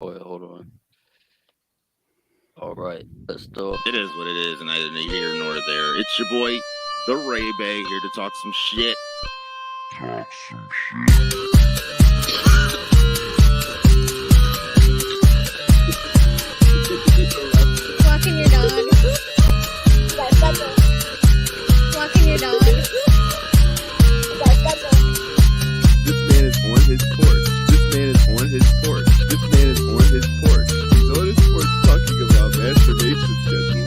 Wait, hold on. All right, let's do it. It is what it is, and neither here nor there. It's your boy, the Ray Bay, here to talk some shit. Walking your dog. Walking your dog. This man is on his porch. This man is on his porch. This man is on his porch. He's on his porch talking about masturbation schedules.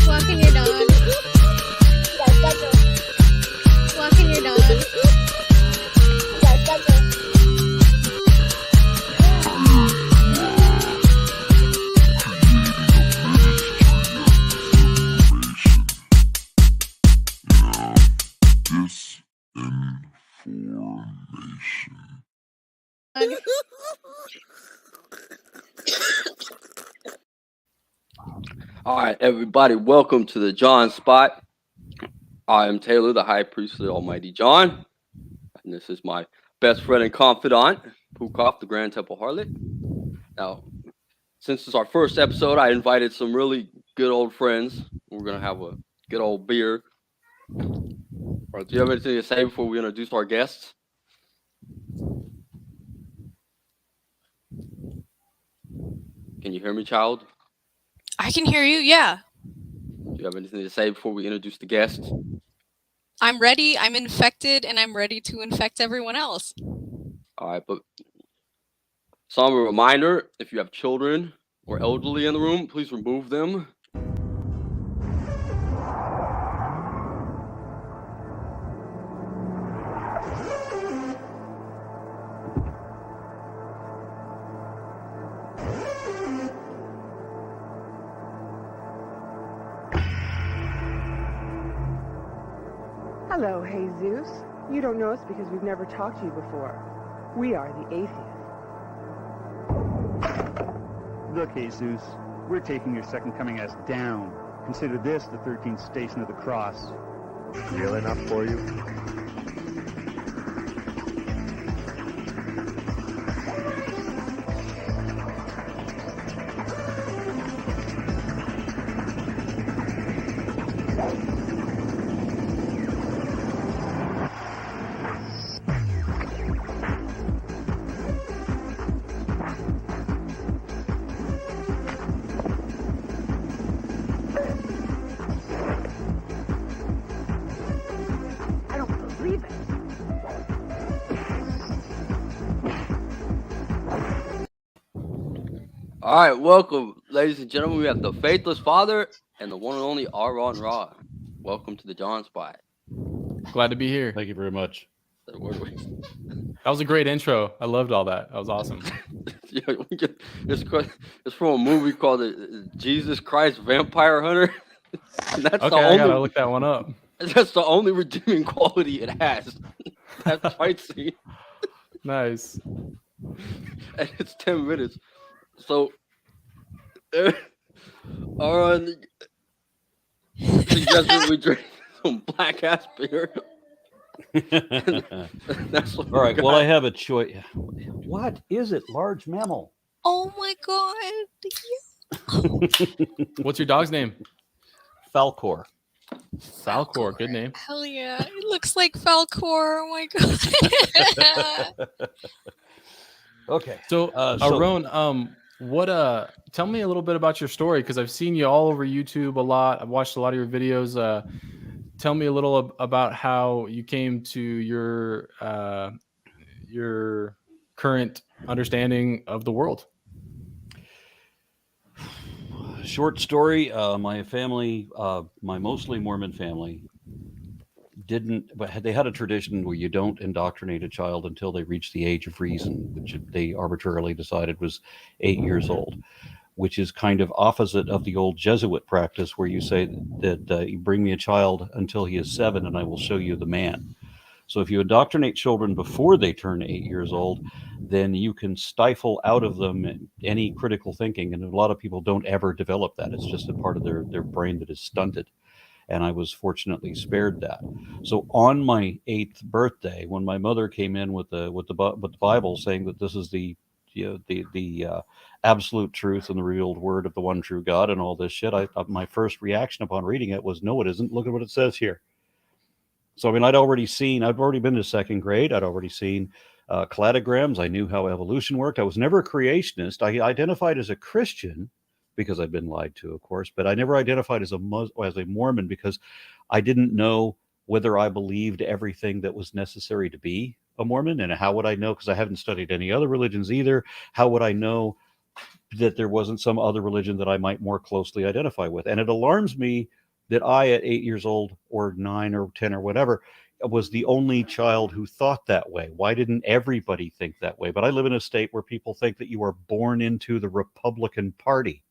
Walking your dog. Walking your dog. All right, everybody, welcome to the Jawn Spot. I am Taylor, the High Priest of the Almighty John, and this is my best friend and confidant, puke, the Grand Temple Harlot. Now, since it's our first episode, I invited some really good old friends. We're gonna have a good old beer. All right, do you have anything to say before we introduce our guests? Can you hear me, child? I can hear you, yeah. Do you have anything to say before we introduce the guests? I'm ready, I'm infected, and I'm ready to infect everyone else. All right, but some reminder, if you have children or elderly in the room, please remove them. Hello, Jesus. You don't know us because we've never talked to you before. We are the Atheists. Look, Jesus, we're taking your second coming as down. Consider this the 13th station of the cross. Real enough for you? I don't believe it. All right, welcome, ladies and gentlemen. We have the Faithless Father and the one and only Aron Ra. Welcome to the Jawn Spot. Glad to be here. Thank you very much. That was a great intro. I loved all that. That was awesome. Yeah, it's from a movie called Jesus Christ Vampire Hunter. That's Okay, I gotta look that one up. That's the only redeeming quality it has. That fight scene. Nice. And it's 10 minutes. So, Aron, suggested we drink some black ass beer. That's what All right. Well, I have a choice. What is it? Large mammal. Oh my god. What's your dog's name? Falcor. Falcor. Good name. Hell yeah. It looks like Falcor. Oh my god. Okay. So, Aron, tell me a little bit about your story, because I've seen you all over YouTube a lot. I've watched a lot of your videos. Tell me a little about how you came to your current understanding of the world. Short story. My family, my mostly Mormon family, they had a tradition where you don't indoctrinate a child until they reach the age of reason, which they arbitrarily decided was 8 years old, which is kind of opposite of the old Jesuit practice where you say that you bring me a child until he is 7 and I will show you the man. So if you indoctrinate children before they turn 8 years old, then you can stifle out of them any critical thinking. And a lot of people don't ever develop that. It's just a part of their brain that is stunted. and I was fortunately spared that. So on my 8th birthday, when my mother came in with the Bible saying that this is the absolute truth and the revealed word of the one true God and all this shit, my first reaction upon reading it was, no, it isn't. Look at what it says here. So, I mean, I'd already been to 2nd grade. I'd already seen cladograms. I knew how evolution worked. I was never a creationist. I identified as a Christian because I'd been lied to, of course, but I never identified as a Mormon because I didn't know whether I believed everything that was necessary to be a Mormon. And how would I know? Because I haven't studied any other religions either. How would I know that there wasn't some other religion that I might more closely identify with? And it alarms me that I, at 8 years old or 9 or 10 or whatever, was the only child who thought that way. Why didn't everybody think that way? But I live in a state where people think that you are born into the Republican Party.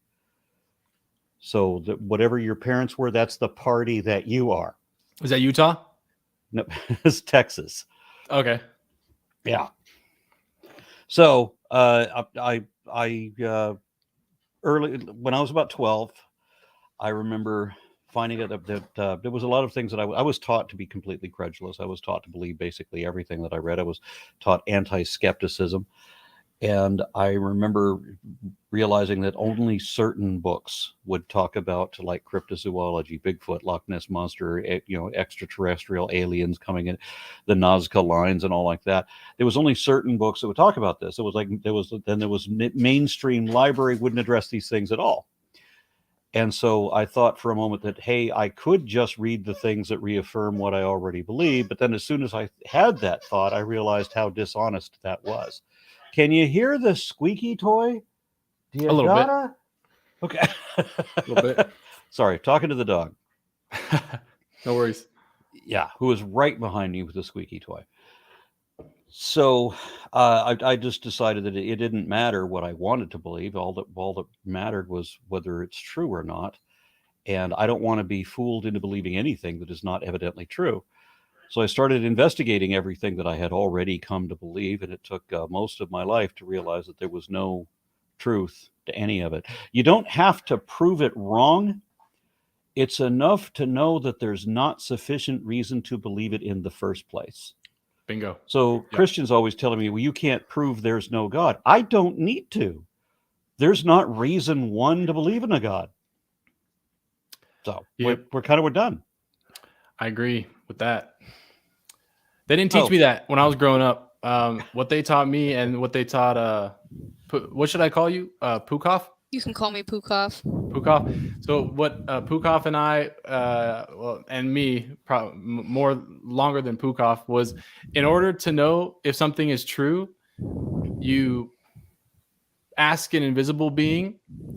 So that whatever your parents were, that's the party that you are. Was that Utah? No, it's Texas. Okay. Yeah. So I early when I was about 12, I remember finding out that there was a lot of things that I was taught to be completely credulous. I was taught to believe basically everything that I read. I was taught anti-skepticism. And I remember realizing that only certain books would talk about, like, cryptozoology, Bigfoot, Loch Ness Monster, extraterrestrial aliens coming in, the Nazca lines and all like that. There was only certain books that would talk about this. It was like there was mainstream library wouldn't address these things at all. And so I thought for a moment that, hey, I could just read the things that reaffirm what I already believe. But then as soon as I had that thought, I realized how dishonest that was. Can you hear the squeaky toy? Do you A little bit. Okay. A little bit. Sorry, talking to the dog. No worries. Yeah, who was right behind me with the squeaky toy. So I just decided that it didn't matter what I wanted to believe. All that mattered was whether it's true or not. And I don't want to be fooled into believing anything that is not evidently true. So I started investigating everything that I had already come to believe, and it took most of my life to realize that there was no truth to any of it. You don't have to prove it wrong. It's enough to know that there's not sufficient reason to believe it in the first place. Bingo. So Yep. Christians always telling me, well, you can't prove there's no God. I don't need to. There's not reason one to believe in a God. So Yep. we're done. I agree with that. They didn't teach me that when I was growing up. What they taught me and what they taught, what should I call you? Pukoff? You can call me Pukoff. Pukoff. So what Pukoff and I, and me, probably more longer than Pukoff, was in order to know if something is true, you ask an invisible being,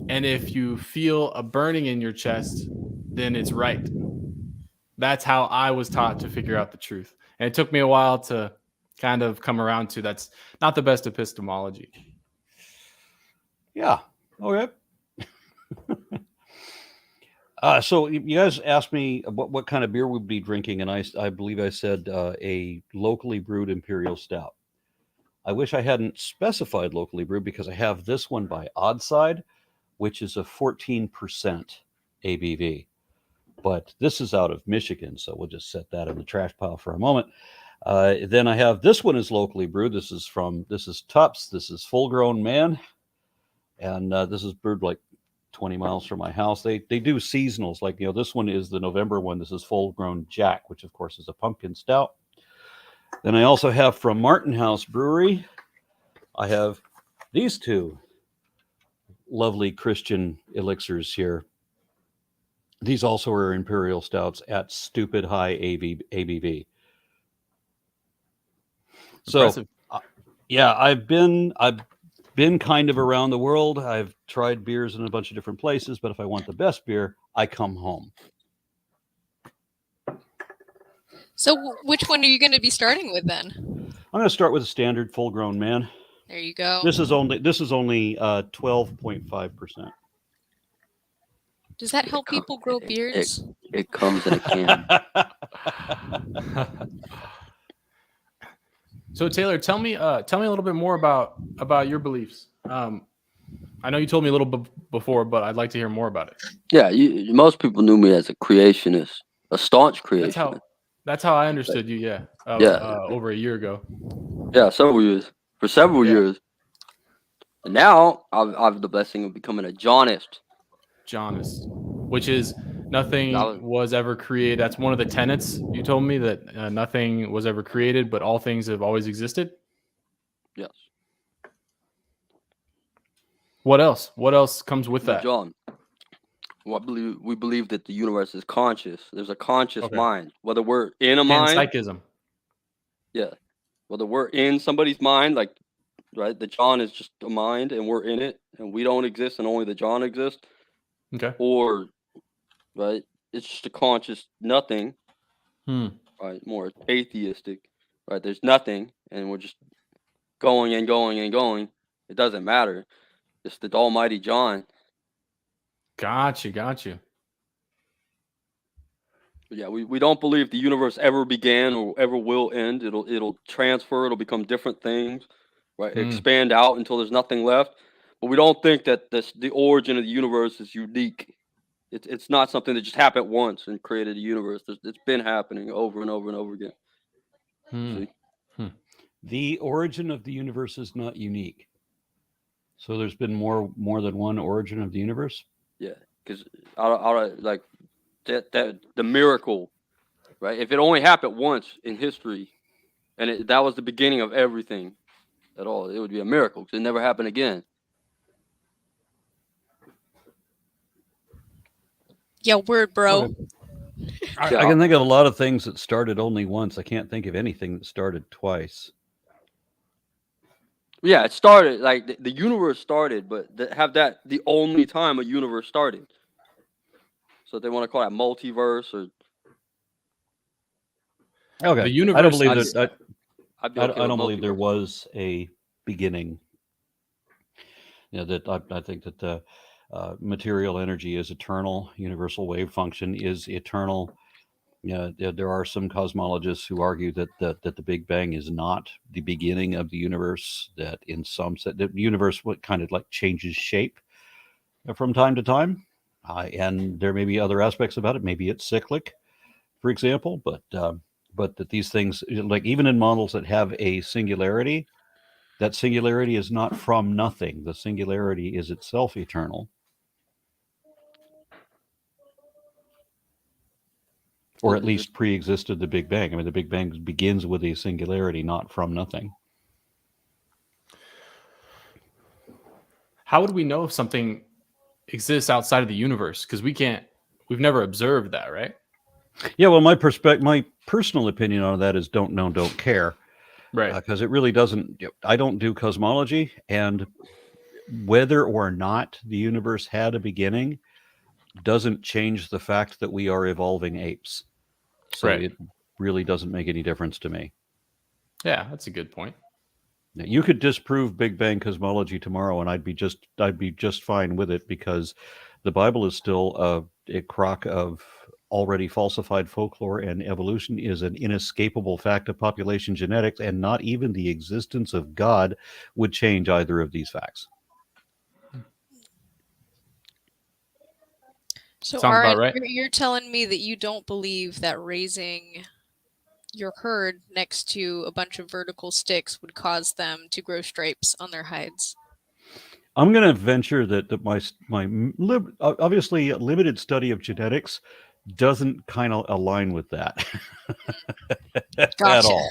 and if you feel a burning in your chest, then it's right. That's how I was taught to figure out the truth. And it took me a while to kind of come around to that's not the best epistemology. Yeah. Okay. So you guys asked me what kind of beer we'd be drinking, and I believe I said a locally brewed imperial stout. I wish I hadn't specified locally brewed because I have this one by Oddside, which is a 14% ABV. But this is out of Michigan, so we'll just set that in the trash pile for a moment. Then I have this one is locally brewed. This is Tupps. This is Full Grown Man, and this is brewed like 20 miles from my house. They do seasonals, like this one is the November one. This is Full Grown Jack, which of course is a pumpkin stout. Then I also have from Martin House Brewery. I have these two lovely Christian elixirs here. These also are imperial stouts at stupid high ABV. So, yeah, I've been kind of around the world. I've tried beers in a bunch of different places, but if I want the best beer, I come home. So which one are you going to be starting with then? I'm going to start with a standard Full Grown Man. There you go. This is only 12.5%. Does that help people grow beards? It comes in a can. So Taylor, tell me a little bit more about your beliefs. I know you told me a little bit before, but I'd like to hear more about it. Yeah, most people knew me as a creationist. a staunch creation. That's how I understood you. Yeah. Over a year ago. Yeah, several years. For several years. And now I have the blessing of becoming a Johnist. Johnist, which is nothing was ever created. That's one of the tenets you told me, that nothing was ever created, but all things have always existed. Yes. What else? What else comes with that? John, well, we believe that the universe is conscious. There's a conscious mind. Whether we're in a mind. Panpsychism. Yeah. Whether we're in somebody's mind, like, right, the John is just a mind and we're in it and we don't exist and only the John exists. Okay. Or, right, it's just a conscious nothing. Right, more atheistic. Right, there's nothing and we're just going and going and going. It doesn't matter. It's the almighty John. Got you. But yeah, we don't believe the universe ever began or ever will end. It'll transfer. It'll become different things, right? Expand out until there's nothing left. But we don't think that the origin of the universe is unique. It's not something that just happened once and created a universe. It's been happening over and over and over again. The origin of the universe is not unique. So there's been more than one origin of the universe? Yeah, because like that the miracle, right? If it only happened once in history, and that was the beginning of everything at all, it would be a miracle because it never happened again. Yeah, word, bro. I can think of a lot of things that started only once. I can't think of anything that started twice. Yeah, it started like the universe started, but the only time a universe started. So they want to call that multiverse or. Okay, the universe. I don't believe that. I don't believe there was a beginning. I think that the material energy is eternal. Universal wave function is eternal. There are some cosmologists who argue that the Big Bang is not the beginning of the universe. That in some sense, the universe kind of like changes shape from time to time, and there may be other aspects about it. Maybe it's cyclic, for example, but that these things, like even in models that have a singularity, that singularity is not from nothing. The singularity is itself eternal. Or at least pre-existed the Big Bang. I mean, the Big Bang begins with a singularity, not from nothing. How would we know if something exists outside of the universe? Because we've never observed that, right? Yeah, well, my personal opinion on that is don't know, don't care. Right. Because it really doesn't, I don't do cosmology, and whether or not the universe had a beginning doesn't change the fact that we are evolving apes. So it really doesn't make any difference to me. Yeah, that's a good point. You could disprove Big Bang cosmology tomorrow, and I'd be just fine with it, because the Bible is still a crock of already falsified folklore, and evolution is an inescapable fact of population genetics, and not even the existence of God would change either of these facts. So, Sounds Aron, about right. you're telling me that you don't believe that raising your herd next to a bunch of vertical sticks would cause them to grow stripes on their hides? I'm going to venture that my obviously limited study of genetics doesn't kind of align with that at all.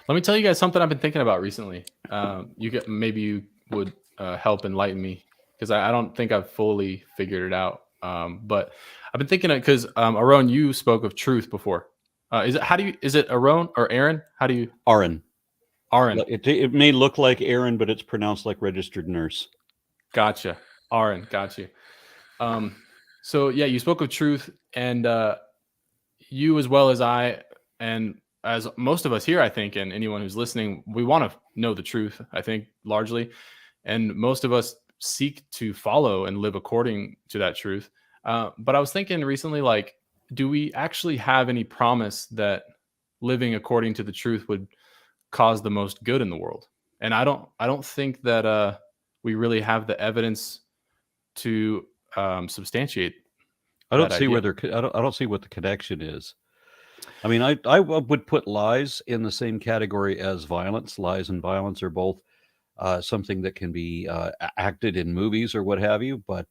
Let me tell you guys something I've been thinking about recently. Maybe you would help enlighten me, because I don't think I've fully figured it out. But I've been thinking, because Aron, you spoke of truth before. Is it Aron or Aaron? How do you? Aron. It may look like Aaron, but it's pronounced like registered nurse. Gotcha. Aron, got you. So yeah, you spoke of truth, and you, as well as I, and as most of us here, I think, and anyone who's listening, we want to know the truth, I think, largely. And most of us seek to follow and live according to that truth. But I was thinking recently, like, do we actually have any promise that living according to the truth would cause the most good in the world? And I don't think that we really have the evidence to substantiate. I don't that see idea. whether I don't see what the connection is. I mean, I would put lies in the same category as violence. Lies and violence are both something that can be acted in movies or what have you, but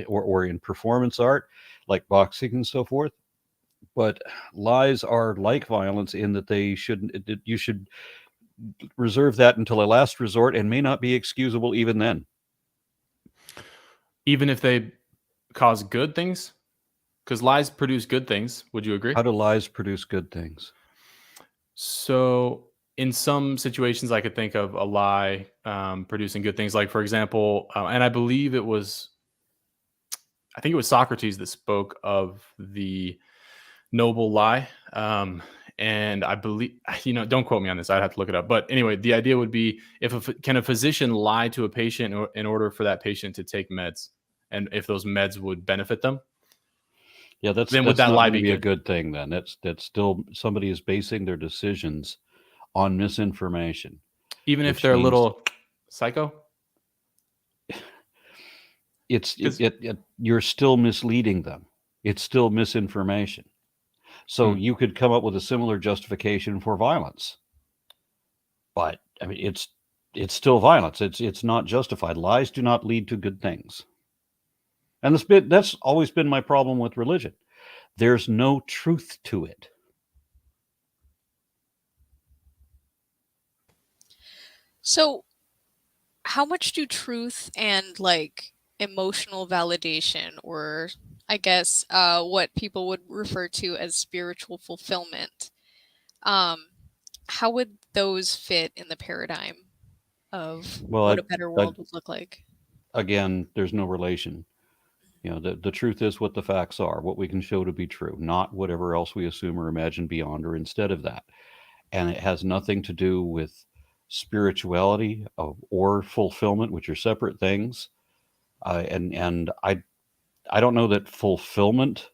or in performance art like boxing and so forth. But lies are like violence in that they shouldn't. You should reserve that until a last resort and may not be excusable even then. Even if they cause good things, because lies produce good things. Would you agree? How do lies produce good things? So, in some situations, I could think of a lie producing good things. Like, for example, and I believe I think it was Socrates that spoke of the noble lie. And I believe, don't quote me on this. I'd have to look it up. But anyway, the idea would be can a physician lie to a patient in order for that patient to take meds, and if those meds would benefit them? Yeah, Then would that not lie gonna be a good? good thing then. That's still somebody is basing their decisions on misinformation. Even if which they're a means little psycho? you're still misleading them. It's still misinformation. So you could come up with a similar justification for violence. But I mean, it's still violence. It's not justified. Lies do not lead to good things. And that's always been my problem with religion. There's no truth to it. So, how much do truth and like emotional validation, or I guess what people would refer to as spiritual fulfillment, how would those fit in the paradigm of what a better world would look like? Again, there's no relation. The truth is what the facts are, what we can show to be true, not whatever else we assume or imagine beyond or instead of that. And it has nothing to do with spirituality or fulfillment, which are separate things. And I don't know that fulfillment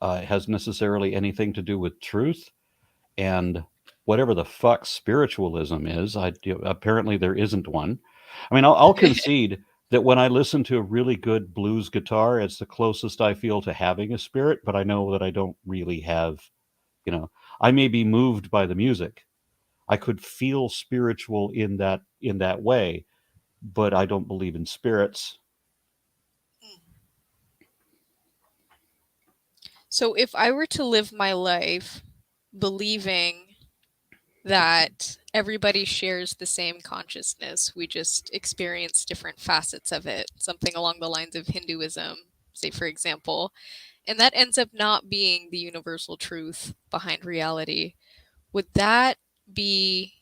has necessarily anything to do with truth. And whatever the fuck spiritualism is, apparently there isn't one. I mean, I'll concede that when I listen to a really good blues guitar, it's the closest I feel to having a spirit, but I know that I don't really have, I may be moved by the music. I could feel spiritual in that way, but I don't believe in spirits. So if I were to live my life believing that everybody shares the same consciousness, we just experience different facets of it, something along the lines of Hinduism, say for example, and that ends up not being the universal truth behind reality, would that be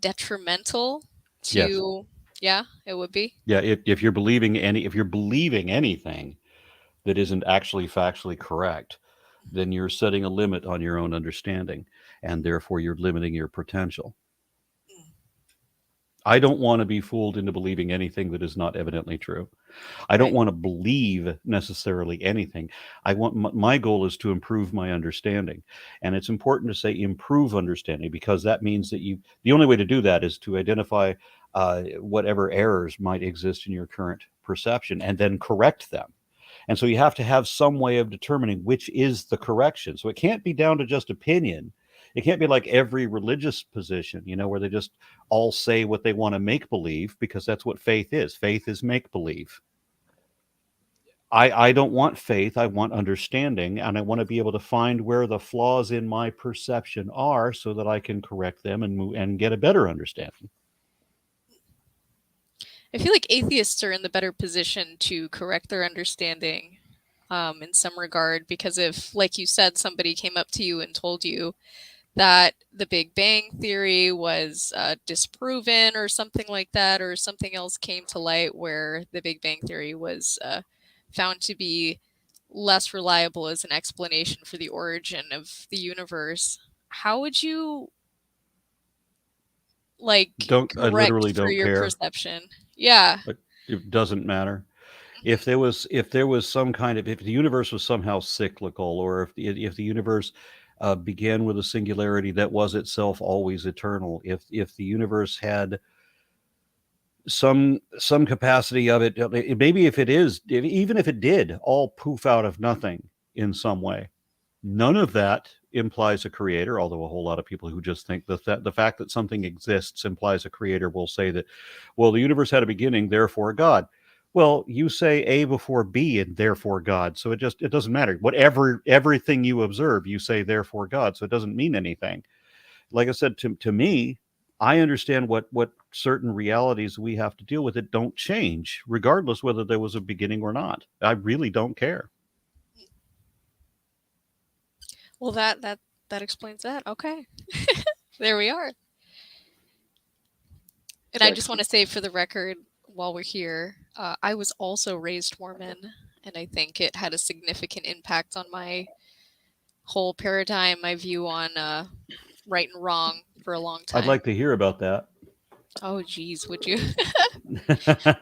detrimental to? Yes. Yeah, it would be. Yeah, if you're believing anything that isn't actually factually correct, then you're setting a limit on your own understanding, and therefore you're limiting your potential. I don't want to be fooled into believing anything that is not evidently true. I don't want to believe necessarily anything. I want my goal is to improve my understanding, and it's important to say improve understanding, because that means that the only way to do that is to identify whatever errors might exist in your current perception and then correct them. And so you have to have some way of determining which is the correction. So it can't be down to just opinion. It can't be like every religious position, where they just all say what they want to make believe, because that's what faith is. Faith is make believe. I don't want faith. I want understanding, and I want to be able to find where the flaws in my perception are so that I can correct them and get a better understanding. I feel like atheists are in the better position to correct their understanding in some regard, because if, like you said, somebody came up to you and told you that the Big Bang Theory was disproven or something like that, or something else came to light where the Big Bang Theory was found to be less reliable as an explanation for the origin of the universe, how would you correct literally for don't your care. perception? Yeah. It doesn't matter. If there was some kind of, if the universe was somehow cyclical, or if the universe began with a singularity that was itself always eternal, if the universe had some capacity of it. Maybe if it is, even if it did all poof out of nothing in some way, none of that implies a creator. Although a whole lot of people who just think that the fact that something exists implies a creator will say that, well, the universe had a beginning, therefore God. Well, you say A before B and therefore God, so it doesn't matter. Everything you observe, you say therefore God, so it doesn't mean anything. Like I said, to me, I understand what certain realities we have to deal with that don't change, regardless whether there was a beginning or not. I really don't care. Well, that explains that. Okay. There we are. And I just want to say for the record, while we're here, I was also raised Mormon, and I think it had a significant impact on my whole paradigm, my view on right and wrong for a long time. I'd like to hear about that. Oh, geez, would you?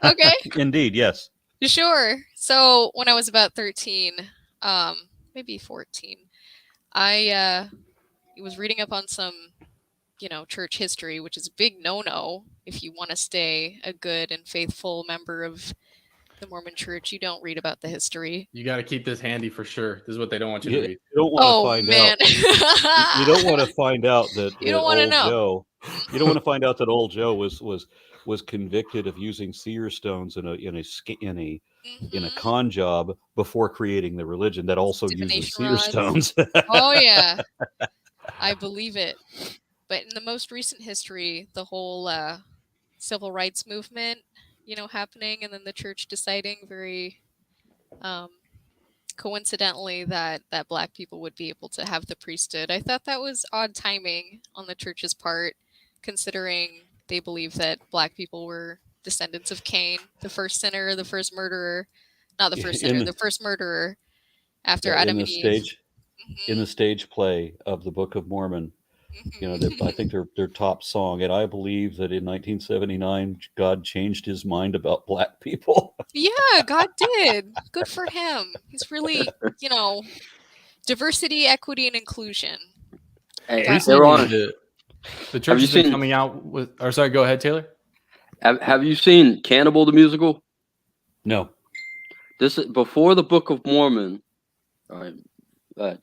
Okay. Indeed, yes. Sure. So when I was about 13, maybe 14, I was reading up on some, church history, which is a big no-no if you want to stay a good and faithful member of the Mormon Church. You don't read about the history. You got to keep this handy for sure. This is what they don't want you to read. You don't want to find out. You don't want to find out that you don't want to know. Joe. You don't want to find out that old Joe was convicted of using seer stones in a con job before creating the religion that also uses seer stones. Oh yeah, I believe it. But in the most recent history, the whole civil rights movement, happening, and then the church deciding very coincidentally that Black people would be able to have the priesthood. I thought that was odd timing on the church's part, considering they believe that Black people were descendants of Cain, the first sinner, the first murderer, not the first sinner, the first murderer after Adam and Eve. In the stage play of the Book of Mormon, I think their top song, and I believe that in 1979 God changed his mind about Black people. Yeah, God did. Good for him. He's really, diversity, equity, and inclusion. Hey, the church has been coming out with. Or sorry, go ahead, Taylor. Have you seen Cannibal the musical? No. This is before the Book of Mormon. All right.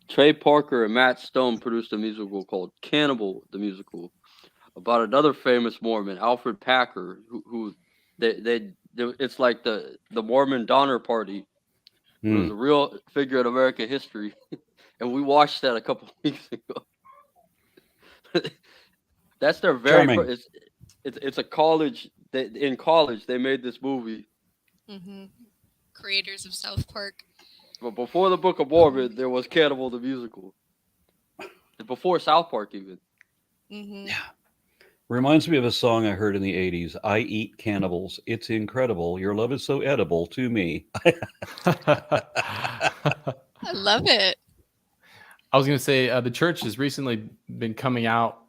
Trey Parker and Matt Stone produced a musical called Cannibal the Musical about another famous Mormon, Alfred Packer, who it's like the Mormon Donner Party. It was a real figure in American history, and we watched that a couple weeks ago. That's their very first. It's a college. In college, they made this movie. Mm-hmm. Creators of South Park. But before the Book of Mormon, there was Cannibal the Musical. Before South Park, even. Mm-hmm. Yeah. Reminds me of a song I heard in the 80s. I eat cannibals. It's incredible. Your love is so edible to me. I love it. I was going to say the church has recently been coming out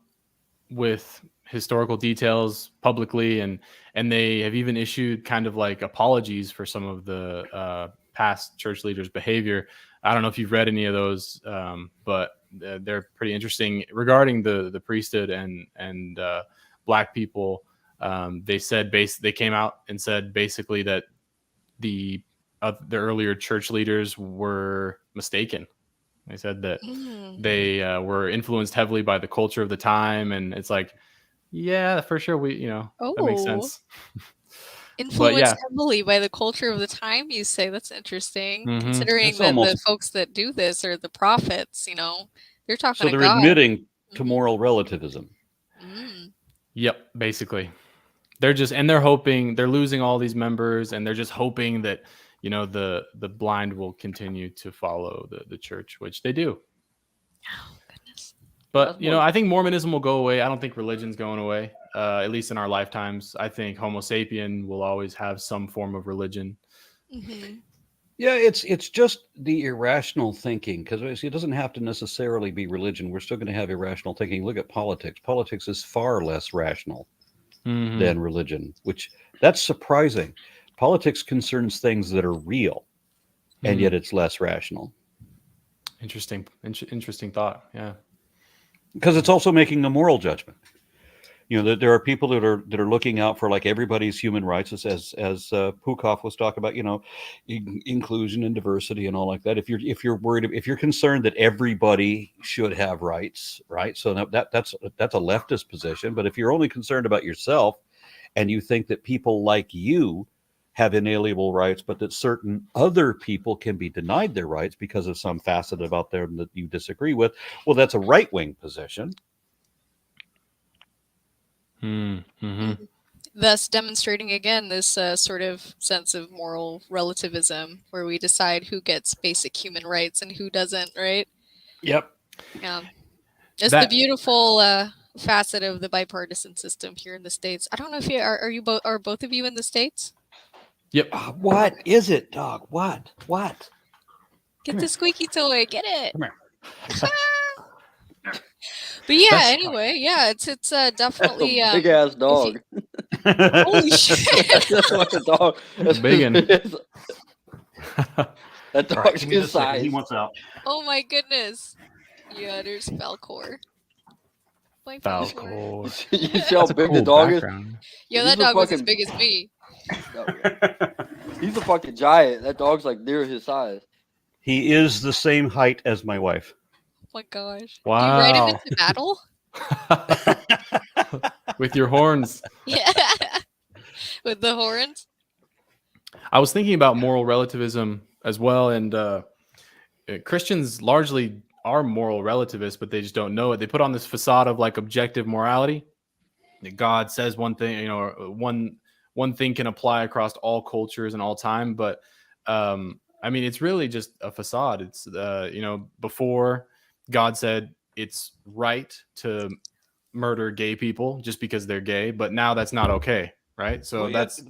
with historical details publicly, and they have even issued kind of like apologies for some of the past church leaders' behavior. I don't know if you've read any of those, but they're pretty interesting regarding the priesthood and Black people. They came out and said basically that the earlier church leaders were mistaken. They said that they were influenced heavily by the culture of the time, and it's like, yeah, for sure, that makes sense. Influenced heavily by the culture of the time, you say. That's interesting, considering that the folks that do this are the prophets. They're talking. So they're admitting to moral relativism. Yep, basically, they're hoping they're losing all these members, and they're just hoping that the blind will continue to follow the church, which they do. Oh goodness! But I think Mormonism will go away. I don't think religion's going away. At least in our lifetimes. I think Homo sapien will always have some form of religion. Mm-hmm. Yeah, it's just the irrational thinking, because it doesn't have to necessarily be religion. We're still going to have irrational thinking. Look at politics. Politics is far less rational than religion, that's surprising. Politics concerns things that are real, and yet it's less rational. Interesting thought. Yeah, because it's also making a moral judgment. There are people that are looking out for like everybody's human rights, as Pukov was talking about, inclusion and diversity and all like that. If you're concerned that everybody should have rights, right? So that's a leftist position. But if you're only concerned about yourself, and you think that people like you have inalienable rights, but that certain other people can be denied their rights because of some facet about them that you disagree with, well, that's a right-wing position. Mm-hmm. Thus demonstrating again this sort of sense of moral relativism where we decide who gets basic human rights and who doesn't, right? Yep. Yeah. It's the beautiful facet of the bipartisan system here in the States. I don't know if are both of you in the States? Yep. What is it, dog? What? Get the squeaky toy. Get it. Come here. But yeah, anyway, yeah, it's definitely big ass dog. Holy shit! That's what the dog. That's Big one. That dog's his size. He wants out. Oh my goodness. Yeah, there's Falcor. My Falcor. You see how big the dog is? Yo, that dog was as big as me. He's a fucking giant. That dog's like near his size. He is the same height as my wife. Oh my gosh. Wow. Do you ride him into battle? With your horns. Yeah. With the horns? I was thinking about moral relativism as well, and Christians largely are moral relativists, but they just don't know it. They put on this facade of like objective morality. That God says one thing, one thing can apply across all cultures and all time, but I mean, it's really just a facade. It's before God said it's right to murder gay people just because they're gay, but now that's not okay, right? So let's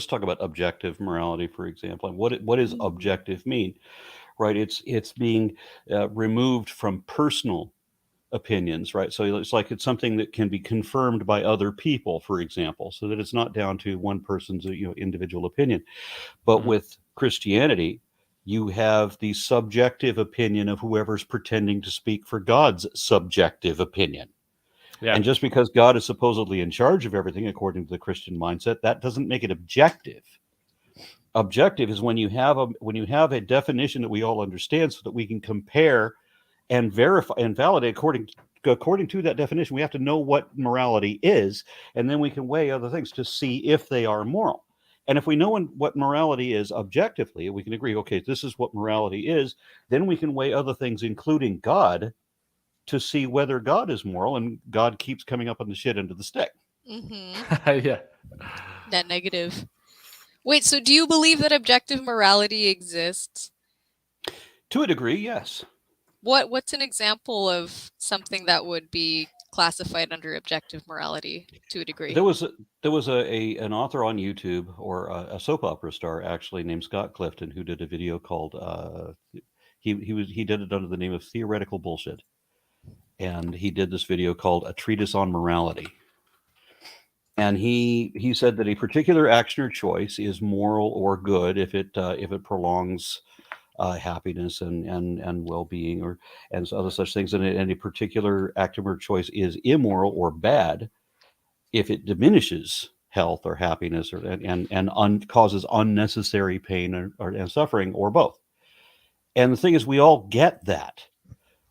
talk about objective morality, for example. And what does objective mean? Right? It's being removed from personal opinions, right? So it's something that can be confirmed by other people, for example, so that it's not down to one person's individual opinion. But with Christianity, you have the subjective opinion of whoever's pretending to speak for God's subjective opinion. Yeah. And just because God is supposedly in charge of everything, according to the Christian mindset, that doesn't make it objective. Objective is when you have a definition that we all understand, so that we can compare and verify and validate according to that definition. We have to know what morality is, and then we can weigh other things to see if they are moral. And if we know what morality is objectively, we can agree, okay, this is what morality is, then we can weigh other things, including God, to see whether God is moral, and God keeps coming up on the shit end of the stick. Mm-hmm. Yeah. That negative. Wait, so do you believe that objective morality exists? To a degree, yes. What's an example of something that would be classified under objective morality to a degree? There was an author on YouTube, or a soap opera star actually, named Scott Clifton, who did a video called he did it under the name of Theoretical Bullshit, and he did this video called A Treatise on Morality. And he said that a particular action or choice is moral or good if it prolongs happiness and well-being and other such things, and a particular action or choice is immoral or bad if it diminishes health or happiness and causes unnecessary pain and suffering, or both. And the thing is, we all get that.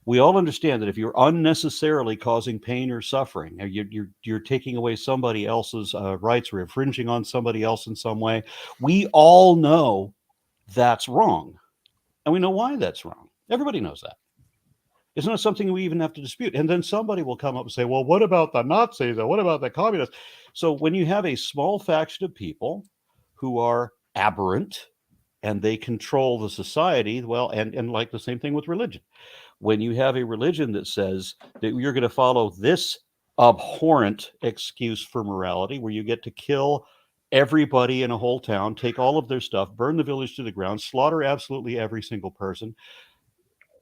We all understand that if you're unnecessarily causing pain or suffering, you're taking away somebody else's rights or infringing on somebody else in some way, we all know that's wrong. And we know why that's wrong. Everybody knows that. It's not something we even have to dispute. And then somebody will come up and say, well, what about the Nazis? Or what about the communists? So when you have a small faction of people who are aberrant and they control the society, well, and like the same thing with religion. When you have a religion that says that you're going to follow this abhorrent excuse for morality, where you get to kill everybody in a whole town, take all of their stuff, burn the village to the ground, slaughter absolutely every single person,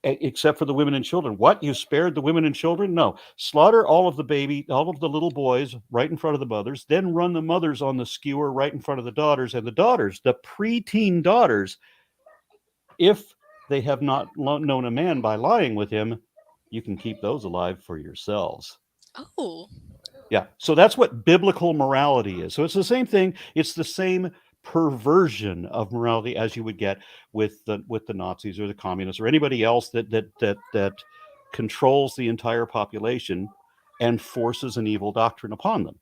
except for the women and children. What? You spared the women and children? No. Slaughter all of the little boys right in front of the mothers, then run the mothers on the skewer right in front of the daughters, and the daughters, the preteen daughters, if they have not known a man by lying with him, you can keep those alive for yourselves. Oh. Yeah. So that's what biblical morality is. So it's the same thing. It's the same perversion of morality as you would get with the Nazis or the communists or anybody else that controls the entire population and forces an evil doctrine upon them.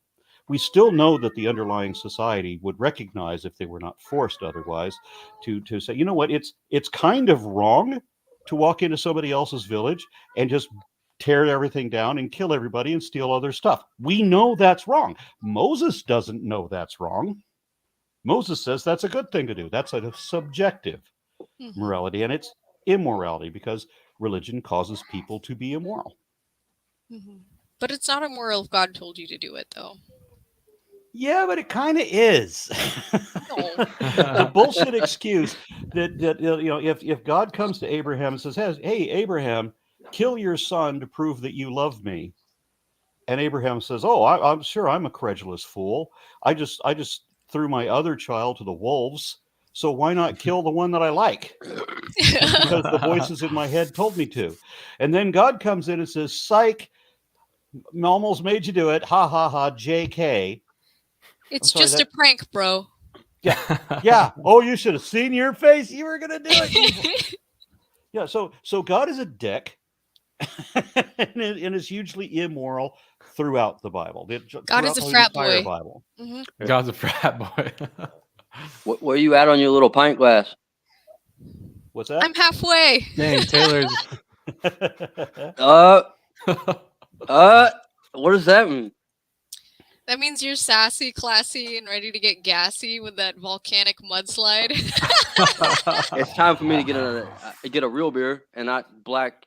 We still know that the underlying society would recognize, if they were not forced otherwise, to say, you know what, it's kind of wrong to walk into somebody else's village and just tear everything down and kill everybody and steal all their stuff. We know that's wrong. Moses doesn't know that's wrong. Moses says that's a good thing to do. That's a subjective morality, and it's immorality because religion causes people to be immoral. But it's not immoral if God told you to do it, though. Yeah, but it kind of is. The bullshit excuse that if God comes to Abraham and says, "Hey, Abraham, kill your son to prove that you love me," and Abraham says, "Oh, I'm sure I'm a credulous fool. I just threw my other child to the wolves. So why not kill the one that I like? Because the voices in my head told me to." And then God comes in and says, "Psych, almost made you do it. Ha ha ha, JK. It's just a prank, bro." Yeah. Oh, you should have seen your face. You were gonna do it. Yeah. So God is a dick, and is hugely immoral throughout the Bible. God is a frat boy. Bible. God's a frat boy. Where you at on your little pint glass? What's that? I'm halfway. Dang, Taylor's. What does that mean? That means you're sassy, classy, and ready to get gassy with that volcanic mudslide. It's time for me to get a real beer and not black,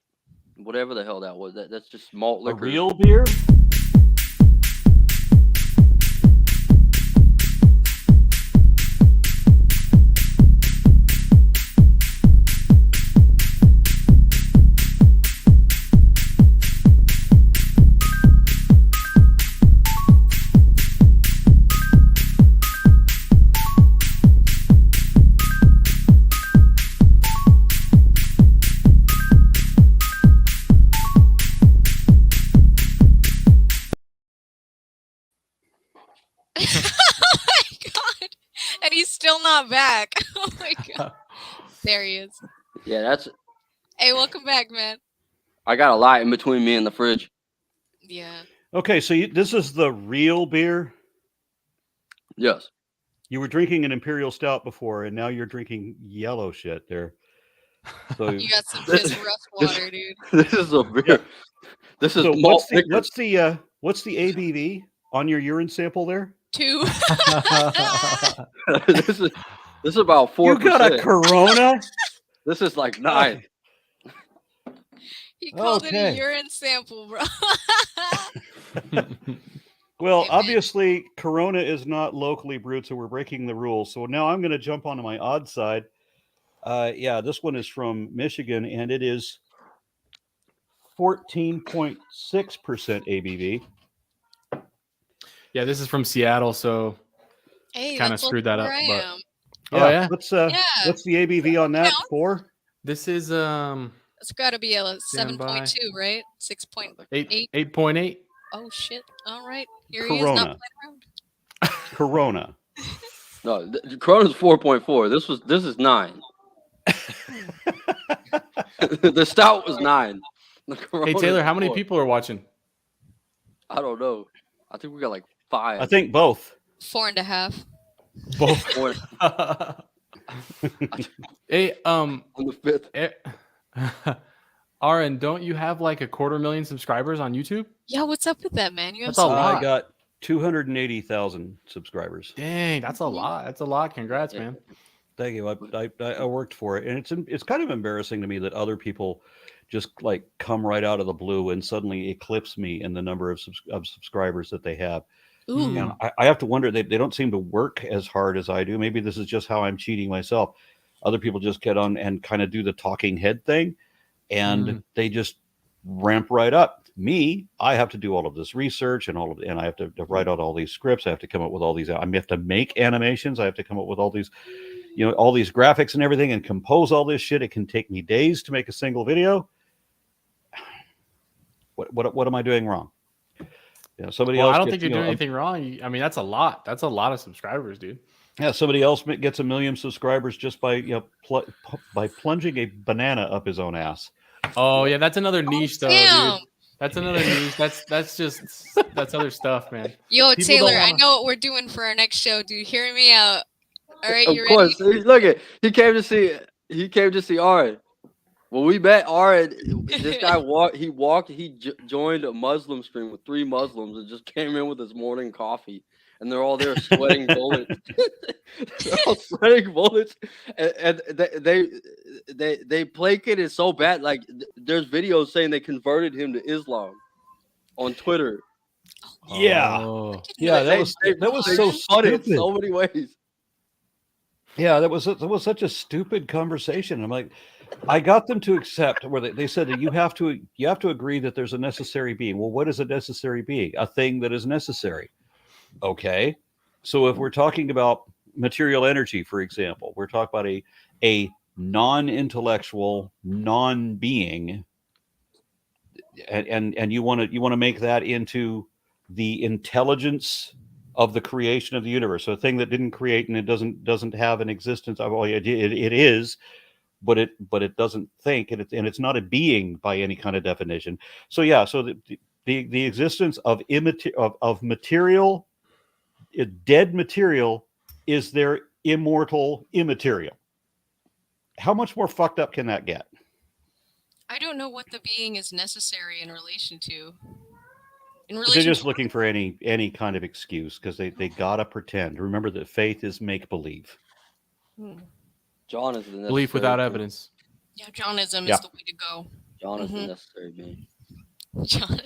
whatever the hell that was. That's just malt liquor. A real beer? Still not back. Oh my god. There he is. Yeah, that's. Hey, welcome back, man. I got a lot in between me and the fridge. Yeah. Okay, so this is the real beer? Yes. You were drinking an Imperial Stout before, and now you're drinking yellow shit there. So you got some piss rust water, dude. This is a beer. Yeah. This is so malt what's the ABV on your urine sample there? 2. This is about 4%. You got a Corona? This is like 9. He called it a urine sample, bro. Well, obviously, Corona is not locally brewed, so we're breaking the rules. So now I'm going to jump onto my odd side. Yeah, this one is from Michigan, and it is 14.6% ABV. Yeah, this is from Seattle, so kind of screwed that up. But yeah, what's the ABV on that for? This is it's got to be a 7.2, right? 6.8. 8.8. Oh shit! All right, here Corona. he is, not playing around. Corona. No, Corona's 4.4. This is 9. The stout was 9. Hey Taylor, how many people are watching? I don't know. I think we got like 5. I think both. 4.5. Both. Hey, on the 5th. Aron, don't you have like 250,000 subscribers on YouTube? Yeah, what's up with that, man? You have a lot. I got 280,000 subscribers. Dang, that's a lot. That's a lot. Congrats, man. Thank you. I worked for it, and it's kind of embarrassing to me that other people just like come right out of the blue and suddenly eclipse me in the number of subscribers that they have. Ooh. And I have to wonder, they don't seem to work as hard as I do. Maybe this is just how I'm cheating myself. Other people just get on and kind of do the talking head thing, and they just ramp right up. Me, I have to do all of this research and I have to write out all these scripts. I have to come up with all these. I have to make animations. I have to come up with all these, all these graphics and everything, and compose all this shit. It can take me days to make a single video. What am I doing wrong? Yeah, somebody Well, else. I don't gets, think you're you know, doing anything wrong. I mean, that's a lot. That's a lot of subscribers, dude. Yeah, somebody else gets 1 million subscribers just by by plunging a banana up his own ass. Oh yeah, that's another niche though, damn. dude. That's another niche. That's just that's other stuff, man. Yo, People don't Taylor, I wanna- know what we're doing for our next show, dude. Hear me out. All right, Of you course. ready? Look at he came to see Aron. When we met Aron, this guy he joined a Muslim stream with 3 Muslims and just came in with his morning coffee, and they're all there sweating bullets. They're all sweating bullets, and they placate it so bad. Like there's videos saying they converted him to Islam on Twitter. Yeah, Oh. yeah, They that was so spun it stupid. so many ways. Yeah, that was such a stupid conversation. I'm like, I got them to accept where they said that you have to agree that there's a necessary being. Well, what is a necessary being? A thing that is necessary. Okay, so if we're talking about material energy, for example, we're talking about a non-intellectual non-being, and you want to make that into the intelligence of the creation of the universe, so a thing that didn't create and it doesn't have an existence. Well, it is, but it doesn't think, and it's not a being by any kind of definition. So yeah, so the existence of material, dead material, is there immortal immaterial. How much more fucked up can that get? I don't know what the being is necessary in relation to. They're just looking for any kind of excuse because they gotta pretend. Remember that faith is make believe. John is the necessary Belief without being. evidence. Yeah, Johnism Yeah. is the way to go. John is the necessary being. John.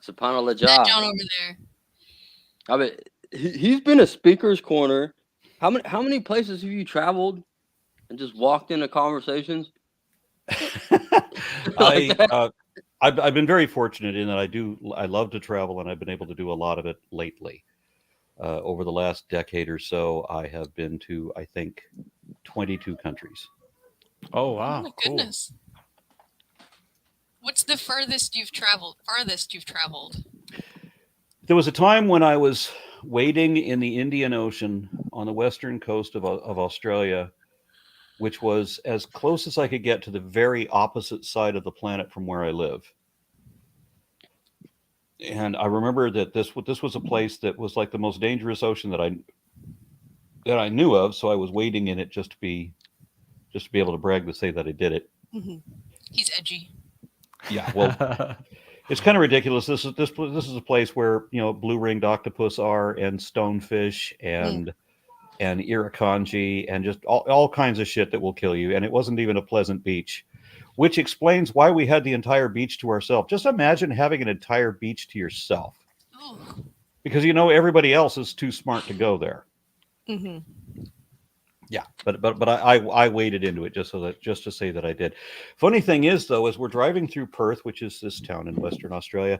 Subhanallah. That John over there. I mean, he's been a speaker's corner. How many places have you traveled and just walked into conversations? I've been very fortunate in that I love to travel, and I've been able to do a lot of it lately. Over the last decade or so, I have been to, I think, 22 countries. Oh wow! Oh my goodness. What's the furthest you've traveled? There was a time when I was wading in the Indian Ocean on the western coast of Australia, which was as close as I could get to the very opposite side of the planet from where I live. And I remember that this was a place that was like the most dangerous ocean that I knew of. So I was wading in it just to be able to brag to say that I did it. Mm-hmm. He's edgy. Yeah, well, it's kind of ridiculous. This is a place where blue-ringed octopus are, and stonefish, and irukandji, and just all kinds of shit that will kill you. And it wasn't even a pleasant beach, which explains why we had the entire beach to ourselves. Just imagine having an entire beach to yourself, because everybody else is too smart to go there. Mm-hmm. Yeah, but I waded into it just to say that I did. Funny thing is, though, as we're driving through Perth, which is this town in Western Australia,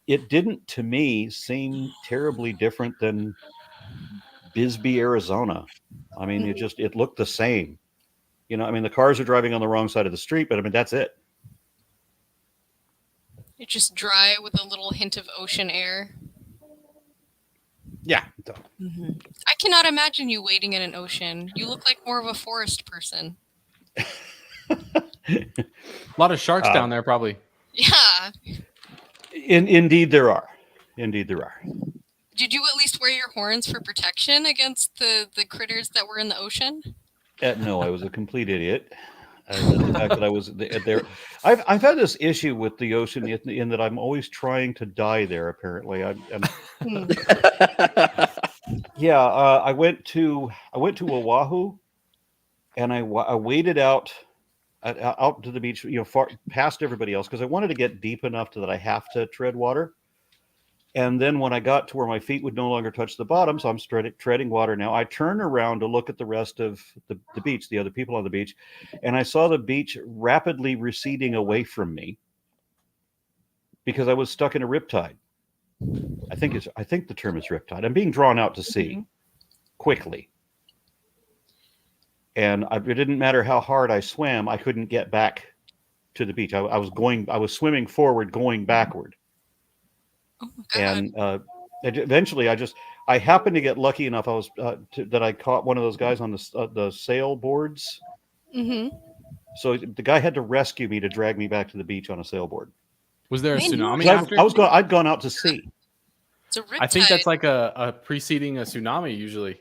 it didn't, to me, seem terribly different than Bisbee, Arizona. I mean, it looked the same. I mean, the cars are driving on the wrong side of the street, but I mean, that's it. It's just dry with a little hint of ocean air. Yeah. Mm-hmm. I cannot imagine you wading in an ocean. You look like more of a forest person. A lot of sharks down there, probably. Yeah. Indeed, there are. Indeed, there are. Did you at least wear your horns for protection against the critters that were in the ocean? No, I was a complete idiot. The fact that I was there, I've had this issue with the ocean in that I'm always trying to die there. Apparently, yeah. I went to Oahu, and I waded out to the beach, far past everybody else, because I wanted to get deep enough that I have to tread water. And then when I got to where my feet would no longer touch the bottom, so I'm treading water now, I turned around to look at the rest of the beach, the other people on the beach, and I saw the beach rapidly receding away from me because I was stuck in a riptide. I think the term is riptide. I'm being drawn out to sea quickly. And it didn't matter how hard I swam, I couldn't get back to the beach. I was swimming forward, going backward. Oh my God. And eventually, I happened to get lucky enough. I was that I caught one of those guys on the sailboards. Mm-hmm. So the guy had to rescue me to drag me back to the beach on a sailboard. Was there a Man, you were- tsunami 'Cause after? I'd gone out to sea. It's a riptide. I think that's like a preceding a tsunami usually.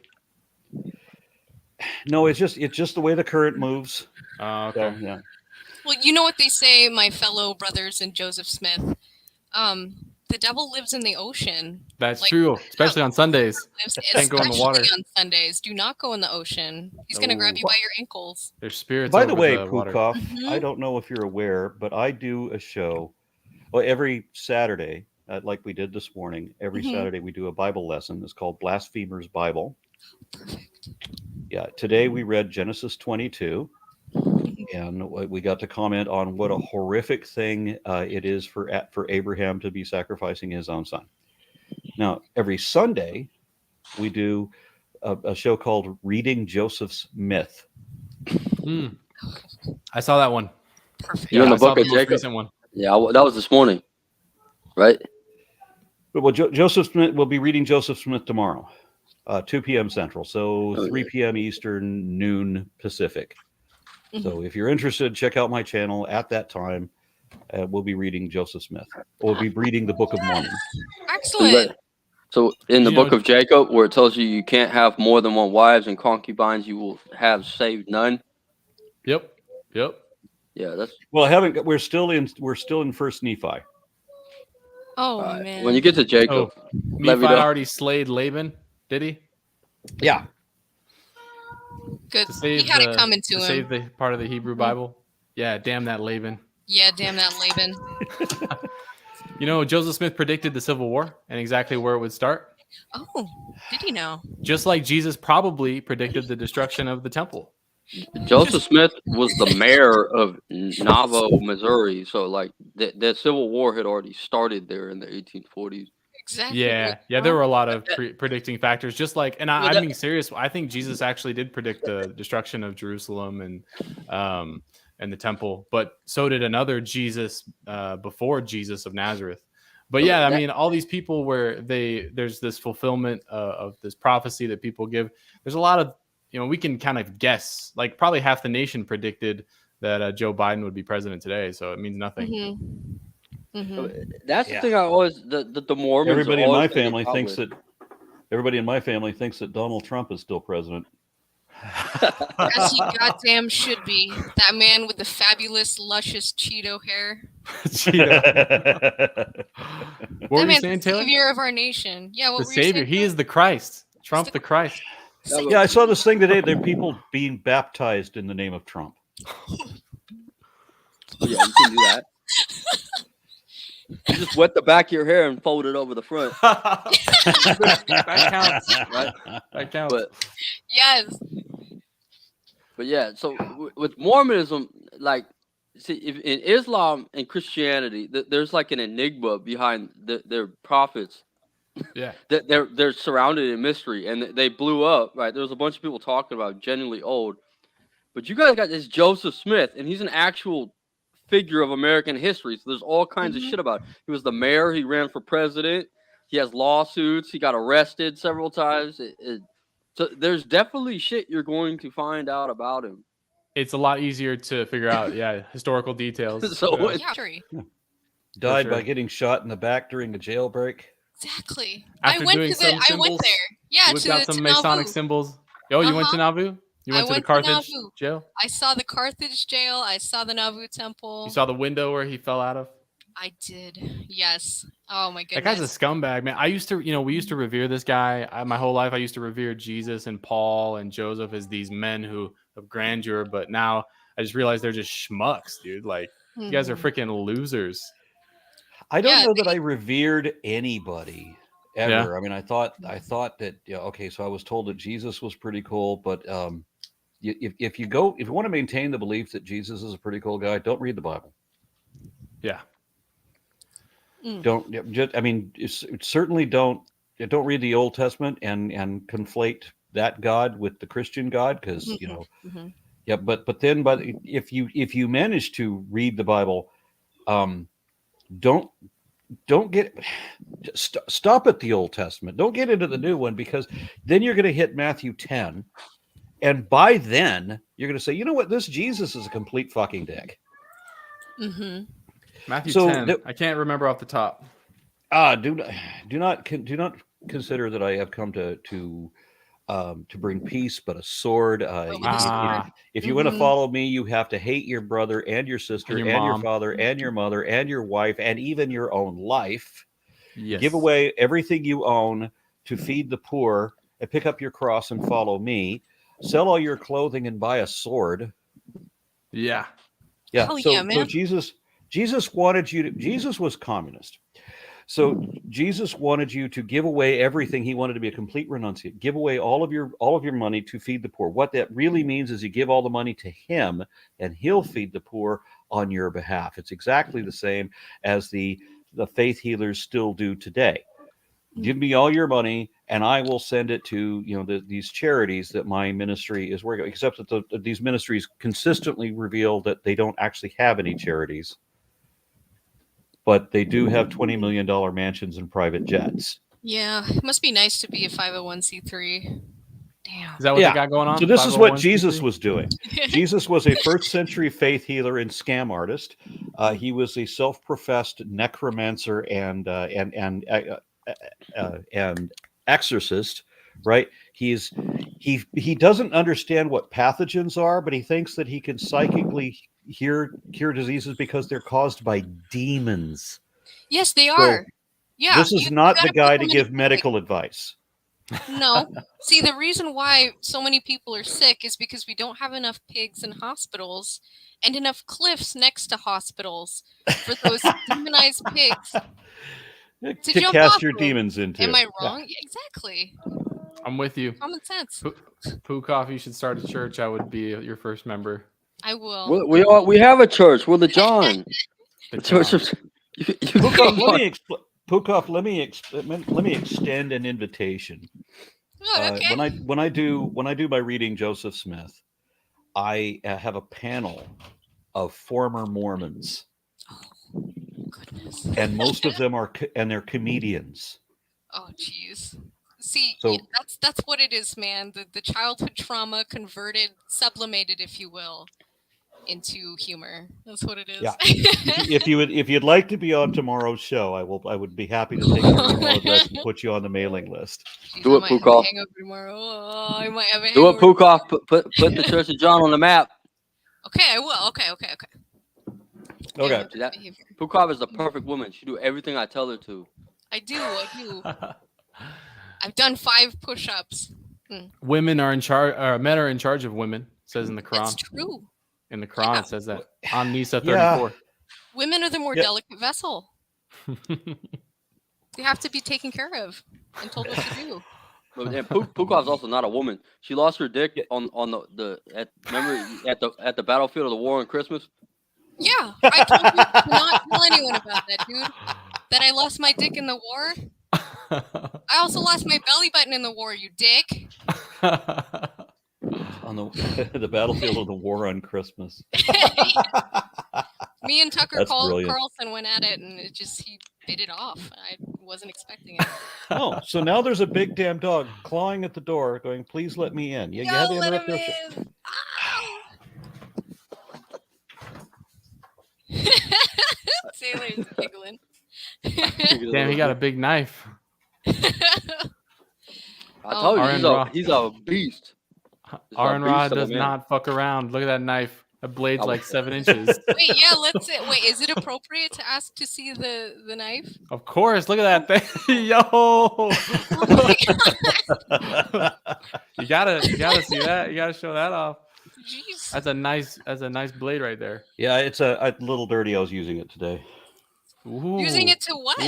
No, it's just the way the current moves. Oh, So, okay. yeah. Well, you know what they say, my fellow brothers and Joseph Smith. The devil lives in the ocean. That's Like, true, especially on Sundays. Lives Can't go in the water. especially on Sundays. Do not go in the ocean. He's gonna grab you by your ankles. There's spirits. By the over way, the water. Pukov, Mhm. I don't know if you're aware, but I do a show every Saturday, like we did this morning. Every Mhm. Saturday we do a Bible lesson. It's called Blasphemer's Bible. Yeah, today we read Genesis 22, and we got to comment on what a horrific thing it is for Abraham to be sacrificing his own son. Now, every Sunday we do a show called Reading Joseph's Myth. I saw that one. Perfect. You're in the I saw book of most Jacob. recent one. Yeah, that was this morning, right? Well, Joseph Smith, we'll be reading Joseph Smith tomorrow, 2 p.m. Central, so Oh, 3 yeah. p.m. Eastern, noon Pacific. Mhm. So if you're interested, check out my channel at that time. We'll be reading Joseph Smith. We'll be reading the Book of Mormon. Excellent. So in the You book know- of Jacob, where it tells you can't have more than one wives and concubines, you will have saved none. Yep. Yeah, that's Well, we're still in First Nephi. Oh all right. man. When you get to Jacob, let Nephi me know. already slayed Laban, did he? Yeah. Good. To save He had the it coming to to him. save the part of the Hebrew Bible. Yeah, damn that Laban. Yeah, damn that Laban. You know, Joseph Smith predicted the Civil War and exactly where it would start. Oh, did he know? Just like Jesus probably predicted the destruction of the temple. Joseph Smith was the mayor of Nauvoo, Missouri. So like the Civil War had already started there in the 1840s. Exactly. Yeah, there were a lot of predicting factors. Just like, and I'm being serious. I think Jesus actually did predict the destruction of Jerusalem and the temple, but so did another Jesus before Jesus of Nazareth. But yeah, I mean, all these people where there's this fulfillment of this prophecy that people give. There's a lot of, we can kind of guess. Like probably half the nation predicted that Joe Biden would be president today, so it means nothing. Mm-hmm. Mm-hmm. That's the thing I always the Mormons. Everybody in my always family get caught thinks with. that everybody in my family thinks that Donald Trump is still president. As he goddamn should be. That man with the fabulous, luscious Cheeto hair. What were That you man's saying, the Taylor? savior of our nation. Yeah, what The were you savior. saying? He is the Christ. Trump the Christ. Yeah, I saw this thing today. There are people being baptized in the name of Trump. Yeah, you can do that. You just wet the back of your hair and fold it over the front. That counts. Right? That counts. Yes. But yeah, so with Mormonism, like, see, if in Islam and Christianity, there's like an enigma behind their prophets. Yeah. They're surrounded in mystery, and they blew up. Right, there was a bunch of people talking about genuinely old, but you guys got this Joseph Smith, and he's an actual figure of American history. So there's all kinds of shit about it. He was the mayor. He ran for president. He has lawsuits. He got arrested several times. So there's definitely shit you're going to find out about him. It's a lot easier to figure out, historical details. So Yeah, sure. Died sure. by getting shot in the back during a jailbreak. Exactly. After I went doing to some I went symbols, there. Yeah, Whipped to out the some to Masonic Nauvoo. symbols. Oh, you went to Nauvoo? You I went to the went to Carthage Nauvoo. jail? I saw the Carthage jail. I saw the Nauvoo temple. You saw the window where he fell out of? I did. Yes. Oh my That goodness. guy's a scumbag, man. I used to, we used to revere this guy. My whole life, I used to revere Jesus and Paul and Joseph as these men who of grandeur. But now I just realized they're just schmucks, dude. Like, you guys are freaking losers. I don't know that I revered anybody ever. Yeah. I mean, I thought that okay, so I was told that Jesus was pretty cool, but if you want to maintain the belief that Jesus is a pretty cool guy, don't read the Bible. Yeah. Don't just. I mean, certainly don't read the Old Testament and conflate that God with the Christian God, because yeah. But if you manage to read the Bible, don't don't get stop at the Old Testament. Don't get into the new one, because then you're going to hit Matthew 10, and by then you're going to say, you know what, this Jesus is a complete fucking dick. Mm-hmm. Matthew So 10. I can't remember off the top. Do not consider that I have come to bring peace, but a sword. If you want to follow me, you have to hate your brother and your sister and your father and your mother and your wife and even your own life. Yes. Give away everything you own to feed the poor, and pick up your cross and follow me. Sell all your clothing and buy a sword. Yeah. Yeah. Hell So, yeah, man. Jesus wanted you to. Jesus was communist. So Jesus wanted you to give away everything. He wanted to be a complete renunciate. Give away all of your money to feed the poor. What that really means is you give all the money to him, and he'll feed the poor on your behalf. It's exactly the same as the faith healers still do today. Give me all your money, and I will send it to these charities that my ministry is working. Except that these ministries consistently reveal that they don't actually have any charities. But they do have $20 million mansions and private jets. Yeah, it must be nice to be a 501c3. Damn. Is that what they got going on? So this is what Jesus 501c3? was doing. Jesus was a first century faith healer and scam artist. He was a self-professed necromancer and exorcist, right? He doesn't understand what pathogens are, but he thinks that he can psychically cure diseases because they're caused by demons. Yes, they are. Yeah. This is not the guy to give medical advice. No. See, the reason why so many people are sick is because we don't have enough pigs in hospitals and enough cliffs next to hospitals for those demonized pigs to cast your demons into. Am I wrong? Yeah, exactly. I'm with you. Common sense. Pukoff, you should start a church. I would be your first member. I will. We have a church. We're the John. The church John. Pukoff, let me extend an invitation. Oh, okay. When I do my reading Joseph Smith, I have a panel of former Mormons. Oh, goodness. And most of them they're comedians. Oh, jeez. See, so, yeah, that's what it is, man. The childhood trauma converted, sublimated, if you will, into humor. That's what it is. Yeah. if you'd like to be on tomorrow's show, I would be happy to take your email address and put you on the mailing list. Jeez, Do it, Pukoff. I might have a Do it, Pukoff. Put the Church of John on the map. Okay, I will. Okay. Okay. Pukoff is the perfect woman. She do everything I tell her to. I do. I've done 5 push-ups. Women are in charge. Men are in charge of women. Says in the Quran. That's true. In the Quran, it says that on Nisa 34. Women are the more delicate vessel. They have to be taken care of and told what to do. And Pukoff's also not a woman. She lost her dick remember at the battlefield of the war on Christmas. Yeah, I told you to not tell anyone about that, dude. That I lost my dick in the war. I also lost my belly button in the war, you dick. On the battlefield of the war on Christmas. Me and Tucker Brilliant. Carlson went at it, and he bit it off. I wasn't expecting it. Oh, so now there's a big damn dog clawing at the door, going, "Please let me in." You had to interrupt their show. Sailor's giggling. Damn, he got a big knife. I told you, he's a beast. Aron Ra does not fuck around. Look at that knife. That blade's like 7 inches. Wait, yeah, let's see. Wait, is it appropriate to ask to see the knife? Of course. Look at that thing. Yo. Oh my God. You gotta see that. You gotta show that off. Jeez. That's a nice blade right there. Yeah, it's a little dirty. I was using it today. Ooh. Using it to what?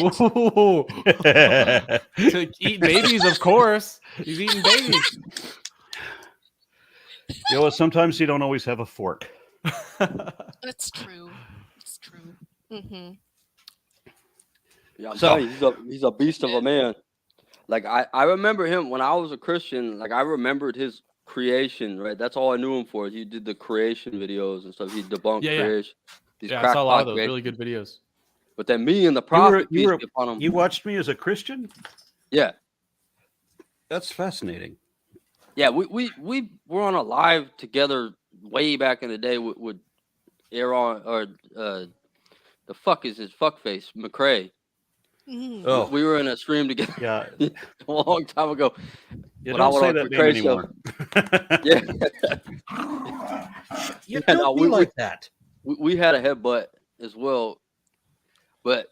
To eat babies, of course. He's eating babies. You know, sometimes you don't always have a fork. That's true. It's true. Mm-hmm. Yeah, I'm telling you, he's a beast of a man. Like I remember him when I was a Christian. Like I remembered his creation, right? That's all I knew him for. He did the creation videos and stuff. He debunked creation. I saw a lot of those really good videos. But then me and the prophet, peace be upon him. You watched me as a Christian? Yeah. That's fascinating. Yeah, we were on a live together way back in the day with Aron, or the fuck is his fuckface, McCrae. Oh. We were in a stream together. Yeah. A long time ago. You When don't I went say on that name McCrae anymore. Yeah. You Yeah, don't no, be like that. We had a headbutt as well, but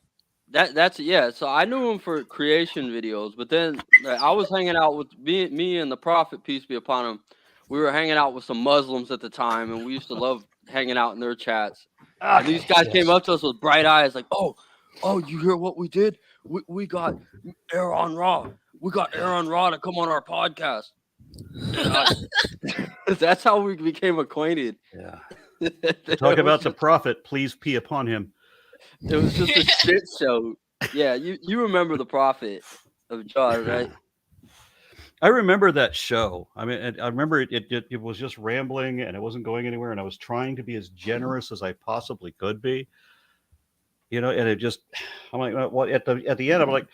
that's yeah. So I knew him for creation videos, but then I was hanging out with me and the prophet, peace be upon him. We were hanging out with some Muslims at the time, and we used to love hanging out in their chats. And these guys came up to us with bright eyes, like, "Oh, you hear what we did? We got Aron Ra. We got Aron Ra to come on our podcast." That's how we became acquainted. Yeah. Talk about the prophet. Please pee upon him. It was just a shit show. Yeah, you remember the prophet of Jaws, right? I remember that show. I mean, I remember it was just rambling and it wasn't going anywhere. And I was trying to be as generous as I possibly could be, and it just, I'm like, well, at the end, I'm like,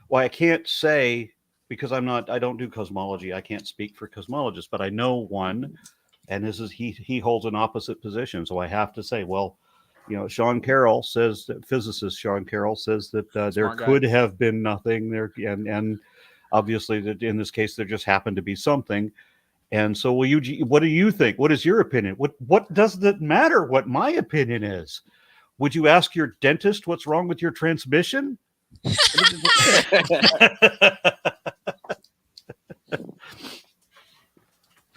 well, I can't say, because I don't do cosmology. I can't speak for cosmologists, but I know one, and this is, he holds an opposite position. So I have to say, well, Sean Carroll says, that physicist Sean Carroll says that there could have been nothing there. And obviously that in this case, there just happened to be something. And so what do you think? What is your opinion? What does it matter what my opinion is? Would you ask your dentist what's wrong with your transmission?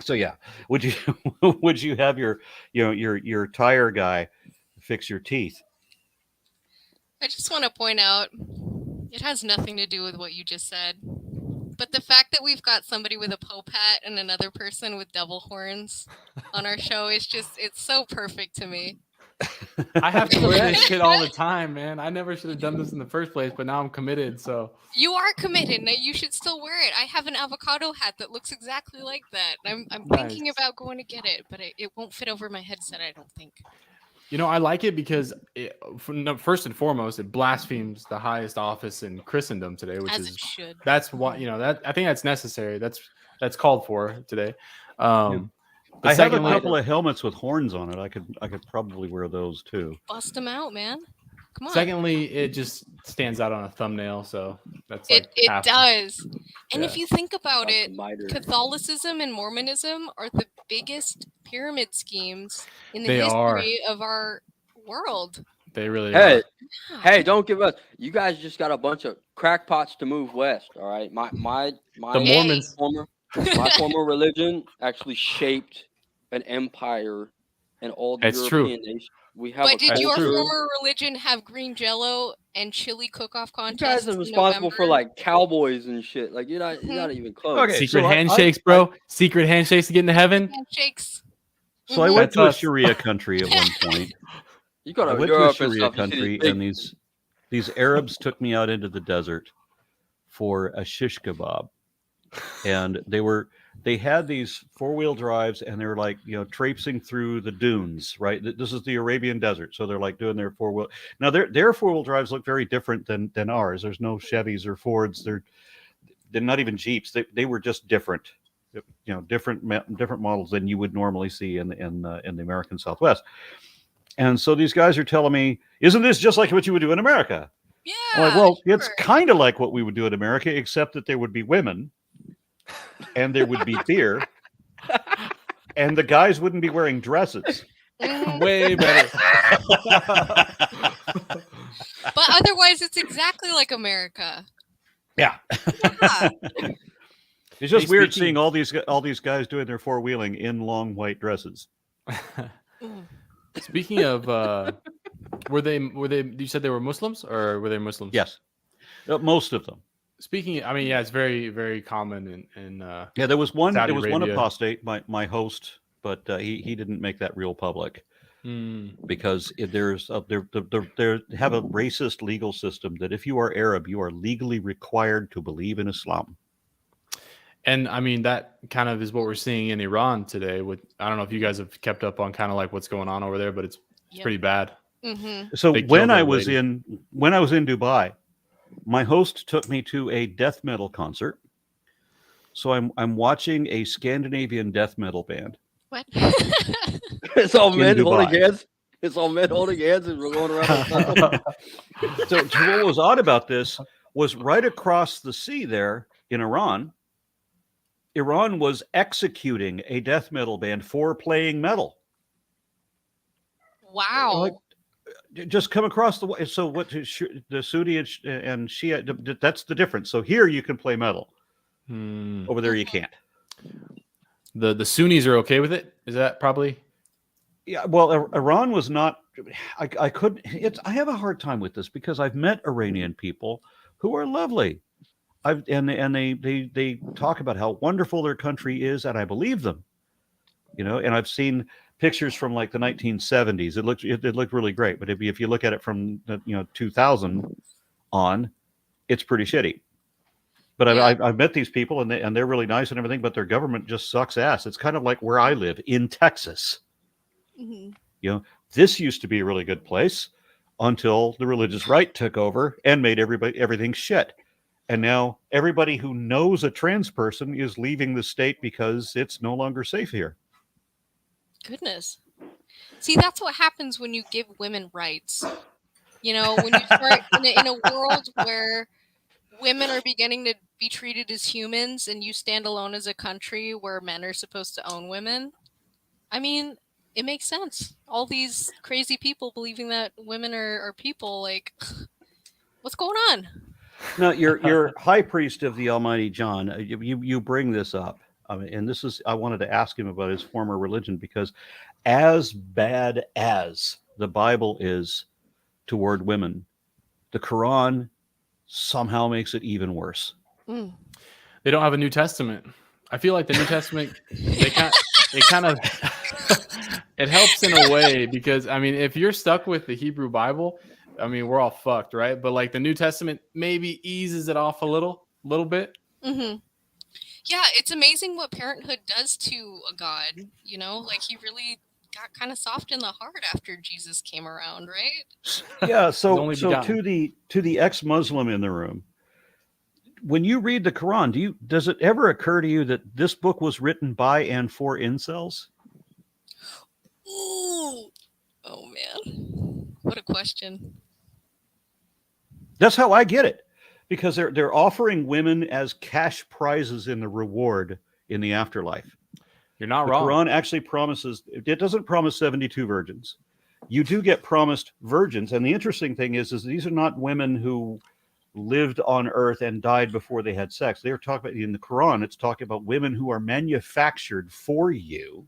So yeah, would you have your tire guy fix your teeth? I just want to point out, it has nothing to do with what you just said. But the fact that we've got somebody with a Pope hat and another person with devil horns on our show is it's so perfect to me. I have to wear this shit all the time, man. I never should have done this in the first place, but now I'm committed, so. You are committed. Now you should still wear it. I have an avocado hat that looks exactly like that. I'm thinking about going to get it, but it won't fit over my headset, I don't think. I like it because first and foremost, it blasphemes the highest office in Christendom today, which it should. That's why that I think that's necessary. That's called for today. I have a couple of helmets with horns on it. I could probably wear those too. Bust them out, man. Come on. Secondly, it just stands out on a thumbnail, so that's like it does. And Yeah. if you think about it, Catholicism and Mormonism are the biggest pyramid schemes in the history of our world. They really are. Hey, don't give up. You guys just got a bunch of crackpots to move west. All right, my the Mormons. My former religion actually shaped an empire and all the European nations. But did your former religion have green jello and chili cook-off contests? You guys are responsible for like cowboys and shit. Like you're not even close. Okay, secret handshakes, bro. Secret handshakes to get into heaven. Handshakes. So I went to a Sharia country at one point. You got I went to a Sharia country, and these Arabs took me out into the desert for a shish kebab, and they had these 4-wheel drives, and they were like traipsing through the dunes. Right, this is the Arabian desert, so they're like doing their 4-wheel. Now their 4-wheel drives look very different than ours. There's no Chevys or Fords. They're not even Jeeps. They were just different. Different models than you would normally see in the American Southwest. And so these guys are telling me, isn't this just like what you would do in America? Yeah. I'm like, well, it's kind of like what we would do in America, except that there would be women and there would be beer and the guys wouldn't be wearing dresses. Way better. But otherwise, it's exactly like America. Yeah. It's just weird seeing all these guys doing their 4-wheeling in long white dresses. Speaking of, were they? You said they were Muslims, or were they Muslims? Yes, most of them. Speaking, I mean, yeah, it's very, very common in yeah, there was one. Saudi There was Arabia. one apostate, my host, but he didn't make that real public because they have a racist legal system that if you are Arab, you are legally required to believe in Islam. And I mean, that kind of is what we're seeing in Iran today. I don't know if you guys have kept up on kind of like what's going on over there, but it's pretty bad. Mm-hmm. So They killed when I that was lady. in Dubai, my host took me to a death metal concert. So I'm watching a Scandinavian death metal band. What? It's all In men holding Dubai. hands. It's all men holding hands, and we're going around in a circle. So what was odd about this was right across the sea there in Iran. Iran was executing a death metal band for playing metal. Wow. Like, just come across the way. So what the Sunni and Shia, that's the difference. So here you can play metal. Over there you can't. The Sunnis are okay with it. Is that probably? Yeah, well, Iran was not. I couldn't. I have a hard time with this because I've met Iranian people who are lovely. And they talk about how wonderful their country is, and I believe them. And I've seen pictures from like the 1970s. It looked really great, but if you look at it from 2000 on, it's pretty shitty. But Yeah. I've met these people, and they're really nice and everything, but their government just sucks ass. It's kind of like where I live in Texas. Mm-hmm. This used to be a really good place until the religious right took over and made everything shit. And now everybody who knows a trans person is leaving the state because it's no longer safe here. Goodness. See, that's what happens when you give women rights. When you start in a world where women are beginning to be treated as humans and you stand alone as a country where men are supposed to own women. I mean, it makes sense. All these crazy people believing that women are people, like, what's going on? Now, you're high priest of the Almighty John. You bring this up. And this is, I wanted to ask him about his former religion, because as bad as the Bible is toward women, the Quran somehow makes it even worse. They don't have a New Testament. I feel like the New Testament, it kind of it helps in a way, because I mean, if you're stuck with the Hebrew Bible, I mean, we're all fucked, right? But like the New Testament maybe eases it off a little bit. Mm-hmm. Yeah, it's amazing what parenthood does to a God. Like he really got kind of soft in the heart after Jesus came around, right? Yeah. So to the ex-Muslim in the room, when you read the Quran, does it ever occur to you that this book was written by and for incels? Ooh. Oh man, what a question. That's how I get it, because they're offering women as cash prizes in the reward in the afterlife. You're not the wrong. The Quran actually promises, it doesn't promise 72 virgins. You do get promised virgins. And the interesting thing is these are not women who lived on earth and died before they had sex. They're talking about, in the Quran, it's talking about women who are manufactured for you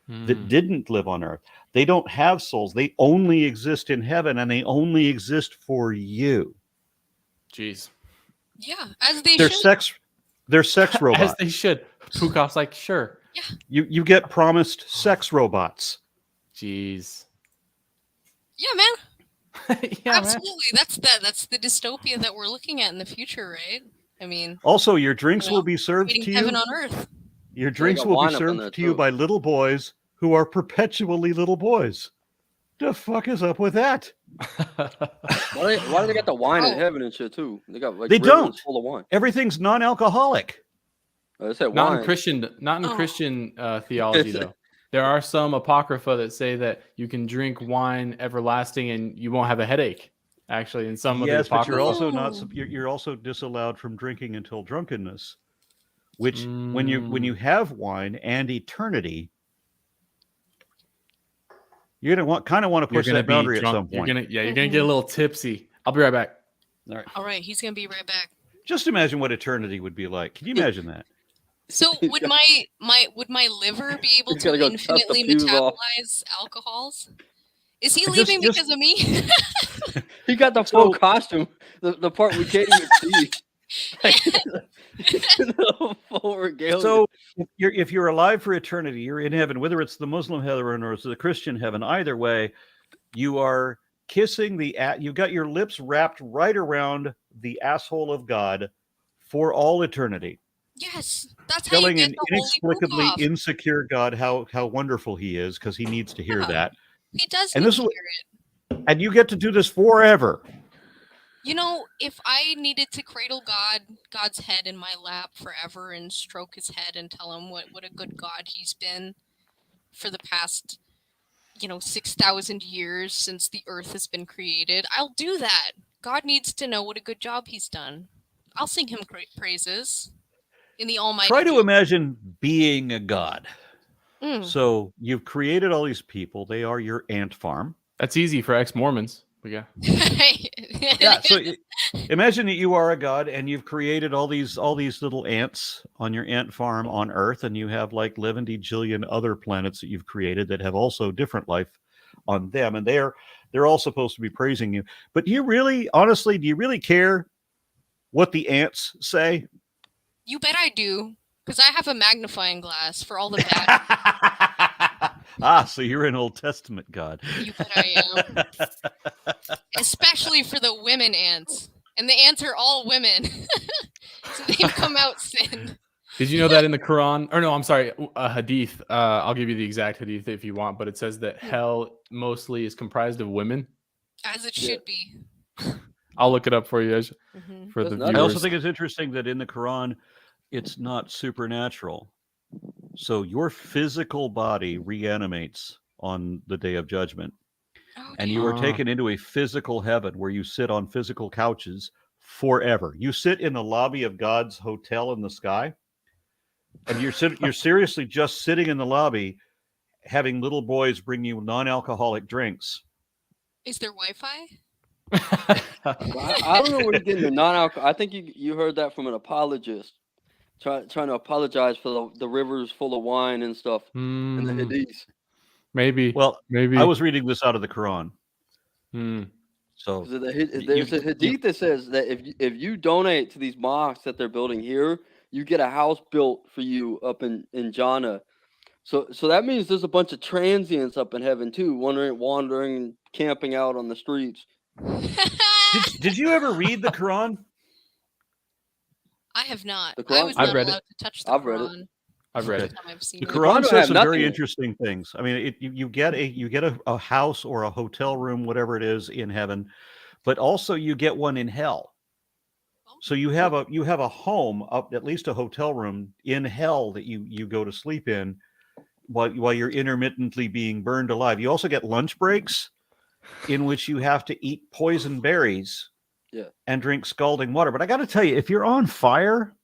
that didn't live on earth. They don't have souls. They only exist in heaven, and they only exist for you. Jeez. Yeah, as they they're should. They're sex robots. As they should. Pukov's like, sure. Yeah. You get promised sex robots. Jeez. Yeah, man. Yeah, absolutely. Man. That's the dystopia that we're looking at in the future, right? I mean, also your drinks will be served to you. Heaven on earth. Your drinks will be served to you by little boys who are perpetually little boys. The fuck is up with that? Why do they got the wine in heaven and shit too? They got like they don't full of wine. Everything's non-alcoholic. They said not wine. in Christian theology though. There are some apocrypha that say that you can drink wine everlasting and you won't have a headache. Actually, in some of the apocrypha. But you're also disallowed from drinking until drunkenness. Which when you have wine and eternity, you're gonna want to push that boundary at some point. You're gonna get a little tipsy. I'll be right back. All right, he's gonna be right back. Just imagine what eternity would be like. Can you imagine that? So would my liver be able to infinitely metabolize alcohols? Is he leaving because of me? He got the full costume. The part we can't even see. So if you're alive for eternity, you're in heaven, whether it's the Muslim heaven or it's the Christian heaven, either way, you are kissing you've got your lips wrapped right around the asshole of God for all eternity. Yes, that's telling how you an get the inexplicably holy insecure God how wonderful he is, because he needs to hear that. He does and need this to is hear it. And you get to do this forever. You know, if I needed to cradle God's head in my lap forever and stroke his head and tell him what a good God he's been for the past, 6,000 years since the earth has been created, I'll do that. God needs to know what a good job he's done. I'll sing him praises in the almighty. Try to name. imagine being a god. Mm. So you've created all these people. They are your ant farm. That's easy for ex-Mormons. But yeah. Yeah. So imagine that you are a god and you've created all these little ants on your ant farm on Earth, and you have like 11 jillion other planets that you've created that have also different life on them, and they're all supposed to be praising you. But do you really care what the ants say? You bet I do, because I have a magnifying glass for all the bad. So you're an Old Testament god. You bet I am. Especially for the women ants. And the ants are all women. So they've come out sin. Did you know that in the Quran? Or no, I'm sorry, a hadith. I'll give you the exact hadith if you want, but it says that hell mostly is comprised of women. As it should be. I'll look it up for you for the I viewers. also think it's interesting that in the Quran, it's not supernatural. So your physical body reanimates on the day of judgment. Okay. And you are taken into a physical heaven where you sit on physical couches forever. You sit in the lobby of God's hotel in the sky, and you're seriously just sitting in the lobby having little boys bring you non-alcoholic drinks. Is there Wi-Fi? I don't know where you're getting the non-alcohol. I think you heard that from an apologist trying to apologize for the rivers full of wine and stuff in the hadiths. Maybe. Well, maybe I was reading this out of the Quran. So there's a hadith that says that if you donate to these mosques that they're building here, you get a house built for you up in Jannah. So that means there's a bunch of transients up in heaven too, wandering, camping out on the streets. Did you ever read the Quran? I have not. The Quran? I was I've not read allowed it. to touch the I've Quran. read it. I've read it. I've seen The it. Quran don't says have some nothing very in it. interesting things. I mean, you get a house or a hotel room, whatever it is, in heaven, but also you get one in hell. So you have a home, at least a hotel room in hell that you go to sleep in while you're intermittently being burned alive. You also get lunch breaks in which you have to eat poison berries and drink scalding water. But I got to tell you, if you're on fire,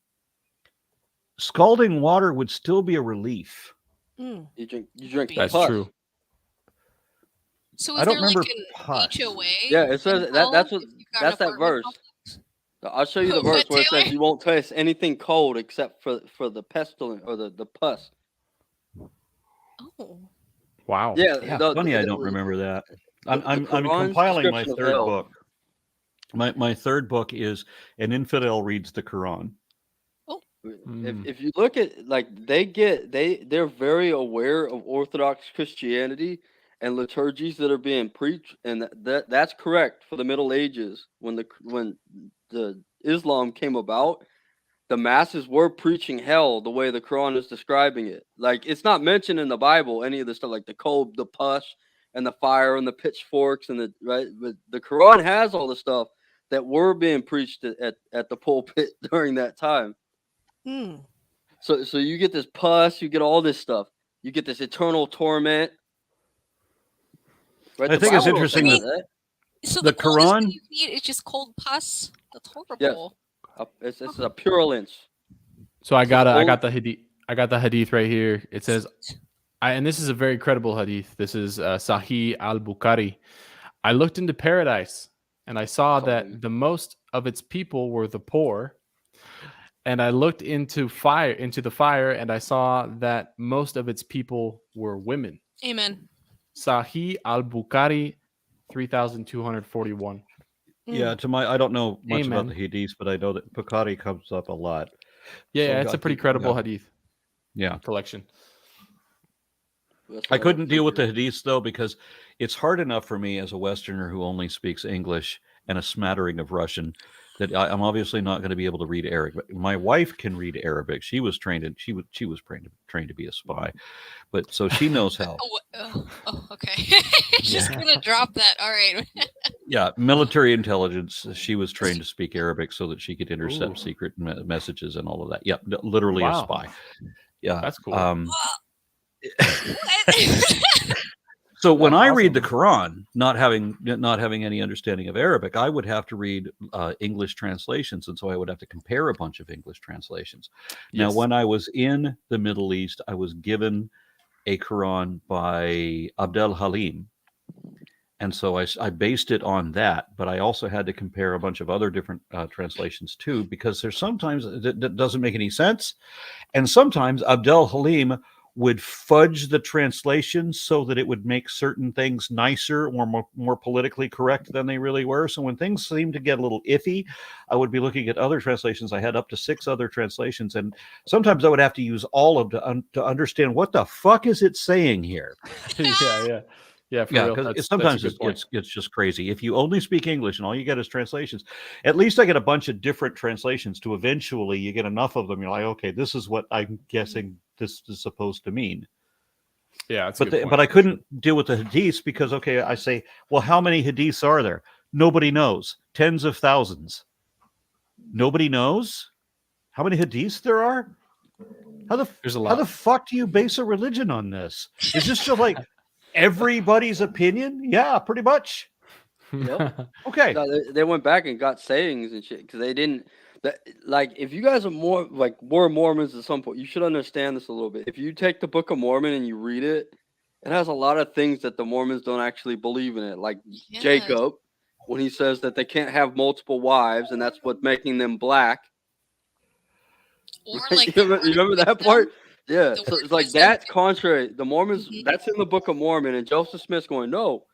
scalding water would still be a relief. You drink the That's pus. true. So is I don't there like remember an pus. HOA? Yeah, it says in hell that's if you've got an that apartment verse. complex? I'll show you the What, verse where it says Taylor? you won't taste anything cold except for the pestilence or the pus. Oh. Wow. Yeah, funny I don't remember that. I'm Quran's compiling my description of third hell. book. My third book is An Infidel Reads the Quran. If you look at they're very aware of Orthodox Christianity and liturgies that are being preached, and that's correct for the Middle Ages when the Islam came about. The masses were preaching hell the way the Quran is describing it. Like, it's not mentioned in the Bible, any of the stuff like the cold, the pus, and the fire, and the pitchforks, and but the Quran has all the stuff that were being preached at the pulpit during that time. So you get this pus, you get all this stuff, you get this eternal torment. Right? I think it's interesting that So the the coldest Quran- thing you can eat is just cold pus? That's horrible. it's a purulence. So I got the hadith right here. It says, and this is a very credible hadith. This is Sahih al-Bukhari. I looked into paradise and I saw that the most of its people were the poor. And I looked into the fire, and I saw that most of its people were women. Amen. Sahih al-Bukhari, 3,241. Yeah, I don't know much Amen. about the hadiths, but I know that Bukhari comes up a lot. Yeah, it's a pretty credible hadith. Yeah, collection. I couldn't deal with the hadiths though because it's hard enough for me as a Westerner who only speaks English and a smattering of Russian that I'm obviously not going to be able to read Arabic. But my wife can read Arabic. She was trained trained to be a spy, but so she knows how. Okay. Just gonna drop that. All right. Yeah, military intelligence. She was trained to speak Arabic so that she could intercept Ooh. secret messages and all of that. Yeah, literally a spy. Yeah, that's cool. So when I awesome. read the Quran, not having any understanding of Arabic, I would have to read English translations, and so I would have to compare a bunch of English translations. Now, Yes. when I was in the Middle East, I was given a Quran by Abdel Halim, and so I based it on that. But I also had to compare a bunch of other different translations too, because there's sometimes that doesn't make any sense, and sometimes Abdel Halim would fudge the translation so that it would make certain things nicer or more politically correct than they really were. So when things seemed to get a little iffy, I would be looking at other translations. I had up to 6 other translations, and sometimes I would have to use all of them to understand what the fuck is it saying here. Yeah, for real. Because That's sometimes a good point. it's just crazy. If you only speak English and all you get is translations, at least I get a bunch of different translations to eventually you get enough of them. You're like, okay, this is what I'm guessing this is supposed to mean. Yeah, that's a good point, but I for couldn't deal with the hadiths because, okay, I say, well, how many hadiths are there? Nobody knows. Tens of thousands. Nobody knows how many hadiths there are. There's a How lot. the fuck do you base a religion on this? Is this just like everybody's opinion? Yeah, pretty much. Yep. Okay. No, they went back and got sayings and shit because they didn't. Like, if you guys are more Mormons at some point, you should understand this a little bit. If you take the Book of Mormon and you read it, it has a lot of things that the Mormons don't actually believe in it. Like Jacob, when he says that they can't have multiple wives, and that's what's making them black. Or Right? like you remember that part? Yeah. So it's like wisdom. that's contrary. The Mormons, that's in the Book of Mormon, and Joseph Smith's going, no.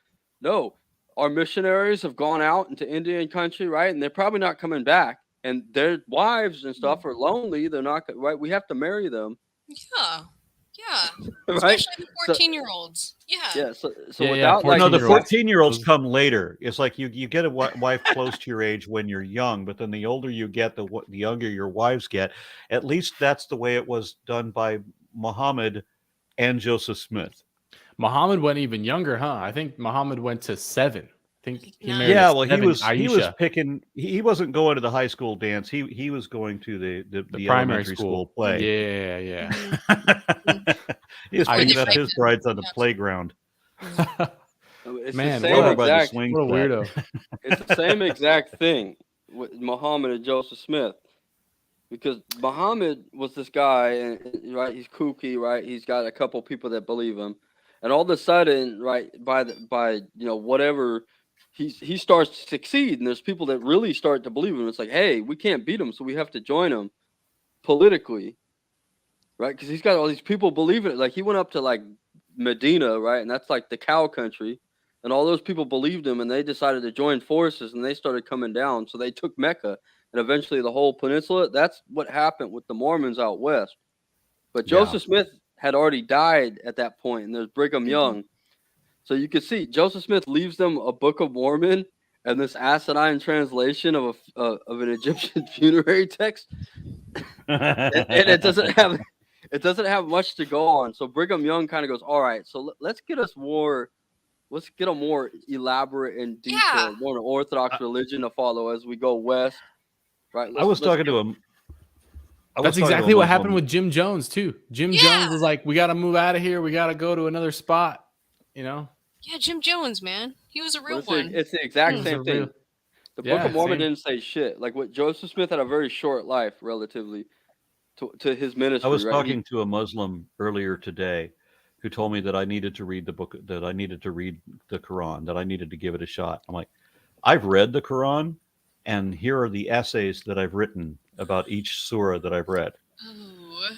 Our missionaries have gone out into Indian country, right? And they're probably not coming back. And their wives and stuff are lonely. They're not right. We have to marry them. Yeah. Right? Especially the 14-year-olds. Yeah. So Yeah, without yeah, like No, the 14-year-olds. 14-year-olds come later. It's like you get a wife close to your age when you're young, but then the older you get, the younger your wives get. At least that's the way it was done by Muhammad and Joseph Smith. Muhammad went even younger, huh? I think Muhammad went to 7. I think he married Yeah, a well, 7 he was Aisha. picking. He wasn't going to the high school dance. He was going to the primary elementary school play. Yeah. He was Aisha. picking up his brides on the playground. it's Man, the same Over by the exact. swing what a set. weirdo. It's the same exact thing with Muhammad and Joseph Smith, because Muhammad was this guy, and right, he's kooky, right? He's got a couple people that believe him, and all of a sudden, right, by whatever, he starts to succeed, and there's people that really start to believe him. It's like, hey, we can't beat him, so we have to join him politically, right? Because he's got all these people believing it. Like, he went up to like Medina, right, and that's like the cow country. And all those people believed him, and they decided to join forces, and they started coming down. So they took Mecca, and eventually the whole peninsula. That's what happened with the Mormons out west. But Joseph Smith had already died at that point, and there's Brigham Young. So you can see Joseph Smith leaves them a Book of Mormon and this asinine translation of an Egyptian funerary text, and it doesn't have much to go on. So Brigham Young kind of goes, all right, so let's get a more elaborate and detailed, more orthodox religion to follow as we go west. Right. I was talking to him. That's exactly what happened with Jim Jones too. Jim Jones was like, we got to move out of here. We got to go to another spot. You know? Yeah, Jim Jones, man. He was a real one. It's the exact same thing. The Book of Mormon didn't say shit. Like, what Joseph Smith had a very short life relatively to his ministry. I was talking to a Muslim earlier today who told me that I needed to read the book, that I needed to read the Quran, that I needed to give it a shot. I'm like, I've read the Quran, and here are the essays that I've written about each surah that I've read.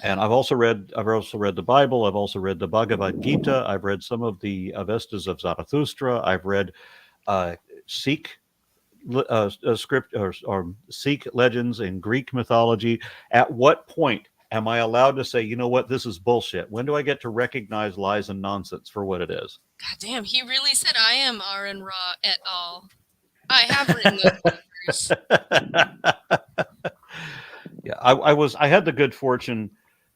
And I've also read the Bible. I've also read the Bhagavad Gita. I've read some of the Avestas of Zarathustra. I've read Sikh script or Sikh legends in Greek mythology. At what point am I allowed to say, you know what, this is bullshit? When do I get to recognize lies and nonsense for what it is? God damn, he really said, I am Aron Ra et al. I have written those papers. Yeah, I had the good fortune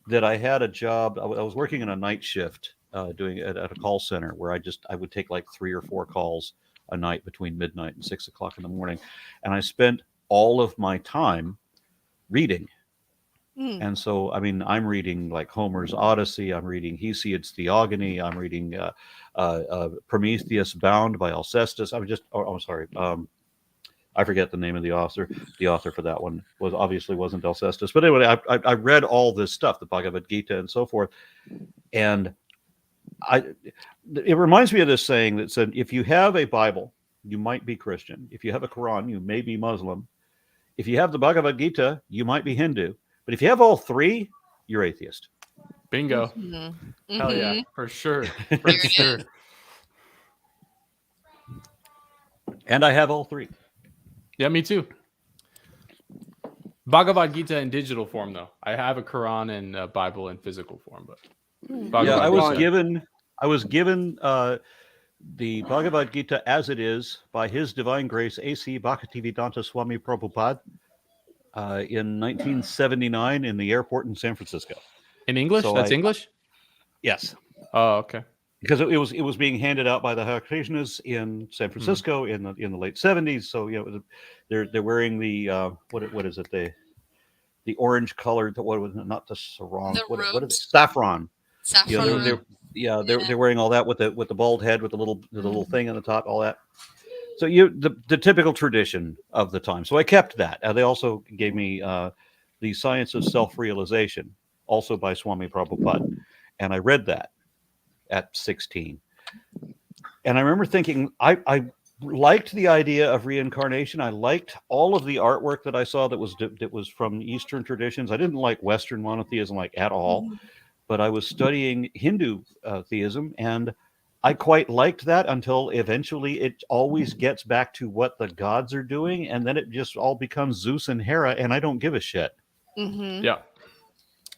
that I had a job. I was working in a night shift, doing it at a call center where I would take like 3 or 4 calls a night between midnight and 6 o'clock in the morning, and I spent all of my time reading. And so, I mean, I'm reading like Homer's Odyssey. I'm reading Hesiod's Theogony. I'm reading Prometheus Bound by Alcestis. I'm sorry. I forget the name of the author. The author for that one wasn't Alcestis. But anyway, I read all this stuff, the Bhagavad Gita and so forth. And it reminds me of this saying that said, if you have a Bible, you might be Christian. If you have a Quran, you may be Muslim. If you have the Bhagavad Gita, you might be Hindu. But if you have all three, you're atheist. Bingo. Mm-hmm. Hell yeah, for sure. For There it sure. is. And I have all three. Yeah, me too. Bhagavad Gita in digital form, though. I have a Quran and a Bible in physical form, but Yeah, I was Gita. given the Bhagavad Gita as it is by His Divine Grace A.C. Bhaktivedanta Swami Prabhupada in 1979 in the airport in San Francisco. In English? So That's English? Yes. Oh, okay. Because it was being handed out by the Hare Krishnas in San Francisco in the late 70s. So they're wearing the what is it, the orange colored, what was it, not the sarong, what is it, saffron. Saffron. They're wearing all that with the bald head with the little thing on the top, all that. So the typical tradition of the time. So I kept that. They also gave me the Science of Self-Realization, also by Swami Prabhupada, and I read that at 16. And I remember thinking, I liked the idea of reincarnation. I liked all of the artwork that I saw that was from Eastern traditions. I didn't like Western monotheism at all, but I was studying Hindu theism, and I quite liked that until eventually it always gets back to what the gods are doing, and then it just all becomes Zeus and Hera, and I don't give a shit. Mm-hmm. Yeah.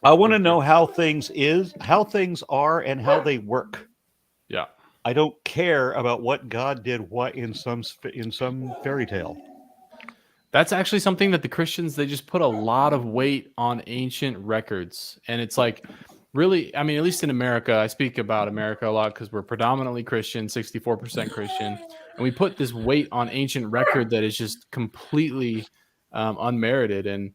I want to know how things are, and how they work. Yeah. I don't care about what God did what in some fairy tale. That's actually something that the Christians, they just put a lot of weight on ancient records. And it's like, really, I mean, at least in America, I speak about America a lot because we're predominantly Christian, 64% Christian. And we put this weight on ancient record that is just completely unmerited. And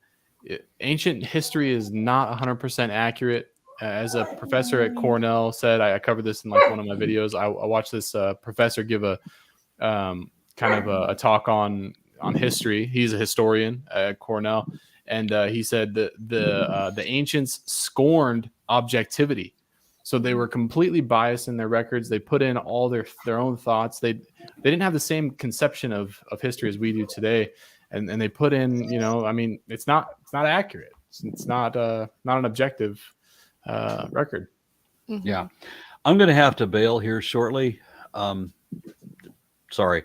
ancient history is not 100% accurate. As a professor at Cornell said, I covered this in one of my videos. I watched this professor give a kind of a talk on history. He's a historian at Cornell, and he said that the ancients scorned objectivity, so they were completely biased in their records. They put in all their own thoughts. They didn't have the same conception of history as we do today, and they put in, I mean, it's not accurate. It's not an objective record. Mm-hmm. Yeah, I'm going to have to bail here shortly. Sorry,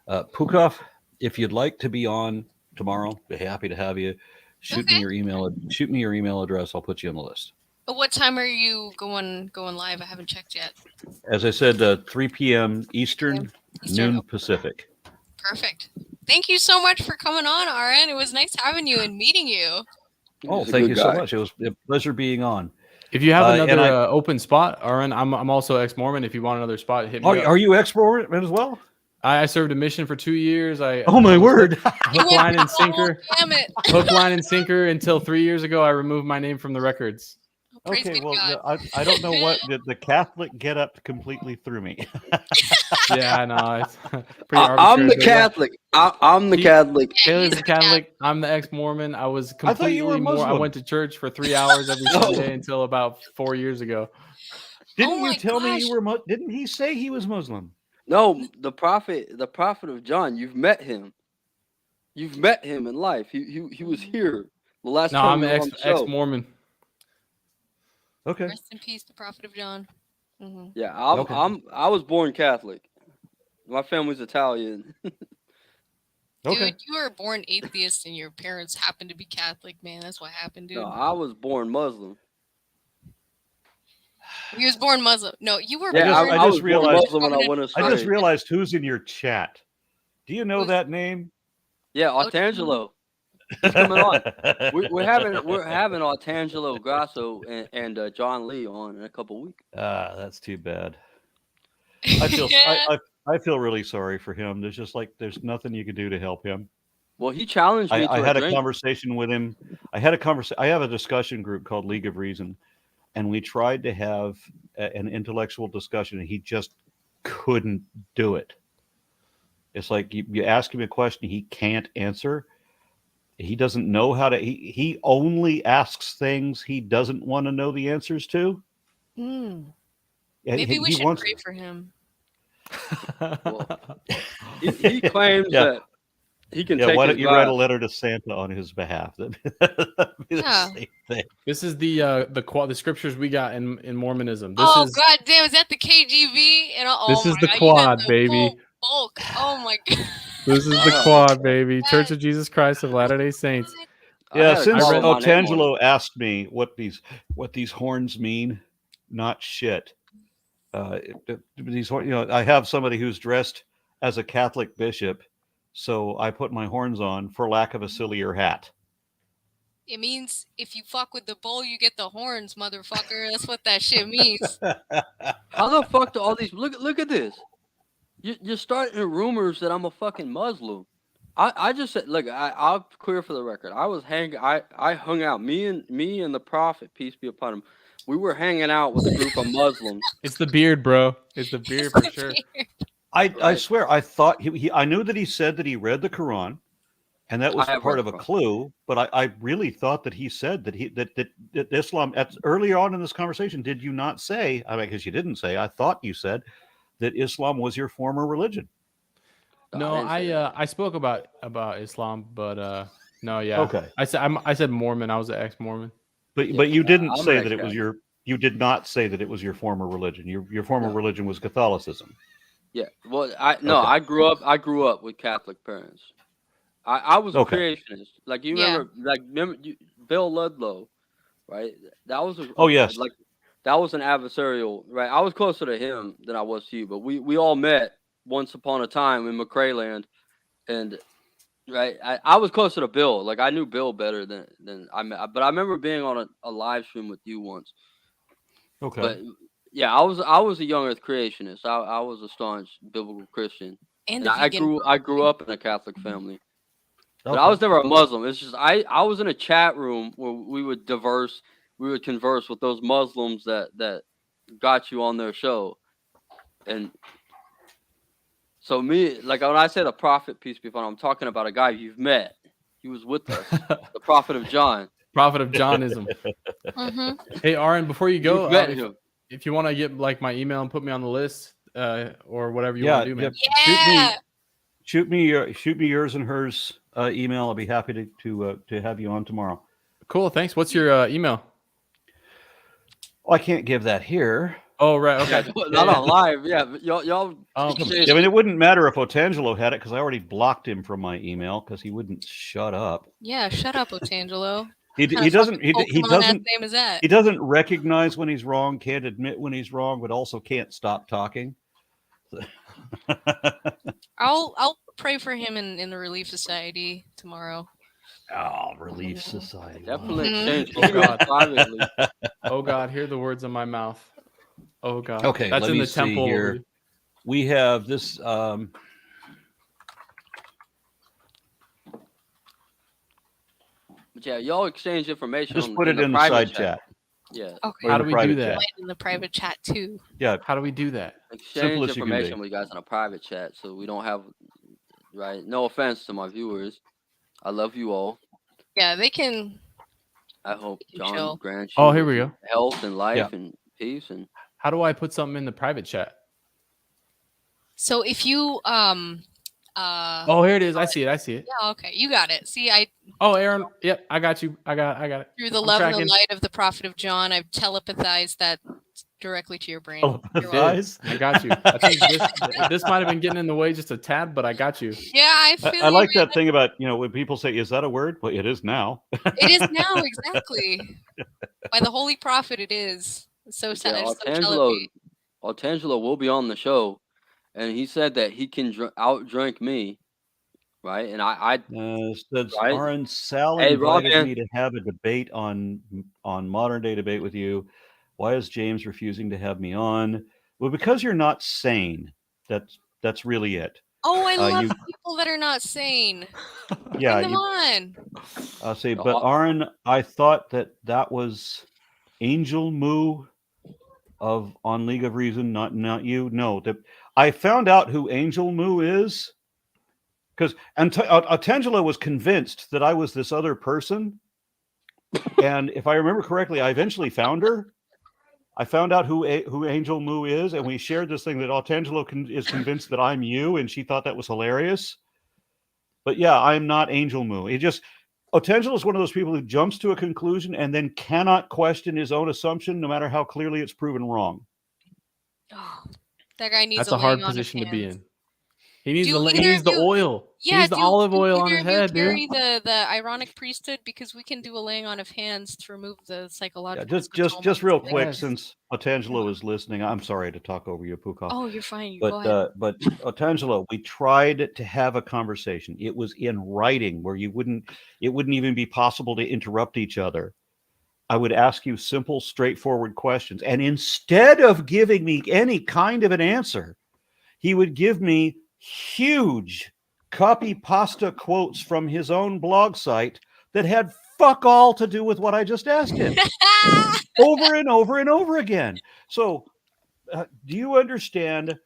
Pukov, if you'd like to be on tomorrow, be happy to have you. Shoot me your email address. I'll put you on the list. What time are you going live? I haven't checked yet. As I said, 3 p.m. Eastern, noon Pacific. Perfect. Thank you so much for coming on, Aron. It was nice having you and meeting you. Oh, thank you so much. It was a pleasure being on. If you have another open spot, Aron, I'm also ex-Mormon. If you want another spot, hit me up. Are you ex-Mormon as well? I served a mission for 2 years. Oh my word! Hook, line, and sinker. Oh, damn it! Hook, line, and sinker. Until 3 years ago, I removed my name from the records. Okay, well, I don't know what the Catholic get up completely threw me. Yeah, I know. It's I'm the Catholic. I'm the Catholic. Taylor's the Catholic. I'm the ex-Mormon. I was completely I went to church for 3 hours every Sunday until about 4 years ago. Didn't you tell me you were? Didn't he say he was Muslim? No, the prophet of John. You've met him. You've met him in life. He was here the last time. No, I'm ex-Mormon. Okay. Rest in peace, the prophet of John. Mm-hmm. Yeah, I was born Catholic. My family's Italian. Dude, you were born atheist and your parents happened to be Catholic, man. That's what happened, dude. No, I was born Muslim. You was born Muslim. No, you were. Yeah, born I just realized. Muslim when I went astray. I just realized who's in your chat. Do you know that name? Yeah, Artangelo. He's coming on. We're having Artangelo Grasso and John Lee on in a couple weeks. That's too bad. I feel really sorry for him. There's nothing you can do to help him. Well, he challenged me to I had drink. a conversation with him. I have a discussion group called League of Reason, and we tried to have an intellectual discussion, and he just couldn't do it. It's like you ask him a question he can't answer. He doesn't know how to. He only asks things he doesn't want to know the answers to. Maybe we should pray for him. Well, he claims that he can take. Why his don't you God. write a letter to Santa on his behalf? That'd be the same thing. This is the scriptures we got in Mormonism. God damn, is that the KGV? And this is the quad, baby. Bulk. Oh my god. This is the quad, baby. Church of Jesus Christ of Latter-day Saints. Yeah, since Otangelo asked me what these horns mean, not shit. These, I have somebody who's dressed as a Catholic bishop, so I put my horns on for lack of a sillier hat. It means if you fuck with the bull, you get the horns, motherfucker. That's what that shit means. How the fuck do all these look at this? You're starting rumors that I'm a fucking Muslim. I just said, look, I'll clear for the record. I hung out, me and the Prophet, peace be upon him. We were hanging out with a group of Muslims. It's the beard, bro. It's the beard for sure. I swear, I thought I knew that he said that he read the Quran, and that was part of a clue. But I really thought that he said that Islam. Earlier on in this conversation, did you not say? I mean, because you didn't say. I thought you said that Islam was your former religion. No, I spoke about Islam, but no, yeah. Okay. I said Mormon. I was an ex-Mormon. But you didn't say that it was your. You did not say that it was your former religion. Your former religion was Catholicism. Yeah. Well, I grew up with Catholic parents. I was a creationist. Like you remember, Bill Ludlow, right? That was yes. Like that was an adversarial, right? I was closer to him than I was to you, but we all met once upon a time in McRae land, and right, I was closer to Bill. Like I knew Bill better than I met, but I remember being on a live stream with you once. Okay. But yeah, I was a young Earth creationist. I was a staunch biblical Christian, and I grew up in a Catholic family. But I was never a Muslim. It's just I was in a chat room where we would converse with those Muslims that got you on their show, and so me, like when I said a prophet, peace be upon him, I'm talking about a guy you've met. He was with us, the prophet of John. Prophet of Johnism. Hey, Aron, before you go, if you want to get like my email and put me on the list, or whatever you want to do, man. Yeah. Shoot me yours and hers email. I'll be happy to have you on tomorrow. Cool, thanks. What's your email? Well, I can't give that here. Oh, right. Okay. Yeah, not on live. Yeah, y'all. I mean, it wouldn't matter if Otangelo had it because I already blocked him from my email because he wouldn't shut up. Yeah, shut up, Otangelo. He doesn't. He doesn't. Name is that? He doesn't recognize when he's wrong. Can't admit when he's wrong, but also can't stop talking. I'll pray for him in the Relief Society tomorrow. Oh, Relief Society. Definitely exchange privately. Oh God, hear the words of my mouth. Oh God. Okay, that's let in me the temple. See here. We have this. But yeah, y'all exchange information. Just put it in the side chat. Yeah. Okay. How do we do that? In the private chat too. Yeah. How do we do that? Exchange information with you guys in a private chat, so we don't have. Right. No offense to my viewers. I love you all. Yeah, they can. I hope John grants you here we go. Health and life and peace. And how do I put something in the private chat? So if you oh, here it is. I see it. Yeah, okay. You got it. See, Oh, Aron. Yep, I got you. I got it. Through the love and the light of the Prophet of John, I've telepathized that directly to your brain. I got you. I think this might have been getting in the way just a tad, but I got you. Yeah, I like that thing about, when people say, is that a word? Well, it is now. It is now, exactly. By the Holy Prophet, it is. It's so sad. Otangelo will be on the show, and he said that he can outdrink me right? And I Says right? Aron, Sal Hey, invited Robin. me to have a debate on modern day debate with you. Why is James refusing to have me on? Well, because you're not sane. That's really it. Oh, I love you people that are not sane. yeah, Bring them on. I'll say, but Aron, I thought that was Angel Moo of on League of Reason, not you. No, I found out who Angel Moo is because Atangelo was convinced that I was this other person, and if I remember correctly, I eventually found her. I found out who Angel Moo is, and we shared this thing that Atangelo is convinced that I'm you, and she thought that was hilarious. But yeah, I'm not Angel Moo. Otangelo is one of those people who jumps to a conclusion and then cannot question his own assumption, no matter how clearly it's proven wrong. Oh, that guy needs That's a a hard laying on of position to be hands. in. He needs Do he either needs of the you- oil. He Yeah, needs the olive oil on his head, dude. carry the ironic priesthood because we can do a laying on of hands to remove the psychological. Just real quick, Yes. since Otangelo is listening, I'm sorry to talk over you, Puka. Oh, you're fine. You But go ahead. but Otangelo, we tried to have a conversation. It was in writing where it wouldn't even be possible to interrupt each other. I would ask you simple, straightforward questions, and instead of giving me any kind of an answer, he would give me huge copy pasta quotes from his own blog site that had fuck all to do with what I just asked him over and over and over again. So do you understand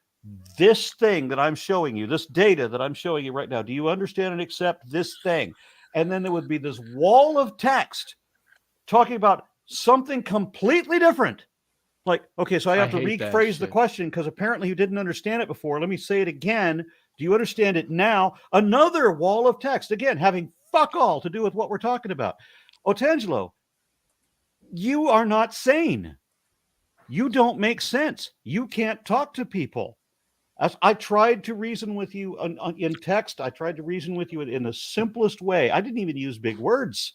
this thing that I'm showing you, this data that I'm showing you right now? Do you understand and accept this thing? And then there would be this wall of text talking about something completely different. Like, okay, so I have to rephrase the question because apparently you didn't understand it before. Let me say it again. Do you understand it now? Another wall of text, again, having fuck all to do with what we're talking about. Otangelo, you are not sane. You don't make sense. You can't talk to people. I tried to reason with you in text. I tried to reason with you in the simplest way. I didn't even use big words.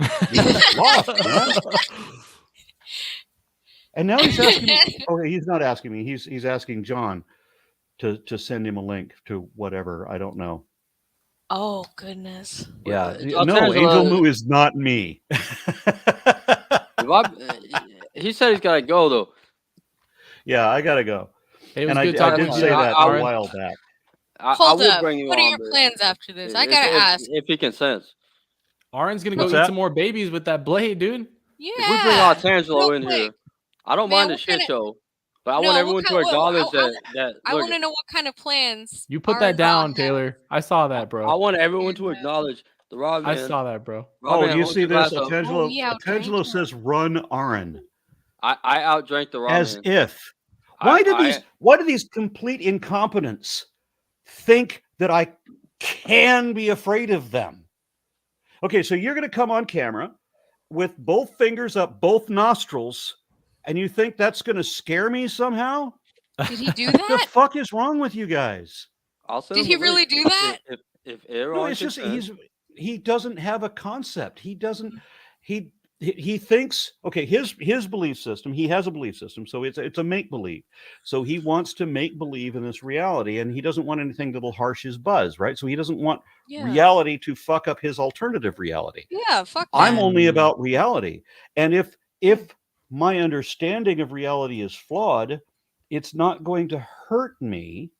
You just lost, man. And now he's asking me. Okay, he's not asking me. He's asking John to send him a link to whatever. I don't know. Oh goodness. Yeah, no, Angel Moo is not me. He said he's got to go though. Yeah, I gotta go. Hey, it was and good I talking did to say you, that Aron. a while back. Hold up. Bring you What are on, your but plans after this? I gotta ask. if he consents. Aron's gonna What's go that? eat some more babies with that blade, dude. Yeah. If we bring Otangelo real in quick. here, I don't Man, mind the what shit kinda- show, but I No, want what everyone to kind- acknowledge I- that. I look, want to know what kind of plans. You put Aron that down, Ra Taylor. I saw that, bro. I want everyone to acknowledge the Raw I man. saw that, bro. Raw man, Do you hold see your this? glass up. Otangelo, yeah, Otangelo says, "Run, Aron." I outdrank the Raw As man. if. Why do these complete incompetents think that I can be afraid of them? Okay, so you're going to come on camera with both fingers up both nostrils, and you think that's going to scare me somehow? Did he do What the that? fuck is wrong with you guys? I'll send Did him he a really link. do that? If Aron No, it's just consents, he doesn't have a concept. He doesn't he thinks, okay, his belief system, he has a belief system, so it's a make believe. So he wants to make believe in this reality, and he doesn't want anything that'll harsh his buzz, right? So he doesn't want reality to fuck up his alternative reality. Yeah, fuck that. I'm only about reality. And if my understanding of reality is flawed, it's not going to hurt me.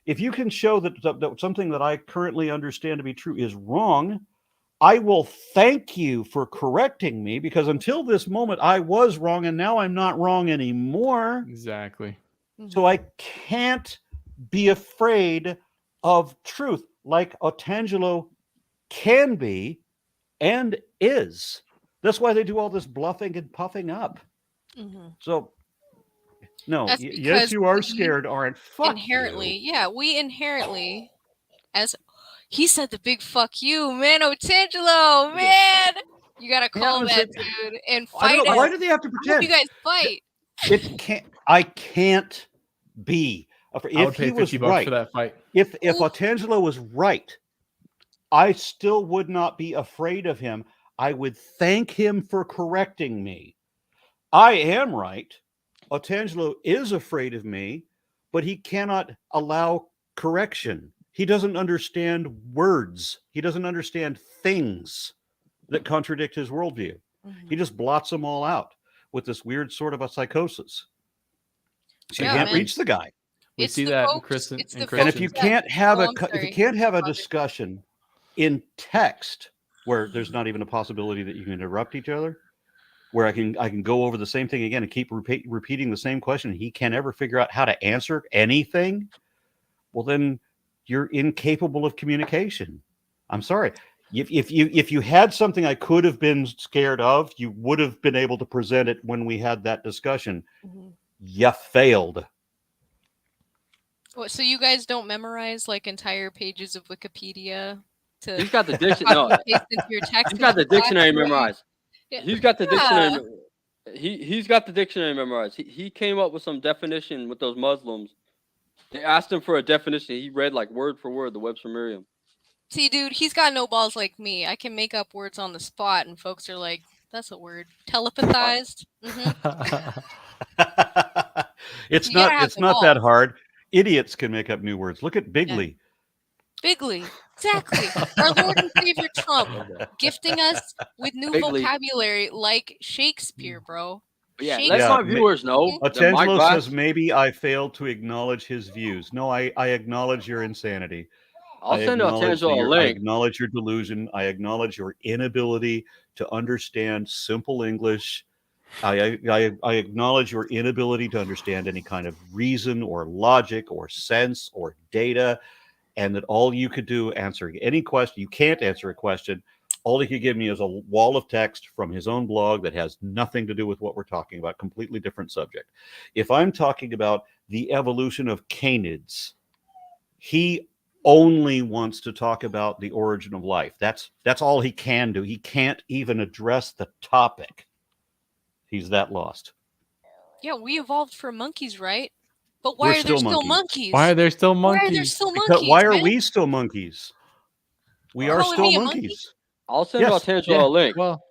If you can show that something that I currently understand to be true is wrong, I will thank you for correcting me, because until this moment I was wrong, and now I'm not wrong anymore. Exactly. So I can't be afraid of truth like Otangelo can be and is. That's why they do all this bluffing and puffing up. So no, That's yes, because you are we scared, Aron. Fuck inherently, you. yeah, we inherently, as he said, the big fuck you, man, Otangelo, man, you gotta call that dude and I fight don't know, him. why do they have to I hope pretend? you guys fight. I can't be afraid. I would If pay he was $50 right, for that fight. if Otangelo was right, I still would not be afraid of him. I would thank him for correcting me. I am right. Otangelo is afraid of me, but he cannot allow correction. He doesn't understand words. He doesn't understand things that contradict his worldview. He just blots them all out with this weird sort of a psychosis. So you can't reach the guy. We see that in Kristen. And if you can't have a discussion in text where there's not even a possibility that you can interrupt each other, where I can go over the same thing again and keep repeating the same question, he can't ever figure out how to answer anything, well, then you're incapable of communication. I'm sorry. If you had something I could have been scared of, you would have been able to present it when we had that discussion. You failed. What, so you guys don't memorize like entire pages of Wikipedia to He's got the dictionary. No, paste into your text? he's got the dictionary memorized. Yeah. He's got the dictionary. He's got the dictionary memorized. He came up with some definition with those Muslims. They asked him for a definition. He read like word for word the Webster Merriam. See, dude, he's got no balls like me. I can make up words on the spot, and folks are like, "That's a word." Telepathized. It's not that hard. Idiots can make up new words. Look at Bigley. Bigley, exactly. Our Lord and Savior Trump, gifting us with new vocabulary like Shakespeare, bro. Yeah, let my viewers know. Atangelo says maybe I failed to acknowledge his views. No, I acknowledge your insanity. I'll send Atangelo a link. I acknowledge your delusion. I acknowledge your inability to understand simple English. I acknowledge your inability to understand any kind of reason or logic or sense or data, and that all you could do answering any question, you can't answer a question. All he could give me is a wall of text from his own blog that has nothing to do with what we're talking about, completely different subject. If I'm talking about the evolution of canids, he only wants to talk about the origin of life. That's all he can do. He can't even address the topic. He's that lost. Yeah, we evolved from monkeys, right? But why are there still monkeys? Why are there still monkeys? Why are there still monkeys? Why are we still monkeys? We are still monkeys. I'll send Atangelo a link. Well,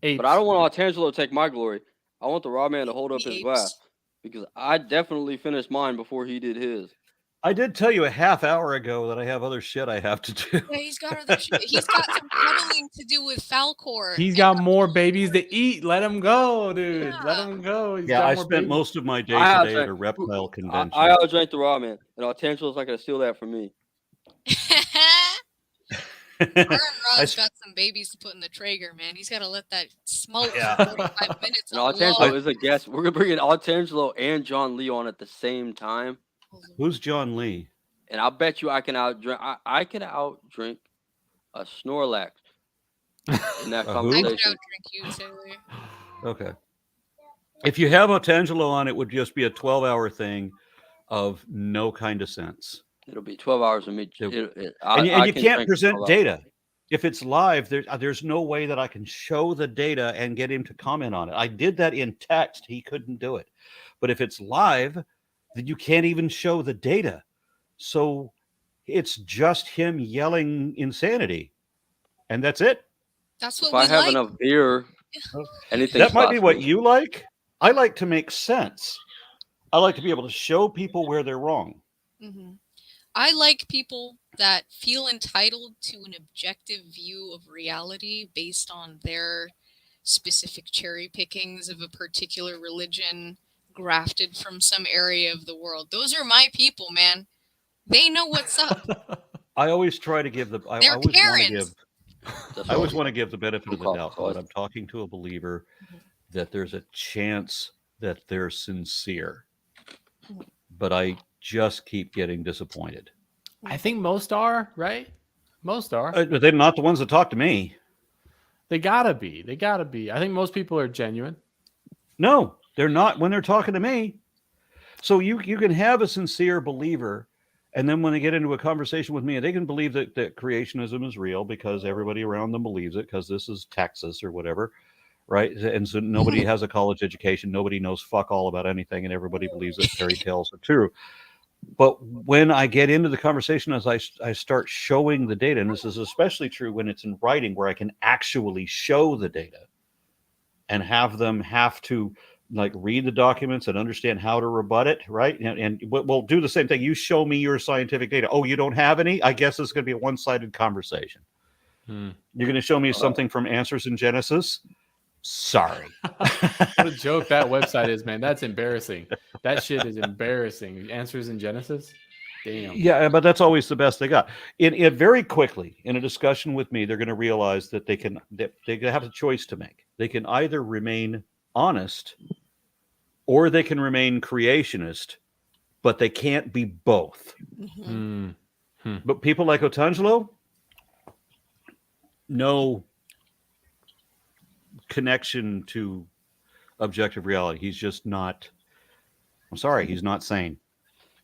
but I don't want Atangelo to take my glory. I want the raw man to hold up his glass because I definitely finished mine before he did his. I did tell you a half hour ago that I have other shit I have to do. Yeah, he's got other shit. He's got some cuddling to do with Falcor. He's got more babies to eat. Let him go, dude. Yeah. Let him go. I spent most of my day today at a reptile convention. I outdrank the raw man, and Atangelo's not going to steal that from me. Aron Ra's got some babies to put in the Traeger, man. He's got to let that smoke for 45 minutes. And Atangelo is a guest. We're going to bring in Atangelo and John Lee on at the same time. Who's John Lee? And I'll bet you I can outdrink. I can outdrink a Snorlax in that conversation. I can outdrink you, Taylor. Okay. If you have Atangelo on, it would just be a 12-hour thing of no kind of sense. It'll be 12 hours of me. And you can't present data. If it's live, there's no way that I can show the data and get him to comment on it. I did that in text. He couldn't do it. But if it's live, then you can't even show the data. So it's just him yelling insanity. And that's it. That's what if I have enough beer, anything. That might be what you like. I like to make sense. I like to be able to show people where they're wrong. Mm-hmm. I like people that feel entitled to an objective view of reality based on their specific cherry pickings of a particular religion grafted from some area of the world. Those are my people, man. They know what's up. I always try to give the I always want to give the benefit of the doubt when I'm talking to a believer that there's a chance that they're sincere. But I just keep getting disappointed. I think most are, right? Most are. They're not the ones that talk to me. They gotta be. They gotta be. I think most people are genuine. No, they're not when they're talking to me. So you can have a sincere believer, and then when they get into a conversation with me, they can believe that creationism is real because everybody around them believes it because this is Texas or whatever, right? And so nobody has a college education. Nobody knows fuck all about anything, and everybody believes that fairy tales are true. But when I get into the conversation, as I start showing the data, and this is especially true when it's in writing, where I can actually show the data and have them have to like read the documents and understand how to rebut it, right? And we'll do the same thing. You show me your scientific data. Oh, you don't have any? I guess it's going to be a one-sided conversation. You're going to show me something from Answers in Genesis? Sorry. What a joke that website is, man. That's embarrassing. That shit is embarrassing. Answers in Genesis? Damn. Yeah, but that's always the best they got. In very quickly, in a discussion with me, they're going to realize that they have a choice to make. They can either remain honest or they can remain creationist, but they can't be both. But people like Otangelo, no connection to objective reality. He's just not, I'm sorry, he's not sane.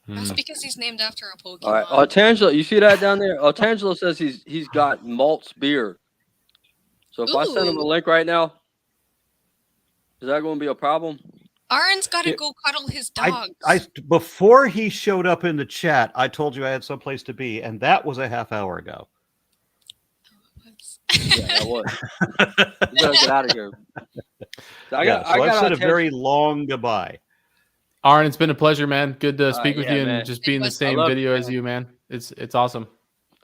That's because he's named after a Pokemon. All right, Otangelo, you see that down there? Otangelo says he's got malts beer. So if I send him a link right now, is that going to be a problem? Aron's got to go cuddle his dogs. Before he showed up in the chat, I told you I had someplace to be, and that was a half hour ago. Yeah, that was. You better get out of here. I said a very long goodbye. Aron, it's been a pleasure, man. Good to speak with you man. and just be in the same video as you, man. It's awesome.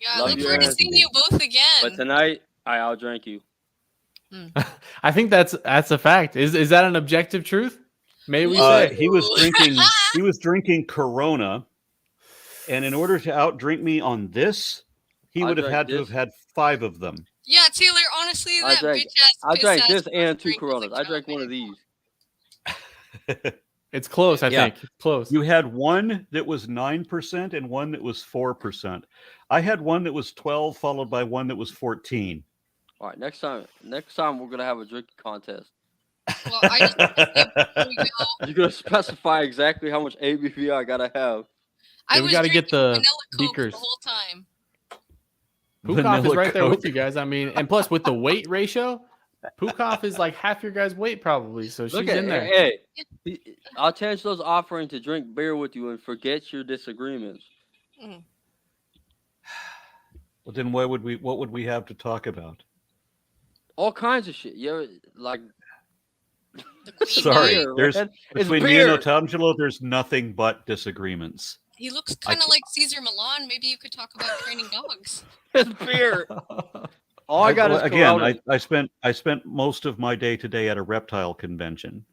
Yeah, I look forward to seeing you both again. But tonight, I outdrank you. I think that's a fact. Is that an objective truth? May we say he was drinking Corona, and in order to outdrink me on this, he would have had to have had 5 of them. Yeah, Taylor, honestly, that bitch ass. I drank this and 2 Coronas. I drank one of these. It's close, I think. It's close. You had one that was 9% and one that was 4%. I had one that was 12, followed by one that was 14. All right, next time we're gonna have a drinking contest. Well, I just You're gonna specify exactly how much ABV I gotta have. Yeah, we gotta get the beakers. The whole time. Pukoff is right there with you guys. I mean, and plus with the weight ratio, Pukoff is like half your guys' weight probably. So she's in there. Hey, Otangelo's offering to drink beer with you and forget your disagreements. Well, then what would we have to talk about? All kinds of shit. You're like. Sorry, beer, between me and Otangelo, there's nothing but disagreements. He looks kind of like Caesar Milan. Maybe you could talk about training dogs. It's beer. All I got is again. I spent most of my day today at a reptile convention.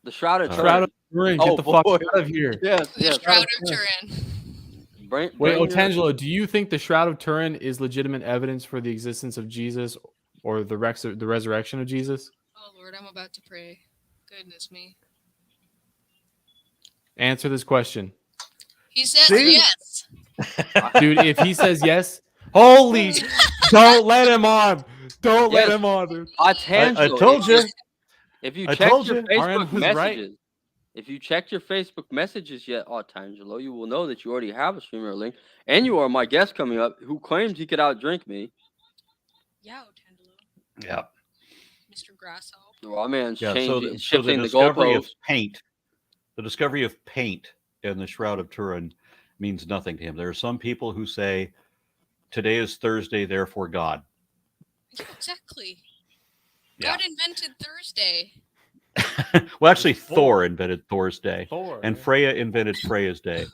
The Shroud of Turin. Shroud of Turin. Get the fuck out of here. Yes. Shroud of Turin. Wait, Otangelo, do you think the Shroud of Turin is legitimate evidence for the existence of Jesus or the resurrection of Jesus? Oh Lord, I'm about to pray. Goodness me. Answer this question. He says yes. Dude, if he says yes, holy, don't let him on. Don't let him on, dude. I told you. If you check your Facebook messages, if you checked your Facebook messages yet, Otangelo, you will know that you already have a streamer link, and you are my guest coming up who claims he could outdrink me. Yeah, Otangelo. Yeah. Mr. Grasso. Well, man's shifting the goalpost. The discovery of paint in the Shroud of Turin means nothing to him. There are some people who say, today is Thursday, therefore God. Exactly. Yeah. God invented Thursday. Well, actually, Thor invented Thor's day. And yeah. Freya invented Freya's day.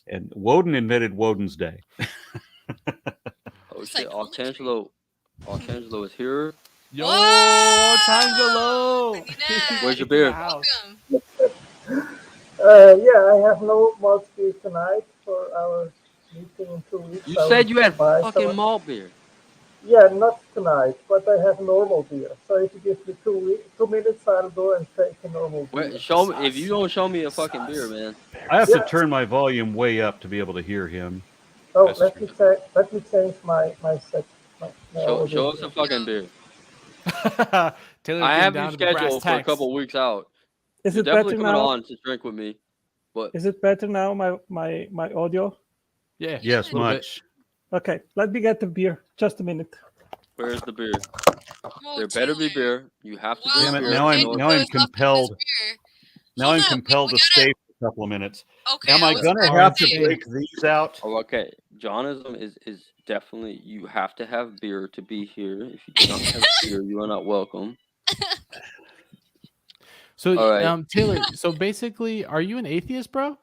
And Woden invented Woden's day. Oh, shit. Otangelo is here. Yo, Otangelo! Where's your beer? Welcome. Yeah, I have no malt beer tonight for our meeting in 2 weeks. You said you had fucking malt beer. Yeah, not tonight, but I have normal beer. So if you give me 2 minutes, I'll go and take a normal beer. Wait, show me if you don't show me a fucking beer, man. I have to turn my volume way up to be able to hear him. Oh, let me change my set. Show us a fucking beer. Taylor, I have you scheduled for a couple weeks out. Is You're it better definitely coming now? on to drink with me. But Is it better now? My audio. Yeah. Yes, much. Okay, let me get the beer. Just a minute. Where's the beer? Oh, There better be beer. You have to Damn drink it! beer. Now I'm compelled. Now I'm compelled to stay for a couple of minutes. Okay. Am I gonna have to break these out? Oh, okay. Johnism is definitely, you have to have beer to be here. If you do not have beer, you are not welcome. So, All right. Taylor. So basically, are you an atheist, bro?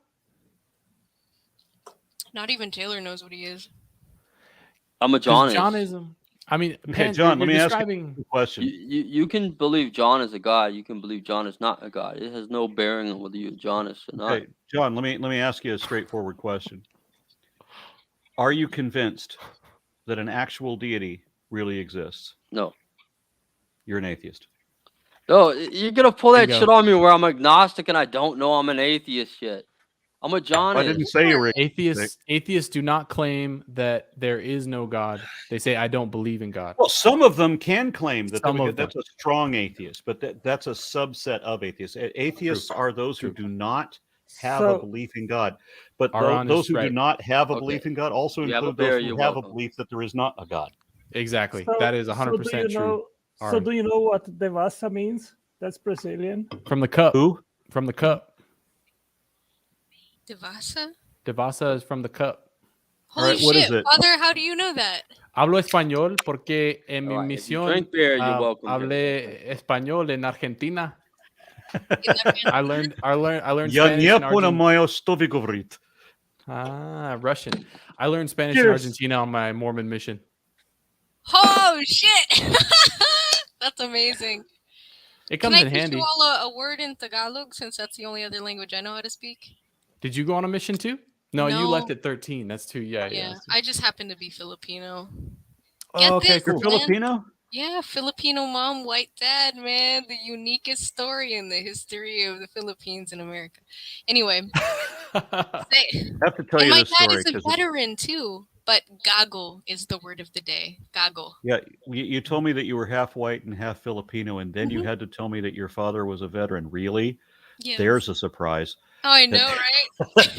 Not even Taylor knows what he is. I'm a Because Johnist. Johnism. I mean, Okay, Pan, John, you're let me ask describing. you a question. You can believe John is a god. You can believe John is not a god. It has no bearing on whether you're a Johnist or not. Okay, John, let me ask you a straightforward question. Are you convinced that an actual deity really exists? No. You're an atheist. No, you're gonna pull that Bingo. shit on me where I'm agnostic and I don't know I'm an atheist yet. I'm a Johnist. I didn't say you were Atheists do not claim that there is no God. They say, I don't believe in God. Well, some of them can claim that Some of that's a strong atheist, but that's a subset of atheists. Atheists are those who do not have a belief in God. But Aron those is who do right. not have a belief in God also You have a include bear, those who you're have a welcome. belief that there is not a God. Exactly. So- That is so 100% true. So do you know what devassa means? That's Brazilian. From the cup. Who? From the cup. Devassa? Devassa is from the cup. Holy right, what shit, is it? Father, how do you know that? Hablo español porque en mi All right, if you misión drink beer, you're welcome. hablé español en Argentina. I learned Я Spanish не in Argentina. понимаю, что вы говорите. Russian. I learned Spanish in Cheers. Argentina on my Mormon mission. Oh shit! That's amazing. It Can comes I in teach handy. you all a word in Tagalog since that's the only other language I know how to speak? Did you go on a mission too? No, you No. left at 13. That's too. Yeah. Yeah, I just happen to be Filipino. Oh, okay, this, you're man. Filipino? Yeah, Filipino mom, white dad, man. The uniquest story in the history of the Philippines in America. Anyway, I have to tell and you my this dad story. is a 'cause veteran too, but gago is the word of the day. Gago. yeah, you told me that you were half white and half Filipino, and then you Mhm. had to tell me that your father was a veteran. Really? Yes. There's a surprise. Oh, I know, right?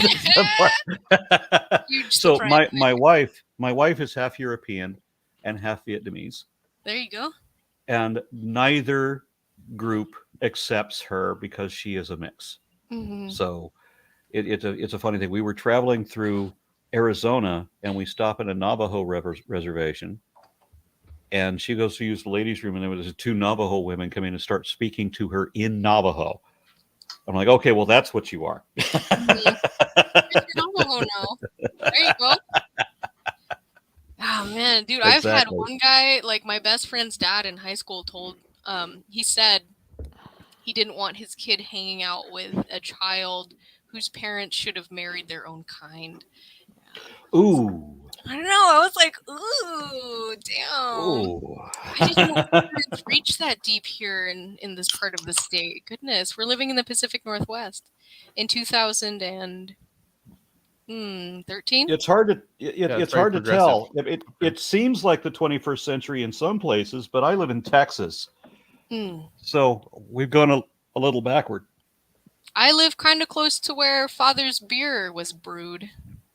Huge So surprise. my wife is half European and half Vietnamese, There you go. and neither group accepts her because she is a mix. Mhm. So it's a funny thing. We were traveling through Arizona and we stop at a Navajo reservation, and she goes to use the ladies' room, and there was 2 Navajo women come in and start speaking to her in Navajo. I'm like, okay, well, that's what you are. Navajo now. There you go. Oh man, dude, I've had Exactly. one guy, like my best friend's dad in high school told he said he didn't want his kid hanging out with a child whose parents should have married their own kind. Ooh. I don't know. I was like, ooh, damn. Ooh. I didn't know parents reach that deep here in this part of the state. Goodness, we're living in the Pacific Northwest in 2013. It's hard to it's it's very hard to progressive. tell. It seems like the 21st century in some places, but I live in Texas, so we've gone a little backward. I live kind of close to where Father's beer was brewed,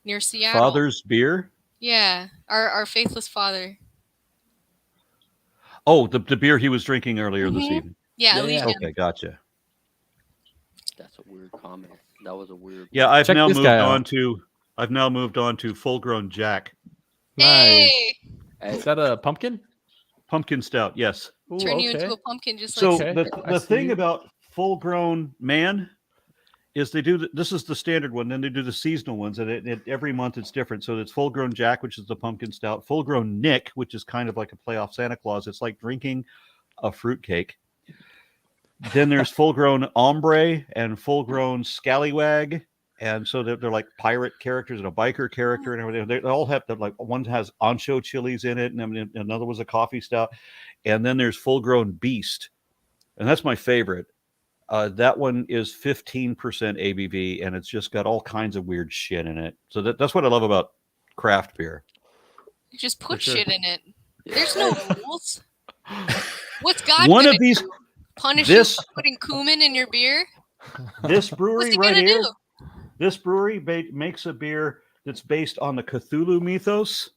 near Seattle. Father's beer? Yeah, our Faithless Father. Oh, the beer he was drinking earlier this Mhm. evening. Yeah, Legion. Okay, gotcha. That's a weird comment. That was a weird. Yeah, I've Check now this moved guy on out. to full grown Jack. Nice. Hey, Is that a pumpkin? Pumpkin stout, yes. Ooh, turn you okay. into a pumpkin just So like Okay. I the see thing you. about full grown man is they do this is the standard one, then they do the seasonal ones, and every month it's different. So it's full grown Jack, which is the pumpkin stout, full grown Nick, which is kind of like a playoff Santa Claus. It's like drinking a fruitcake. Then there's full grown Ombre and full grown Scallywag. And so they're like pirate characters and a biker character and everything. They all have like one has ancho chilies in it, and then another was a coffee stout. And then there's full grown Beast, and that's my favorite. That one is 15% ABV, and it's just got all kinds of weird shit in it. So that's what I love about craft beer. you just put sure. shit in it. There's no rules. What's God One gonna of these, do? Punish this you for putting cumin in your beer? this What's brewery he right gonna here, do? this brewery makes a beer that's based on the Cthulhu mythos.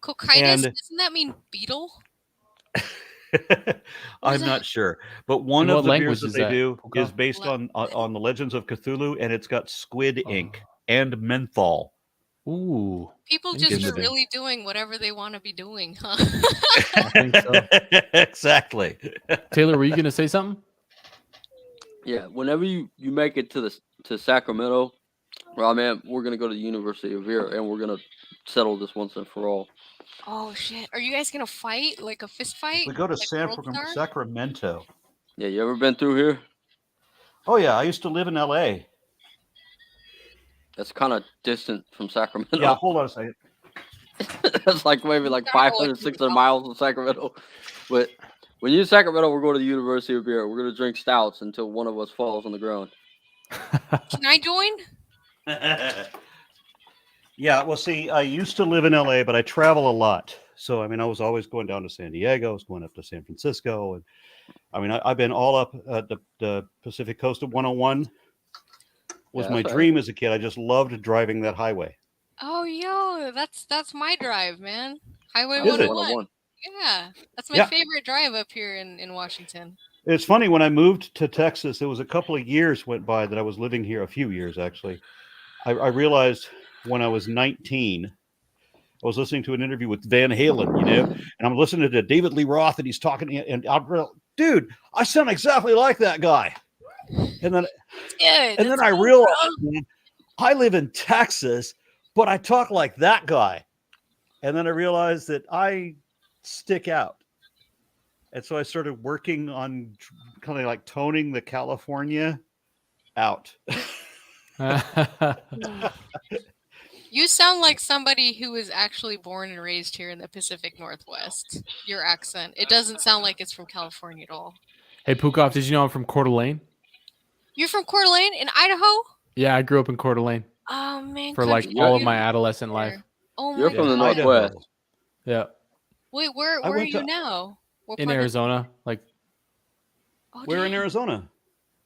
Cocytus? And- Doesn't that mean beetle? I'm is not sure, but one And of what the language beers that is they that, do Puka? is based on the legends of Cthulhu, and it's got squid ink and menthol. Ooh. People just are Interesting. really doing whatever they want to be doing, huh? I think so. Exactly. Taylor, were you going to say something? Yeah, whenever you make it to Sacramento, well, man, we're gonna go to the University of Vera, and we're gonna settle this once and for all. Oh shit! Are you guys gonna fight like a fist fight? We go to like World Star? Sacramento. Yeah, you ever been through here? Oh yeah, I used to live in L.A. That's kind of distant from Sacramento. Yeah, hold on a second. That's like maybe like 500, 600 miles from Sacramento. But when you're in Sacramento, we're going to the University of Beer. We're going to drink stouts until one of us falls on the ground. Can I join? Yeah, well, see, I used to live in LA, but I travel a lot. So, I mean, I was always going down to San Diego. I was going up to San Francisco. And I mean, I've been all up at the Pacific Coast of 101 was my dream as a kid. I just loved driving that highway. Oh, yo, that's my drive, man. Highway Is it? 101. Yeah, that's my favorite drive up here in Washington. It's funny, when I moved to Texas, it was a couple of years went by that I was living here, a few years actually. I realized when I was 19, I was listening to an interview with Van Halen, you know, and I'm listening to David Lee Roth, and he's talking, and I'm, dude, I sound exactly like that guy. And then, I realized, man, I live in Texas, but I talk like that guy. And then I realized that I stick out. And so I started working on kind of like toning the California out. You sound like somebody who was actually born and raised here in the Pacific Northwest. Your accent. It doesn't sound like it's from California at all. Hey, Pukoff, did you know I'm from Coeur d'Alene? You're from Coeur d'Alene in Idaho? Yeah, I grew up in Coeur d'Alene. Oh, man. For like all of my adolescent life. Oh, you're from the Northwest. Yeah. Wait, where are you now? In Arizona. Like. Where in Arizona?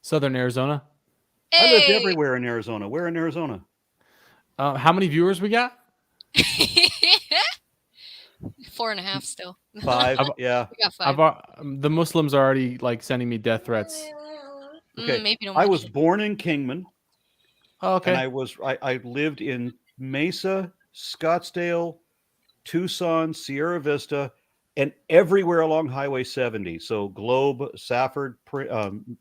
Southern Arizona. Hey. I lived everywhere in Arizona. Where in Arizona? How many viewers we got? 4.5 still. 5, yeah. We got 5. The Muslims are already like sending me death threats. Okay. Maybe don't I was born in Kingman. Oh, okay. And I lived in Mesa, Scottsdale, Tucson, Sierra Vista, and everywhere along Highway 70. So Globe, Safford,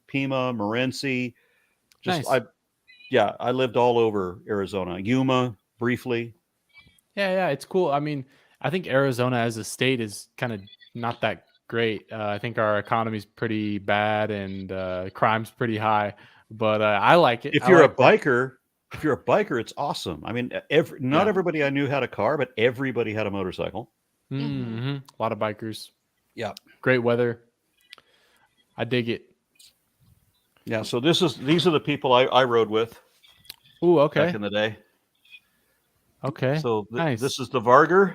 Pima, Morenci. Just nice. I lived all over Arizona. Yuma, briefly. Yeah, it's cool. I mean, I think Arizona as a state is kind of not that great. I think our economy's pretty bad and crime's pretty high. But I like it. If you're a biker, it's awesome. I mean, not everybody I knew had a car, but everybody had a motorcycle. Mm-hmm. A lot of bikers. Yeah. Great weather. I dig it. Yeah. So these are the people I rode with. Ooh, okay. Back in the day. Okay. So nice. This is the Varger.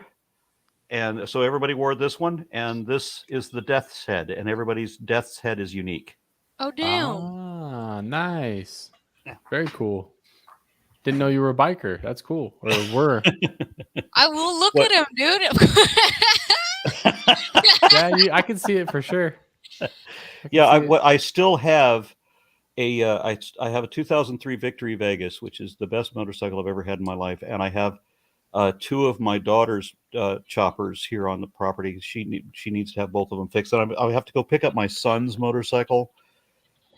And so everybody wore this one. And this is the Death's Head. And everybody's Death's Head is unique. Oh, damn. Ah, nice. Yeah. Very cool. Didn't know you were a biker. That's cool. Or were. I will look at him, dude. Yeah, I can see it for sure. I still have I have a 2003 Victory Vegas, which is the best motorcycle I've ever had in my life. And I have 2 of my daughter's choppers here on the property. She needs to have both of them fixed. And I have to go pick up my son's motorcycle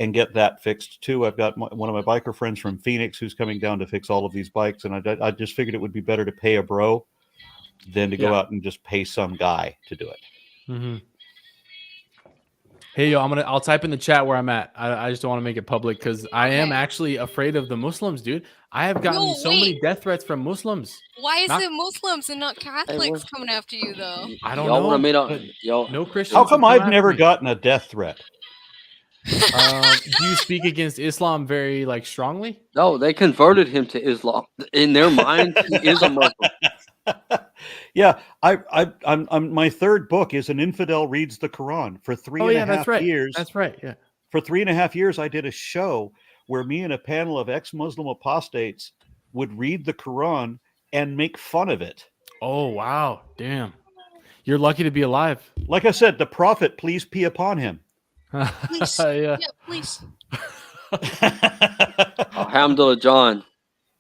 and get that fixed too. I've got one of my biker friends from Phoenix who's coming down to fix all of these bikes, and I just figured it would be better to pay a bro than to go out and just pay some guy to do it. Mm-hmm. Hey, yo, I'll type in the chat where I'm at. I just don't want to make it public because I am actually afraid of the Muslims, dude. I have gotten many death threats from Muslims. Why is it Muslims and not Catholics coming after you, though? I don't know. No Christians. How come I've never gotten a death threat? Do you speak against Islam very strongly? No, they converted him to Islam. In their mind, he is a Muslim. Yeah, I'm my third book is An Infidel Reads the Quran. For 3.5 years. That's right. Yeah. For 3.5 years, I did a show where me and a panel of ex-Muslim apostates would read the Quran and make fun of it. Oh, wow. Damn. You're lucky to be alive. Like I said, the Prophet, please be upon him. Please. Yeah, please. Alhamdulillah, John.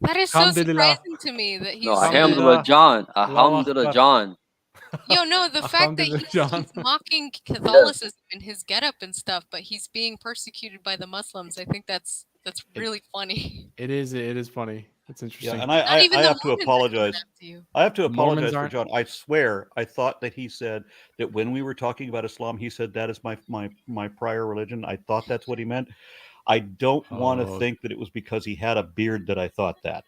That is so surprising to me that he's... No, Alhamdulillah, John. Alhamdulillah, John. No, the fact that John. he's mocking Catholicism in his getup and stuff, but he's being persecuted by the Muslims. I think that's really funny. It is funny. It's interesting. Yeah, and Not I even the have to Mormons are coming apologize. after you. I have to Mormons apologize for aren't? John. I swear, I thought that he said that when we were talking about Islam, he said that is my prior religion. I thought that's what he meant. I don't want to Oh. think that it was because he had a beard that I thought that.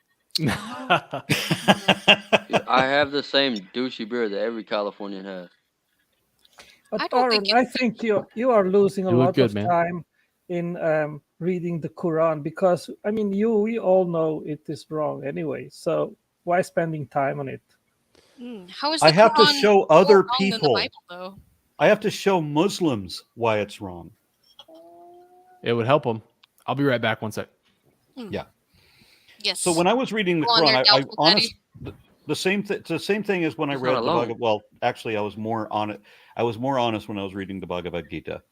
I have the same douchey beard that every Californian has. But I don't think Aron, I think you are losing a You look lot good, of man. time in reading the Quran because I mean we all know it is wrong anyway. So why spending time on it? How is the I have to Quran show more other wrong than the people. Bible, though? I have to show Muslims why it's wrong. It would help them. I'll be right back. 1 sec. Yeah. Yes. So when I was reading the Go on there, Quran, I doubtful honestly, the same thing as when I He's read not the alone. Bhagavad. Well, actually, I was more honest when I was reading the Bhagavad Gita.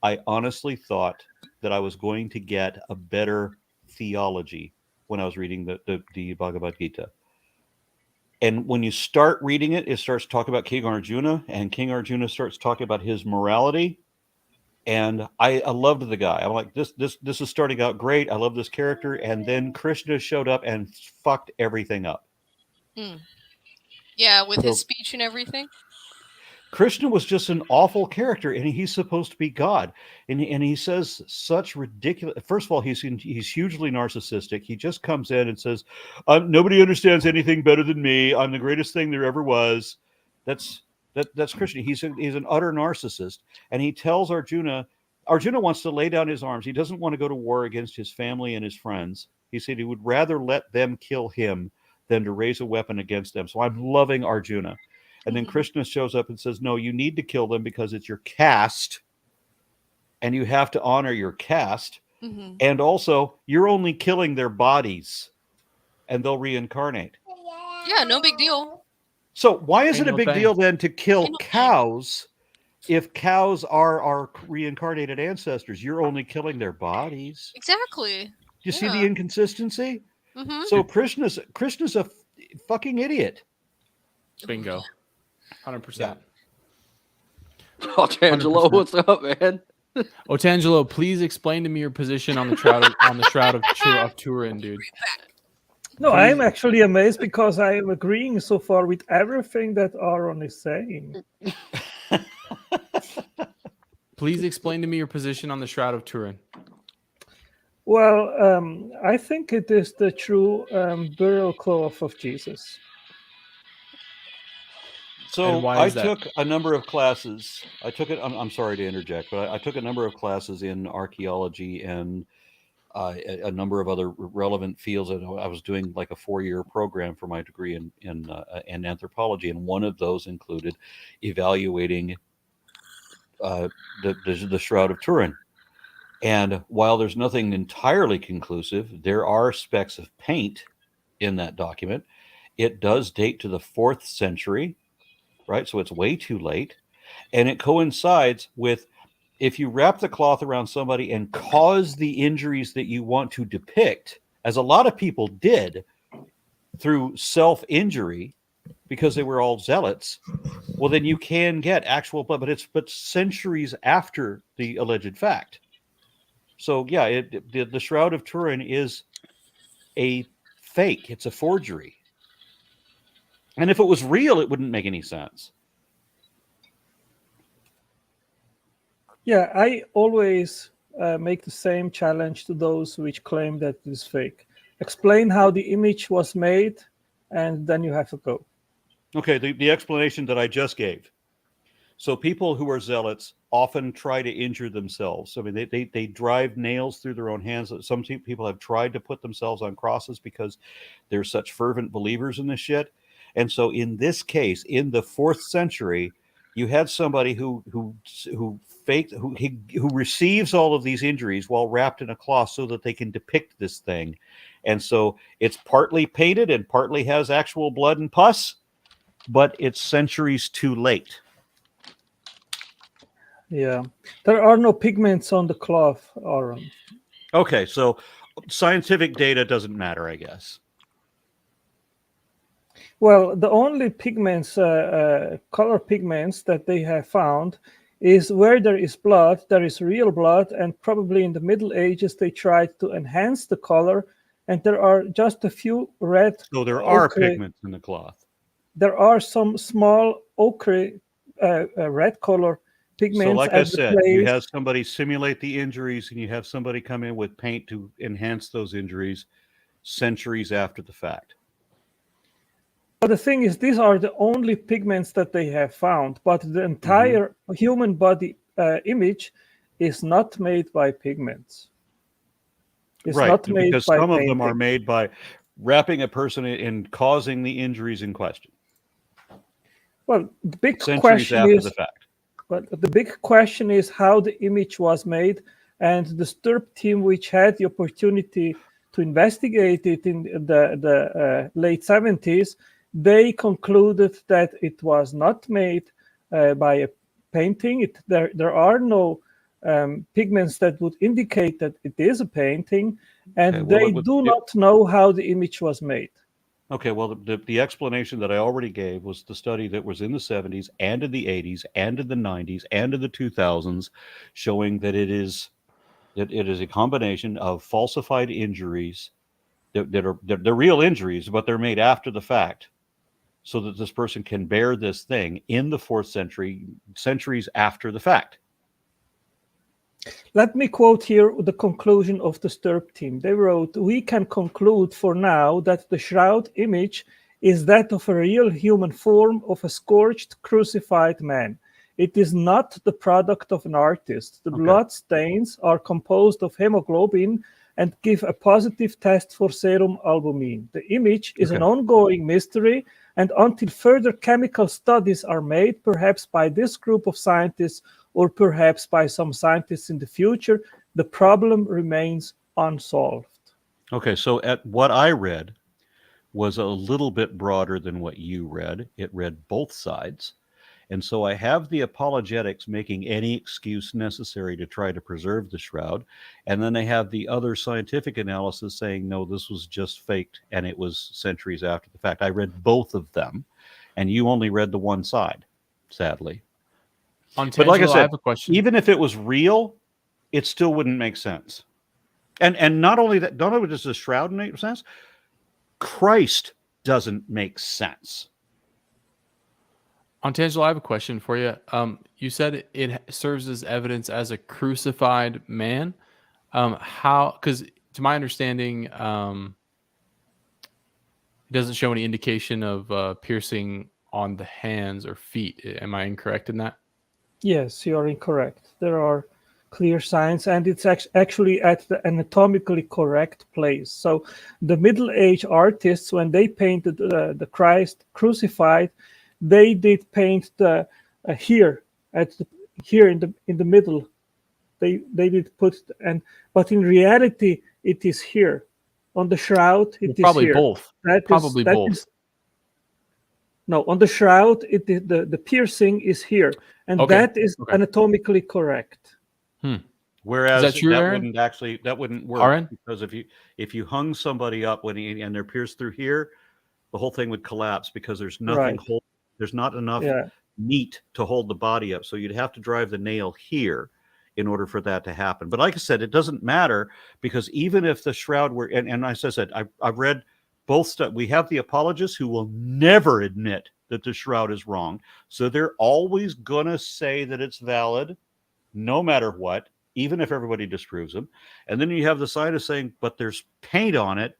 I honestly thought that I was going to get a better theology when I was reading the Bhagavad Gita. And when you start reading it, it starts talking about King Arjuna, and King Arjuna starts talking about his morality. And I loved the guy. I'm like, this is starting out great. I love this character. And then Krishna showed up and fucked everything up. Yeah, with So- his speech and everything. Krishna was just an awful character, and he's supposed to be God. And he says such ridiculous. First of all, he's hugely narcissistic. He just comes in and says, "Nobody understands anything better than me. I'm the greatest thing there ever was." That's Krishna. He's an utter narcissist, and he tells Arjuna. Arjuna wants to lay down his arms. He doesn't want to go to war against his family and his friends. He said he would rather let them kill him than to raise a weapon against them. So I'm loving Arjuna. And then Krishna shows up and says, no, you need to kill them because it's your caste and you have to honor your caste. And also, you're only killing their bodies and they'll reincarnate. Yeah, no big deal. So why is Ain't it a no big thing. deal then to kill Ain't no thing. cows if cows are our reincarnated ancestors? You're only killing their bodies. Exactly. You see Yeah. the inconsistency? Mm-hmm. So Krishna's a fucking idiot. Bingo. 100%. Oh, Tangelo, 100%. what's up, man? Otangelo, please explain to me your position on the shroud of Turin, dude. No, I'm actually amazed because I am agreeing so far with everything that Aron is saying. Please explain to me your position on the Shroud of Turin. Well, I think it is the true burial cloth of Jesus. So And why I is that? took a number of classes. I'm sorry to interject, but I took a number of classes in archaeology and a number of other relevant fields. I was doing like a 4-year program for my degree in anthropology, and one of those included evaluating the Shroud of Turin. And while there's nothing entirely conclusive, there are specks of paint in that document. It does date to the 4th century, right? So it's way too late. And it coincides with, if you wrap the cloth around somebody and cause the injuries that you want to depict, as a lot of people did through self-injury because they were all zealots, well, then you can get actual blood, but centuries after the alleged fact. So yeah, the Shroud of Turin is a fake. It's a forgery. And if it was real, it wouldn't make any sense. Yeah, I always make the same challenge to those which claim that it is fake. Explain how the image was made, and then you have to go. Okay, the explanation that I just gave. So people who are zealots often try to injure themselves. I mean, they drive nails through their own hands. Some people have tried to put themselves on crosses because they're such fervent believers in this shit. And so in this case, in the 4th century, you had somebody who receives all of these injuries while wrapped in a cloth so that they can depict this thing. And so it's partly painted and partly has actual blood and pus, but it's centuries too late. Yeah, there are no pigments on the cloth, Aron. Okay, so scientific data doesn't matter, I guess. Well, the only pigments, color pigments that they have found is where there is blood, there is real blood, and probably in the Middle Ages they tried to enhance the color, and there are just a few red. So there are ochre. pigments in the cloth. There are some small ochre, red color pigments. So, like I at the said, you place. have somebody simulate the injuries, and you have somebody come in with paint to enhance those injuries centuries after the fact. But the thing is, these are the only pigments that they have found, but the entire human body image is not made by pigments. It's Right, not made because by some of them painting. are made by wrapping a person in causing the injuries in question. Well, the big Centuries question after is, the fact. but the big question is how the image was made, and the STURP team, which had the opportunity to investigate it in the late 70s, they concluded that it was not made by a painting. There are no pigments that would indicate that it is a painting, and Okay, well, they do not know how the image was made. Okay, well, the explanation that I already gave was the study that was in the 70s and in the 80s and in the 90s and in the 2000s, showing that it is a combination of falsified injuries they're real injuries, but they're made after the fact, so that this person can bear this thing in the 4th century, centuries after the fact. Let me quote here the conclusion of the STURP team. They wrote, "We can conclude for now that the shroud image is that of a real human form of a scorched, crucified man. It is not the product of an artist. The blood stains are composed of hemoglobin and give a positive test for serum albumin. The image is an ongoing mystery, and until further chemical studies are made, perhaps by this group of scientists or perhaps by some scientists in the future, the problem remains unsolved." Okay, so at what I read was a little bit broader than what you read. It read both sides. And so I have the apologetics making any excuse necessary to try to preserve the shroud. And then they have the other scientific analysis saying, no, this was just faked and it was centuries after the fact. I read both of them, and you only read the one side, sadly. But like I said, have a question. even if it was real, it still wouldn't make sense. And not only that, not only does the shroud make sense, Christ doesn't make sense. Antangelo, I have a question for you. You said it serves as evidence as a crucified man. How? Because to my understanding, it doesn't show any indication of piercing on the hands or feet. Am I incorrect in that? Yes, you are incorrect. There are clear signs, and it's actually at the anatomically correct place. So the Middle Age artists, when they painted the Christ crucified, they did paint the here in the middle. They did put, but in reality it is here on the shroud. It is probably here. both. Probably both. No, on the shroud, the piercing is here, and that is anatomically correct. Whereas is that true, Aron? that wouldn't work, Aron? because if you hung somebody up and they're pierced through here, the whole thing would collapse because there's nothing there's not enough meat to hold the body up. So you'd have to drive the nail here in order for that to happen. But like I said, it doesn't matter, because even if the shroud were, and as I said, I've read both stuff. We have the apologists who will never admit that the shroud is wrong. So they're always going to say that it's valid no matter what, even if everybody disproves them. And then you have the scientists saying, but there's paint on it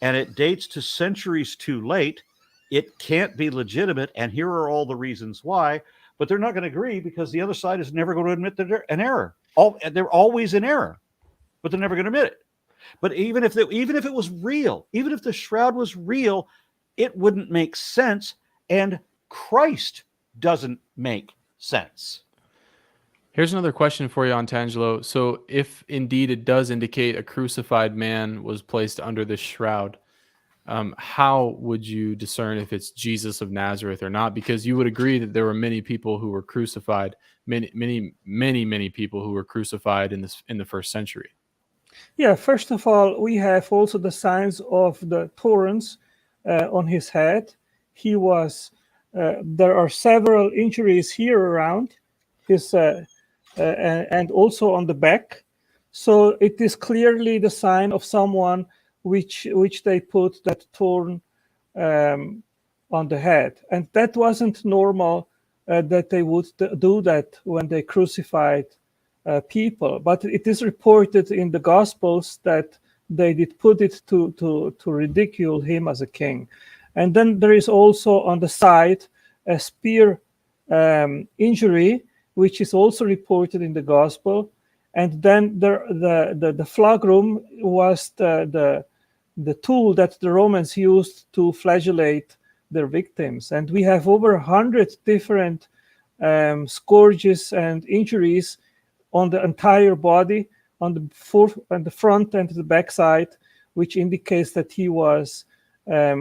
and it dates to centuries too late. It can't be legitimate. And here are all the reasons why. But they're not going to agree, because the other side is never going to admit that they're an error. They're always in error, but they're never going to admit it. But even if it was real, even if the shroud was real, it wouldn't make sense. And Christ doesn't make sense. Here's another question for you, Antangelo. So if indeed it does indicate a crucified man was placed under this shroud, how would you discern if it's Jesus of Nazareth or not? Because you would agree that there were many people who were crucified, many people who were crucified in the first century. Yeah, first of all, we have also the signs of the thorns on his head. he was. There are several injuries here around his and also on the back. So it is clearly the sign of someone which they put that thorn on the head, and that wasn't normal that they would do that when they crucified people. But it is reported in the Gospels that they did put it to ridicule him as a king. And then there is also on the side a spear injury, which is also reported in the Gospel. And then the flagrum was the tool that the Romans used to flagellate their victims. And we have over 100 different scourges and injuries on the entire body, on the front and the back side, which indicates that he was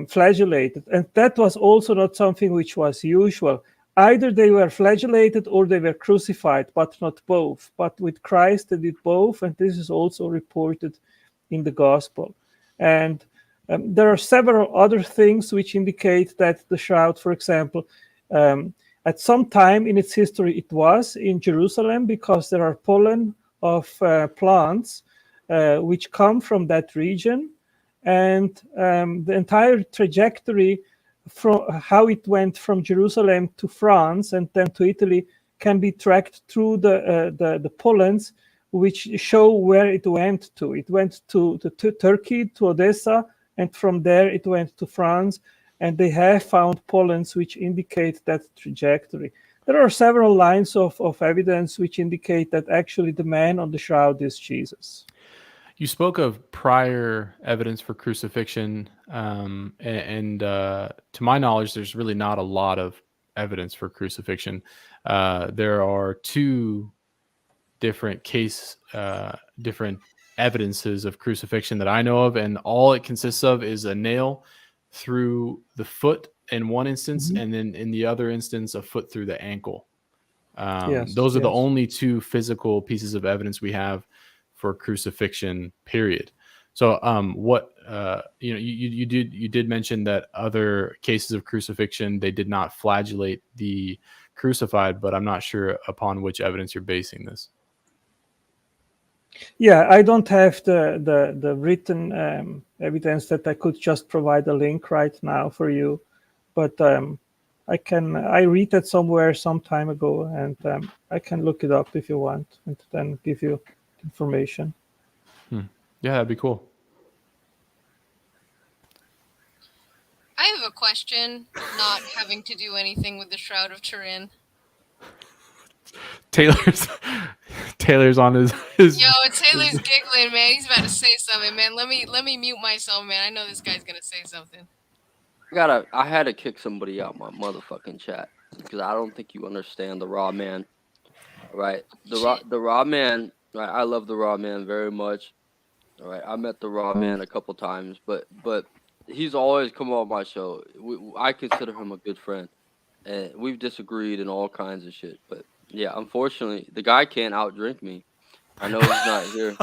flagellated. And that was also not something which was usual. Either they were flagellated or they were crucified, but not both. But with Christ, they did both, and this is also reported in the Gospel. And there are several other things which indicate that the shroud, for example, at some time in its history, it was in Jerusalem, because there are pollen of plants which come from that region. And the entire trajectory from how it went from Jerusalem to France and then to Italy can be tracked through the pollens, which show where it went to. It went to Turkey, to Odessa, and from there it went to France. And they have found pollens which indicate that trajectory. There are several lines of evidence which indicate that actually the man on the shroud is Jesus. You spoke of prior evidence for crucifixion, and to my knowledge, there's really not a lot of evidence for crucifixion. There are two different different evidences of crucifixion that I know of, and all it consists of is a nail through the foot in one instance, and then in the other instance, a foot through the ankle. Those are the only two physical pieces of evidence we have for crucifixion, period. So what you did mention that other cases of crucifixion, they did not flagellate the crucified, but I'm not sure upon which evidence you're basing this. Yeah, I don't have the written evidence that I could just provide a link right now for you, but I read that somewhere some time ago, and I can look it up if you want, and then give you information. Yeah, that'd be cool. I have a question, not having to do anything with the Shroud of Turin. Taylor's on his Yo, Taylor's giggling, man. He's about to say something, man. Let me mute myself, man. I know this guy's gonna say something. I had to kick somebody out my motherfucking chat because I don't think you understand the Raw Man. Right? The Raw Man, right? I love the Raw Man very much. All right, I met the Raw Man a couple times, but he's always come on my show. I consider him a good friend, and we've disagreed and all kinds of shit. But yeah, unfortunately, the guy can't outdrink me. I know he's not here,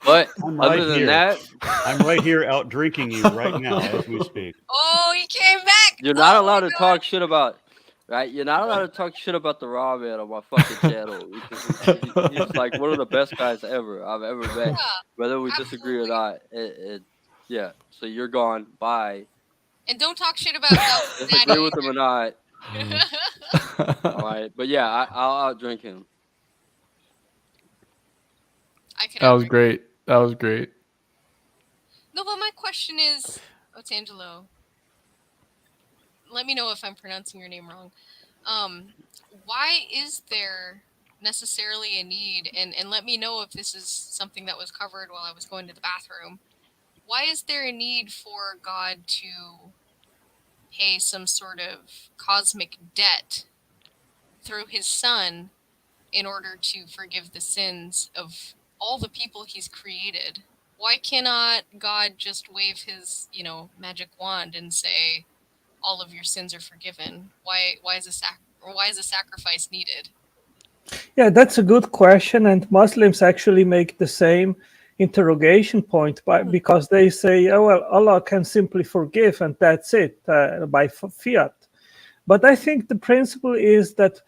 but other than that, I'm right here out drinking you right now as we speak. Oh, he came back. You're not allowed to talk shit about. Right, you're not allowed to talk shit about the Raw Man on my fucking channel because he's like one of the best guys I've ever met, whether we disagree or not. Yeah, so you're gone. Bye. And don't talk shit about disagree with him or not. All right, but yeah, I'll outdrink him. That was great. That was great. No, but my question is, Otangelo, let me know if I'm pronouncing your name wrong. Why is there necessarily a need, and let me know if this is something that was covered while I was going to the bathroom. Why is there a need for God to pay some sort of cosmic debt through his son in order to forgive the sins of all the people he's created? Why cannot God just wave his, magic wand and say, all of your sins are forgiven? Why is a sacrifice needed? Yeah, that's a good question, and Muslims actually make the same interrogation point because they say, oh, well, Allah can simply forgive and that's it by fiat. But I think the principle is that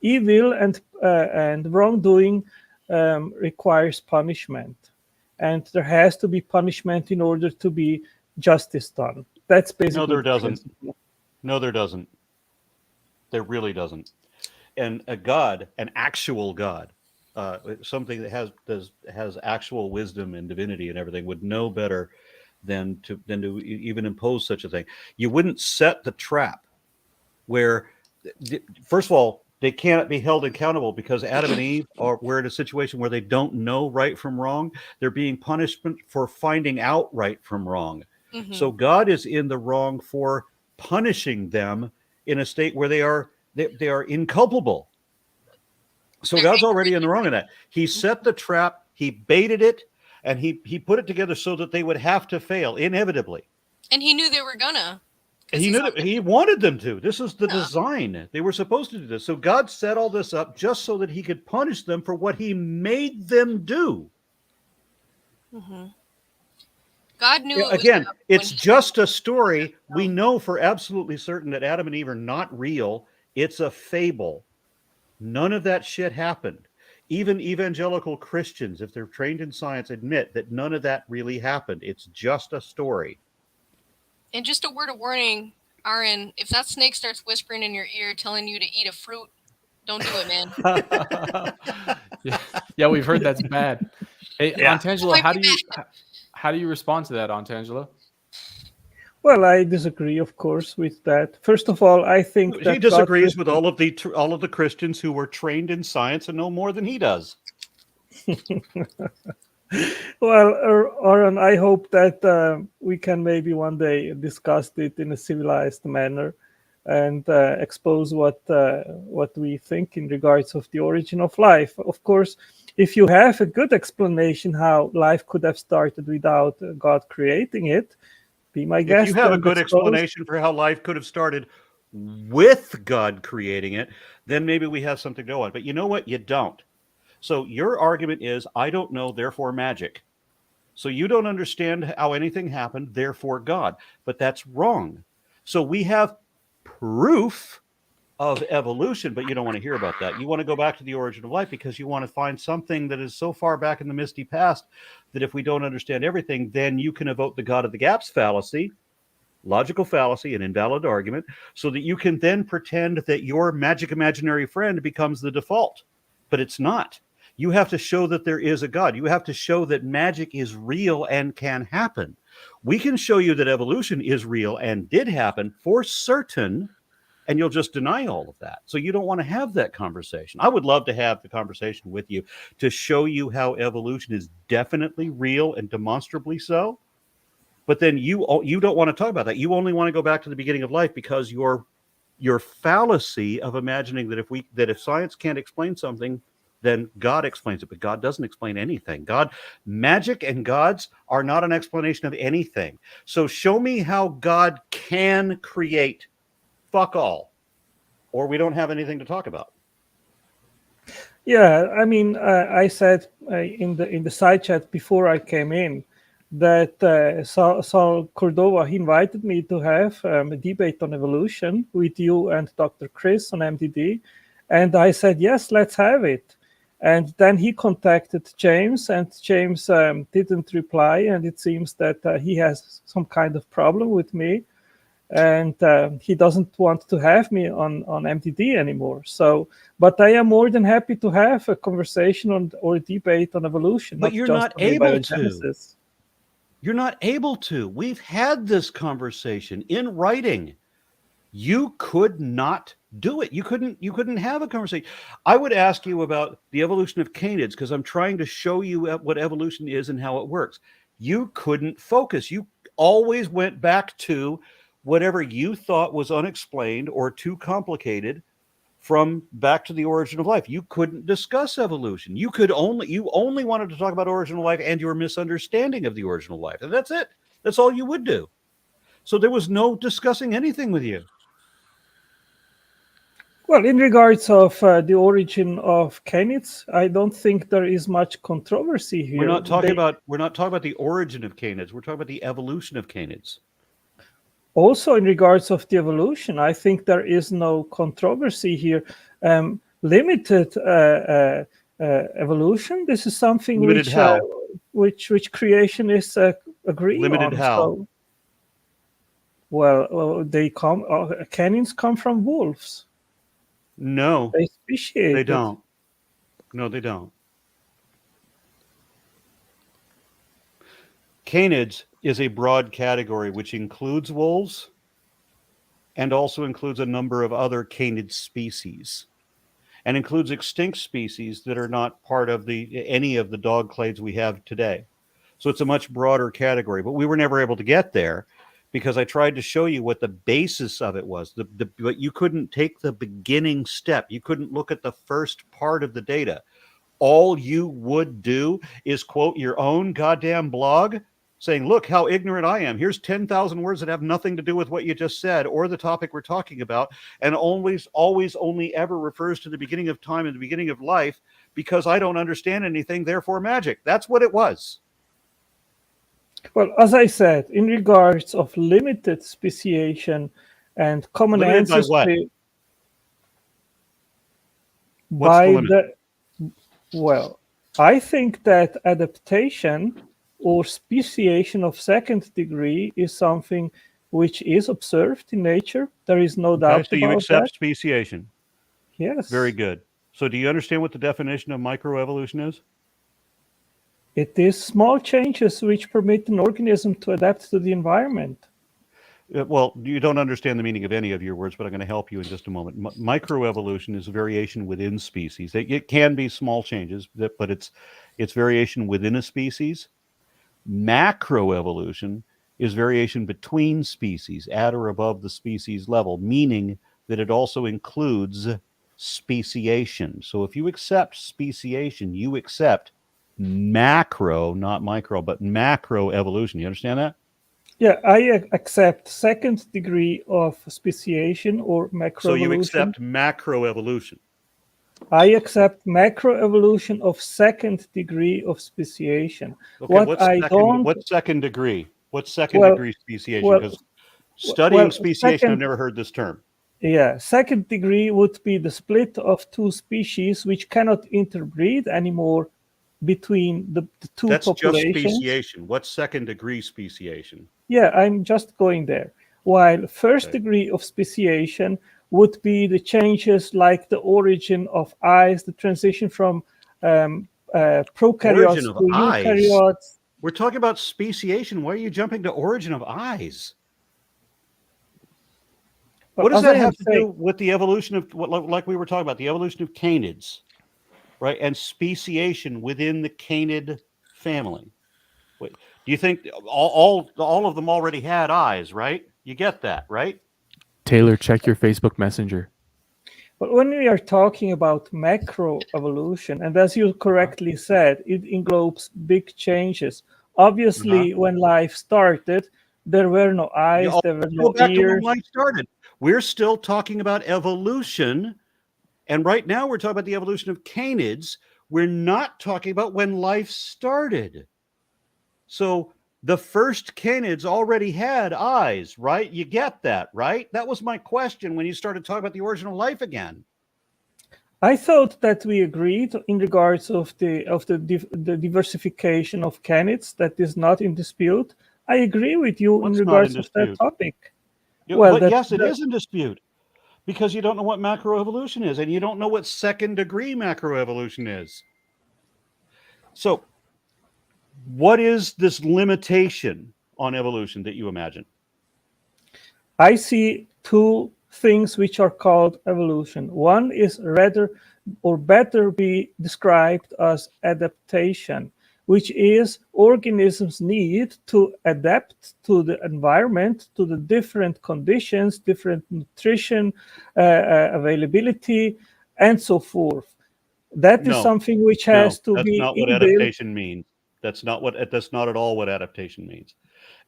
evil and wrongdoing requires punishment. And there has to be punishment in order to be justice done. That's basically No, there doesn't. principle. No, there doesn't. There really doesn't. And a God, an actual God, something that has actual wisdom and divinity and everything, would know better than to even impose such a thing. You wouldn't set the trap where, first of all, they can't be held accountable because Adam and Eve were in a situation where they don't know right from wrong. They're being punished for finding out right from wrong. Mm-hmm. So God is in the wrong for punishing them in a state where they are inculpable. So God's already in the wrong in that. He set the trap, he baited it, and he put it together so that they would have to fail inevitably. And he knew they were gonna. He knew that he wanted them to. This is the design. They were supposed to do this. So God set all this up just so that he could punish them for what he made them do. Mm-hmm. God knew. Yeah, again, it's just a story. We know for absolutely certain that Adam and Eve are not real. It's a fable. None of that shit happened. Even evangelical Christians, if they're trained in science, admit that none of that really happened. It's just a story. And just a word of warning, Aron, if that snake starts whispering in your ear telling you to eat a fruit, don't do it, man. Yeah, we've heard that's bad. Hey, Yeah. Antangela, how do you respond to that, Antangela? Well, I disagree, of course, with that. First of all, I think that He disagrees with all of the Christians who were trained in science and know more than he does. Well, Aron, I hope that we can maybe one day discuss it in a civilized manner and expose what we think in regards of the origin of life. Of course, if you have a good explanation how life could have started without God creating it, be my guest. If you have a and good expose- explanation for how life could have started with God creating it, then maybe we have something to go on. But you know what? You don't. So your argument is, I don't know, therefore magic. So you don't understand how anything happened, therefore God. But that's wrong. So we have proof of evolution, but you don't want to hear about that. You want to go back to the origin of life because you want to find something that is so far back in the misty past that if we don't understand everything, then you can evoke the God of the gaps fallacy, logical fallacy, an invalid argument, so that you can then pretend that your magic imaginary friend becomes the default. But it's not. You have to show that there is a God. You have to show that magic is real and can happen. We can show you that evolution is real and did happen for certain, and you'll just deny all of that. So you don't want to have that conversation. I would love to have the conversation with you to show you how evolution is definitely real and demonstrably so. But then you don't want to talk about that. You only want to go back to the beginning of life because your fallacy of imagining that if science can't explain something, then God explains it. But God doesn't explain anything. Magic and gods are not an explanation of anything. So show me how God can create. Fuck all, or we don't have anything to talk about. Yeah, I mean, I said in the side chat before I came in that Saul Cordova, he invited me to have a debate on evolution with you and Dr. Chris on MDD, and I said yes, let's have it. And then he contacted James, and James didn't reply, and it seems that he has some kind of problem with me. And he doesn't want to have me on MDD anymore. So, but I am more than happy to have a conversation or a debate on evolution. But you're not able to. You're not able to. We've had this conversation in writing. You could not do it. You couldn't have a conversation. I would ask you about the evolution of canids because I'm trying to show you what evolution is and how it works. You couldn't focus. You always went back to whatever you thought was unexplained or too complicated from back to the origin of life. You couldn't discuss evolution. You only wanted to talk about origin of life and your misunderstanding of the origin of life. And that's it. That's all you would do. So there was no discussing anything with you. Well, in regards of the origin of canids, I don't think there is much controversy here. We're not talking about the origin of canids. We're talking about the evolution of canids. Also, in regards of the evolution, I think there is no controversy here. Limited evolution. This is something Limited how? Which creationists agree Limited on. how? So, well, they come. Canines come from wolves. No, they speciate. They don't. No, they don't. Canids is a broad category which includes wolves and also includes a number of other canid species, and includes extinct species that are not part of any of the dog clades we have today. So it's a much broader category, but we were never able to get there because I tried to show you what the basis of it was. But you couldn't take the beginning step. You couldn't look at the first part of the data. All you would do is quote your own goddamn blog saying, look how ignorant I am. Here's 10,000 words that have nothing to do with what you just said or the topic we're talking about, and always, only ever refers to the beginning of time and the beginning of life because I don't understand anything, therefore magic. That's what it was. Well, as I said, in regards of limited speciation and common Limited by what? ancestry, What's the limit? Well, I think that adaptation or speciation of second degree is something which is observed in nature. There is no doubt about that. So you accept speciation? Yes. Very good. So do you understand what the definition of microevolution is? It is small changes which permit an organism to adapt to the environment. Well, you don't understand the meaning of any of your words, but I'm going to help you in just a moment. Microevolution is variation within species. It can be small changes, but it's variation within a species. Macroevolution is variation between species at or above the species level, meaning that it also includes speciation. So if you accept speciation, you accept macro, not micro, but macro evolution. You understand that? Yeah, I accept second degree of speciation or macroevolution. So you accept macroevolution. I accept macroevolution of second degree of speciation. Okay, What second degree? What's second degree speciation? Because studying speciation, I've never heard this term. Yeah, second degree would be the split of two species which cannot interbreed anymore between the two populations. That's just speciation. What's second degree speciation? Yeah, I'm just going there. While first degree of speciation would be the changes like the origin of eyes, the transition from prokaryotes to eukaryotes. We're talking about speciation. Why are you jumping to origin of eyes? What does that have to do with the evolution of, like we were talking about, the evolution of canids, right? And speciation within the canid family. Wait, do you think all of them already had eyes, right? You get that, right? Taylor, check your Facebook Messenger. But when we are talking about macroevolution, and as you correctly said, it englobes big changes. Obviously, when life started, there were no eyes, there were no ears. When life started. We're still talking about evolution, and right now we're talking about the evolution of canids. We're not talking about when life started. So the first canids already had eyes, right? You get that, right? That was my question when you started talking about the origin of life again. I thought that we agreed in regards of the diversification of canids. That is not in dispute. I agree with you in regards of that topic. Well, but yes, it is in dispute because you don't know what macroevolution is and you don't know what second degree macroevolution is. So what is this limitation on evolution that you imagine? I see two things which are called evolution. One is rather or better be described as adaptation, which is organisms need to adapt to the environment, to the different conditions, different nutrition, availability, and so forth. That is something which has to be. That's not what adaptation means. That's not at all what adaptation means.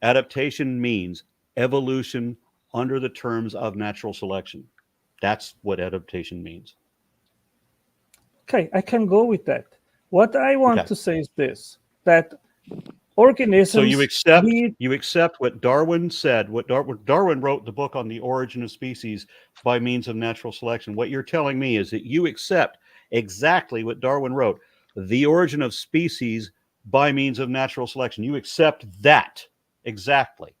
Adaptation means evolution under the terms of natural selection. That's what adaptation means. Okay, I can go with that. What I want Okay. to say is this: that organisms. So you accept what Darwin said. What Darwin wrote the book on the origin of species by means of natural selection. What you're telling me is that you accept exactly what Darwin wrote, the origin of species by means of natural selection. You accept that exactly.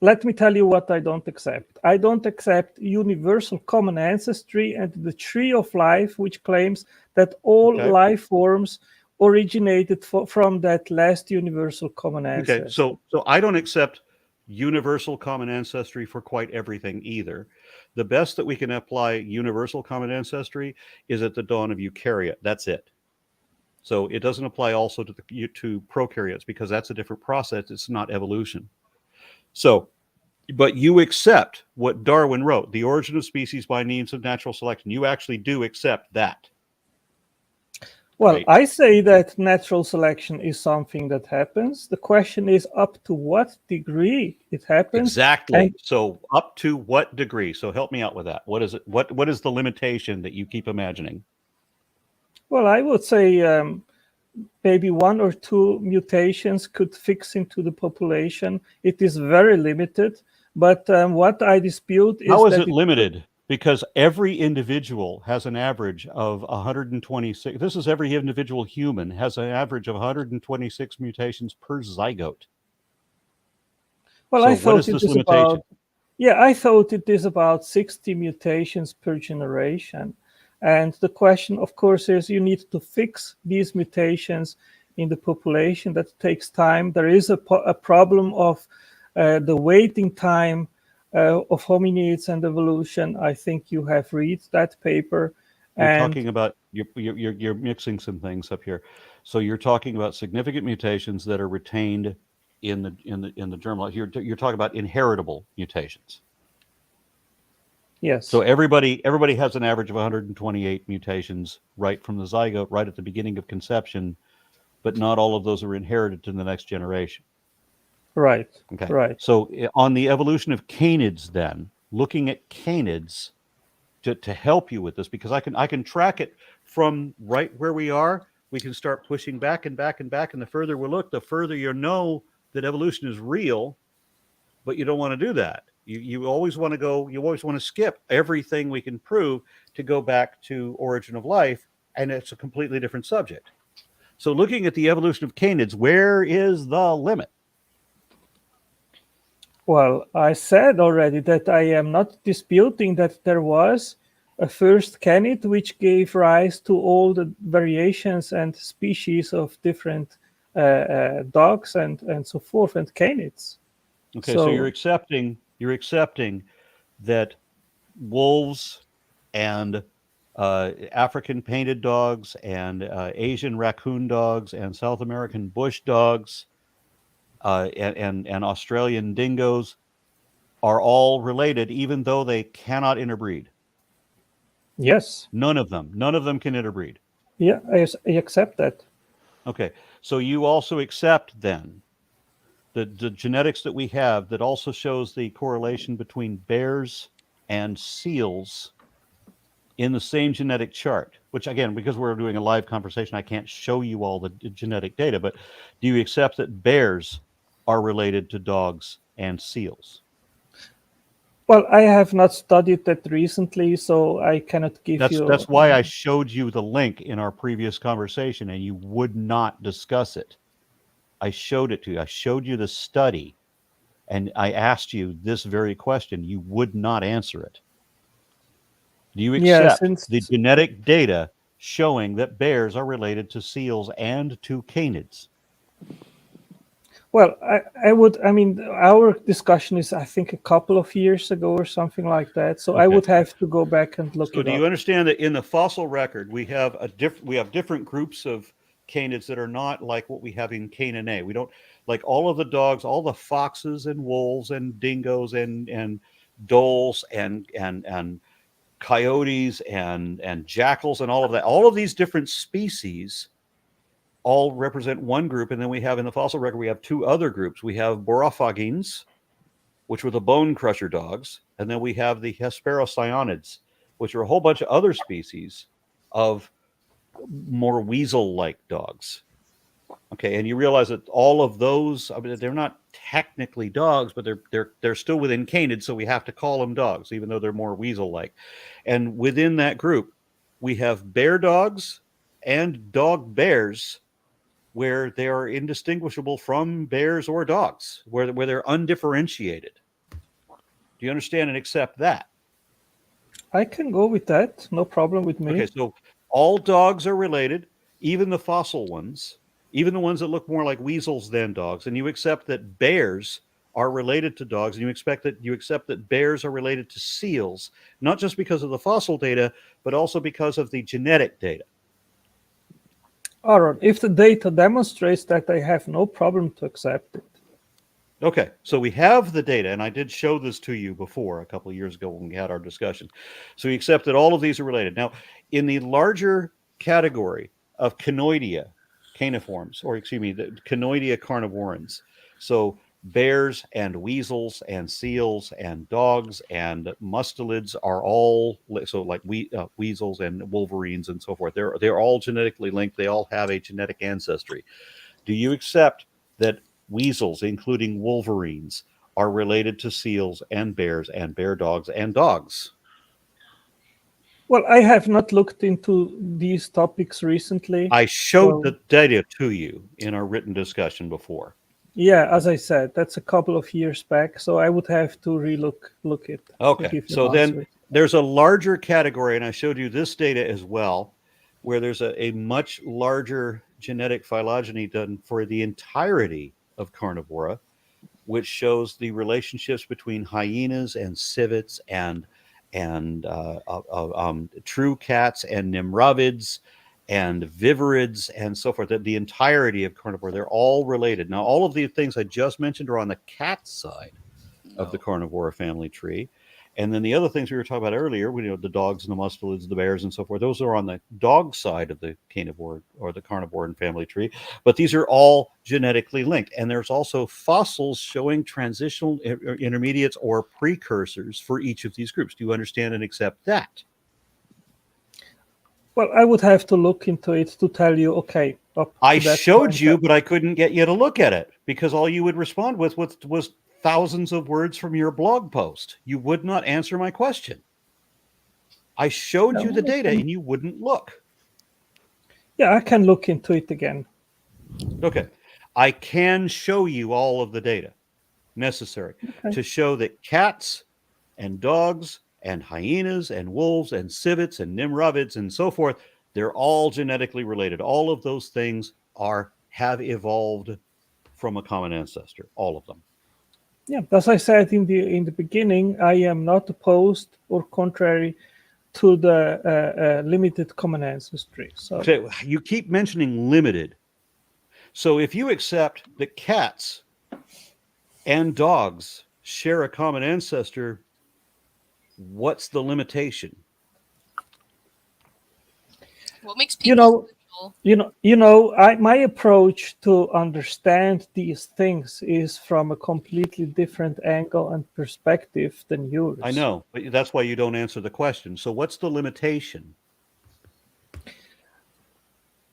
Let me tell you what I don't accept. I don't accept universal common ancestry and the tree of life, which claims that all life forms originated from that last universal common ancestry. Okay, so I don't accept universal common ancestry for quite everything either. The best that we can apply universal common ancestry is at the dawn of eukaryote. That's it. So it doesn't apply also to prokaryotes, because that's a different process. It's not evolution. So, but you accept what Darwin wrote, the origin of species by means of natural selection. You actually do accept that. Well, right? I say that natural selection is something that happens. The question is up to what degree it happens. Exactly. And So up to what degree? So help me out with that. What is it? What is the limitation that you keep imagining? well, I would say maybe 1 or 2 mutations could fix into the population. It is very limited. But what I dispute is How is that it limited? Because every individual has an average of 126. This is every individual human has an average of 126 mutations per zygote. Well, So I what thought is it this is limitation? about, yeah, I thought it is about 60 mutations per generation. And the question, of course, is you need to fix these mutations in the population. That takes time. There is a problem of the waiting time of hominids and evolution. I think you have read that paper. You're And talking about you're mixing some things up here. So you're talking about significant mutations that are retained in the germ. You're talking about inheritable mutations. yes. So everybody has an average of 128 mutations right from the zygote, right at the beginning of conception, but not all of those are inherited to the next generation. Right. Okay. Right. So on the evolution of canids, then looking at canids to help you with this, because I can track it from right where we are. We can start pushing back and back and back, and the further we look, the further you know that evolution is real. But you don't want to do that. You always want to go. You always want to skip everything we can prove to go back to origin of life, and it's a completely different subject. So looking at the evolution of canids, where is the limit? Well, I said already that I am not disputing that there was a first canid which gave rise to all the variations and species of different dogs and so forth, and canids. Okay, so you're accepting that wolves and African painted dogs and Asian raccoon dogs and South American bush dogs and Australian dingoes are all related, even though they cannot interbreed. Yes. None of them can interbreed. Yeah, I accept that. Okay, so you also accept then the genetics that we have that also shows the correlation between bears and seals in the same genetic chart, which again, because we're doing a live conversation, I can't show you all the genetic data, but do you accept that bears are related to dogs and seals? Well, I have not studied that recently, so I cannot give you... That's why I showed you the link in our previous conversation and you would not discuss it. I showed it to you. I showed you the study and I asked you this very question. You would not answer it. Do you accept the genetic data showing that bears are related to seals and to canids? Well, I would, I mean, our discussion is, I think, a couple of years ago or something like that. So I would have to go back and look it up. So do you understand that in the fossil record, we have different groups of canids that are not like what we have in Canine. We don't, like all of the dogs, all the foxes and wolves and dingoes and dholes and coyotes and jackals and all of that. All of these different species all represent one group, and then we have in the fossil record, we have 2 other groups. We have Borophagines, which were the bone crusher dogs, and then we have the Hesperocyonids, which are a whole bunch of other species of more weasel-like dogs. Okay, and you realize that all of those, I mean, they're not technically dogs, but they're still within canid, so we have to call them dogs, even though they're more weasel-like. And within that group, we have bear dogs and dog bears, where they are indistinguishable from bears or dogs, where they're undifferentiated. Do you understand and accept that? I can go with that. No problem with me. Okay, so all dogs are related, even the fossil ones, even the ones that look more like weasels than dogs. And you accept that bears are related to dogs, and you accept that bears are related to seals, not just because of the fossil data, but also because of the genetic data. Aron, if the data demonstrates that, I have no problem to accept it. Okay, so we have the data, and I did show this to you before a couple of years ago when we had our discussion. So we accept that all of these are related. Now, in the larger category of canoidea, caniforms, or excuse me, the canoidea carnivorans, so bears and weasels and seals and dogs and mustelids are all, so like weasels and wolverines and so forth, they're all genetically linked. They all have a genetic ancestry. Do you accept that weasels, including wolverines, are related to seals and bears and bear dogs and dogs? Well, I have not looked into these topics recently. I showed the data to you in our written discussion before. Yeah, as I said, that's a couple of years back, so I would have to look it. Okay, so then there's a larger category, and I showed you this data as well, where there's a much larger genetic phylogeny done for the entirety of Carnivora, which shows the relationships between hyenas and civets and true cats and nimravids and viverids and so forth. That the entirety of Carnivora, they're all related. Now, all of the things I just mentioned are on the cat side of the Carnivora family tree. And then the other things we were talking about earlier, the dogs and the mustelids, the bears and so forth, those are on the dog side of the carnivore or the carnivoran family tree. But these are all genetically linked. And there's also fossils showing transitional intermediates or precursors for each of these groups. Do you understand and accept that? Well, I would have to look into it to tell you, okay. I showed you, but I couldn't get you to look at it because all you would respond with was thousands of words from your blog post. You would not answer my question. I showed you the data and you wouldn't look. Yeah, I can look into it again. Okay. I can show you all of the data necessary to show that cats and dogs and hyenas and wolves and civets and nimravids and so forth, they're all genetically related. All of those things have evolved from a common ancestor, all of them. Yeah, as I said in the beginning, I am not opposed or contrary to the limited common ancestry. So okay, you keep mentioning limited. So if you accept that cats and dogs share a common ancestor, what's the limitation? What makes people my approach to understand these things is from a completely different angle and perspective than yours. I know, but that's why you don't answer the question. So what's the limitation?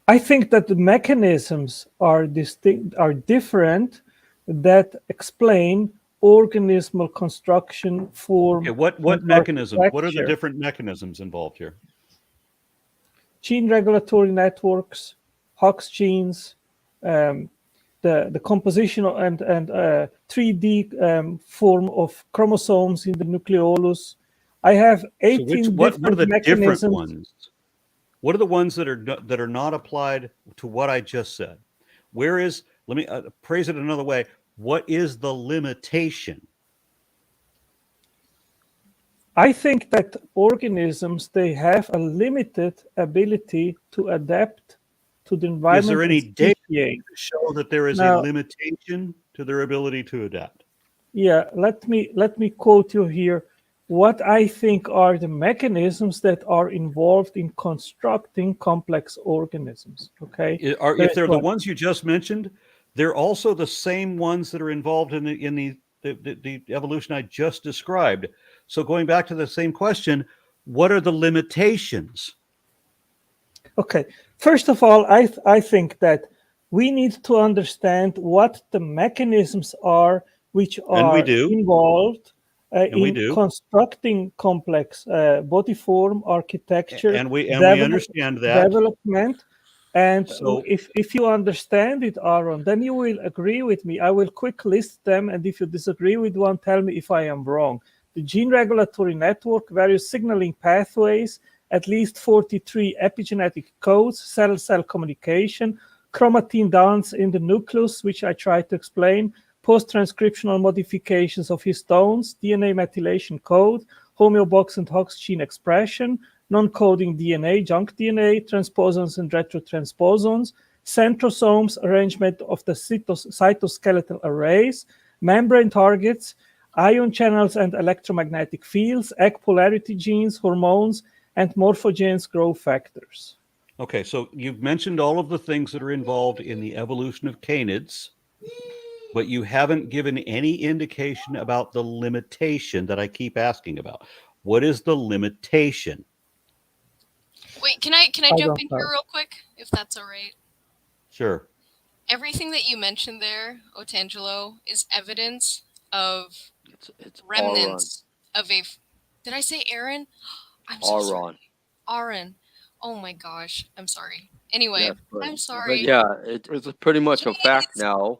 I think that the mechanisms are different that explain organismal construction, form. Okay, what mechanism? What are the different mechanisms involved here? Gene regulatory networks, Hox genes, the composition and 3D form of chromosomes in the nucleolus. I have 18 what are the mechanisms. Different ones? What are the ones that are not applied to what I just said? Where is? Let me phrase it another way. What is the limitation? I think that organisms, they have a limited ability to adapt to the environment. Is there any data to show that there is a limitation to their ability to adapt? Yeah, let me quote you here. What I think are the mechanisms that are involved in constructing complex organisms. Okay, if they're the ones you just mentioned, they're also the same ones that are involved in the evolution I just described. So going back to the same question, What are the limitations? Okay. First of all, I think that we need to understand what the mechanisms are which And we are do. involved And we in do. constructing complex body form, architecture, And we understand that. development. And So if you understand it, Aaron, then you will agree with me. I will quick list them, and if you disagree with one, tell me if I am wrong. The gene regulatory network, various signaling pathways, at least 43 epigenetic codes, cell-cell communication, chromatin dance in the nucleus, which I tried to explain, post-transcriptional modifications of histones, DNA methylation code, homeobox and Hox gene expression, non-coding DNA, junk DNA, transposons and retrotransposons, centrosomes, arrangement of the cytoskeletal arrays, membrane targets, ion channels and electromagnetic fields, egg polarity genes, hormones, and morphogenes growth factors. okay, so you've mentioned all of the things that are involved in the evolution of canids, but you haven't given any indication about the limitation that I keep asking about. What is the limitation? Wait, can I I jump don't in know. here real quick, if that's all right? Sure. Everything that you mentioned there, Otangelo, is evidence of It's remnants of a. Did I say Aaron? I'm so sorry. Aron. Aaron. Oh my gosh, I'm sorry. Anyway, Yes, but, I'm but sorry. yeah, it's pretty much a fact Jeez. now.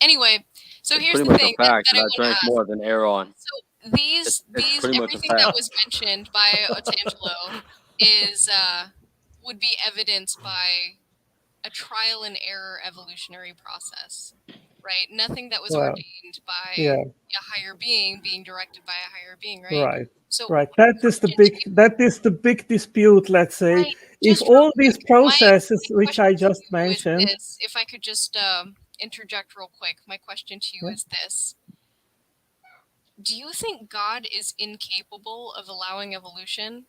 Anyway, so It's here's pretty the much a thing fact that I that I want to drank ask. more than Aron. So these pretty much a everything that fact. was mentioned by Otangelo is would be evidenced by a trial and error evolutionary process, right? Nothing that was Well, ordained by yeah. a higher being being directed by a higher being, right? Right. So Right. That is the big dispute, let's say. right, If just real all these quick, processes my which I question just to you is mentioned, this. If I could just interject real quick, my question to you Yeah. is this. Do you think God is incapable of allowing evolution?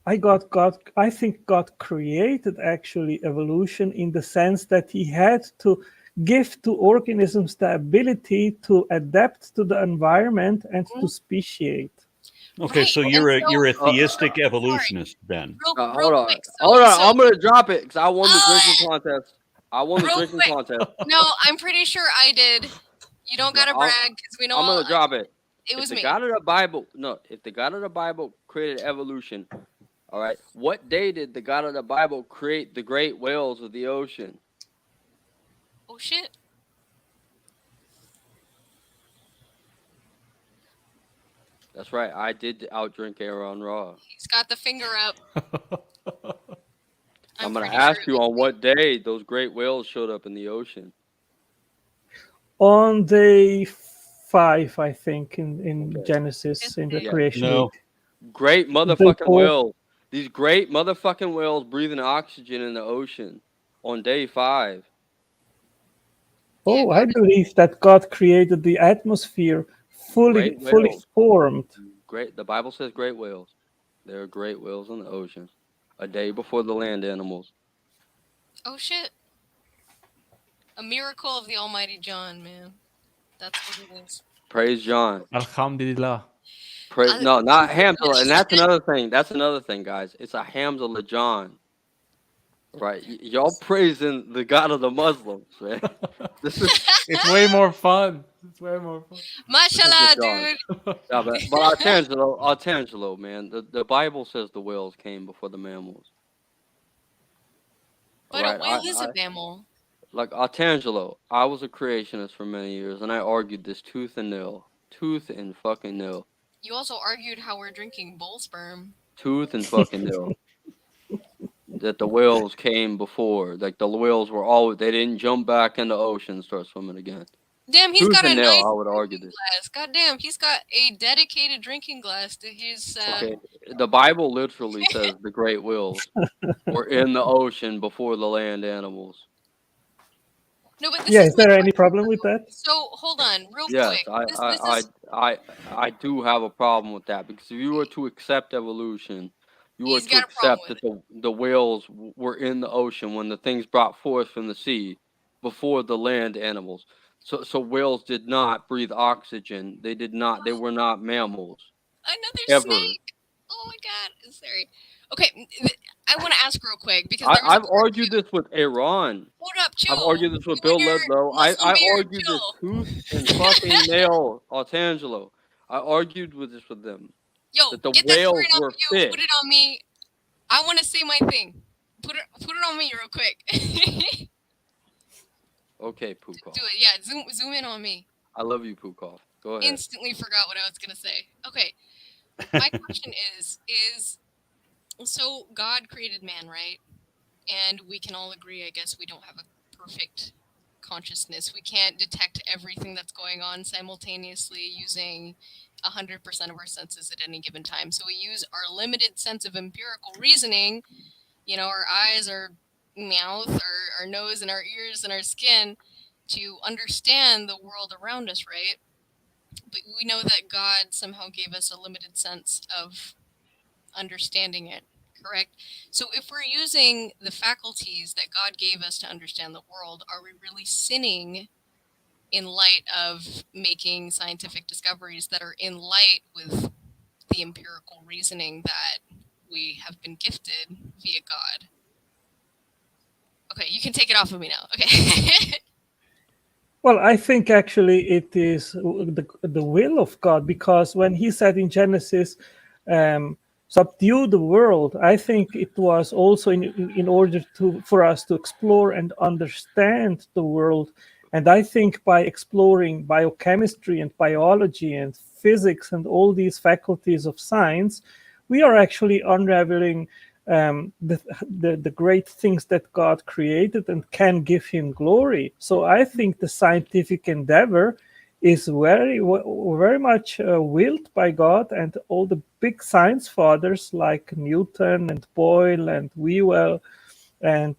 I think God created actually evolution in the sense that he had to give to organisms the ability to adapt to the environment and to speciate. Okay, Right, so and you're a so theistic evolutionist then. real Hold on, quick. hold on. So I'm gonna drop it because I won the uh, drinking contest. I won the real drinking quick. contest. No, I'm pretty sure I did. You don't gotta brag because we know I'm gonna drop it. it was if the me. God of the Bible, if the God of the Bible created evolution, all right, what day did the God of the Bible create the great whales of the ocean? Oh shit. That's right. I did outdrink Aron Ra. He's got the finger up. I'm gonna pretty ask sure you on what day those great whales showed up in the ocean. On day 5, I think, in Genesis, in the creation No. week. Great Day motherfucking 4. whales. These great motherfucking whales breathing oxygen in the ocean on day 5. Oh, I believe that God created the atmosphere fully Great whales. formed. Great. The Bible says great whales. There are great whales in the ocean. A day before the land animals. Oh shit. A miracle of the Almighty John, man. That's what it is. Praise John. Alhamdulillah. No, not Hamdulillah. And that's another thing. That's another thing, guys. It's a Hamdulillah John. Right. Y'all praising the God of the Muslims, man. This is It's way more fun. It's way more fun. Mashallah, John. dude. No, but Artangelo, man, the Bible says the whales came before the mammals. But Right, a whale is a mammal. Like Artangelo, I was a creationist for many years, and I argued this tooth and fucking nail. You also argued how we're drinking bull sperm. Tooth and fucking nail. That the whales came before. Like the whales were always, they didn't jump back in the ocean and start swimming again. Damn, he's Tooth got a and nail, nice I would argue drinking this. glass. God damn, he's got a dedicated drinking glass to his. Okay, the Bible literally says the great whales were in the ocean before the land animals. No, but this Yeah, is is there any problem with that? So hold on, real Yes, quick. I do have a problem with that because if you were to accept evolution, you were He's to got a problem accept that the whales were in the ocean when the things brought forth from the sea before the land animals. So whales did not breathe oxygen. They did not. They were not mammals. Another Ever. snake. Oh my god. Sorry. Okay, I want to ask real quick because there was I've argued this with Aron. Hold up, chill. I've argued this with You Bill and your Ludlow. muscle I beard, argued this chill. tooth and fucking nail, Altangelo. I argued with this with them. Yo, That the get that whales screen up were you. fish. Put it on me. I want to say my thing. Put it on me real quick. Okay, Pukov. Do it. Yeah, zoom in on me. I love you, Pukov. Go ahead. Instantly forgot what I was gonna say. Okay. My question is so God created man, right? And we can all agree, I guess, we don't have a perfect consciousness. We can't detect everything that's going on simultaneously using 100% of our senses at any given time. So we use our limited sense of empirical reasoning, our eyes, our mouth, our nose, and our ears, and our skin to understand the world around us, right? But we know that God somehow gave us a limited sense of understanding it, correct? So if we're using the faculties that God gave us to understand the world, are we really sinning in light of making scientific discoveries that are in light with the empirical reasoning that we have been gifted via God? Okay, you can take it off of me now. Okay. Well, I think actually it is the will of God, because when he said in Genesis, subdue the world, I think it was also in order for us to explore and understand the world. And I think by exploring biochemistry and biology and physics and all these faculties of science, we are actually unraveling the great things that God created and can give him glory. So I think the scientific endeavor is very much willed by God, and all the big science fathers like Newton and Boyle and Whewell and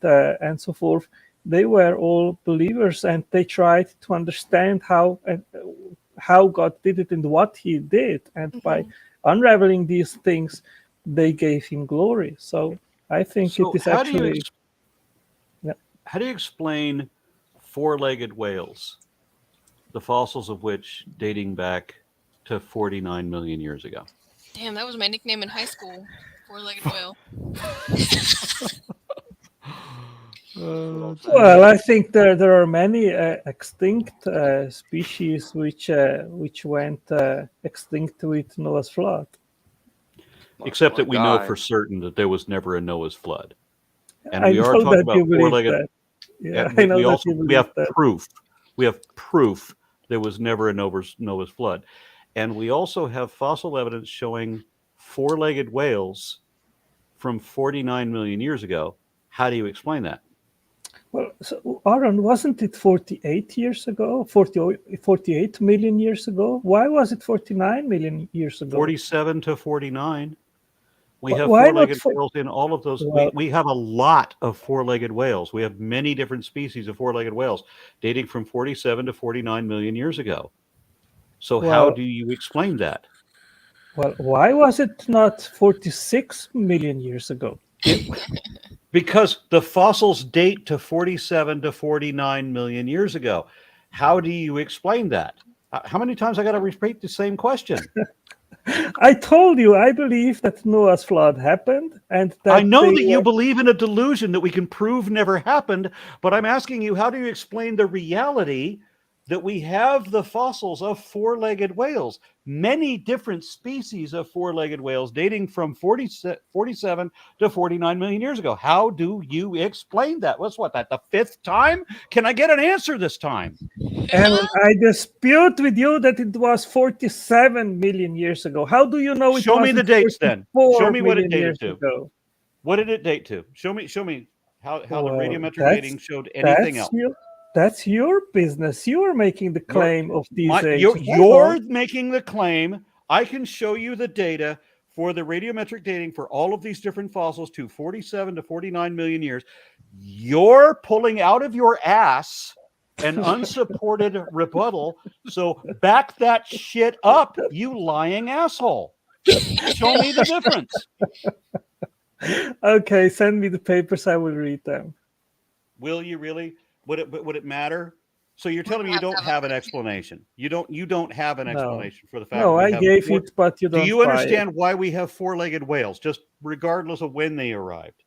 so forth, they were all believers, and they tried to understand how God did it and what he did, and by unraveling these things, they gave him glory. So I think it is actually. How do you explain four-legged whales, the fossils of which dating back to 49 million years ago? Damn, that was my nickname in high school. Four-legged whale. Well, I think there are many extinct species which went extinct with Noah's flood. Except that we know for certain that there was never a Noah's flood, and I we are know talking that about you believe four-legged. that. Yeah, I know we that also you believe we have that. proof. We have proof there was never a Noah's flood, and we also have fossil evidence showing four-legged whales from 49 million years ago. How do you explain that? Well, so, Aron, wasn't it 48 years ago? 48 million years ago? Why was it 49 million years ago? 47 to 49. We have Why four-legged not whales in all of those. Well- We have a lot of four-legged whales. We have many different species of four-legged whales dating from 47 to 49 million years ago. So how Well- do you explain that? Well, why was it not 46 million years ago? Because the fossils date to 47 to 49 million years ago. How do you explain that? How many times I got to repeat the same question? I told you, I believe that Noah's flood happened, and that I know they that you were- believe in a delusion that we can prove never happened, but I'm asking you, how do you explain the reality that we have the fossils of four-legged whales, many different species of four-legged whales dating from 47 to 49 million years ago? How do you explain that? What's that, the fifth time? Can I get an answer this time? And I dispute with you that it was 47 million years ago. How do you know it Show me the wasn't dates then. 44 Show me what it million dated years to. ago? What did it date to? Show me how the Well, radiometric that's- dating showed anything else. That's your business. You are making the claim of these ages. You're making the claim. I can show you the data for the radiometric dating for all of these different fossils to 47 to 49 million years. You're pulling out of your ass an unsupported rebuttal. So back that shit up, you lying asshole. Show me the difference. Okay, send me the papers. I will read them. Will you really? Would it matter? So you're telling me you don't have an explanation. You don't have an No. explanation for the fact. No, that we I have gave it, but you Do don't you buy it. understand why we have four-legged whales, just regardless of when they arrived?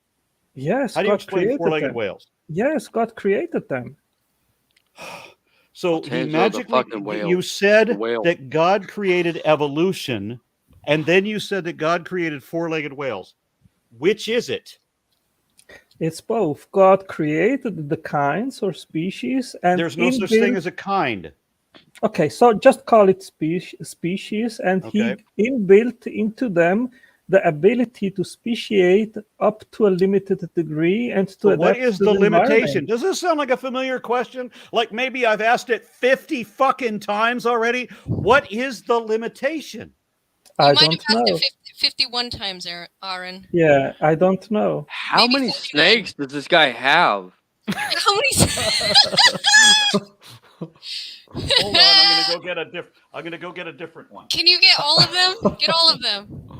Yes, How do you God explain created four-legged them. whales? Yes, God created them. So he magically, you said that God created evolution, and then you said that God created four-legged whales. Which is it? It's both. God created the kinds or species, and There's no such thing as a kind. Okay, so just call it species, and Okay. he inbuilt into them the ability to speciate up to a limited degree and to So adapt what is to the environment. limitation? Does this sound like a familiar question? Like maybe I've asked it 50 fucking times already? What is the limitation? I might don't have asked know. it 51 times, Aron. Yeah, I don't know. How many snakes does this guy have? How many? Hold on, I'm gonna go get a different one. Can you get all of them? Get all of them.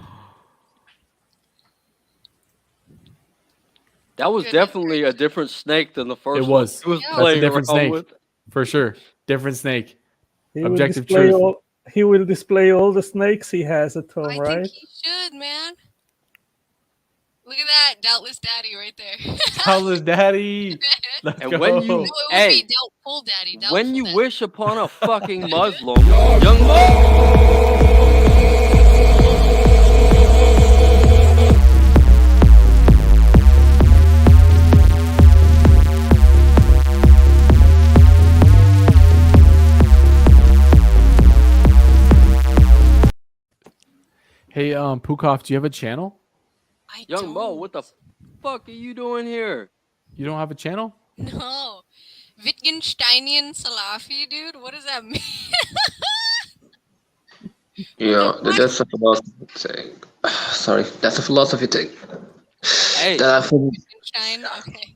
That was definitely a different snake than the first It was. one. He That's a playing different around snake. with. For sure. Different snake. He will Objective display truth. he will display all the snakes he has at home, I right? think he should, man. Look at that, doubtless daddy right there. Doubtless daddy. Let's And go. when you, No, it would hey, be doubtful daddy. when Doubtful you daddy. wish upon a fucking Muslim, young Mo. Hey, Pukoff, do you have a channel? Young Mo, what the fuck are you doing here? You don't have a channel? No. Wittgensteinian Salafi, dude? What does that mean? Yeah, that's a philosophy thing. Sorry, that's a philosophy thing. Hey, Wittgenstein? Okay.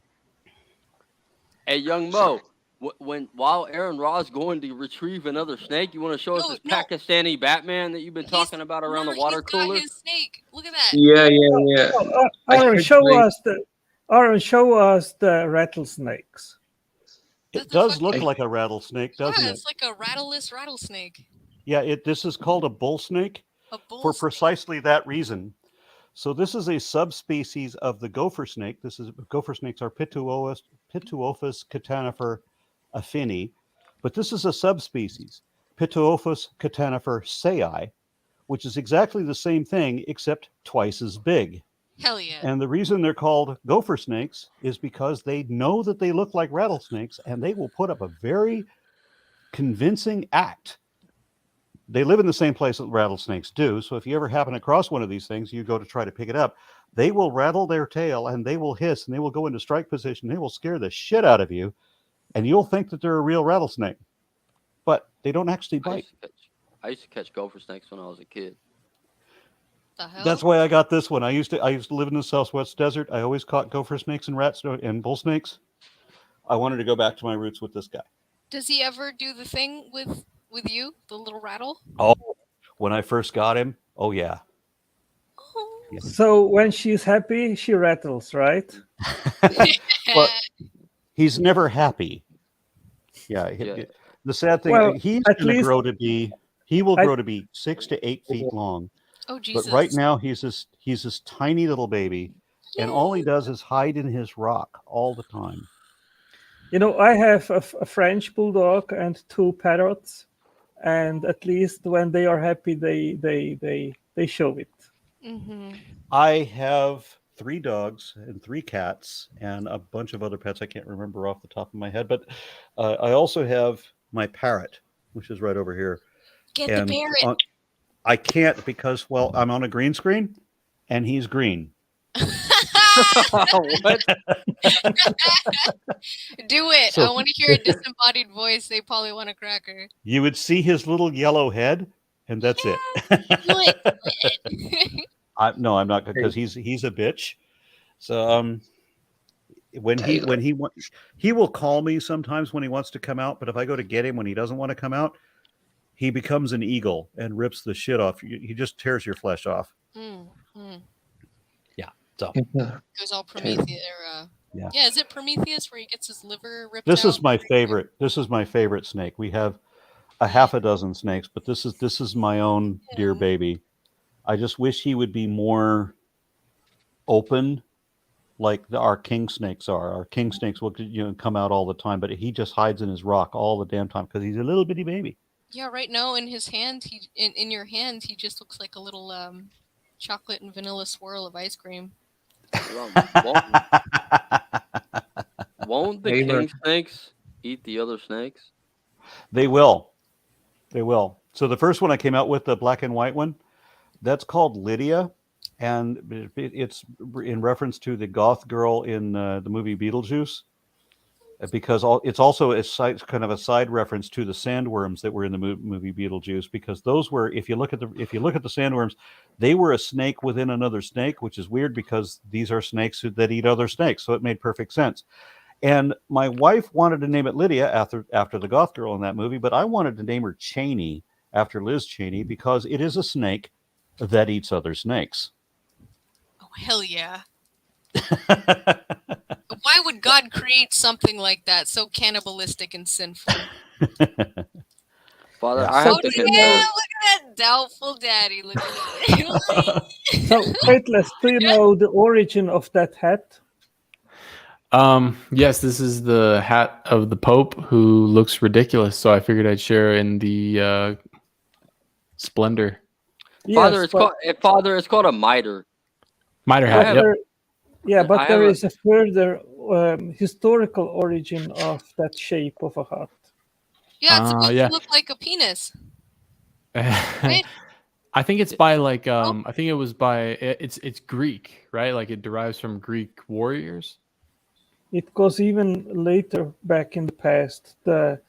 hey, young Mo. While Aron Ra is going to retrieve another snake, you want to show us this Pakistani Batman that you've been talking about around the water cooler? He's got his snake. Look at that. Yeah. Aaron, show us the rattlesnakes. It does look like a rattlesnake, doesn't Yeah, it? it's like a rattleless rattlesnake. Yeah, this is called a bull snake for precisely that reason. So this is a subspecies of the gopher snake. Gopher snakes are Pituophis catenifer affini, but this is a subspecies, Pituophis catenifer sei, which is exactly the same thing except twice as big. Hell yeah. And the reason they're called gopher snakes is because they know that they look like rattlesnakes, and they will put up a very convincing act. They live in the same place that rattlesnakes do. So if you ever happen across one of these things, you go to try to pick it up, they will rattle their tail and they will hiss and they will go into strike position. They will scare the shit out of you, and you'll think that they're a real rattlesnake, but they don't actually bite. I used to catch gopher snakes when I was a kid. That's why I got this one. I used to live in the Southwest Desert. I always caught gopher snakes and bull snakes. I wanted to go back to my roots with this guy. Does he ever do the thing with you, the little rattle? Oh, when I first got him, oh yeah. So when she's happy, she rattles, right? But he's never happy. Yeah. The sad thing, Well, he's at going to least- grow to be. He will grow to be 6 to 8 feet long. Oh Jesus! But right now he's this tiny little baby, and all he does is hide in his rock all the time. You know, I have a French bulldog and 2 parrots, and at least when they are happy, they show it. Mm-hmm. I have 3 dogs and 3 cats and a bunch of other pets I can't remember off the top of my head. But I also have my parrot, which is right over here. Get And the parrot. I can't because, well, I'm on a green screen and he's green. What? Do it. So- I want to hear a disembodied voice. They probably want a cracker. You would see his little yellow head, and that's it. Do it. No, I'm not, because he's a bitch. So when he will call me sometimes when he wants to come out, but if I go to get him when he doesn't want to come out, he becomes an eagle and rips the shit off. He just tears your flesh off. Mm. Yeah. So Goes all Prometheus. yeah. Yeah, is it Prometheus where he gets his liver ripped This out? is my favorite. This is my favorite snake. We have a half a dozen snakes, but this is my own dear baby. I just wish he would be more open, like our king snakes are. Our king snakes will come out all the time, but he just hides in his rock all the damn time because he's a little bitty baby. Yeah, right now in his hand, in your hand, he just looks like a little chocolate and vanilla swirl of ice cream. Won't the king snakes eat the other snakes? They will. They will. So the first one I came out with, the black and white one, that's called Lydia, and it's in reference to the goth girl in the movie Beetlejuice, because it's also kind of a side reference to the sandworms that were in the movie Beetlejuice, because those were, if you look at the sandworms, they were a snake within another snake, which is weird because these are snakes that eat other snakes, so it made perfect sense. And my wife wanted to name it Lydia after the goth girl in that movie, but I wanted to name her Cheney after Liz Cheney because it is a snake that eats other snakes. Oh, hell yeah. Why would God create something like that, so cannibalistic and sinful? Father, Yeah. I have to Yeah, look at that doubtful daddy. Look at that. So, Faithless, do you know the origin of that hat? Yes, this is the hat of the Pope who looks ridiculous, so I figured I'd share in the splendor. Father, Yes, it's called a mitre. Mitre hat, yep. But there is a further historical origin of that shape of a hat. Yeah, it's supposed to look like a penis. Right? I think it's by I think it was by it's Greek, right? Like it derives from Greek warriors. It goes even later back in the past. The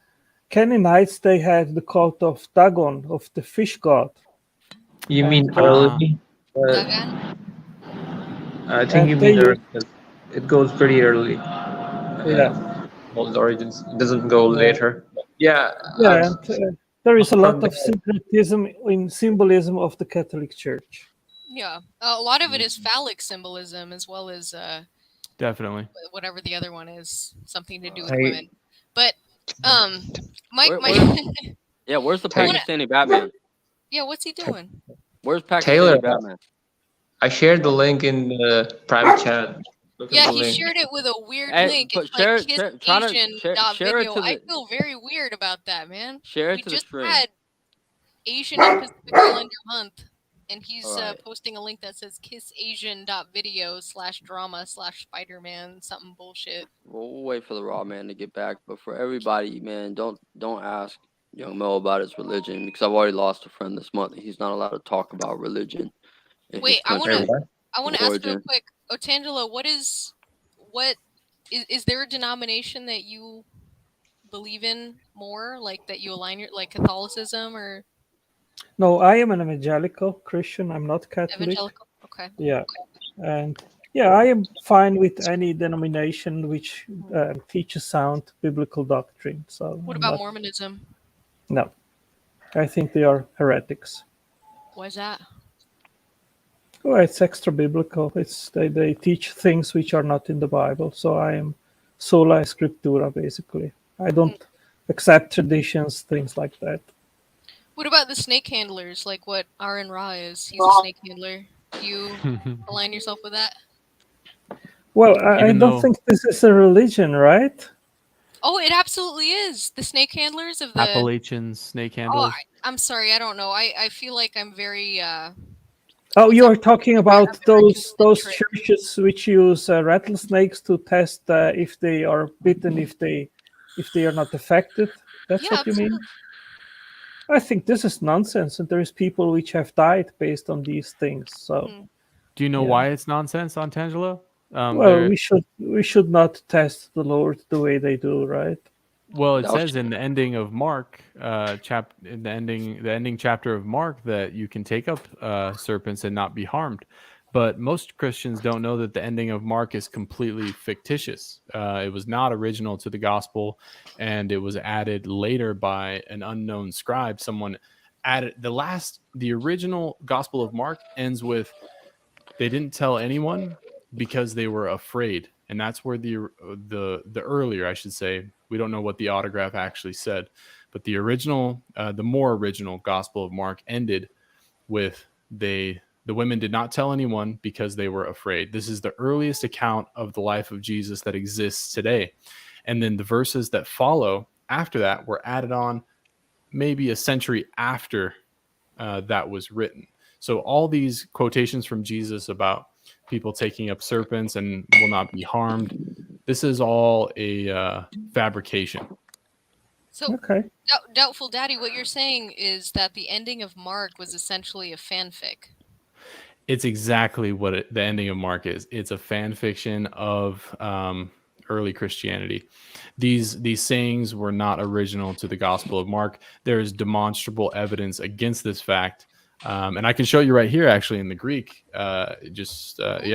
Canaanites, they had the cult of Dagon, of the fish god. You mean early? I think you mean early. It goes pretty early. Yeah. All the origins. It doesn't go later. Yeah. Yeah, and there is a lot of syncretism in symbolism of the Catholic Church. Yeah, a lot of it is phallic symbolism as well as definitely whatever the other one is, something to do with Hey. women. But Mike, yeah, where's the Pakistani Batman? Yeah, what's he doing? Where's Pakistani Taylor, Batman? I shared the link in the private chat. Look at Yeah, the he link. shared it with a weird Hey, link. but It's share like it- his share- try to Asian share- share it video. to I the- feel very weird about that, man. Share it We to the just stream. had Asian and Pacific Islander month, and he's Alright. posting a link that says kissasian.video/drama/Spider-Man something bullshit. We'll wait for the Raw man to get back, but for everybody, man, don't ask young Mel about his religion because I've already lost a friend this month. He's not allowed to talk about religion. In Wait, his I want country to ask real origin. quick, Otangelo, what is there a denomination that you believe in more, like that you align your like Catholicism or No, I am an evangelical Christian. I'm not Catholic. evangelical? Okay. Yeah, and yeah, I am fine with any denomination which teaches sound biblical doctrine. So What I'm about not- Mormonism? No, I think they are heretics. Why is that? Oh, it's extra biblical. They teach things which are not in the Bible. So I am sola scriptura, basically. I don't accept traditions, things like that. What about the snake handlers? Like what Aron Ra is? He's a snake handler. Do you align yourself with that? Well, I Even don't though- think this is a religion, right? Oh, it absolutely is. The snake handlers of the Appalachian snake handlers. I'm sorry, I don't know. I feel like I'm very Oh, you are talking about those churches which use rattlesnakes to test if they are bitten, if they are not affected. That's Yeah, what you mean? absolutely. I think this is nonsense, and there is people which have died based on these things. So, Do you know yeah. why it's nonsense, Antangelo? well, we should not test the Lord the way they do, right? Well, it That was- says in the ending of Mark, in the ending chapter of Mark, that you can take up serpents and not be harmed. But most Christians don't know that the ending of Mark is completely fictitious. It was not original to the gospel, and it was added later by an unknown scribe. Someone added the original Gospel of Mark ends with, they didn't tell anyone because they were afraid. and that's where the earlier, I should say, we don't know what the autograph actually said, but the original, the more original Gospel of Mark ended with the women did not tell anyone because they were afraid. This is the earliest account of the life of Jesus that exists today. And then the verses that follow after that were added on maybe a century after that was written. So all these quotations from Jesus about people taking up serpents and will not be harmed, this is all a fabrication. So, Okay. Doubtful Daddy, what you're saying is that the ending of Mark was essentially a fanfic. It's exactly what the ending of Mark is. It's a fan fiction of early Christianity. These sayings were not original to the Gospel of Mark. There is demonstrable evidence against this fact. And I can show you right here, actually, in the Greek. Yeah,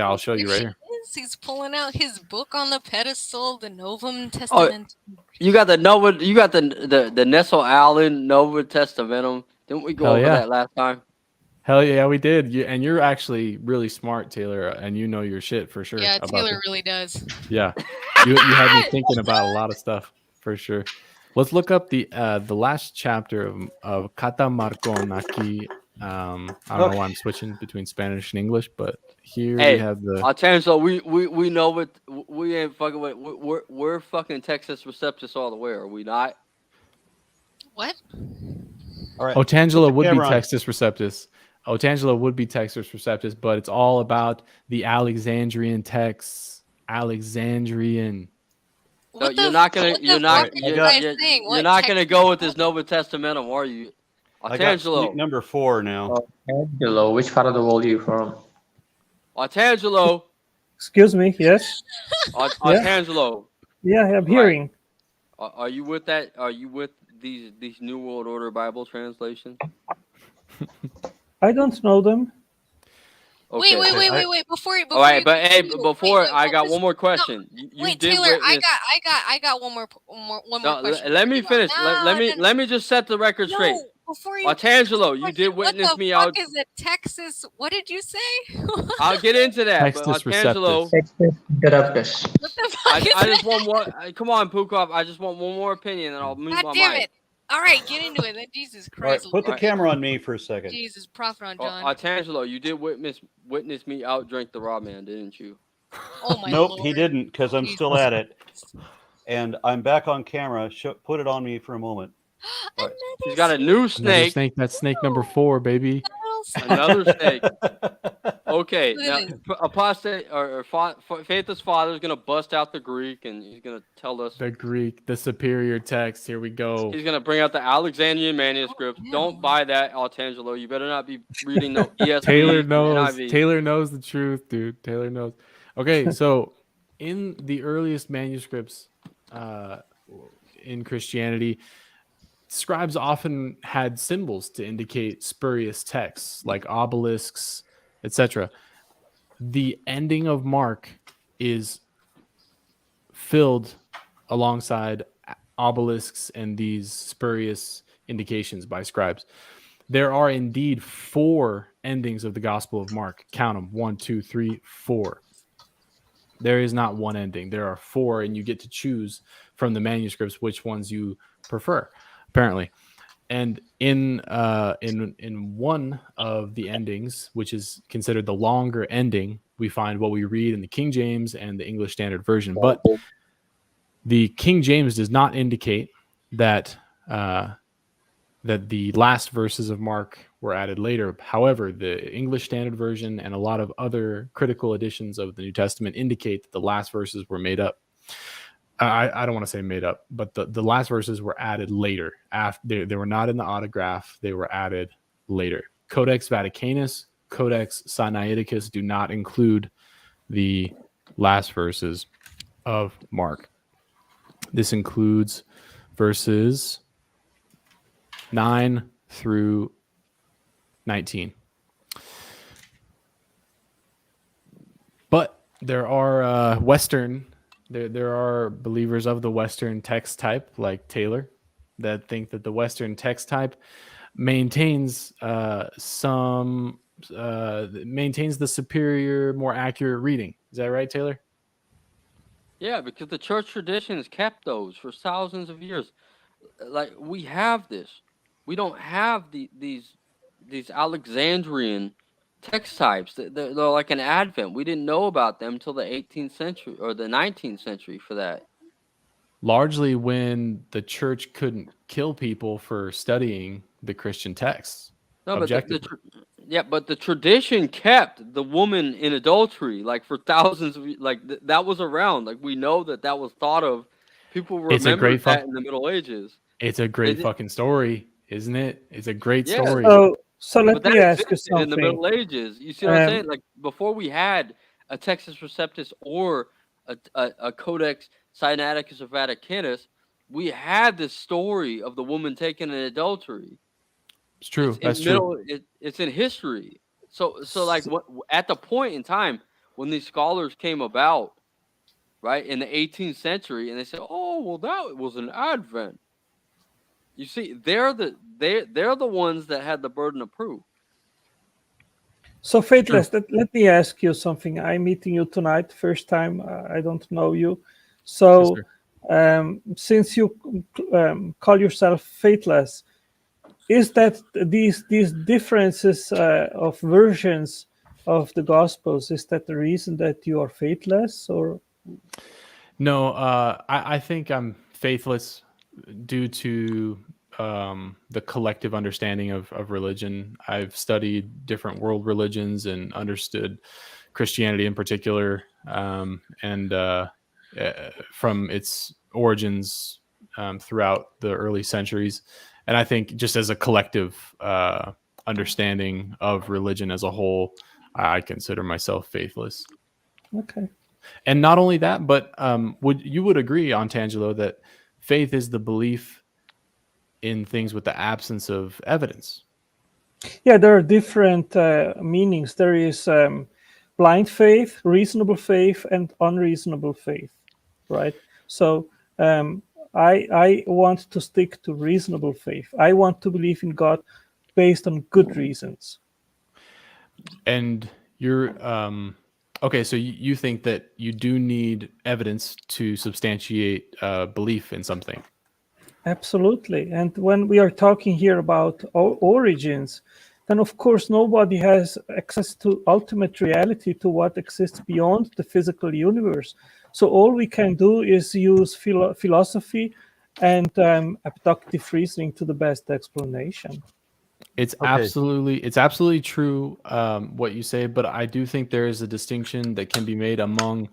I'll show you right here. He's pulling out his book on the pedestal, the Novum Oh, Testament. you got the Nova. You got the Nestle Allen Nova Testamentum. Didn't we go Hell over yeah. that last time? Hell yeah, we did. And you're actually really smart, Taylor, and you know your shit for sure. Yeah, about Taylor this. really does. Yeah, you had me thinking about a lot of stuff for sure. Let's look up the last chapter of Katamarkonaki. I don't know why I'm switching between Spanish and English, but here we have the. I'll tell you, so we know what we ain't fucking with. We're fucking Texas Receptus all the way, are we not? What? All right. Otangelo would be camera on. Textus Receptus. Otangelo would be Textus Receptus, but it's all about the Alexandrian texts. Alexandrian. So you're not gonna go with this Nova Testamentum, are you? I got Otangelo. sneak number 4 now. Otangelo, which part of the world are you from? Otangelo. Excuse me. Yes. Otangelo. Yeah, I'm hearing. Are you with that? Are you with these New World Order Bible translations? I don't know them. Okay. Wait! Before all right, but hey, before I got one more question. No, You wait, did Taylor, witness... I got one more question. Let me finish. Let me just set the record straight. Before you, Otangelo, you did witness me out. What the fuck is a Texas? What did you say? I'll get into that. Textus but Otangelo, Receptus. What the fuck is I just that? want one. Come on, Pukov. I just want one more opinion, and I'll move God my damn mic. it! All right, get into it. Then Jesus All right, Christ. put the camera on me for a second. Jesus, prophet on John. Otangelo, you did witness me out drink the raw man, didn't you? Oh my Nope, Lord. he didn't, because I'm still at it. And I'm back on camera. Put it on me for a moment. Right. He's got a new snake. That's snake number 4, baby. Another snake. Okay, now apostate or Faithless Father is gonna bust out the Greek and he's gonna tell us the Greek, the superior text. Here we go. He's gonna bring out the Alexandrian manuscript. Don't buy that, Otangelo. You better not be reading no ESV. Taylor knows. NIV. Taylor knows the truth, dude. Taylor knows. Okay, so in the earliest manuscripts in Christianity, scribes often had symbols to indicate spurious texts like obelisks, etc. The ending of Mark is filled alongside obelisks and these spurious indications by scribes. There are indeed 4 endings of the Gospel of Mark. Count them. 1, 2, 3, 4. There is not one ending. There are 4, and you get to choose from the manuscripts which ones you prefer, apparently. And in one of the endings, which is considered the longer ending, we find what we read in the King James and the English Standard Version. But the King James does not indicate that that the last verses of Mark were added later. However, the English Standard Version and a lot of other critical editions of the New Testament indicate that the last verses were made up. I don't want to say made up, but the last verses were added later. They were not in the autograph. They were added later. Codex Vaticanus, Codex Sinaiticus do not include the last verses of Mark. This includes verses 9 through 19. But there are there are believers of the Western text type, like Taylor, that think that the Western text type maintains maintains the superior, more accurate reading. Is that right, Taylor? Yeah, because the church tradition has kept those for thousands of years. Like we have this. We don't have these Alexandrian text types. They're like an Advent. We didn't know about them till the 18th century or the 19th century for that. Largely when the church couldn't kill people for studying the Christian texts No, but objectively. but the tradition kept the woman in adultery like for thousands of that was around. Like we know that was thought of. People It's a remembered great that in the Middle Ages. It's a great fucking story, isn't it? It's a great Yeah. story. So let But that me ask you existed in the something. Middle Ages. You see what I'm saying? Like before we had a Textus Receptus or a Codex Sinaiticus or Vaticanus, we had this story of the woman taken in adultery. It's true. That's true. true. It's in history. So like at the point in time when these scholars came about, right, in the 18th century, and they said, "Oh, well, that was an Advent." You see, they're the ones that had the burden of proof. So Faithless, let me ask you something. I'm meeting you tonight, first time. I don't know you. So since you call yourself Faithless, is that these differences of versions of the Gospels, is that the reason that you are faithless, or? No, I think I'm faithless due to the collective understanding of religion. I've studied different world religions and understood Christianity in particular, and from its origins throughout the early centuries. And I think just as a collective understanding of religion as a whole, I consider myself faithless. Okay. And not only that, but would agree, Antangelo, that faith is the belief in things with the absence of evidence? Yeah, there are different meanings. There is blind faith, reasonable faith, and unreasonable faith, right? So I want to stick to reasonable faith. I want to believe in God based on good reasons. And you're okay, so you think that you do need evidence to substantiate belief in something? Absolutely. And when we are talking here about origins, then of course nobody has access to ultimate reality, to what exists beyond the physical universe. So all we can do is use philosophy and abductive reasoning to the best explanation. It's absolutely true what you say, but I do think there is a distinction that can be made among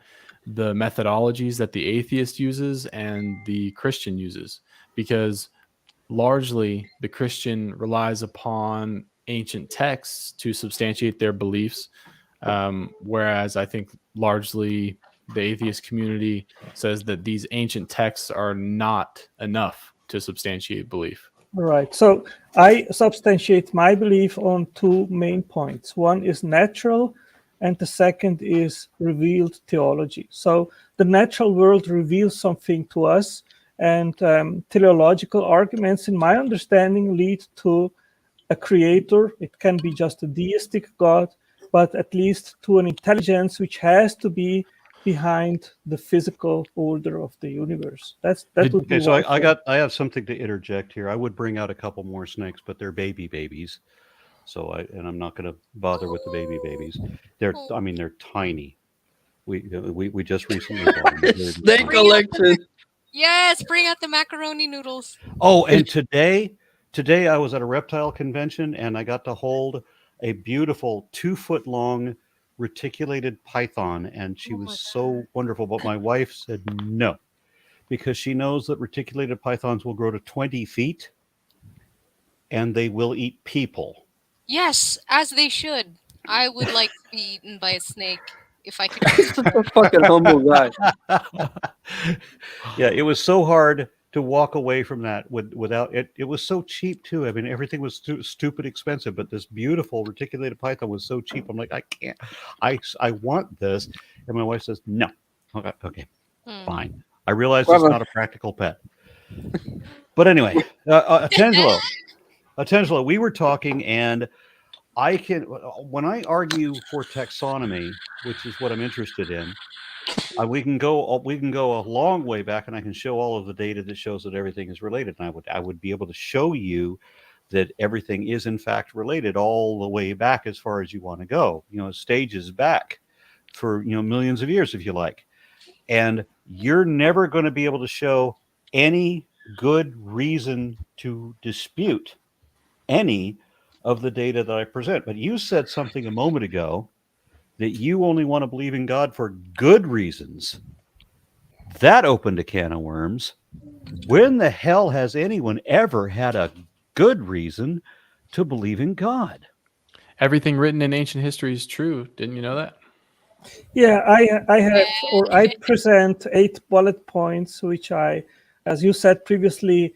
the methodologies that the atheist uses and the Christian uses, because largely the Christian relies upon ancient texts to substantiate their beliefs, whereas I think largely the atheist community says that these ancient texts are not enough to substantiate belief. Right. So I substantiate my belief on two main points. One is natural, and the second is revealed theology. So the natural world reveals something to us, and teleological arguments, in my understanding, lead to a creator. It can be just a deistic God, but at least to an intelligence which has to be behind the physical order of the universe. That would be. Okay, so I have something to interject here. I would bring out a couple more snakes, but they're babies. So I'm not going to bother with the babies. They're tiny. We just recently bought them. Snake collection. Yes, bring out the macaroni noodles. Oh, and today I was at a reptile convention and I got to hold a beautiful 2-foot long reticulated python, and she was so wonderful. But my wife said no, because she knows that reticulated pythons will grow to 20 feet and they will eat people. Yes, as they should. I would like to be eaten by a snake if I could. A fucking humble guy. Yeah, it was so hard to walk away from that without it. It was so cheap too. I mean, everything was stupid expensive, but this beautiful reticulated python was so cheap. I'm like, I can't. I want this, and my wife says no. Okay, fine. I realize it's not a practical pet. But anyway, Atangelo, we were talking, and when I argue for taxonomy, which is what I'm interested in, We can go a long way back, and I can show all of the data that shows that everything is related. And I would be able to show you that everything is in fact related all the way back as far as you want to go. Stages back for millions of years, if you like. And you're never going to be able to show any good reason to dispute any of the data that I present. But you said something a moment ago that you only want to believe in God for good reasons. That opened a can of worms. When the hell has anyone ever had a good reason to believe in God? Everything written in ancient history is true. Didn't you know that? Yeah, I present 8 bullet points, which as you said previously,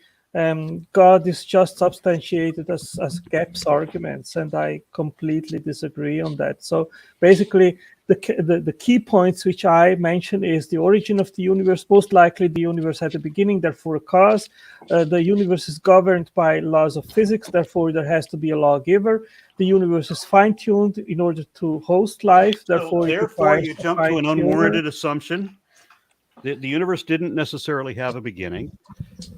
God is just substantiated as gaps arguments, and I completely disagree on that. So basically, the key points which I mentioned is the origin of the universe. Most likely, the universe had a beginning, therefore a cause. The universe is governed by laws of physics, therefore there has to be a lawgiver. The universe is fine-tuned in order to host life, therefore you jump to an unwarranted assumption. The universe didn't necessarily have a beginning,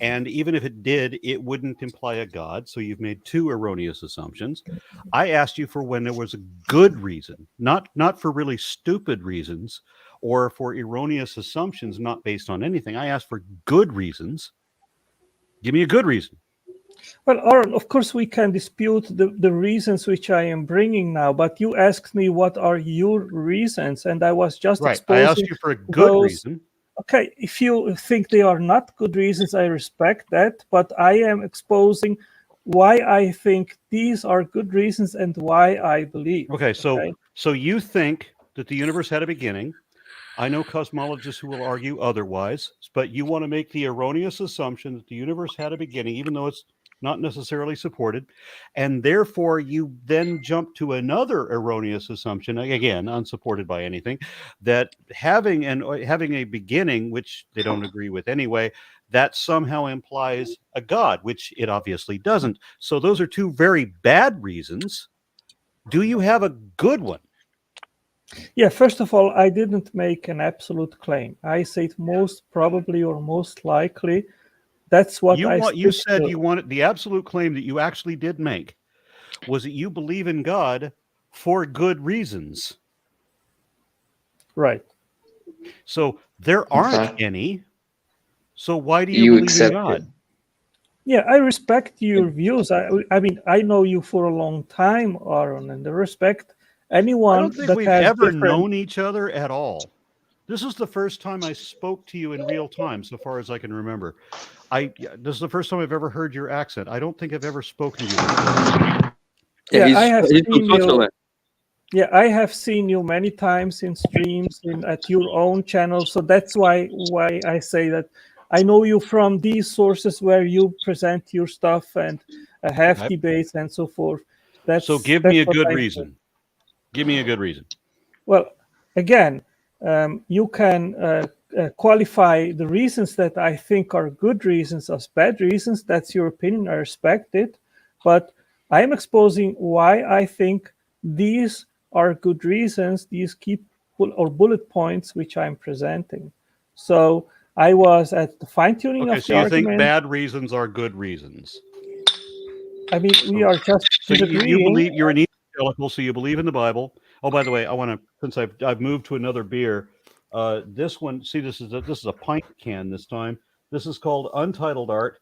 and even if it did, it wouldn't imply a God. So you've made 2 erroneous assumptions. I asked you for when there was a good reason, not for really stupid reasons or for erroneous assumptions not based on anything. I asked for good reasons. Give me a good reason. Well, Aron, of course we can dispute the reasons which I am bringing now, but you asked me what are your reasons, and I was just exposing I asked you for a good reason. Okay, if you think they are not good reasons, I respect that, but I am exposing why I think these are good reasons and why I believe. Okay, so you think that the universe had a beginning. I know cosmologists who will argue otherwise, but you want to make the erroneous assumption that the universe had a beginning, even though it's not necessarily supported, and therefore you then jump to another erroneous assumption, again unsupported by anything, that having a beginning, which they don't agree with anyway, that somehow implies a God, which it obviously doesn't. So those are 2 very bad reasons. Do you have a good one? Yeah, first of all, I didn't make an absolute claim. I said most probably or most likely. That's what you said you wanted. The absolute claim that you actually did make was that you believe in God for good reasons. Right. So there aren't any. So why do you believe in God? Yeah, I respect your views. I mean, I know you for a long time, Aron, and I respect anyone. I don't think we've ever known each other at all. This is the first time I spoke to you in real time, so far as I can remember. This is the first time I've ever heard your accent. I don't think I've ever spoken to you before. I have seen you. Yeah, I have seen you many times in streams at your own channel. So that's why I say that I know you from these sources where you present your stuff and have debates and so forth. So give me a good reason. Give me a good reason. Well, again, you can qualify the reasons that I think are good reasons as bad reasons. That's your opinion. I respect it. But I am exposing why I think these are good reasons, these key or bullet points which I'm presenting. So I was at the fine-tuning of the argument. So you think bad reasons are good reasons? I mean, we are just disagreeing. You believe you're an evangelical, so you believe in the Bible. Oh, by the way, I want to, since I've moved to another beer. This one, see, this is a pint can this time. This is called Untitled Art.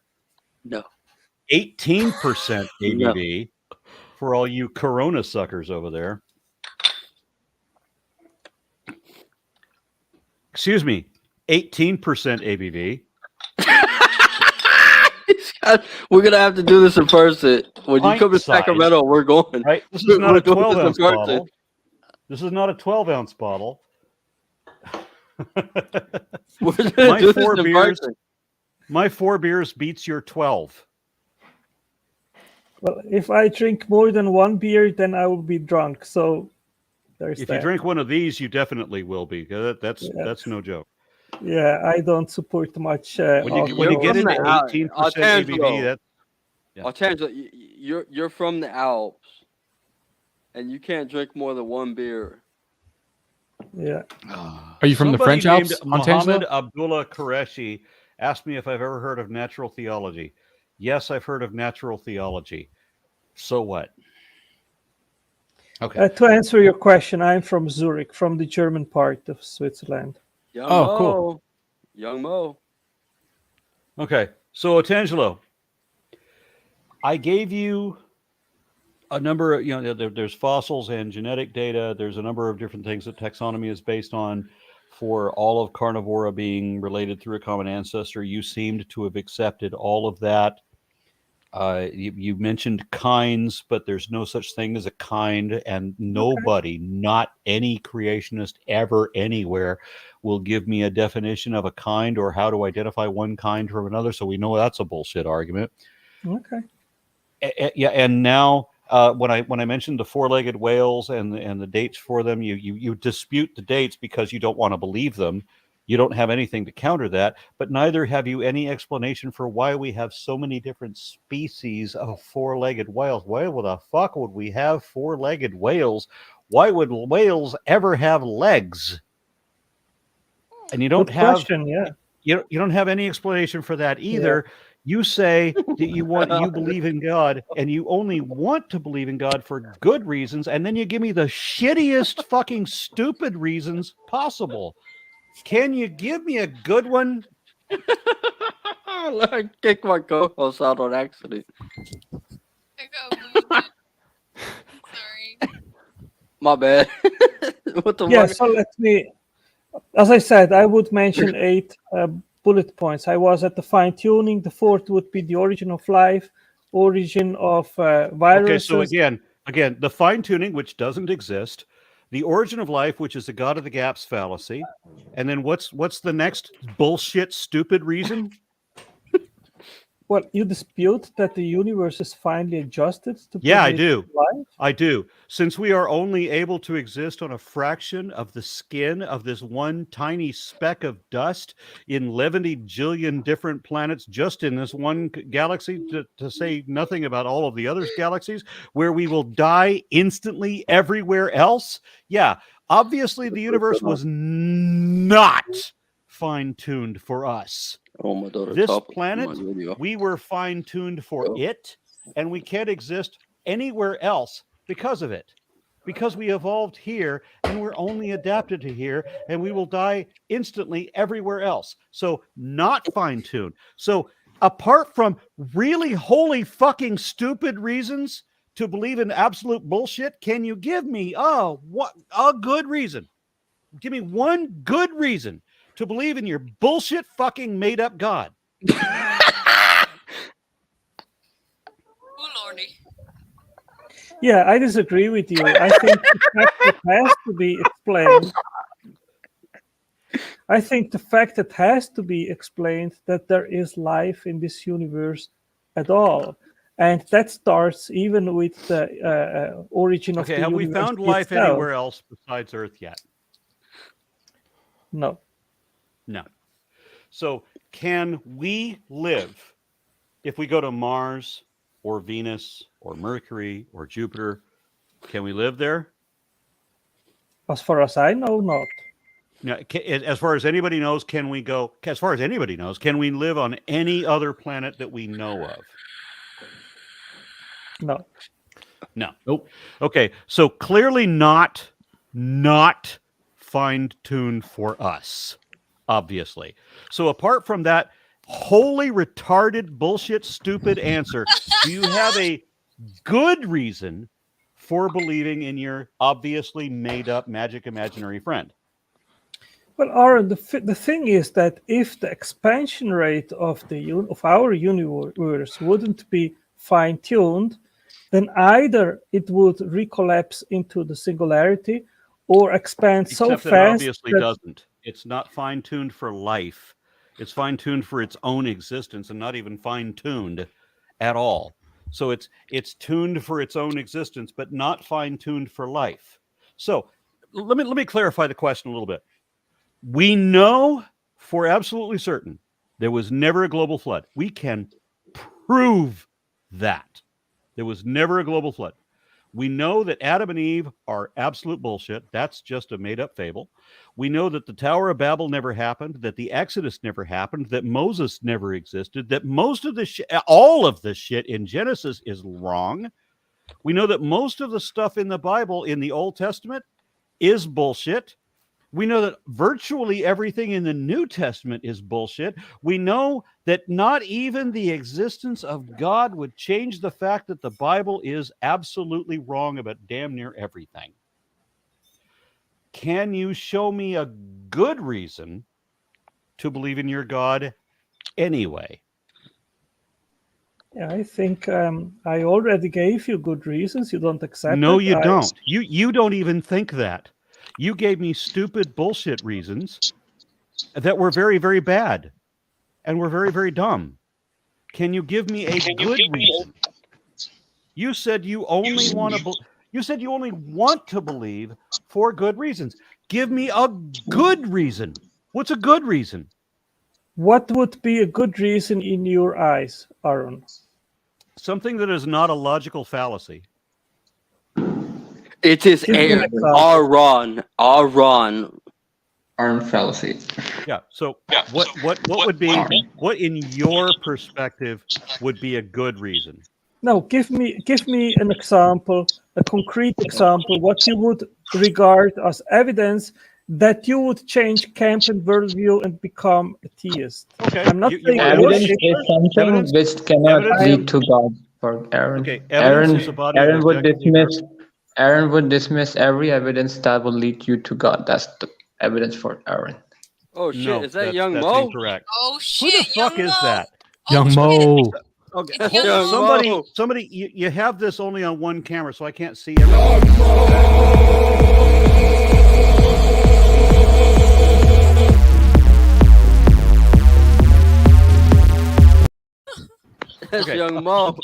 No. 18% ABV for all you Corona suckers over there. Excuse me, 18% ABV. We're gonna have to do this in person. When you come to Sacramento, we're going. Right? This is not a 12-ounce bottle. This is not a 12-ounce bottle. My four beers beats your 12. Well, if I drink more than one beer, then I will be drunk. So there's if that. you drink one of these, you definitely will be. That's no joke. Yeah, I don't support much. When you get into 18% ABV, Artangelo, you're from the Alps, and you can't drink more than one beer. Yeah. Are you from the Somebody French named Alps, Muhammad Montangelo? Abdullah Qureshi asked me if I've ever heard of natural theology. Yes, I've heard of natural theology. So what? Okay. To answer your question, I'm from Zurich, from the German part of Switzerland. Young Oh, Mo. cool. Young Mo. Okay. So, Otangelo, I gave you a number of, there's fossils and genetic data. There's a number of different things that taxonomy is based on for all of carnivora being related through a common ancestor. You seemed to have accepted all of that. You mentioned kinds, but there's no such thing as a kind, and nobody, not any creationist ever anywhere, will give me a definition of a kind or how to identify one kind from another. So we know that's a bullshit argument. Okay. Yeah, and now when I mentioned the four-legged whales and the dates for them, you dispute the dates because you don't want to believe them. You don't have anything to counter that, but neither have you any explanation for why we have so many different species of four-legged whales. Why the fuck would we have four-legged whales? Why would whales ever have legs? And you don't Good have question, yeah. you don't have any explanation for that either. Yeah. You say that you believe in God, and you only want to believe in God for good reasons, and then you give me the shittiest fucking stupid reasons possible. Can you give me a good one? I kicked my co-host out on accident. Sorry. My bad. What the Yeah, fuck? so let me, as I said, I would mention 8 bullet points. I was at the fine-tuning. The 4th would be the origin of life, origin of viruses. Okay, so again, the fine-tuning, which doesn't exist, the origin of life, which is the God of the gaps fallacy, and then what's the next bullshit, stupid reason? Well, you dispute that the universe is finely adjusted to Yeah, I permit do. life? I do. Since we are only able to exist on a fraction of the skin of this one tiny speck of dust in 11 jillion different planets just in this one galaxy, to say nothing about all of the other galaxies, where we will die instantly everywhere else. Yeah, obviously the universe was not fine-tuned for us. This planet, we were fine-tuned for it, and we can't exist anywhere else because of it. Because we evolved here, and we're only adapted to here, and we will die instantly everywhere else. So not fine-tuned. So apart from really holy fucking stupid reasons to believe in absolute bullshit, can you give me a good reason? Give me one good reason to believe in your bullshit fucking made up God. Oh, Lordy. Yeah, I disagree with you. I think the fact that has to be explained. I think the fact that has to be explained that there is life in this universe at all, and that starts even with the origin of the universe. Okay, have we found life anywhere else besides Earth yet? No. No. So can we live if we go to Mars or Venus or Mercury or Jupiter? Can we live there? As far as I know, not. Now, as far as anybody knows, can we go? As far as anybody knows, can we live on any other planet that we know of? No. No. Nope. Okay, so clearly not fine-tuned for us, obviously. So apart from that wholly retarded, bullshit, stupid answer, do you have a good reason for believing in your obviously made-up magic imaginary friend? Well, Aron, the thing is that if the expansion rate of our universe wouldn't be fine-tuned, then either it would recollapse into the singularity or expand so Except fast. That it obviously doesn't. It's not fine-tuned for life. It's fine-tuned for its own existence, and not even fine-tuned at all. So it's tuned for its own existence, but not fine-tuned for life. So let me clarify the question a little bit. We know for absolutely certain there was never a global flood. We can prove that there was never a global flood. We know that Adam and Eve are absolute bullshit. That's just a made-up fable. We know that the Tower of Babel never happened, that the Exodus never happened, that Moses never existed, that most of the all of the shit in Genesis is wrong. We know that most of the stuff in the Bible in the Old Testament is bullshit. We know that virtually everything in the New Testament is bullshit. We know that not even the existence of God would change the fact that the Bible is absolutely wrong about damn near everything. Can you show me a good reason to believe in your God anyway? Yeah, I think I already gave you good reasons. You don't accept No, it. you don't. You don't even think that. You gave me stupid bullshit reasons that were very, very bad and were very, very dumb. Can you give me a good reason? You said you only want to. You said you only want to believe for good reasons. Give me a good reason. What's a good reason? What would be a good reason in your eyes, Aron? Something that is not a logical fallacy. It is Aron fallacy. Yeah. So what would be what in your perspective would be a good reason? No, give me an example, a concrete example, what you would regard as evidence that you would change camp and worldview and become a theist. Okay. I'm not saying Evidence is something which cannot lead to God for Aron. Okay. Evidence is a body of Aron would dismiss every evidence that will lead you to God. That's the evidence for Aron. Oh shit! No, is that Young that's Mo? incorrect. Oh shit! Who the fuck is that? Young Mo. Okay. Somebody, you have this only on one camera, so I can't see everything. That's Young Mo.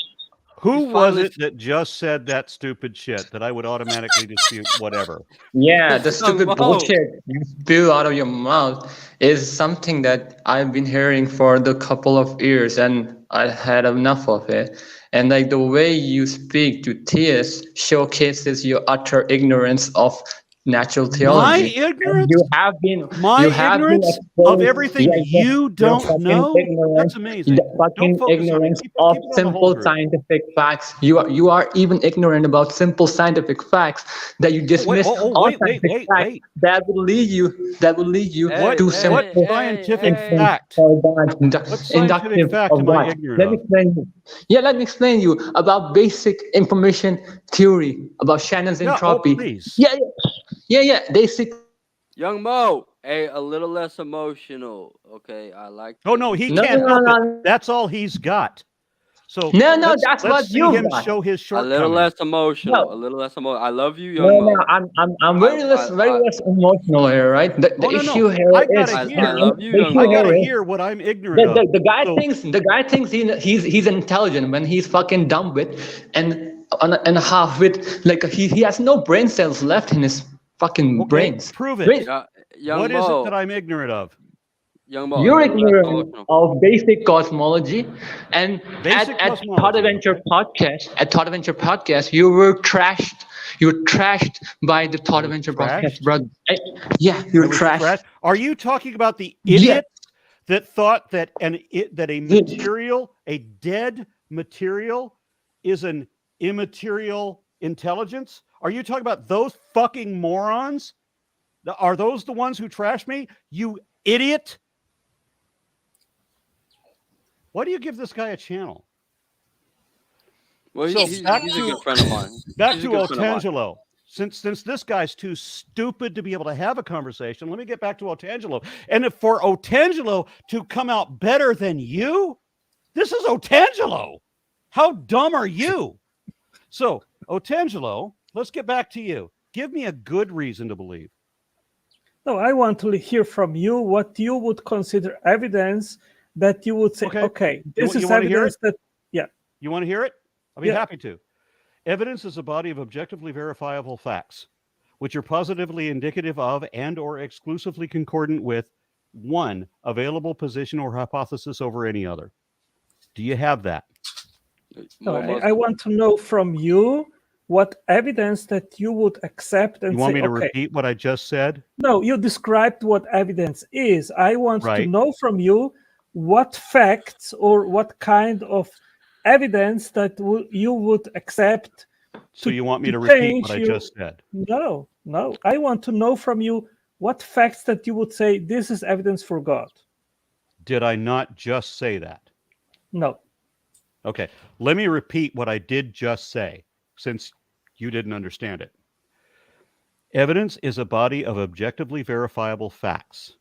Who was it that just said that stupid shit that I would automatically dispute whatever? Yeah, the stupid bullshit you spew out of your mouth is something that I've been hearing for the couple of years, and I had enough of it. And like the way you speak to theists showcases your utter ignorance of natural theology. My ignorance? You have been ignorance of everything you don't know? That's amazing. The fucking ignorance of simple scientific facts. You are even ignorant about simple scientific facts that you dismiss all scientific facts that will lead you to simple scientific fact. What scientific fact am I ignorant of? Let me explain you about basic information theory about Shannon's entropy. Please. Yeah. Basic. Young Mo, a little less emotional. Okay, I like. Oh no, he can't help it. That's all he's got. So that's what you got. Show his shortcomings. A little less emotional. A little less emotional. I love you, Young Mo. I'm very less emotional here, right? The issue here is I gotta hear what I'm ignorant of. The guy thinks he's intelligent when he's fucking dumb with and half with, like he has no brain cells left in his fucking brains. Prove it. What is it that I'm ignorant of? Young Mo, you're ignorant of basic cosmology, and at Thought Adventure podcast, you were trashed. You were trashed by the Thought Adventure podcast, brother. Yeah, you're trashed. Are you talking about the idiots that thought that a dead material is an immaterial intelligence? Are you talking about those fucking morons? Are those the ones who trashed me? You idiot! Why do you give this guy a channel? Well, he's a good friend of mine. Back to Otangelo. Since this guy's too stupid to be able to have a conversation, let me get back to Otangelo. And if for Otangelo to come out better than you, this is Otangelo. How dumb are you? So, Otangelo, let's get back to you. Give me a good reason to believe. No, I want to hear from you what you would consider evidence that you would say, okay, this is evidence that, You want to hear it? I'll be happy to. Evidence is a body of objectively verifiable facts, which are positively indicative of and or exclusively concordant with one available position or hypothesis over any other. Do you have that? No, I want to know from you what evidence that you would accept and You want say, me to okay. repeat what I just said? No, you described what evidence is. I want to Right. know from you what facts or what kind of evidence that you would accept. So you want me to change repeat what I just said? No. I want to know from you what facts that you would say this is evidence for God. Did I not just say that? No. Okay. Let me repeat what I did just say, since you didn't understand it. Evidence is a body of objectively verifiable facts,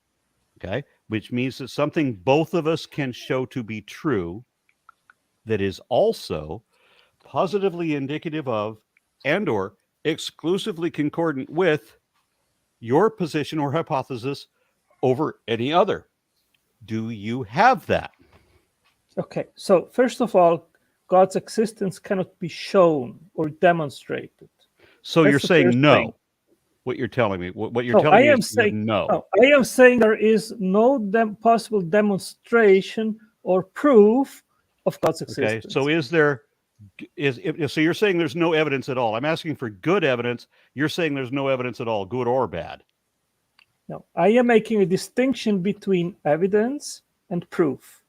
okay, which means that something both of us can show to be true that is also positively indicative of and or exclusively concordant with your position or hypothesis over any other. Do you have that? Okay, so first of all, God's existence cannot be shown or demonstrated. So That's you're the saying first no. thing. What you're telling me, what you're No, telling I me am is saying no. no. I am saying there is no possible demonstration or proof of God's existence. Okay, so so you're saying there's no evidence at all. I'm asking for good evidence. You're saying there's no evidence at all, good or bad. No, I am making a distinction between evidence and proof.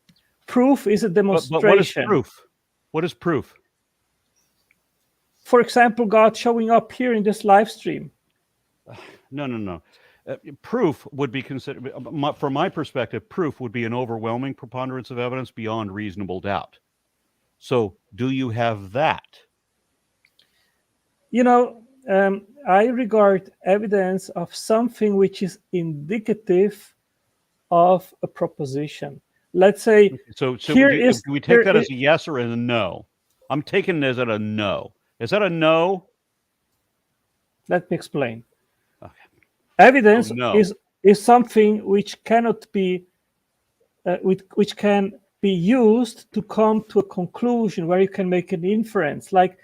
Proof is a demonstration. But what is proof? What is proof? For example, God showing up here in this live stream. No. Proof would be considered, from my perspective, proof would be an overwhelming preponderance of evidence beyond reasonable doubt. So, do you have that? You know, I regard evidence of something which is indicative of a proposition. Let's say, so here do is, we take that as a yes or a no? I'm taking it as a no. Is that a no? Let me explain. Evidence no. is something which cannot be, which can be used to come to a conclusion where you can make an inference. Like,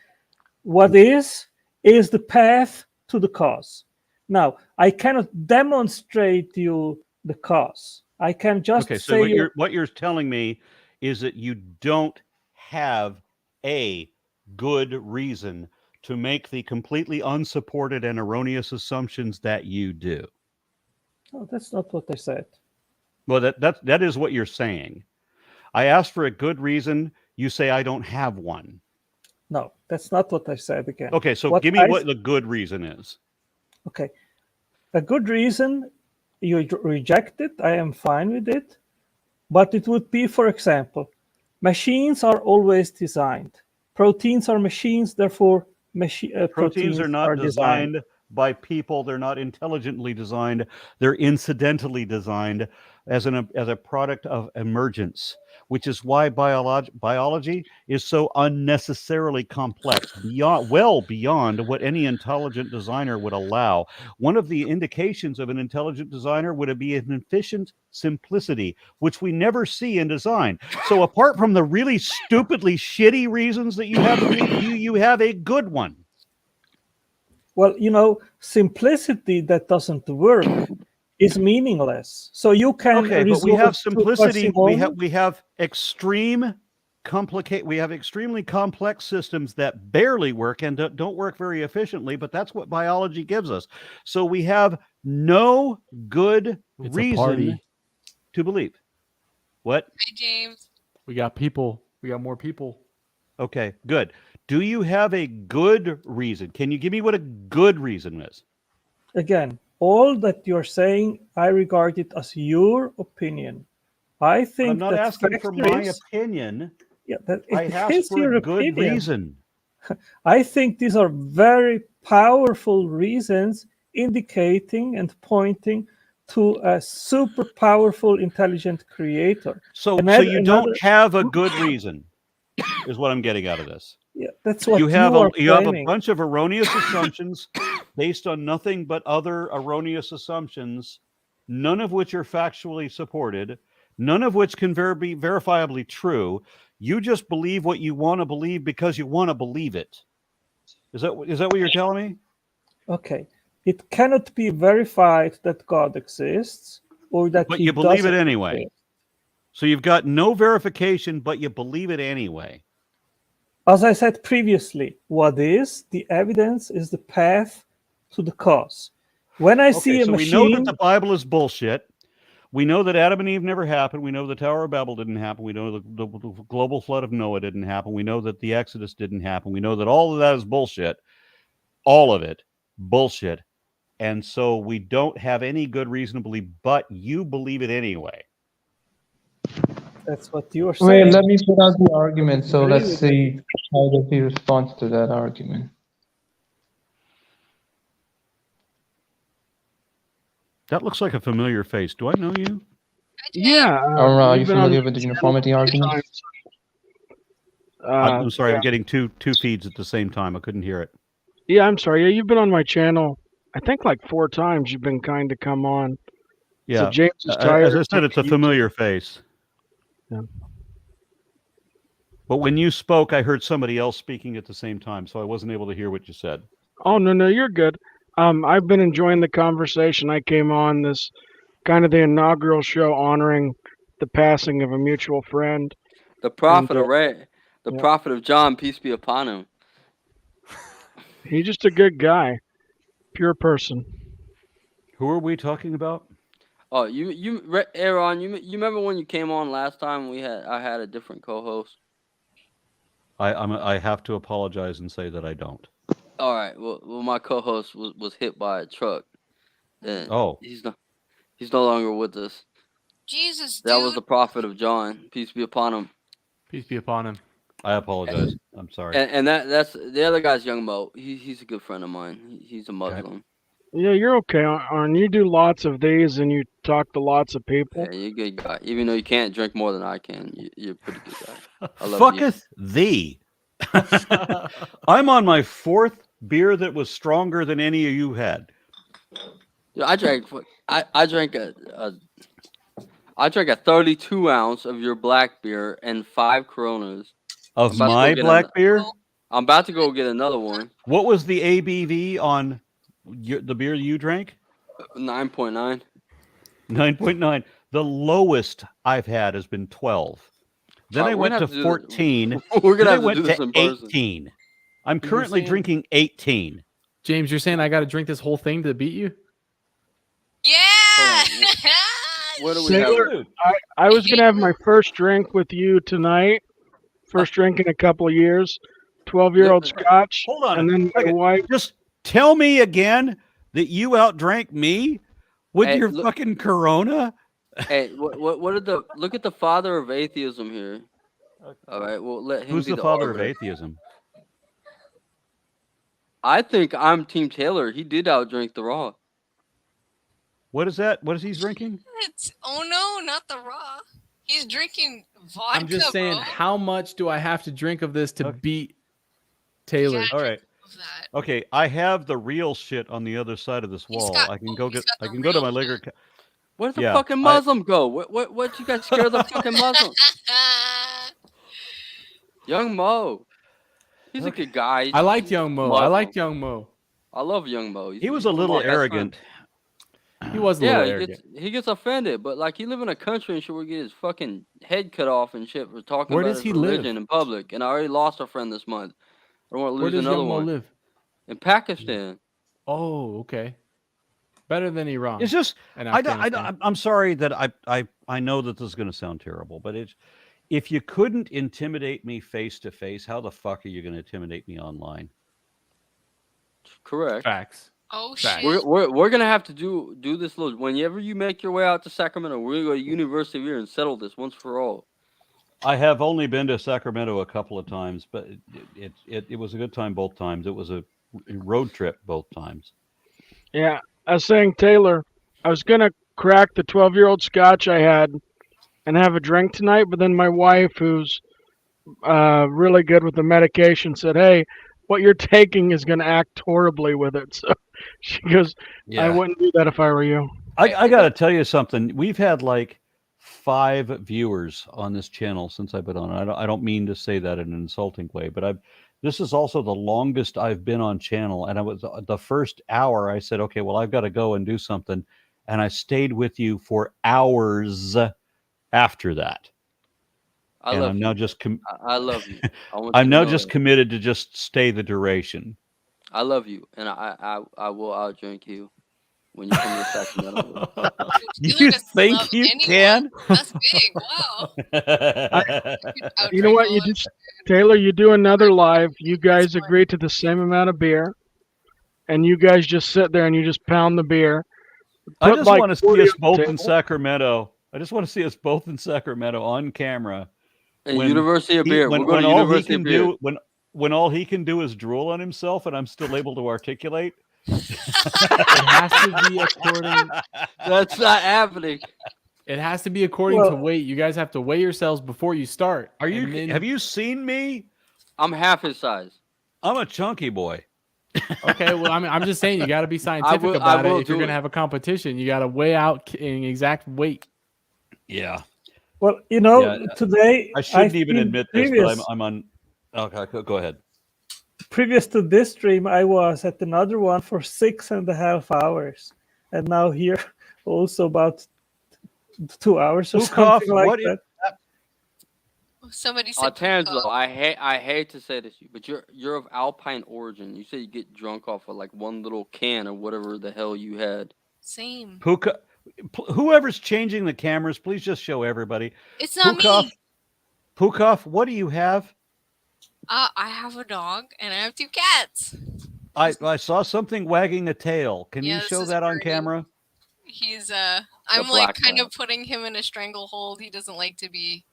what is the path to the cause. Now, I cannot demonstrate you the cause. I can just so say what you're telling me is that you don't have a good reason to make the completely unsupported and erroneous assumptions that you do. Oh, that's not what I said. Well, that is what you're saying. I asked for a good reason. You say I don't have one. No, that's not what I said again. Okay, so give me what the good reason is. Okay. A good reason, you reject it. I am fine with it. But it would be, for example, machines are always designed. Proteins are machines, therefore proteins are not designed by people. They're not intelligently designed. They're incidentally designed as a product of emergence, which is why biology is so unnecessarily complex, well beyond what any intelligent designer would allow. One of the indications of an intelligent designer would be an efficient simplicity, which we never see in design. So apart from the really stupidly shitty reasons that you have, you have a good one. Well, you know, simplicity that doesn't work is meaningless. So you can but we have simplicity. We have extremely complex systems that barely work and don't work very efficiently, but that's what biology gives us. So we have no good reason to believe. What? Hi, James. We got people. We got more people. Okay, good. Do you have a good reason? Can you give me what a good reason is? Again, all that you're saying, I regard it as your opinion. I think I'm not asking for my opinion. Yeah, that I asked for a good reason. I think these are very powerful reasons indicating and pointing to a super powerful, intelligent creator. So you don't have a good reason, is what I'm getting out of this. Yeah, that's what you have a bunch of erroneous assumptions based on nothing but other erroneous assumptions, none of which are factually supported, none of which can be verifiably true. You just believe what you want to believe because you want to believe it. Is that what you're telling me? Okay. It cannot be verified that God exists or that But you believe it anyway. So you've got no verification, but you believe it anyway. As I said previously, what is the evidence is the path to the cause. When I see a so machine, we know that the Bible is bullshit. We know that Adam and Eve never happened. We know the Tower of Babel didn't happen. We know the global flood of Noah didn't happen. We know that the Exodus didn't happen. We know that all of that is bullshit. All of it, bullshit. And so we don't have any good reason to believe, but you believe it anyway. that's what you are saying. Wait, let me put out the argument. So Agree let's with see how does he respond to that argument. That looks like a familiar face. Do I know you? Yeah. Aron Ra, are you you've been on familiar my with the channel uniformity a few argument? times. I'm sorry, Yeah. I'm getting two feeds at the same time. I couldn't hear it. Yeah, I'm sorry. Yeah, you've been on my channel. I think like 4 times. You've been kind to come on. So Yeah. James is tired. As I said, it's a familiar face. Yeah. But when you spoke, I heard somebody else speaking at the same time, so I wasn't able to hear what you said. Oh no, you're good. I've been enjoying the conversation. I came on this kind of the inaugural show honoring the passing of a mutual friend. The prophet And, of Ra, the yeah. prophet of John, peace be upon him. He's just a good guy, pure person. Who are we talking about? Oh, Aron, you remember when you came on last time? I had a different co-host. I have to apologize and say that I don't. All right. Well, my co-host was hit by a truck. And he's no longer with us. Jesus, that was the prophet of John. Peace be upon him. Peace be upon him. I apologize. I'm sorry. And that's the other guy's Young Mo. He's a good friend of mine. He's a Muslim. Yeah, you're okay. Aron, you do lots of these and you talk to lots of people. Yeah, you're a good guy. Even though you can't drink more than I can, you're a pretty good guy. I love Fucketh thee. I'm on my 4th beer that was stronger than any of you had. I drank a 32 ounce of your black beer and 5 Coronas. Of my black beer? I'm about to go get another one. What was the ABV on the beer you drank? 9.9. 9.9. The lowest I've had has been 12. Then I went to 14. We're gonna then have I went to do this to in person. 18. I'm currently drinking 18. James, you're saying I got to drink this whole thing to beat you? Yeah. What do we Taylor, have? I was gonna have my first drink with you tonight. First drink in a couple of years. 12-year-old Scotch. Hold on. And then my wife. Just tell me again that you outdrank me with your fucking Corona. Hey, what did look at the father of atheism here? All right, well let him. Who's be the father of arbiter. atheism? I think I'm Team Taylor. He did outdrink the Raw. What is that? What is he drinking? Oh no, not the raw. He's drinking vodka. I'm just saying, bro. how much do I have to drink of this to beat Taylor? All right. Okay, I have the real shit on the other side of this wall. I can go get. I can go to my liquor. Where'd the fucking Muslim go? What you guys scared the fucking Muslim? Young Mo. He's a good guy. I liked Young Mo. I liked Young Mo. I love Young Mo. He was a little arrogant. He was a little arrogant. He gets offended, but like he live in a country and shit where he get his fucking head cut off and shit for talking Where about does his he live? religion in public. And I already lost a friend this month. I don't want to Where lose does another Young Mo one. live? In Pakistan. Oh, okay. Better than Iran. It's just and I I'm sorry that I know that this is going to sound terrible, but it's if you couldn't intimidate me face to face, how the fuck are you going to intimidate me online? Correct. Facts. Oh Facts. shit. We're gonna have to do this little. Whenever you make your way out to Sacramento, we're gonna go to University of here and settle this once for all. I have only been to Sacramento a couple of times, but it was a good time both times. It was a road trip both times. Yeah, I was saying, Taylor, I was gonna crack the 12-year-old Scotch I had and have a drink tonight, but then my wife, who's really good with the medication, said, "Hey, what you're taking is gonna act horribly with it." So she goes, Yeah. "I wouldn't do that if I were you." I got to tell you something. We've had like 5 viewers on this channel since I've been on. I don't mean to say that in an insulting way, but this is also the longest I've been on channel. And I was the first hour. I said, okay, well, I've got to go and do something, and I stayed with you for hours after that. I and love I'm you. now just I love you. I want you I'm to now know just that. committed to just stay the duration. I love you, and I will outdrink you when you come to Sacramento. You think you can? That's big. Wow. You know what? You just Taylor, you do another live. You guys agree to the same amount of beer, and you guys just sit there and you just pound the beer. I Put just like want to see 40 us on the both in table. Sacramento. I just want to see us both in Sacramento on camera. And University of Beer. We'll go when to all he University can of Beer. do when all he can do is drool on himself, and I'm still able to articulate. It has to be according. That's not happening. It has to be according to weight. You guys have to weigh yourselves before you start. Are you? and then- Have you seen me? I'm half his size. I'm a chunky boy. Okay, well, I'm just saying you got to be scientific about it. If you're going to have a competition, you got to weigh out in exact weight. Yeah. Well, you know, today I shouldn't I've even been admit this, but I'm on. Okay, go ahead. Previous to this stream, I was at another one for 6.5 hours, and now here also about 2 hours or something like that. Somebody said Tangelo, I hate to say this to you, but you're of Alpine origin. You say you get drunk off of like one little can or whatever the hell you had. Same. Puka, whoever's changing the cameras, please just show everybody. It's not me. Pukov, what do you have? I have a dog and I have 2 cats. I saw something wagging a tail. Can Yeah, you this show is that on Bernie. camera? He's I'm like black kind cat. of putting him in a stranglehold. He doesn't like to be.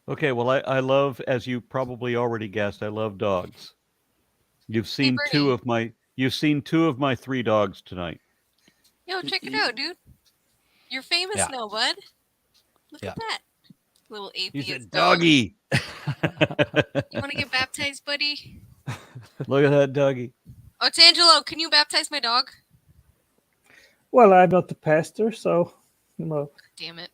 Okay, well, I love, as you probably already guessed, I love dogs. You've seen two of my 3 dogs tonight. Yo, check it out, dude. You're famous Yeah. now, bud. Look Yeah. at that. Little atheist He's a dog. doggy. You want to get baptized, buddy? Look at that doggy. Oh, Tangelo, can you baptize my dog? Well, I'm not the pastor, so no. Damn it.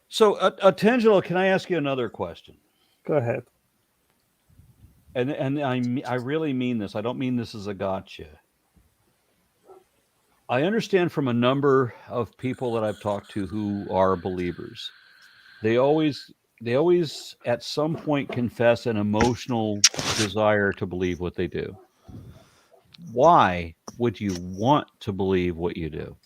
So, Tangelo, can I ask you another question? Go ahead. And I really mean this. I don't mean this as a gotcha. I understand from a number of people that I've talked to who are believers, they always at some point confess an emotional desire to believe what they do. Why would you want to believe what you do?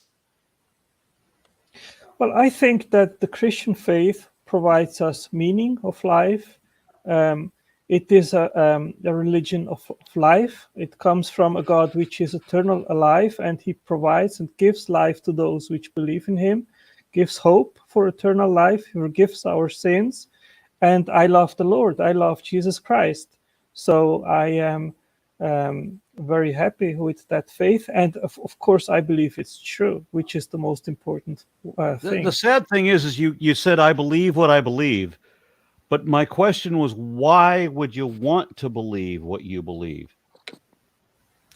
Well, I think that the Christian faith provides us meaning of life. It is a religion of life. It comes from a God which is eternal, alive, and he provides and gives life to those which believe in him, gives hope for eternal life, he forgives our sins. And I love the Lord. I love Jesus Christ. So I am very happy with that faith. And of course, I believe it's true, which is the most important thing. The sad thing is you said, I believe what I believe. But my question was, why would you want to believe what you believe?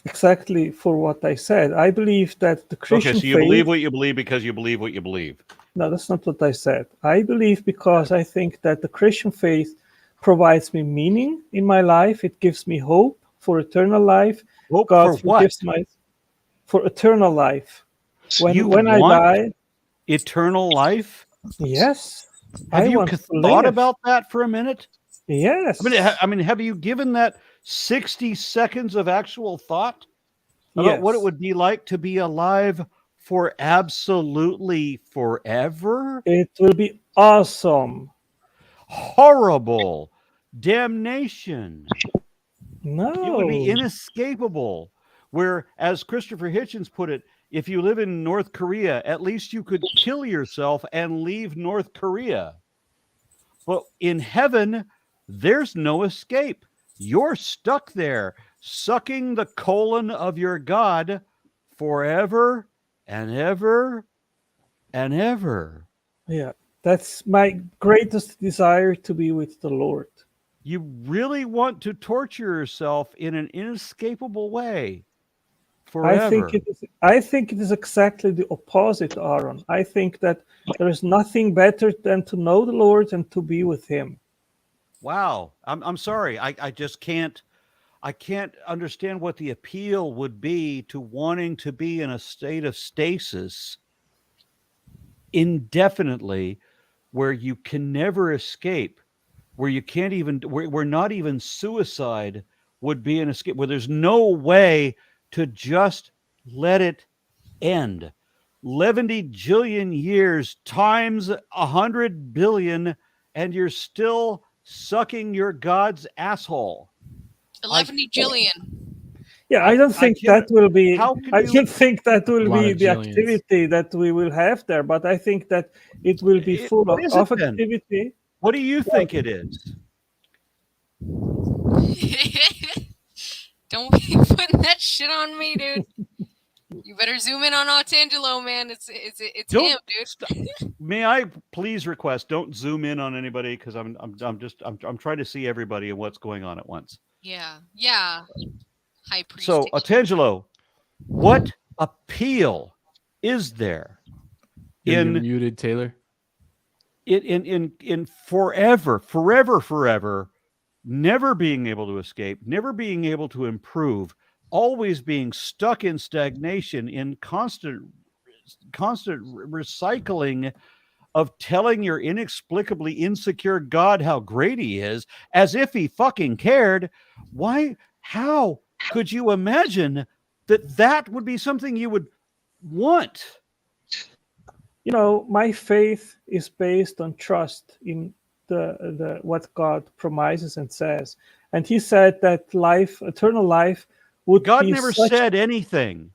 Exactly for what I said. I believe that the Christian Okay, so you faith... believe what you believe because you believe what you believe. No, that's not what I said. I believe because I think that the Christian faith provides me meaning in my life. It gives me hope for eternal life. Hope God for what? For eternal life. When I want die... eternal life? Yes. Have you want to thought live. about that for a minute? Yes. I mean, have you given that 60 seconds of actual thought about what it Yes. would be like to be alive for absolutely forever? It will be awesome. Horrible. Damnation. No. It would be inescapable. Where, as Christopher Hitchens put it, if you live in North Korea, at least you could kill yourself and leave North Korea. But in heaven, there's no escape. You're stuck there, sucking the colon of your God forever and ever and ever. Yeah, that's my greatest desire, to be with the Lord. You really want to torture yourself in an inescapable way forever. I think it is exactly the opposite, Aaron. I think that there is nothing better than to know the Lord and to be with him. Wow. I'm sorry. I just can't understand what the appeal would be to wanting to be in a state of stasis indefinitely where you can never escape where you can't even, where not even suicide would be an escape, where there's no way to just let it end. 11 jillion years times 100 billion, and you're still sucking your God's asshole. 11 jillion. Yeah, I don't think that will be. I don't think that will lot be of the jillions. activity that we will have there, but I think that it will be full What is of it then? activity. What do you think it is? Don't be putting that shit on me, dude. You better zoom in on Artangelo, man. It's him, dude. May I please request, don't zoom in on anybody, because I'm trying to see everybody and what's going on at once. Yeah. High priest. So, Artangelo, what appeal is there You're muted, Taylor? in forever, never being able to escape, never being able to improve, always being stuck in stagnation, in constant recycling of telling your inexplicably insecure God how great he is, as if he fucking cared? How could you imagine that would be something you would want? You know, my faith is based on trust in the what God promises and says. And he said that life, eternal life, would God be never such... said anything.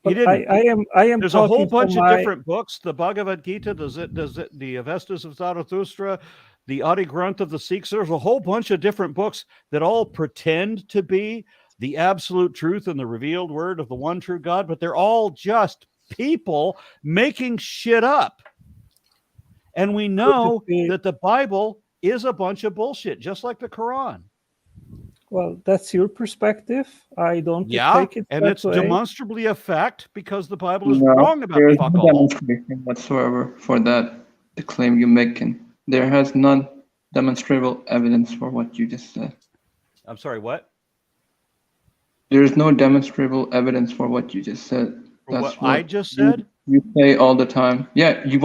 But He didn't. I am. There's a whole talking from bunch of my... different books: the Bhagavad Gita, the Avestas of Zarathustra, the Adi Granth of the Sikhs. There's a whole bunch of different books that all pretend to be the absolute truth and the revealed word of the one true God, but they're all just people making shit up. And we know that the Bible is a bunch of bullshit, just like the Quran. Well, that's your perspective. I don't take it and that it's way. demonstrably a fact, because the Bible is No, wrong about there is fuck no all. demonstration whatsoever for that, the claim you're making. There has none demonstrable evidence for what you just said. I'm sorry, what? There is no demonstrable evidence for what you just said. For what I just said? You say all the time. Yeah, you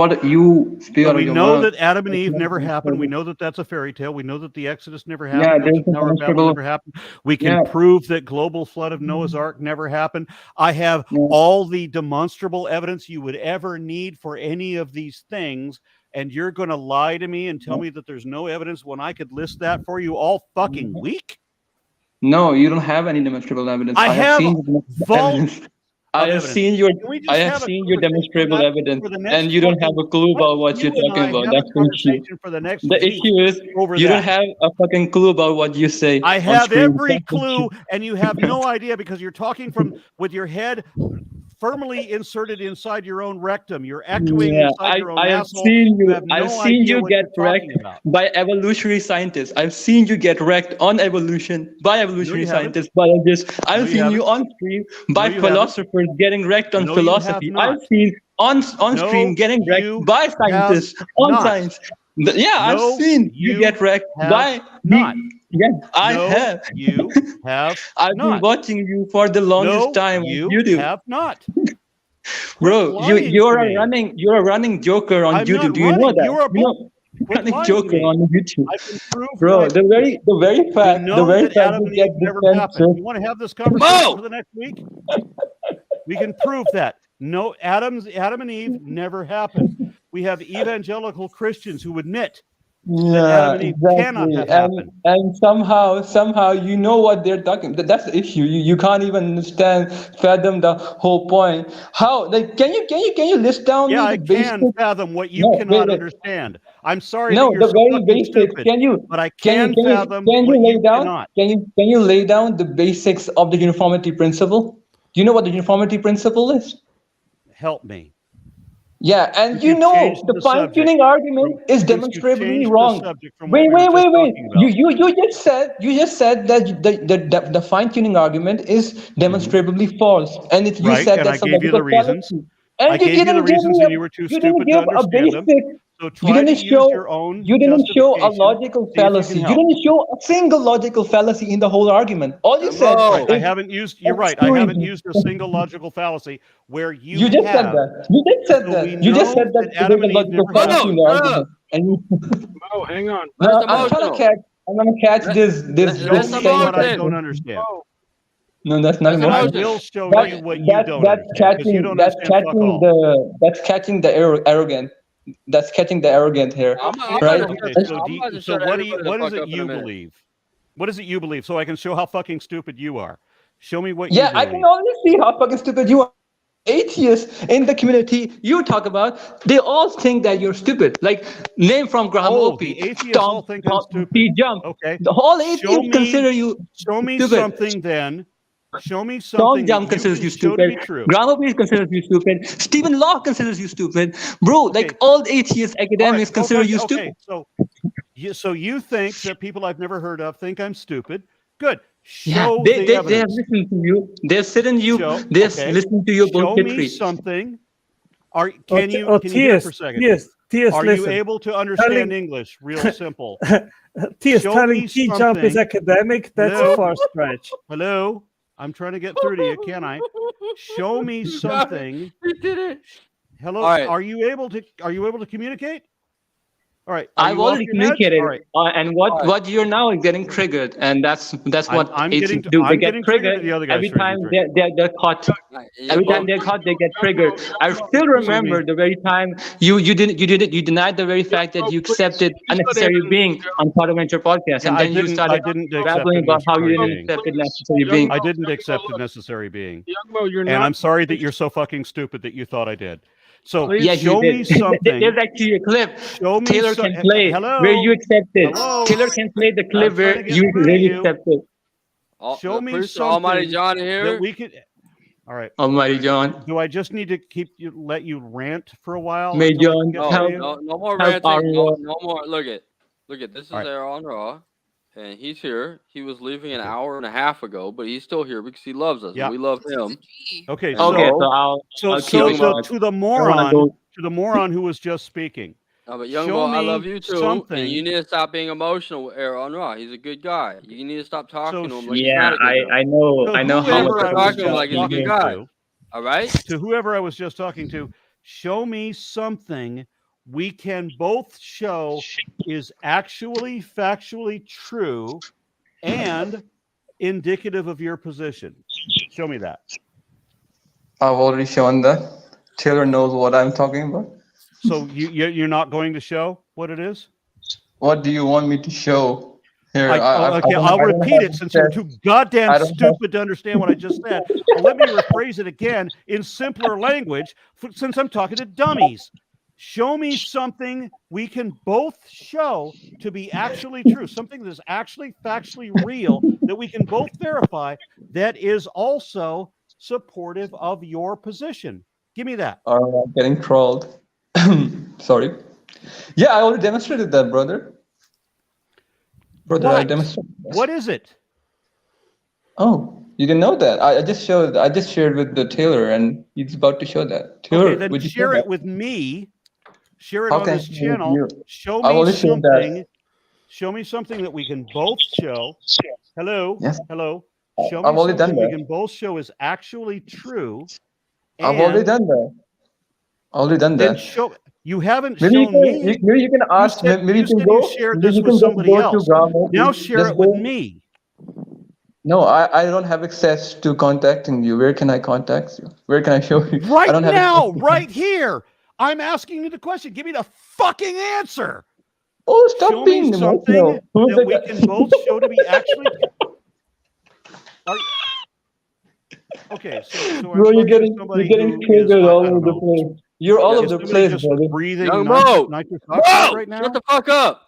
speak So out of we your know mouth. that Adam and Eve That's never not happened. We demonstrable. know that that's a fairy tale. We know that the Exodus never Yeah, happened. there's that the a Tower of Babel demonstrable... never happened. We can prove that global flood of Noah's Ark never happened. I have all the demonstrable evidence you would ever need for any of these things, and you're going to lie to me and tell me that there's no evidence when I could list that for you all fucking week? No, you don't have any demonstrable evidence. I have seen the evidence. I have seen your demonstrable evidence, and you don't have a clue about what you're talking about. That's the issue. The issue is you don't have a fucking clue about what you say. I on have screen. every clue, and you have no idea, because you're talking with your head firmly inserted inside your own rectum. You're echoing inside your own I have asshole. seen you. have no I've seen idea you what get you're talking wrecked about. by evolutionary scientists. I've seen you get wrecked on evolution by evolutionary No, you haven't. scientists, biologists. I've No, you seen you haven't. on screen by No, you haven't. philosophers getting wrecked on No, you have philosophy. not. I've seen on No, screen getting you wrecked by scientists have on not. science. Yeah, No, I've seen you you get wrecked have by not. Yeah, I No, have. you have I've been not. watching you for the longest No, time on you YouTube. have not. Bro, lying you're to a me. running joker on I'm YouTube. not Do you know running. that? You're a You know, Quit running lying to joker me. on YouTube. I can prove Bro, my- the very fact We know that Adam you and get Eve never defensive. happened. You want to have this conversation for the next week? We can prove that. No, Adam and Eve never happened. We have evangelical Christians who admit that Adam and Eve cannot have happened. And somehow you know what they're talking. That's the issue. You can't even fathom the whole point. How? Like, can you list down Yeah, me I the basic? can fathom what you cannot understand. I'm sorry No, that you're the so very fucking basics. stupid, but I can fathom can what you lay you down? cannot. Can you lay down the basics of the uniformity principle? Do you know what the uniformity principle is? Help me. Yeah, and Since you you've know changed the the fine-tuning subject argument is since you've demonstrably changed the wrong. subject from what Wait. we were just talking about. You just said that the fine-tuning argument is demonstrably false, and you Right, said and I that's a gave you the logical reasons. fallacy. And I you gave you the didn't give reasons, me and you were too you didn't stupid to give a understand them. basic. So You try to didn't use show. your own You didn't show a justification. logical See if you can fallacy. You help. didn't show a single logical fallacy in the whole argument. All you said Right, I is haven't used. You're right. I haven't used a single logical fallacy where you You just said have. that. You just said So that. we You just know said that that Adam there's a and Eve logical never fallacy in the happened. argument. And Oh, hang on. no, I'm trying to catch. I'm gonna catch this Let's Show thing. me what I emotion. don't understand. No, that's not Let's And I emotion. will show That, you what you that don't that's understand because you catching don't that's understand fuck catching all. that's catching the arrogant. That's catching the arrogant here, I'm Okay, right? okay. So, I'm about to so shut what do you? everybody the What is fuck it up in a you minute. believe? What is it you believe? So I can show how fucking stupid you are. Show me what Yeah, you I can believe. only see how fucking stupid you are. Atheists in the community you talk about, they all think that you're stupid. Like name from Graham Oh, Opie, the atheists Tom, all think I'm Tom stupid. T. Jump. Okay. The whole Show atheists consider me. you Show me stupid. something then. Show me Tom something that Jump you considers can you show to stupid. be true. Graham Opie considers you stupid. Stephen Locke considers you stupid. Bro, like Okay. all atheists, All right. academics consider Okay. you Okay. stupid. So you think that people I've never heard of think I'm stupid? Good. Yeah, Show they the have evidence. listened to you. They're sitting you. Show. They're Okay. listening to your Show me bullshitry. something. Can Oh, you hear for a second? T.S., Are you listen. able to understand English? Real simple. T.S. Show telling me T Jump is something. academic, that's Hello? a far stretch. Hello? I'm trying to get through to you, can I? Show me something. He did it. Hello? All right. Are you able to communicate? All right. Are I've you off already your meds? communicated, All right. and what you're now getting triggered, and that's what I'm atheists getting do. They I'm get getting triggered triggered that the other guy's every trying time to be triggered. they're caught. Yeah, Every time but they're caught, they get triggered. I still remember the very time you denied the very fact that you accepted unnecessary being on part of your podcast, Yeah, and I then you didn't started accept babbling a about how you necessary didn't being. accept a necessary being. I didn't accept a necessary being. Youngmo, you're And not. I'm sorry that you're so fucking stupid that you thought I did. So Yeah, you show me did. something. There's actually a clip Show me Taylor so- can play Hello? where you accepted. Hello? Taylor can play the clip I'm trying where to get you through to really you. accepted. Show the me producer, Almighty something John that here. we could. All right. Almighty John. Do I just need to let you rant for a while? May until I John can get No, to help. you? no more Help ranting. Aron Ra. No more. Look at. This is All right. Aron Ra, and he's here. He was leaving an hour and a half ago, but he's still here because he loves us, Yeah. and we love him. Okay. And Okay, so- so I'll keep him on. To the I don't wanna moron who was just speaking. No, but young Show boy, I me love you too, something. and you need to stop being emotional with Aron Ra. He's a good guy. You need to stop talking to him like he's Yeah, not a good guy. I know So how much whoever I Talk was to him just like he's a good talking guy. to, All right. to whoever I was just talking to, show me something we can both show is actually factually true and indicative of your position. Show me that. I've already shown that. Taylor knows what I'm talking about. So you're not going to show what it is? What do you want me to show? Here, I'll repeat it since you're too goddamn stupid to understand what I just said. But let me rephrase it again in simpler language, since I'm talking to dummies. Show me something we can both show to be actually true, something that is actually factually real that we can both verify that is also supportive of your position. Give me that. I'm getting trolled. Sorry. Yeah, I already demonstrated that, brother. I demonstrated that. What is it? Oh, you didn't know that? I just shared with the Taylor, and he's about to show that. Taylor, Okay, then would you share show it that? with me. Share it How on can this I share it with channel. you? Show I've me already shared that. something. Show me something that we can both show. Hello. Yes. Hello. Show I've me already done something we that. can both show is actually true. I've already and done that. Already done Then that. show. You haven't Maybe you shown can, me. maybe you can ask. said- Maybe you can said go. you shared Maybe this you with can just somebody go to else. Bravo. Now share Just it with go- me. No, I don't have access to contacting you. Where can I contact you? Where can I show you? I Right don't have now, access. right here. I'm asking you the question. Give me the fucking answer. Oh, stop Show being me something emotional. Who's that the we guy? can both show to be actually. Okay, so I'm Bro, you're talking to getting somebody triggered who is, all I over don't the know. place. You're all Is over the somebody place, just brother. breathing Young nitrous, Mo, nitrous oxide right now? shut the fuck up.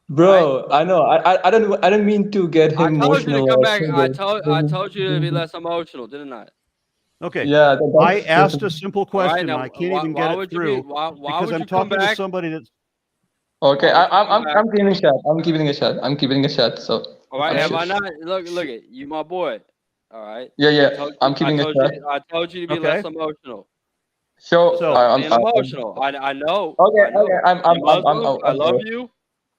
Bro, I know. I don't mean to get I him told you to emotional. come or back. triggered. I told you to be less emotional, didn't I? Okay. Yeah, I asked a simple All right, question. now, and I can't why- even why get would it you be- through why because would I'm you come talking to back? somebody that's. Okay, Why would you come I'm back? giving a shot. I'm giving a shot. I'm giving a shot. So. All right, I'm have sure. I not? Look at you, my boy. All right. Yeah. I'm keeping a shot. I told you to be Okay. less emotional. So, So- I'm Being emotional. I know. Okay, I know. okay. I'm You Muslim, I love okay. you.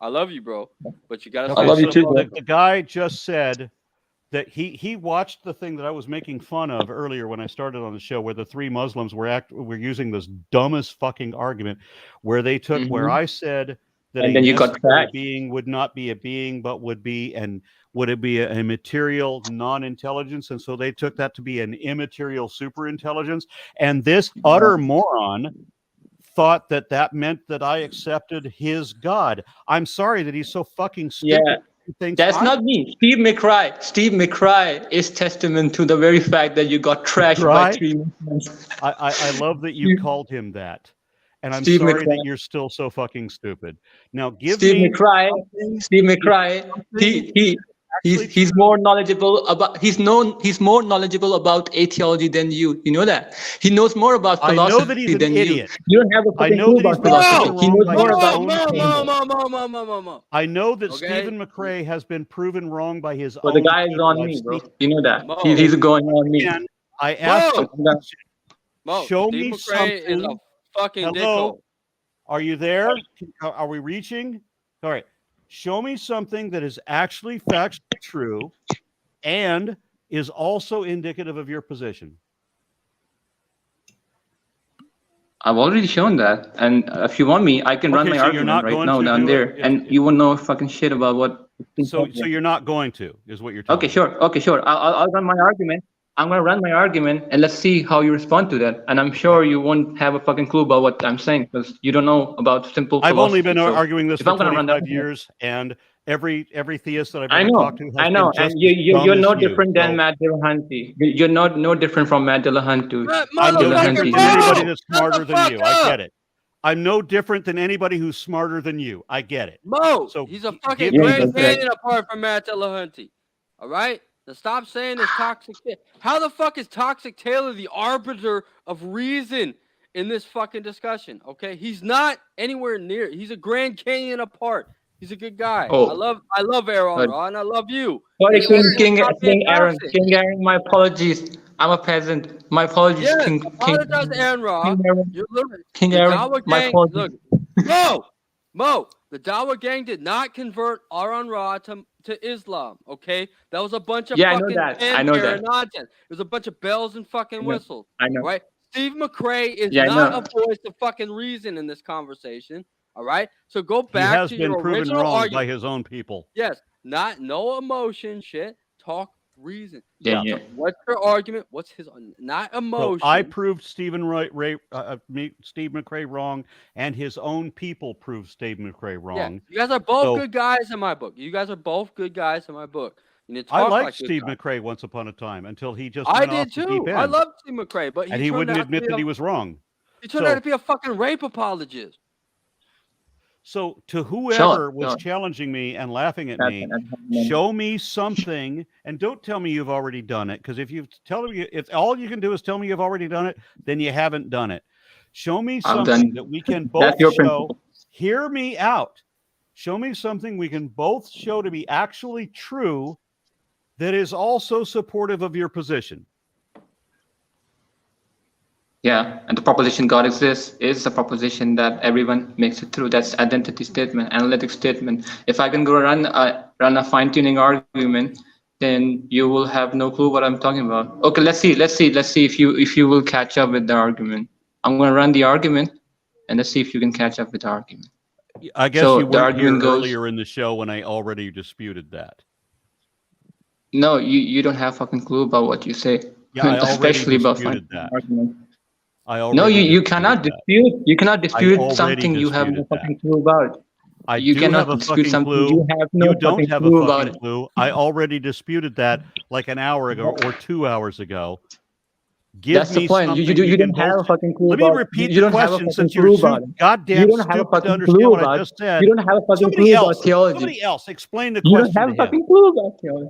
I love you, bro. But you gotta. Okay, I love you so too, bro. the guy just said that he watched the thing that I was making fun of earlier when I started on the show, where the three Muslims were using this dumbest fucking argument, where they took where I said that And a then you got necessary trashed. being would not be a being, but would it be a material non-intelligence, and so they took that to be an immaterial superintelligence, and this utter moron thought that meant that I accepted his God. I'm sorry that he's so fucking stupid. Yeah. That's not me. Steve McCry. Steve McCry is testament to the very fact that you got trashed by three Muslims. I love that you called him that. And I'm Steve sorry McCry. that you're still so fucking stupid. Now give Steve me McCry. Steve McCry. He's more knowledgeable about more knowledgeable about atheology than you. You know that. He knows more about I philosophy know that he's an than idiot. you. You don't have a I fucking know clue that he's about been philosophy. proven He wrong knows by more his about own people. I know that Stephen McCrae has been proven wrong by his But own the guy is people. on I've me, bro. seen- You know that. He's going on me. Again, I asked him, show Steve me McCrae is a something. fucking Hello? dickhole. Are you there? Are we reaching? All right. Show me something that is actually factually true and is also indicative of your position. I've already shown that, and if you want me, I can run Okay, my so you're argument not right going now to down do there, it and you won't know fucking shit about what. So you're not going to, is what you're telling Okay, me. sure. Okay, sure. I'll run my argument. I'm gonna run my argument, and let's see how you respond to that. And I'm sure you won't have a fucking clue about what I'm saying because you don't know about simple I've philosophy. only been So arguing this if for I'm gonna run that 25 years, and every theist that I've I ever know, talked to has I know, been just and you're as no dumb as you. different than Matt Dillahunty. You're not no different from Matt Dillahunty. I'm no different than anybody that's smarter Shut the than you. fuck I up. get it. I'm no different than anybody who's smarter than you. I get it. Mo, So he's a give fucking me Grand the Canyon apart from Matt Dillahunty. All right? Now stop saying this toxic shit. How the fuck is Toxic Taylor the arbiter of reason in this fucking discussion? Okay? He's not anywhere near. He's a Grand Canyon apart. He's a good guy. Oh. I love Aron Ra, and I love you. Sorry, And King stop being Aaron. toxic. King Aaron, my apologies. I'm a peasant. My apologies, Yes, King apologize to Aron Ra. King Aaron. You're literally King the Aaron, Dawa my gang. apologies. Look, Mo, the Dawa gang did not convert Aron Ra to Islam. Okay, that was a bunch of Yeah, I know fucking that. I know that. nonsense. It was a bunch of bells and fucking whistles. I know. Right? Steve McCrae is Yeah, I not know. a voice of fucking reason in this conversation. All right, so go He back has to been your proven original wrong by argument. his own people. Yes, no emotion shit. Talk reason. Yeah. What's your argument? What's his not So emotion? I proved Steve McCrae wrong, and his own people proved Steve McCrae wrong. Yeah, you guys are both So- good guys in my book. You guys are both good guys in my book. You need to I talk liked like good Steve guys. McCrae once upon a time until he just I went did off the deep too. end. I loved Steve McCrae, but and he wouldn't admit that he was wrong. He turned So- out to be a fucking rape apologist. So to whoever was Sure. challenging me and laughing at That's me, it. show me something, and don't tell me you've already done it. Because if all you can do is tell me you've already done it, then you haven't done it. Show me I'm something done. that we can both That's your show. principle. Hear me out. Show me something we can both show to be actually true that is also supportive of your position. Yeah, and the proposition God exists is a proposition that everyone makes it through. That's identity statement, analytic statement. If I can go run a fine-tuning argument, then you will have no clue what I'm talking about. Okay, let's see if you will catch up with the argument. I'm going to run the argument, and let's see if you can catch up with the argument. I guess So you the weren't here argument goes- earlier in the show when I already disputed that. No, you don't have fucking clue about what you say. Yeah, I already especially about disputed fine-tuning that. argument. I No, already you disputed cannot that. dispute. You cannot dispute already something you have no disputed that. fucking clue about. I You do cannot have a dispute fucking something clue. you have no You don't fucking have clue a about fucking it. clue. I already disputed that like an hour ago or 2 hours ago. Give That's me the point. something You we can don't have a both- fucking clue Let me about repeat you the don't have a question fucking since clue you're about too it. goddamn You don't have a stupid to fucking understand clue what I about just it. said. You don't have a fucking Somebody clue else, about theology. somebody else, explain the You don't question have to a him. fucking clue about theology.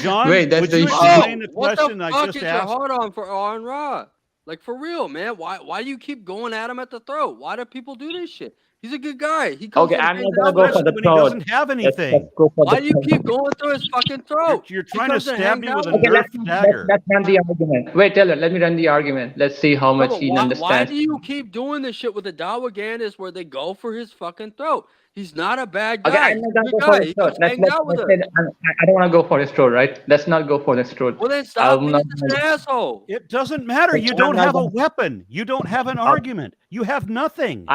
John, Wait, that's would the you issue. explain the What the question I fuck just is your asked? hard on for Aron Ra? Like for real, man. Why do you keep going at him at the throat? Why do people do this shit? He's a good guy. He comes Okay, and I'm hangs not gonna out go with for us. the When he throat. doesn't have anything. Let's go for Why the do you throat. keep going through his fucking throat? You're He trying to comes and stab hangs me out with a with us. Nerf dagger. Let's run the argument. Wait, Taylor, let me run the argument. Let's see how No, much but he why understands. do you keep doing this shit with the Dawagandis where they go for his fucking throat? He's not a bad Okay, guy. I'm He's not a gonna good go for guy. his He throat. comes hangs out with us. I don't want to go for his throat, right? Let's not go for his throat. Well, then stop I'm being not such an gonna- asshole. It doesn't matter. You I'm don't not have a gonna- weapon. You don't have an argument. You have nothing.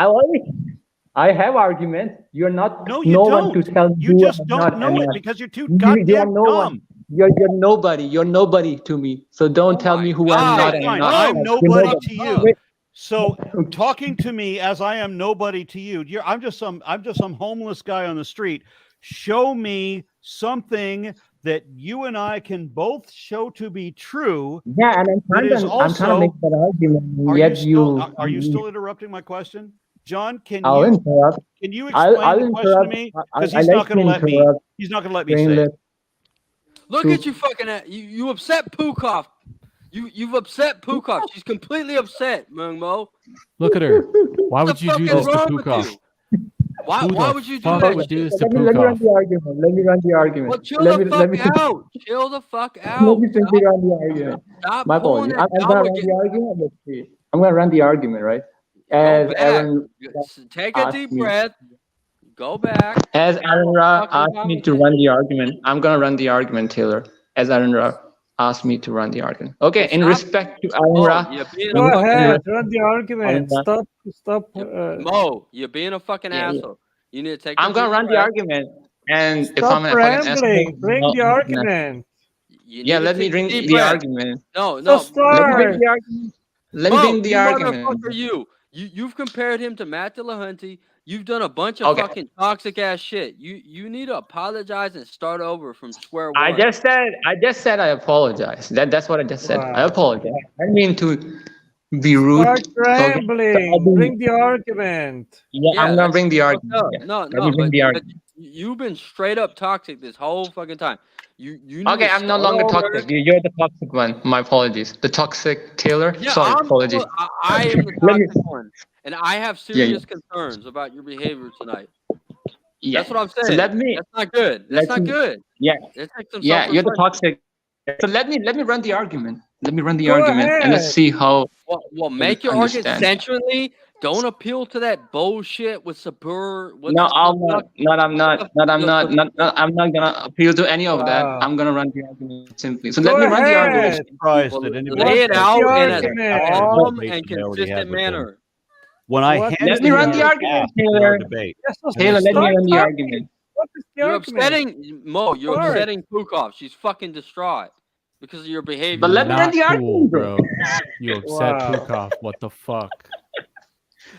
I have argument. You're not No, you no don't. one to tell me You who just I'm don't not, know I'm it not. because you're too You goddamn are no one. dumb. You're nobody. You're nobody to me. So don't tell me who I'm not. Okay, I'm fine. not. I'm You're nobody nobody. to you. Wait. So talking to me as I am nobody to you, I'm just some homeless guy on the street. Show me something that you and I can both show to be true. Yeah, and I'm trying to make that argument. Yet Are you still interrupting my question? John, can I'll you interrupt. can you explain I'll the question to interrupt. me? I Because like he's not going to to let me. interrupt. He's not going to let me say Brainless. it. Look at you fucking you upset Pukov. You've upset Pukov. She's completely upset, Mo. Look at her. Why would you do fuck this is to wrong with Pukov? you? Why Who why the would you do fuck that? would do shit? this to Let me run Pukov? the argument. Let me run the argument. Well, chill let the me, fuck let me, out. Chill the fuck out. Let me simply run the argument. Stop My pulling apologies. that I'm gonna run Dawah the argument. Let's see. I'm gonna run the argument, right? As back. Aron Take a asked deep me- breath. Go back. As Aron Ra Fucking asked me to run the argument, I'm gonna run the argument, Taylor. As Aron Ra asked me to run the argument. Okay, in respect to Aron Ra. You're being Go a fucking ahead, asshole. run the argument. Aron Stop. Mo, you're being a fucking Yeah, yeah. asshole. You need to take. I'm gonna run the argument. And if Stop I'm a fucking rambling. asshole, Bring no, the argument. Yeah, let me bring the breath. argument. No, So Let me bring start. the argument. Let me Mo, bring the you argument. motherfucker, you've compared him to Matt Dillahunty. You've done a bunch of Okay. fucking toxic ass shit. You need to apologize and start over from square one. I just said I apologize. That's what I just said. I Wow. apologize. I didn't mean to be rude. Start Okay. rambling. Bring the argument. Yeah, I'm gonna bring the fucked argument. up. Yeah. No, Let me no, bring the but argument. you've been straight up toxic this whole fucking time. You need Okay, to I'm no start longer over. toxic. You're the toxic one. My apologies. The toxic Taylor. Yeah, Sorry, apologies. I am the Let me- toxic one, and I have serious concerns about your behavior tonight. Yeah. That's what I'm So saying. let me. That's not good. That's let not me- good. Yeah. Let's take some Yeah, you're the self-reflection. toxic. So let me run the argument. Let me run the Go argument, and let's ahead. see how. Well, make your argument understand. centrally. Don't appeal to that bullshit with Sabur. No, I'm not. I'm not gonna appeal to any of that. Wow. I'm gonna run the argument simply. So Go let me run the ahead. argument. Surprised Well, that anybody lay it What's out the in a argument? calm Debate and that I already had consistent with him. manner. When I What- handed Let me him run the the argument, app in our Taylor. debate, Yes, so Taylor, let me start run the talking. argument. What is the You're argument? upsetting Mo. You're Start. upsetting Pukov. She's fucking distraught because of your behavior. But let me run Not the cool, argument, bro. You upset Wow. Pukov. What the fuck?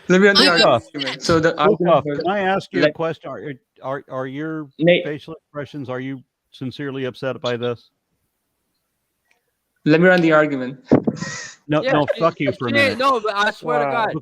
Let me run the I'm- argument. So the Pukov, argument. can I ask you a Let- question? Are your Nate, facial expressions? Are you sincerely upset by this? let me run the argument. No, Yeah, no. she- Fuck you for a she- minute. No, but I swear Wow. to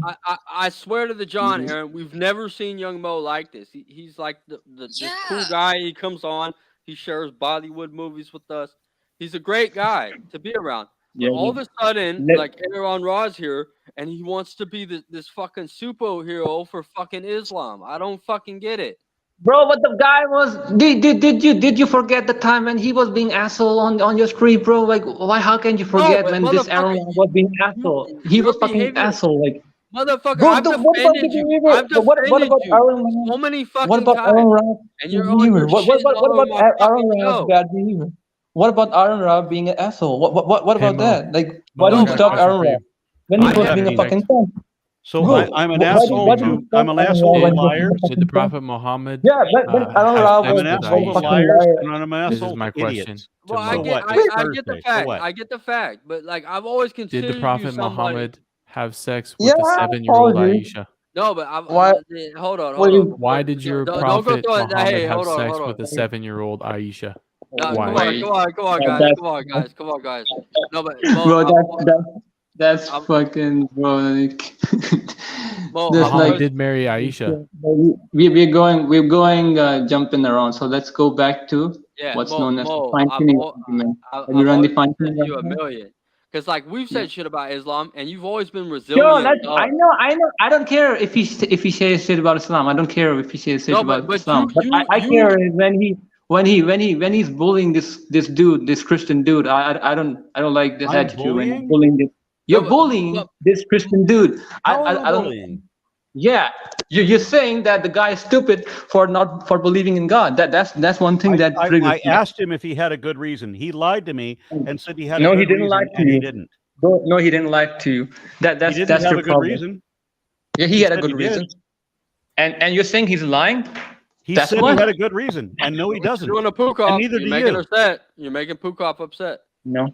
God, I swear to the John, Aaron, we've never seen young Mo like this. He's like this cool guy. He comes on, he shares Bollywood movies with us. He's a great guy to be around. But Yeah, all of a sudden, let- like Aron Ra's here, and he wants to be this fucking superhero for fucking Islam. I don't fucking get it. Bro, what the guy was? Did you forget the time when he was being asshole on your street, bro? Like, why? How can you forget but when this motherfucker, Aron was being asshole? He your was fucking behavior- asshole. Like, Motherfucker, bro, I've what about defended the you. behavior? I've What defended about you Aron? so many fucking What about times. Aron Ra? And you're on your What shit all over about my fucking Aron Ra's show. bad behavior? What about Aron Ra being an asshole? What Hey, about Mo. that? Like, Mo, why I did you got a stop question Aron for Ra you. when he I was have being a these- fucking punk? So Bro, I'm an why asshole did you to. stop I'm an Aron Ra asshole when to he was being a liars. fucking Did the punk? Prophet Muhammad Yeah, when have Aron sex Ra I'm was an with asshole to fucking Aisha? liars, liar. and I'm an This asshole is my to question. idiots. To Well, I Mo. get, what? I, It's I get the Thursday, so fact. what? I get the fact. But like, I've always Did considered the you Prophet somebody. Muhammad have sex with Yeah, the 7-year-old apologies. Aisha? No, but Why? hold on, What hold do on. you? Why did your Don't go Prophet through it. Muhammad Hey, have hold on, sex hold on. with the 7-year-old Aisha? No, Why? Wait. come on, guys. That's Come on, guys. Come on, guys. No, but Mo, bro. That's I'm- fucking bro. Like, Mo, that's Muhammad like did marry Aisha. we're going jumping around. So let's go back to yeah, what's Mo, known as the Mo, fine tuning argument. Have you I've run the always fine considered tuning you a argument? million. Because like we've said shit about Islam, and you've always been Sure, resilient. I know. I don't care if he says shit about Islam. I don't care if he says shit No, about but Islam. But I care when he's bullying this dude, this Christian dude. I don't like this I'm attitude when bullying? he's bullying this. You're but- bullying this Christian dude. How am I don't. bullying? Yeah, you're saying that the guy is stupid for believing in God. That's one thing that triggers I me. asked him if he had a good reason. He lied to me and said he had No, a he good didn't reason, lie to and he you. didn't. No, he didn't lie to you. That's He didn't that's have your a good problem. reason. Yeah, he He had a said good he did. reason. And you're saying he's lying? He That's said what? he had a good reason, and no, he doesn't. You're doing a pook off. And neither You're do making you. upset. You're making pook off upset. No.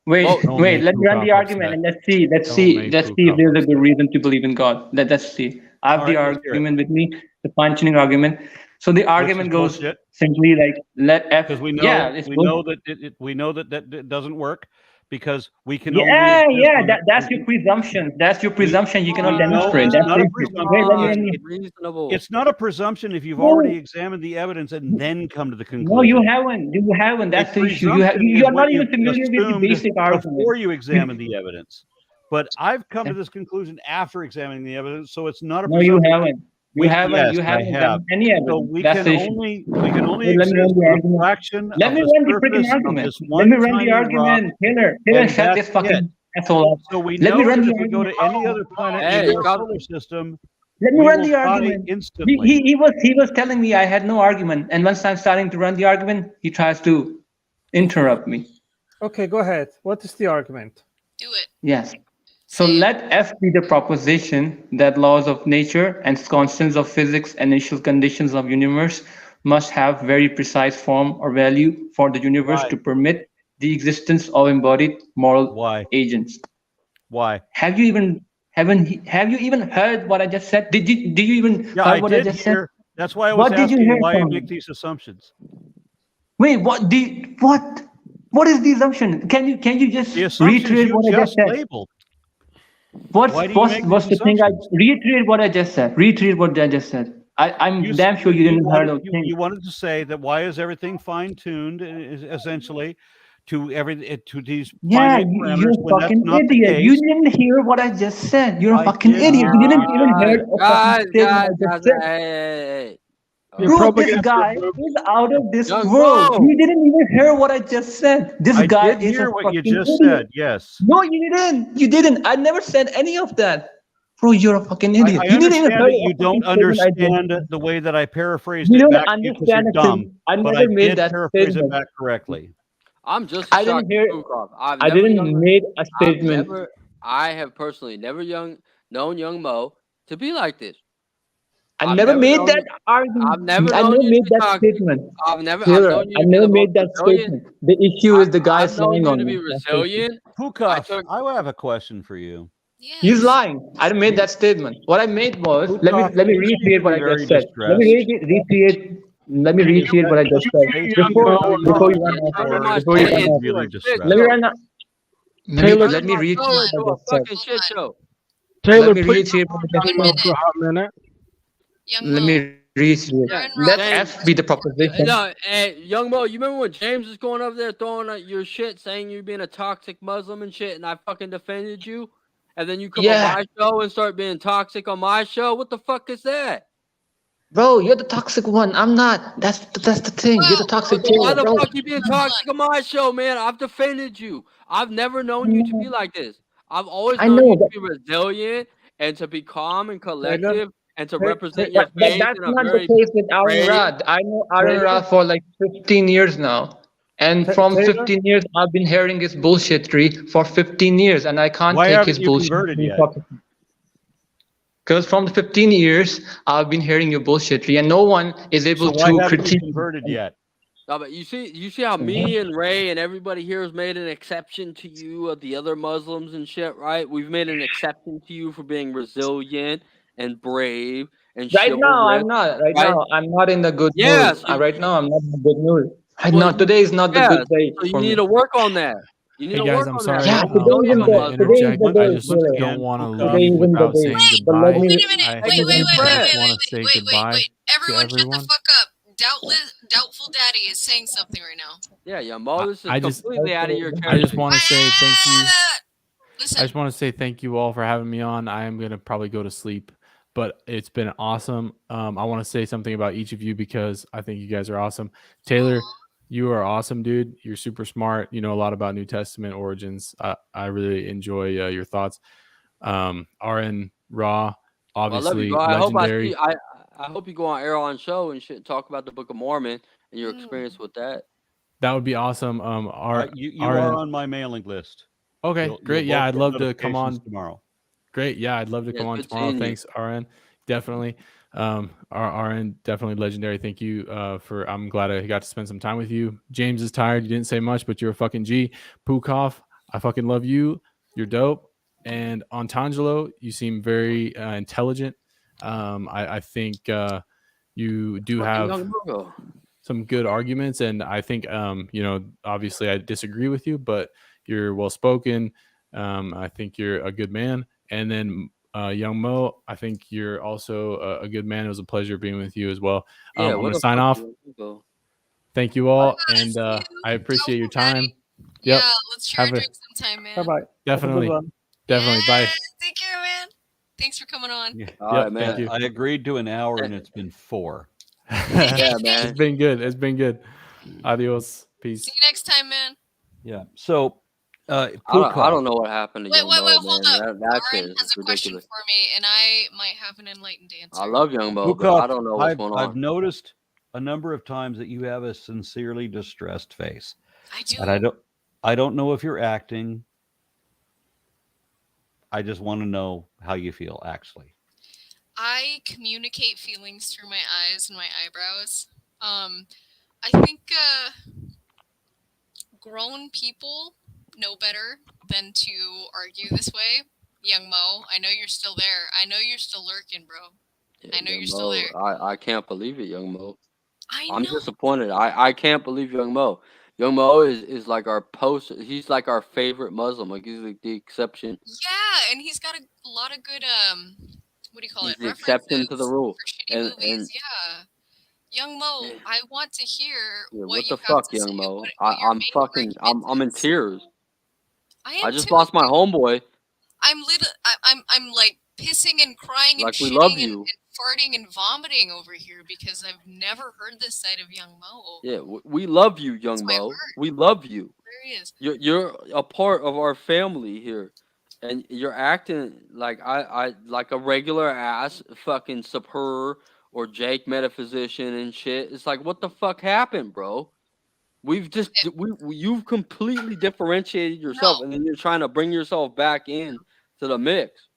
Wait, Don't wait. make Let me run the Pukov argument upset. and let's see. Let's Don't see. make Let's see if Pukov there's a good reason to believe in God. Let's see. I have All the right, let's hear it. argument with me, the fine-tuning argument. So the argument goes bullshit. simply like let F. Because we know Yeah, it's we know that we know that it doesn't work because we can Yeah, only exist on that's your presumption. That's your presumption. You cannot we know demonstrate. it's That's not a the issue. presumption. Wait, let It's me. reasonable. It's not a presumption if you've No. already examined the evidence and then come to the conclusion. No, you haven't. You haven't. That's the issue. You are not even familiar with the basic argument. Before you examine the evidence. But I've come to this conclusion after examining the evidence, so it's not a No, you presumption. haven't. You haven't have. done any evidence. So we That's can the issue. only Wait, let me exist run the on a argument. fraction Let of me the run the surface freaking of argument. this Let one me run tiny the rock, argument. Taylor, and shut that's this fucking it. asshole up. So we Let know me run that the if we go to argument. any other planet Hey, in our God. solar system, Let me we run will the die argument. instantly. He was telling me I had no argument, and once I'm starting to run the argument, he tries to interrupt me. Okay, go ahead. What is the argument? Do it. Yes. So let F be the proposition that laws of nature and constants of physics and initial conditions of universe must have very precise form or value for the universe Why? to permit the existence of embodied moral Why? agents. Why? Have you even heard what I just said? Did you even Yeah, heard I what I did just hear. said? That's why I was What did you asking hear why you from make me? these assumptions. Wait, what is the assumption? Can you just The assumptions reiterate you what I just just said? labeled. What's Why do you make what's these the thing? I assumptions? reiterate what I just said. Reiterate what I just said. I'm You, damn sure you didn't hear those things. you wanted to say that why is everything fine tuned essentially to these Yeah, finite you're parameters a when that's fucking not the idiot. You case? didn't hear what I just said. You're a I fucking did idiot. hear You what didn't you even hear a guys, fucking statement I just said. hey. You're Bro, probably this gonna guy have to is out of this Young world. Mo. You didn't even hear what I just said. This I guy did is hear a what fucking you just idiot. said. Yes. No, you didn't. You didn't. I never said any of that. Bro, you're a fucking idiot. I You didn't even understand hear that you a fucking don't statement I just understand said. the way that I paraphrased You it don't back to you because you're understand a dumb. thing. I But never I made did that paraphrase it statement. back correctly. I'm just I as didn't shocked hear. as Pukov. I didn't made a statement. I have personally never known young Mo to be like this. I never made that argument. I never made that statement. Taylor, I never made that statement. The issue is the guy I've known lying you on to me. be resilient. Pukov, I have a question for you. He's lying. I made that statement. What I made was Pukov, let me you seem reiterate to what be I very just said. Let me reiterate. Let me reiterate what I just said before you run off. Before you run off. Really distressed. Let me run off. Taylor, Let me reiterate what I just said. Fucking shit show. Taylor, Let me please reiterate what I just said. for a hot minute. Let me reiterate. Let F be the proposition. No, hey, young Mo, you remember when James was going over there throwing out your shit, saying you being a toxic Muslim and shit, and I fucking defended you, and then you come on my show and start being toxic on my show? What the fuck is that? Bro, you're the toxic one. I'm not. That's the thing. You're the toxic Why Taylor, the bro. fuck you being toxic on my show, man? I've defended you. I've never known you to be like this. I've always I known know, you to but- be resilient and to be calm and Taylor, collective and to represent your But faith that's in a not the very case with Aron brave- Ra. I know Aron Ra for like 15 years now. And from Taylor? 15 years, I've been hearing his bullshitry for 15 years, and I can't Why take haven't his you bullshit. converted yet? Because from the 15 years, I've been hearing your bullshitry, and no one is So able why to haven't you critique. converted yet? No, but you see how me and Ray and everybody here has made an exception to you of the other Muslims and shit, right? We've made an exception to you for being resilient and brave and Right now, chivalrous. I'm not. Right right? now, I'm not in the good Yes, mood. Right now, I'm not in the good mood. Well, Today is not the yes, good day so you for need me. to work on that. You need Hey to guys, work I'm on sorry. that. Yeah, Don't today show isn't young the Muslims. today is interject. the I day. just Taylor. don't want to Today leave isn't the without day. saying But goodbye. let me. I Wait. just want to say goodbye to everyone. Fuck up. Doubtful Daddy is saying something right now. Yeah, young Mo, this is I just- completely out of your character. I just want to say thank you. Listen. I just want to say thank you all for having me on. I am gonna probably go to sleep, but it's been awesome. I want to say something about each of you because I think you guys are awesome. Taylor, you are awesome, dude. You're super smart. You know a lot about New Testament origins. I really enjoy your thoughts. Aron Ra, Well, I love you, obviously bro. I hope I legendary. see. I hope you go on Aron show and shit, talk about the Book of Mormon and your experience with that. That would be awesome. You are on my mailing list. Okay, great. You'll Yeah, both I'd get love to come on notifications tomorrow. Great. Yeah, I'd love to Yeah, come it's on good tomorrow. seeing you. Thanks, Aron. Definitely. Aron, definitely legendary. Thank you for I'm glad I got to spend some time with you. James is tired. You didn't say much, but you're a fucking G. Pukov, I fucking love you. You're dope. And Antangelo, you seem very intelligent. I think you do Fucking have young Virgo. some good arguments, and I think obviously I disagree with you, but you're well spoken. I think you're a good man. And then young Mo, I think you're also a good man. It was a pleasure being with you as well. Yeah, I'm what gonna the sign fuck, off. young Virgo? Thank you all, and I appreciate your time. Yep. Yeah, let's share a drink sometime, man. Bye bye. Definitely. Definitely. Bye. Take care, man. Thanks for coming on. All Yep, right, man. thank you. I agreed to an hour, and it's been 4. Yeah, man. It's been good. It's been good. Adios. Peace. See you next time, man. Yeah. So, I don't know what happened to Wait, Young Mo, hold man. up. That shit Aaron is has a question ridiculous. for me, and I might have an enlightened answer. I love Young Mo, but I don't know what's going on. I've noticed a number of times that you have a sincerely distressed face. I do. And I don't know if you're acting. I just want to know how you feel, actually. I communicate feelings through my eyes and my eyebrows. I think grown people know better than to argue this way. Young Mo, I know you're still there. I know you're still lurking, bro. I know Young you're still Mo, there. I can't believe it, Young Mo. I'm know. disappointed. I can't believe Young Mo. Young Mo is like our he's like our favorite Muslim. Like he's like the exception. Yeah, and he's got a lot of good what do you call He's it? the exception to the rule. And yeah. Young Mo, I want to hear what what you the have fuck, to say. Young Mo? What your I'm main fucking I'm in tears. I just too. lost my homeboy. I'm like pissing and crying Like, and we shitting love and you. farting and vomiting over here because I've never heard this side of Young Mo. Yeah, we love you, Young Mo. We love you. There he is. You're a part of our family here, and you're acting like I like a regular ass fucking Sapur or Jake metaphysician and shit. It's like, what the fuck happened, bro? We've just you've completely differentiated yourself, and then you're trying to bring yourself back in to the mix.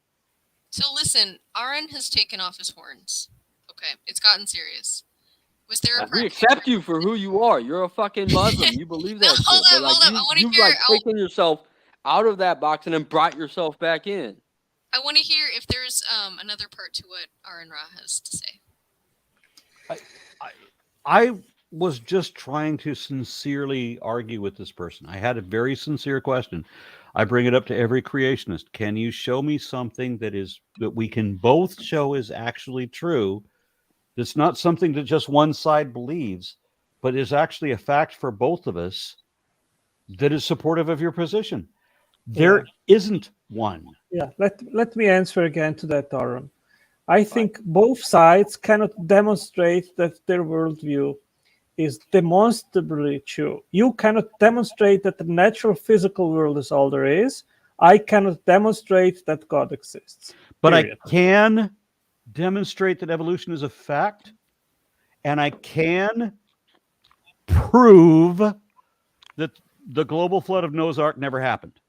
So listen, Aron has taken off his horns. Okay, it's gotten serious. Was there a We accept you for who you are. You're a fucking Muslim. You believe that shit. But like you've like taken yourself out of that box and then brought yourself back in. I want to hear if there's another part to what Aron Ra has to say. I was just trying to sincerely argue with this person. I had a very sincere question. I bring it up to every creationist. Can you show me something that we can both show is actually true? That's not something that just one side believes, but is actually a fact for both of us that is supportive of your position. There isn't one. Yeah, let me answer again to that, Aron. I think both sides cannot demonstrate that their worldview is demonstrably true. You cannot demonstrate that the natural physical world is all there is. I cannot demonstrate that God exists. But period. I can demonstrate that evolution is a fact, and I can prove that the global flood of Noah's Ark never happened.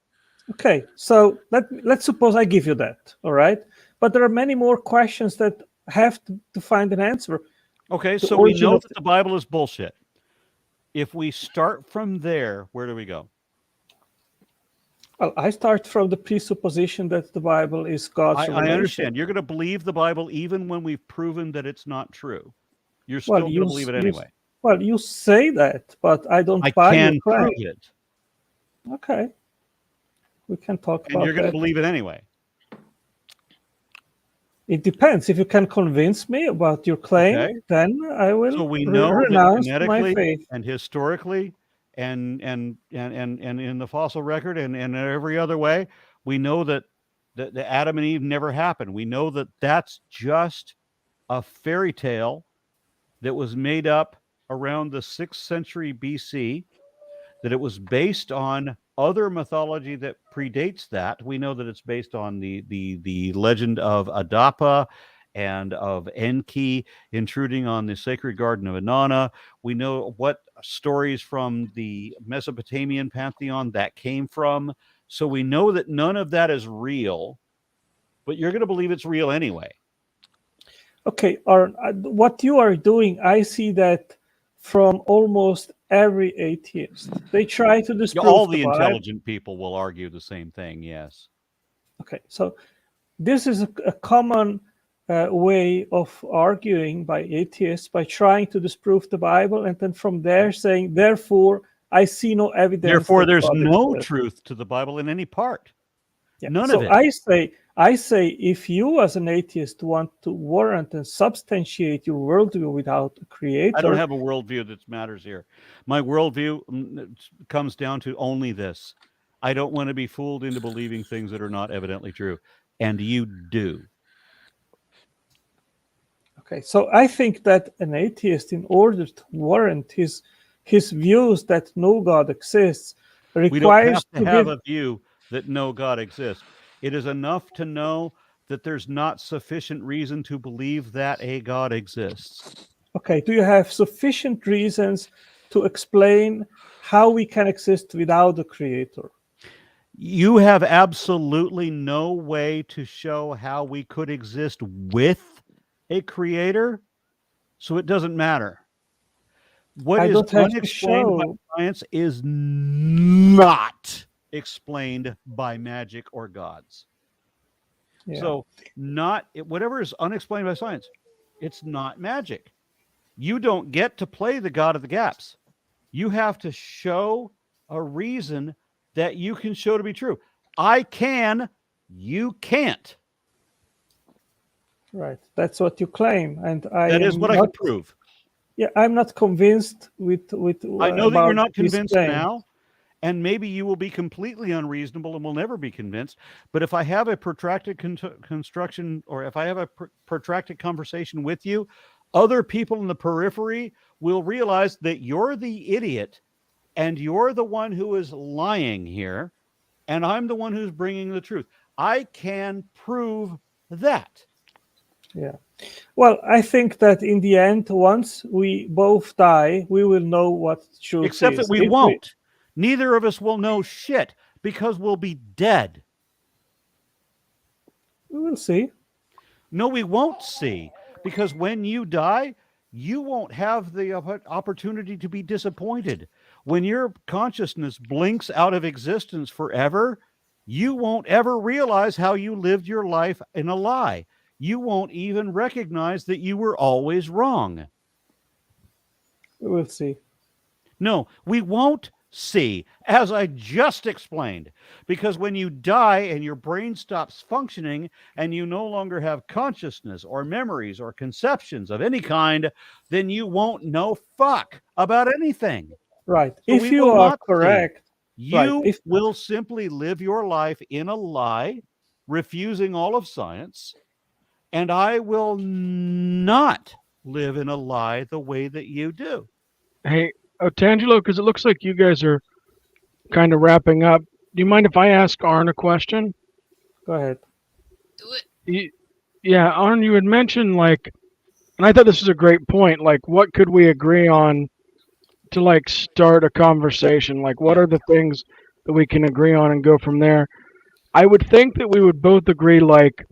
Okay, so let's suppose I give you that, all right? But there are many more questions that have to find an answer. Okay, so we know that the Bible is bullshit. If we start from there, where do we go? Well, I start from the presupposition that the Bible is God's revelation. I understand. You're going to believe the Bible even when we've proven that it's not true. You're still going to believe it anyway. Well, you say that, but I don't buy your claim. Prove it. Okay. We can talk about that. And you're going to believe it anyway. It depends. If you can convince me about your claim, then I will. So we know that renounce my genetically faith. and historically and in the fossil record and every other way, We know that the Adam and Eve never happened. We know that that's just a fairy tale that was made up around the 6th century BC, that it was based on other mythology that predates that. We know that it's based on the legend of Adapa and of Enki intruding on the sacred garden of Inanna. We know what stories from the Mesopotamian pantheon that came from. So we know that none of that is real, but you're going to believe it's real anyway. Okay, Aron, what you are doing, I see that from almost every atheist. They try to disprove All the Bible. intelligent people will argue the same thing, yes. Okay, so this is a common way of arguing by atheists, by trying to disprove the Bible, and then from there saying, therefore, I see no evidence. Therefore, that there's God no exists. truth to the Bible in any part. Yeah. None So of it. I say, if you as an atheist want to warrant and substantiate your worldview without a creator, I don't have a worldview that matters here. My worldview comes down to only this. I don't want to be fooled into believing things that are not evidently true. And you do. Okay, so I think that an atheist, in order to warrant his views that no God exists, We don't requires have to have give. a view that no God exists. It is enough to know that there's not sufficient reason to believe that a God exists. Okay, do you have sufficient reasons to explain how we can exist without a creator? You have absolutely no way to show how we could exist with a creator, so it doesn't matter. What I is don't have to unexplained by show. science is not explained by magic or gods. Yeah. So whatever is unexplained by science, it's not magic. You don't get to play the God of the gaps. You have to show a reason that you can show to be true. I can, you can't. Right, that's what you claim, and That is what I can prove. Yeah, I'm not convinced with. I know that you're about not these convinced claims. now, and maybe you will be completely unreasonable and will never be convinced. But if I have a protracted construction, or if I have a protracted conversation with you, other people in the periphery will realize that you're the idiot and you're the one who is lying here, and I'm the one who's bringing the truth. I can prove that. Yeah. Well, I think that in the end, once we both die, we will know what truth Except is. that we won't. Neither of us will know shit because we'll be dead. We will see. No, we won't see, because when you die, you won't have the opportunity to be disappointed. When your consciousness blinks out of existence forever, you won't ever realize how you lived your life in a lie. You won't even recognize that you were always wrong. We will see. No, we won't see, as I just explained, because when you die and your brain stops functioning and you no longer have consciousness or memories or conceptions of any kind, then you won't know fuck about anything. Right. So If we you will are not see. correct, You will simply live your life in a lie, refusing all of science, and I will not live in a lie the way that you do. Hey, Tangelo, because it looks like you guys are kind of wrapping up. Do you mind if I ask Aron a question? Go ahead. Do it. Yeah, Aron, you had mentioned, like, and I thought this was a great point, like, what could we agree on to, like, start a conversation? Like, what are the things that we can agree on and go from there? I would think that we would both agree, like,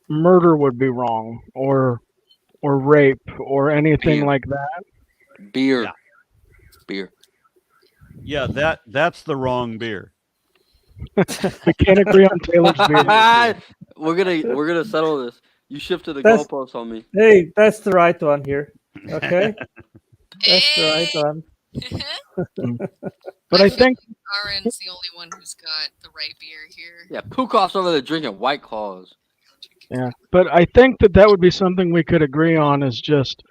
murder would be wrong, or rape, or anything Beer. like that. Beer. Yeah. Beer. Yeah, that's the wrong beer. We can't agree on Taylor's beer. We're gonna settle this. You shifted the That's- goalpost on me. Hey, that's the right one here. Okay, that's the right one. But I think Aron's the only one who's got the right beer here. Yeah, Pukoff's over there drinking White Claws. Yeah, but I think that would be something we could agree on, is just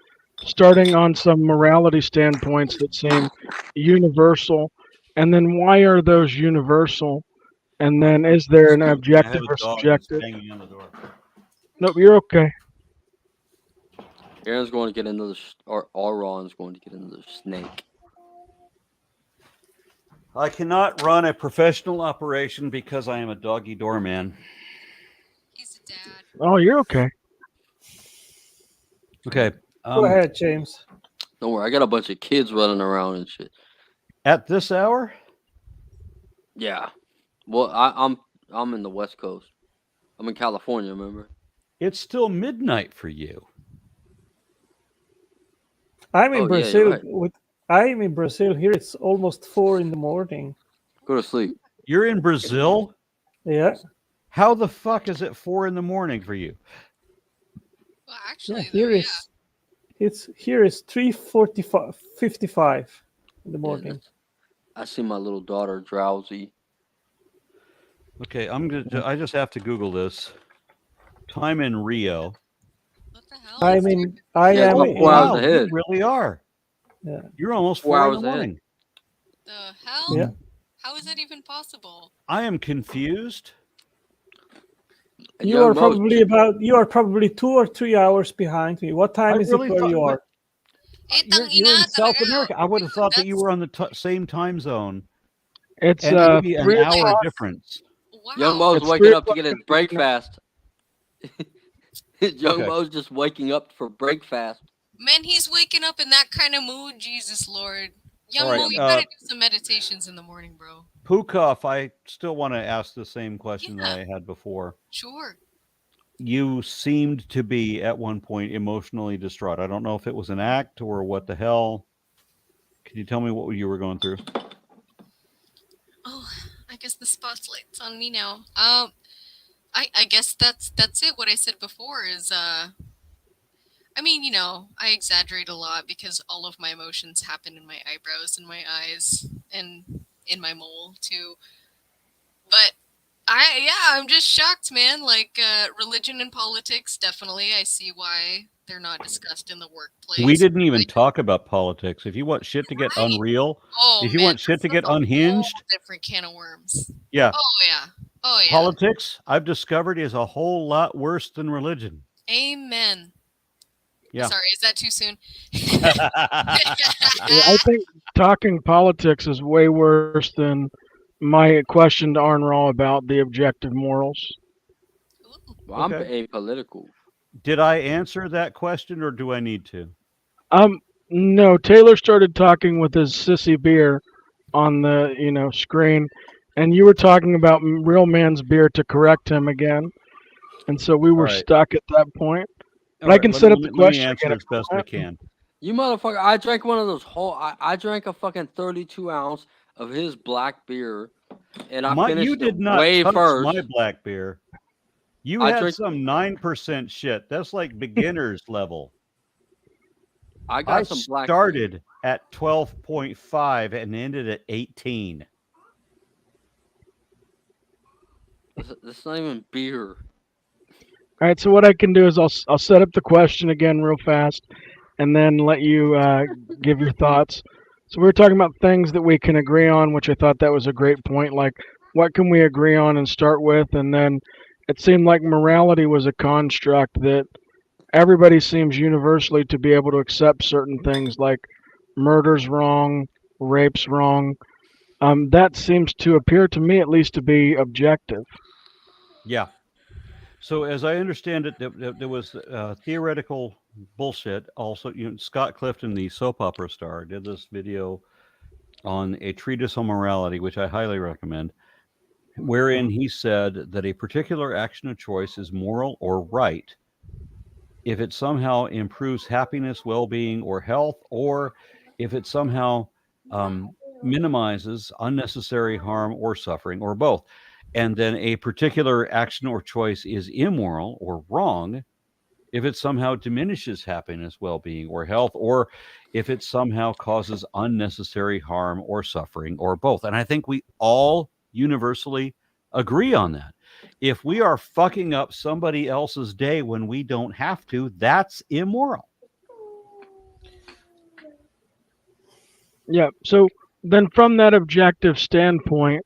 starting on some morality standpoints that seem universal, and then why are those universal, And then is there an I objective have or a dog subjective? that's hanging on the door. Nope, you're okay. Aaron's going to get into the or Aron's going to get into the snake. I cannot run a professional operation because I am a doggy doorman. Oh, you're okay. Okay. Go ahead, James. Don't worry, I got a bunch of kids running around and shit. At this hour? Yeah. Well, I'm in the West Coast. I'm in California, remember? It's still midnight for you. I'm in Oh, yeah, Brazil. you're right. I'm in Brazil. Here it's almost 4 in the morning. Go to sleep. You're in Brazil? Yeah. How the fuck is it 4 in the morning for you? Well, actually, Here is 3:55 in the morning. I see my little daughter drowsy. Okay, I just have to Google this. Time in Rio. I am you're in. 4 hours ahead. You really are. Yeah. You're almost 4 4 in hours the ahead. morning. The hell? Yeah. How is that even possible? I am confused. You are probably 2 or 3 hours behind me. What time is really it where thought- you are? You're in South America. I would have thought that you were on the same time zone. It's and maybe an 3 hour o'clock. difference. Young Mo's It's waking 3 up to get his break fast. Young Okay. Mo's just waking up for break fast. Man, he's waking up in that kind of mood, Jesus Lord. Young All right, Mo, you gotta do some meditations in the morning, bro. Pukov, I still want to ask the same question that I had before. Sure. You seemed to be at one point emotionally distraught. I don't know if it was an act or what the hell. Can you tell me what you were going through? Oh, I guess the spotlight's on me now. I guess that's it. What I said before is I mean, you know, I exaggerate a lot because all of my emotions happen in my eyebrows and my eyes and in my mole too. But I'm just shocked, man. Like religion and politics, definitely. I see why they're not discussed in the workplace. We didn't even talk about politics. If you want shit to get unreal, if you want shit to get unhinged, different can of worms. yeah. Oh yeah. Politics, I've discovered, is a whole lot worse than religion. Amen. Yeah. Sorry, is that too soon? I think talking politics is way worse than my question to Aron Ra about the objective morals. Well, I'm Okay. apolitical. Did I answer that question or do I need to? No, Taylor started talking with his sissy beer on the, screen, and you were talking about real man's beer to correct him again. And so we were right. stuck at that point. But All I right, can let set me- up the let me question answer again as best I can. You motherfucker! I drank one of those whole. I drank a fucking 32 ounce of his black beer, and I finished You it did not way touch first. my black beer. You I had drank- some 9% shit. That's like beginner's level. I got some black. started at 12.5 and ended at 18. This is not even beer. All right, so what I can do is I'll set up the question again real fast, and then let you give your thoughts. So we were talking about things that we can agree on, which I thought that was a great point. Like, what can we agree on and start with? And then it seemed like morality was a construct that everybody seems universally to be able to accept certain things, like murder's wrong, rape's wrong. That seems to appear to me, at least, to be objective. Yeah. So as I understand it, there was theoretical bullshit. Also, Scott Clifton, the soap opera star, did this video on a treatise on morality, which I highly recommend, wherein he said that a particular action or choice is moral or right if it somehow improves happiness, well-being, or health, or if it somehow minimizes unnecessary harm or suffering, or both. And then a particular action or choice is immoral or wrong if it somehow diminishes happiness, well-being, or health, or if it somehow causes unnecessary harm or suffering, or both. And I think we all universally agree on that. If we are fucking up somebody else's day when we don't have to, that's immoral. Yeah. So then, from that objective standpoint,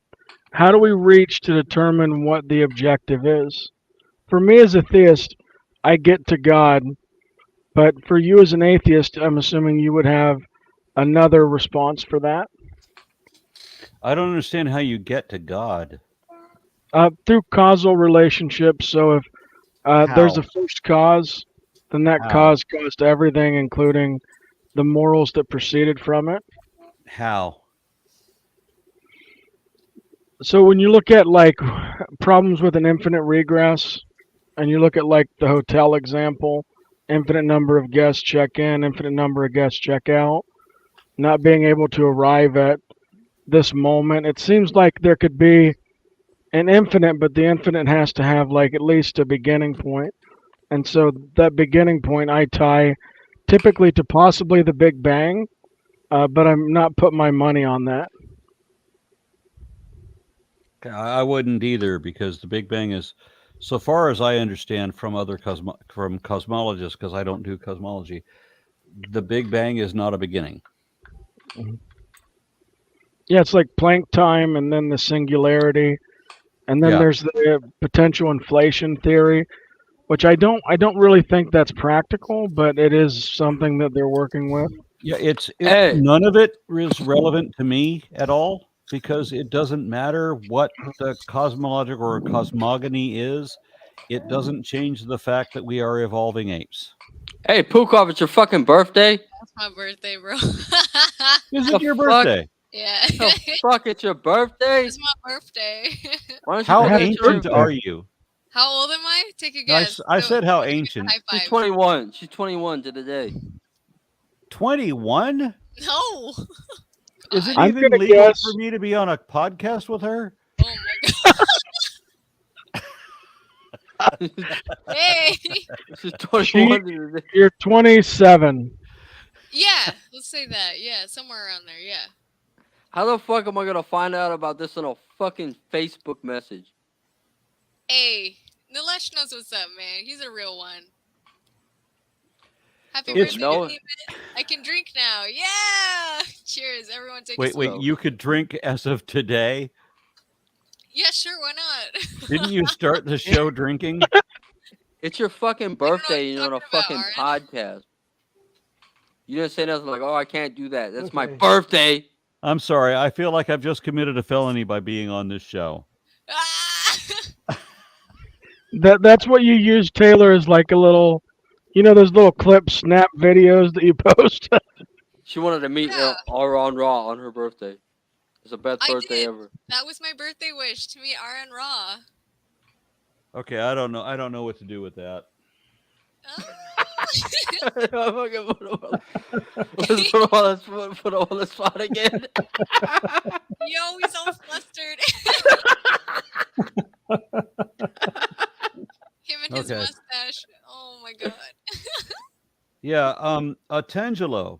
how do we reach to determine what the objective is? For me as a theist, I get to God, but for you as an atheist, I'm assuming you would have another response for that. I don't understand how you get to God. Through causal relationships. So if there's a first cause, then that How? cause caused everything, including the morals that proceeded from it. How? So when you look at like problems with an infinite regress, and you look at like the hotel example, infinite number of guests check in, infinite number of guests check out, not being able to arrive at this moment, it seems like there could be an infinite, but the infinite has to have like at least a beginning point. And so that beginning point I tie typically to possibly the Big Bang, but I'm not putting my money on that. I wouldn't either, because the Big Bang is, so far as I understand from other from cosmologists, because I don't do cosmology, the Big Bang is not a beginning. Yeah, it's like Planck time, and then the singularity, and then there's the potential inflation theory, which I don't really think that's practical, but it is something that they're working with. Yeah, none of it is relevant to me at all, because it doesn't matter what the cosmological or cosmogony is. It doesn't change the fact that we are evolving apes. Hey, Pukov, it's your fucking birthday. That's my birthday, bro. Is it your birthday? Yeah. The fuck, it's your birthday? It's my birthday. How ancient are you? How old am I? Take a guess. I said how ancient. She's 21. She's 21 to the day. 21? No. Is it I'm even gonna legal guess- for me to be on a podcast with her? Oh my god. Hey. She's 21 to the day. You're 27. Yeah, let's say that. Yeah, somewhere around there. Yeah. How the fuck am I gonna find out about this on a fucking Facebook message? Hey, Nilesh knows what's up, man. He's a real one. Happy It's birthday, no- David. I can drink now. Yeah. Cheers, everyone. Take a Wait, sip. you could drink as of today? Yeah, sure. Why not? Didn't you start the show drinking? It's your fucking birthday and you're on a fucking podcast. You didn't say nothing like, oh, I can't do that. That's my birthday. I'm sorry. I feel like I've just committed a felony by being on this show. That's what you use, Taylor, as like a little, those little clip snap videos that you post. She wanted to meet Aron Ra on her birthday. It's the best birthday ever. That was my birthday wish, to meet Aron Ra. Okay, I don't know. I don't know what to do with that. Let's put on the spot again. Yo, he's all flustered. Him and his mustache. Oh my god. Yeah, Atangelo.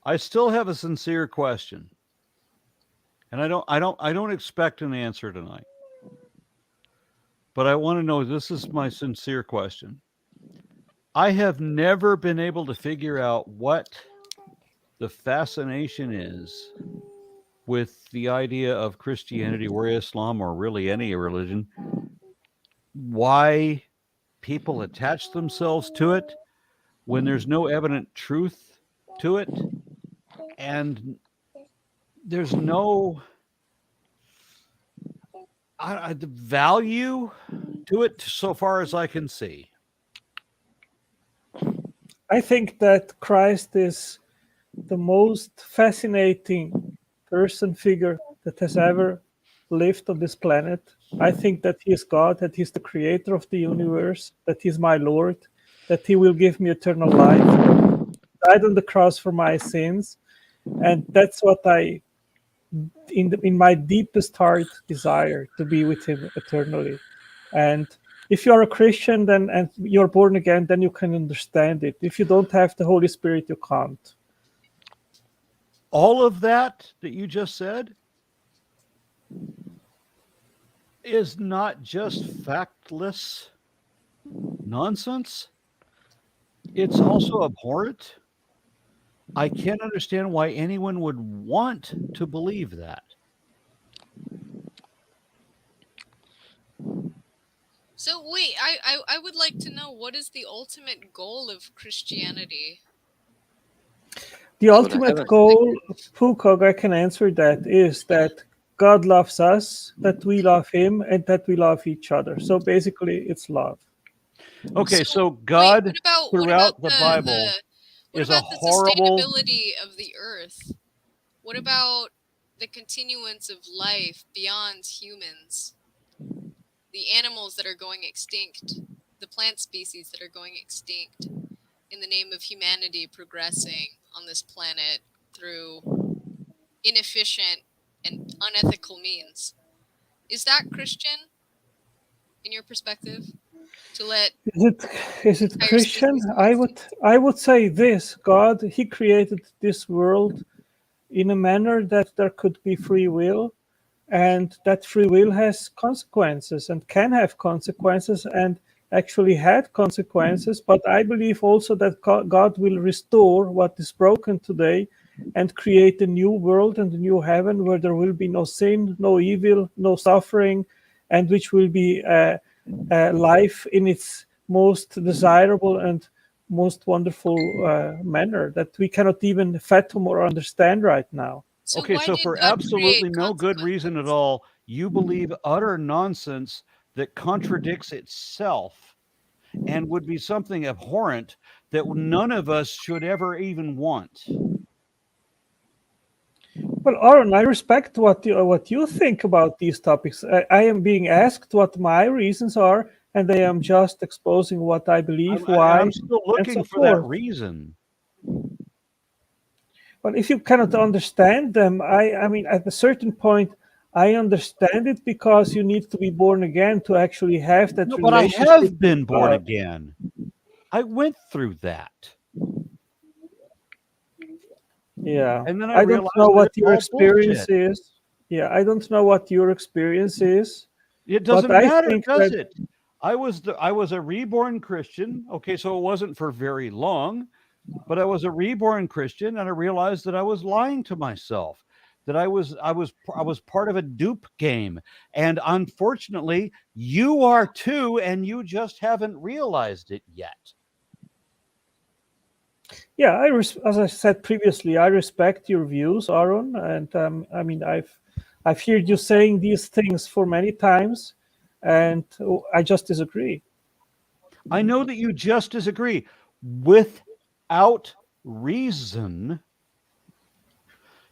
I still have a sincere question. And I don't expect an answer tonight. But I want to know, this is my sincere question. I have never been able to figure out what the fascination is with the idea of Christianity or Islam or really any religion. Why people attach themselves to it when there's no evident truth to it, and there's no the value to it so far as I can see. I think that Christ is the most fascinating figure that has ever lived on this planet. I think that he is God, that he's the creator of the universe, that he's my Lord, that he will give me eternal life, died on the cross for my sins. And that's what I, in my deepest heart, desire, to be with him eternally. And if you are a Christian then and you're born again, then you can understand it. If you don't have the Holy Spirit, you can't. All of that you just said is not just factless nonsense. It's also abhorrent. I can't understand why anyone would want to believe that. So wait, I would like to know, what is the ultimate goal of Christianity? The ultimate goal, Pukog, I can answer that, is that God loves us, that we love him, and that we love each other. So basically, it's love. Okay, so God What about throughout the Bible what is about a the horrible. sustainability of the earth? What about the continuance of life beyond humans? The animals that are going extinct, the plant species that are going extinct, in the name of humanity progressing on this planet through inefficient and unethical means. Is that Christian, in your perspective? To let Is it Christian? I would say this: God, he created this world in a manner that there could be free will, and that free will has consequences and can have consequences and actually had consequences. But I believe also that God will restore what is broken today and create a new world and a new heaven where there will be no sin, no evil, no suffering, and which will be life in its most desirable and most wonderful manner that we cannot even fathom or understand right now. Okay, so for absolutely no good reason at all, you believe utter nonsense that contradicts itself and would be something abhorrent that none of us should ever even want. Well, Aron, I respect what you think about these topics. I am being asked what my reasons are, and I am just exposing what I believe, why, I'm still looking and so for that forth. reason. Well, if you cannot understand them, I mean, at a certain point, I understand it because you need to be born again to actually have that No, but I relationship. have been with born God. again. I went through that. Yeah. And then I don't realized know that what it's your all experience bullshit. is. Yeah, I don't know what your experience is. It but doesn't I matter, think does that it? I was a reborn Christian. Okay, so it wasn't for very long, but I was a reborn Christian, and I realized that I was lying to myself, that I was part of a dupe game, and unfortunately, you are too, and you just haven't realized it yet. Yeah, as I said previously, I respect your views, Aron, and I mean, I've heard you saying these things for many times, and I just disagree. I know that you just disagree without reason.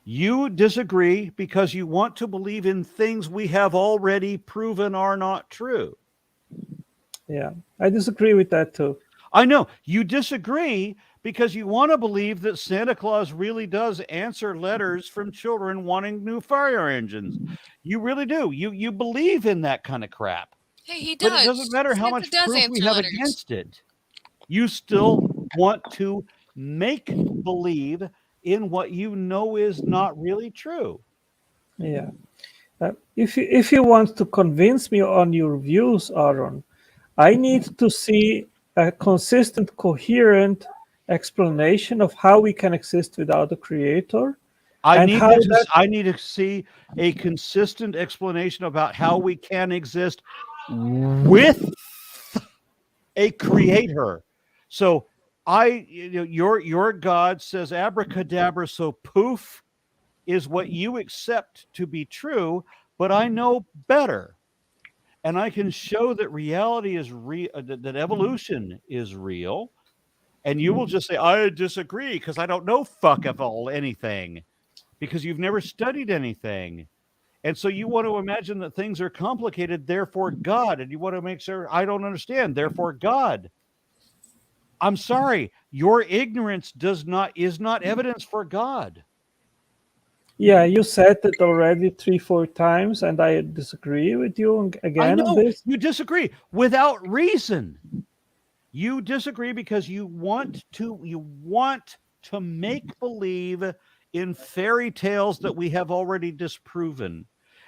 You disagree because you want to believe in things we have already proven are not true. Yeah, I disagree with that too. I know you disagree because you want to believe that Santa Claus really does answer letters from children wanting new fire engines. You really do. You believe in that kind of crap. Hey, he But does. it doesn't matter how Santa much does proof we answer have letters. against it. You still want to make believe in what you know is not really true. Yeah. If you want to convince me on your views, Aron, I need to see a consistent, coherent explanation of how we can exist without a creator. I and need how to that I need to see a consistent explanation about how we can exist with a creator. So your God says abracadabra, so poof is what you accept to be true, but I know better. And I can show that reality is real, that evolution is real. And you will just say, I disagree because I don't know fuck of all anything, because you've never studied anything. And so you want to imagine that things are complicated, therefore God. And you want to make sure I don't understand, therefore God. I'm sorry, your ignorance is not evidence for God. Yeah, you said it already 3-4 times, and I disagree with you I again on know this. you disagree without reason. You disagree because you want to make believe in fairy tales that we have already disproven.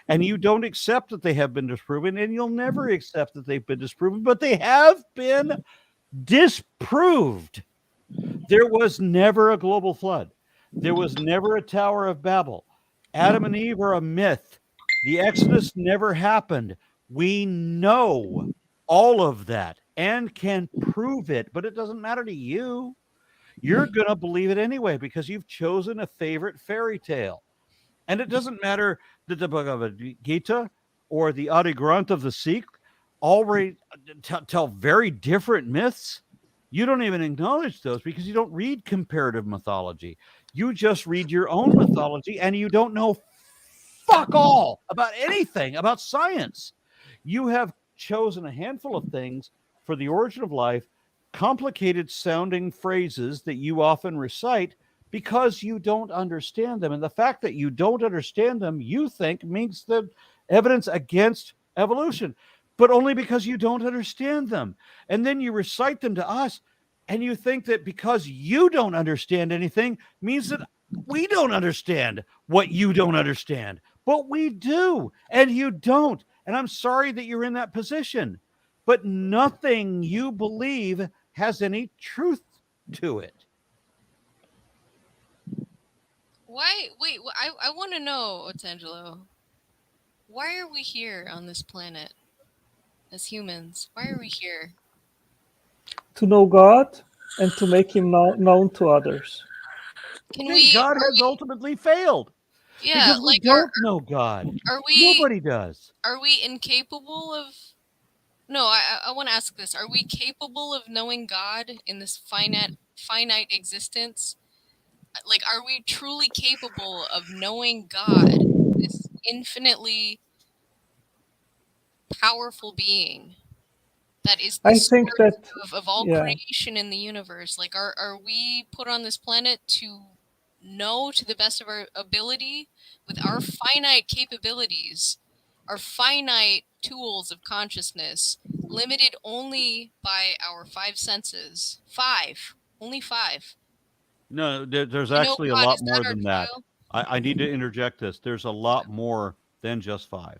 And you don't accept that they have been disproven, and you'll never accept that they've been disproven, but they have been disproved. There was never a global flood. There was never a Tower of Babel. Adam and Eve are a myth. The Exodus never happened. We know all of that and can prove it, but it doesn't matter to you. You're going to believe it anyway because you've chosen a favorite fairy tale. And it doesn't matter that the Bhagavad Gita or the Adi Granth of the Sikh already tell very different myths. You don't even acknowledge those because you don't read comparative mythology. You just read your own mythology and you don't know fuck all about anything about science. You have chosen a handful of things for the origin of life, complicated sounding phrases that you often recite because you don't understand them. And the fact that you don't understand them, you think means the evidence against evolution, but only because you don't understand them. And then you recite them to us, and you think that because you don't understand anything means that we don't understand what you don't understand. But we do, and you don't. And I'm sorry that you're in that position. But nothing you believe has any truth to it. Why? Wait, I want to know, Otangelo. Why are we here on this planet as humans? Why are we here? To know God and to make him known to others. God has ultimately failed. Yeah, because we like don't know God. Are we? Nobody does. Are we incapable of? No, I want to ask this: are we capable of knowing God in this finite existence? Like, are we truly capable of knowing God, this infinitely powerful being that is the I think source that of all yeah. creation in the universe? Like, are we put on this planet to know to the best of our ability with our finite capabilities, our finite tools of consciousness, limited only by our five senses? Only five. No, there's You know, actually a God, lot is that more our than that. trial? I need to interject this. There's a lot more than just 5.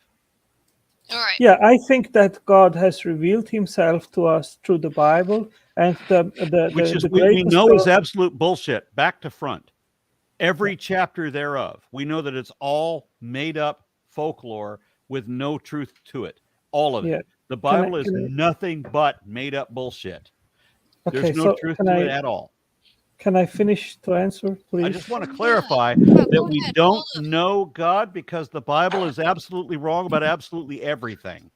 All right. Yeah, I think that God has revealed himself to us through the Bible, and Which is the we greatest know is story- absolute bullshit, back to front. Every chapter thereof, we know that it's all made up folklore with no truth to it. All of Yeah. it. The Can I- Bible is can I- nothing but made up bullshit. Okay, There's no so truth can to I- it at all. Can I finish to answer, please? I just want to clarify that we don't know God because the Bible is absolutely wrong about absolutely everything.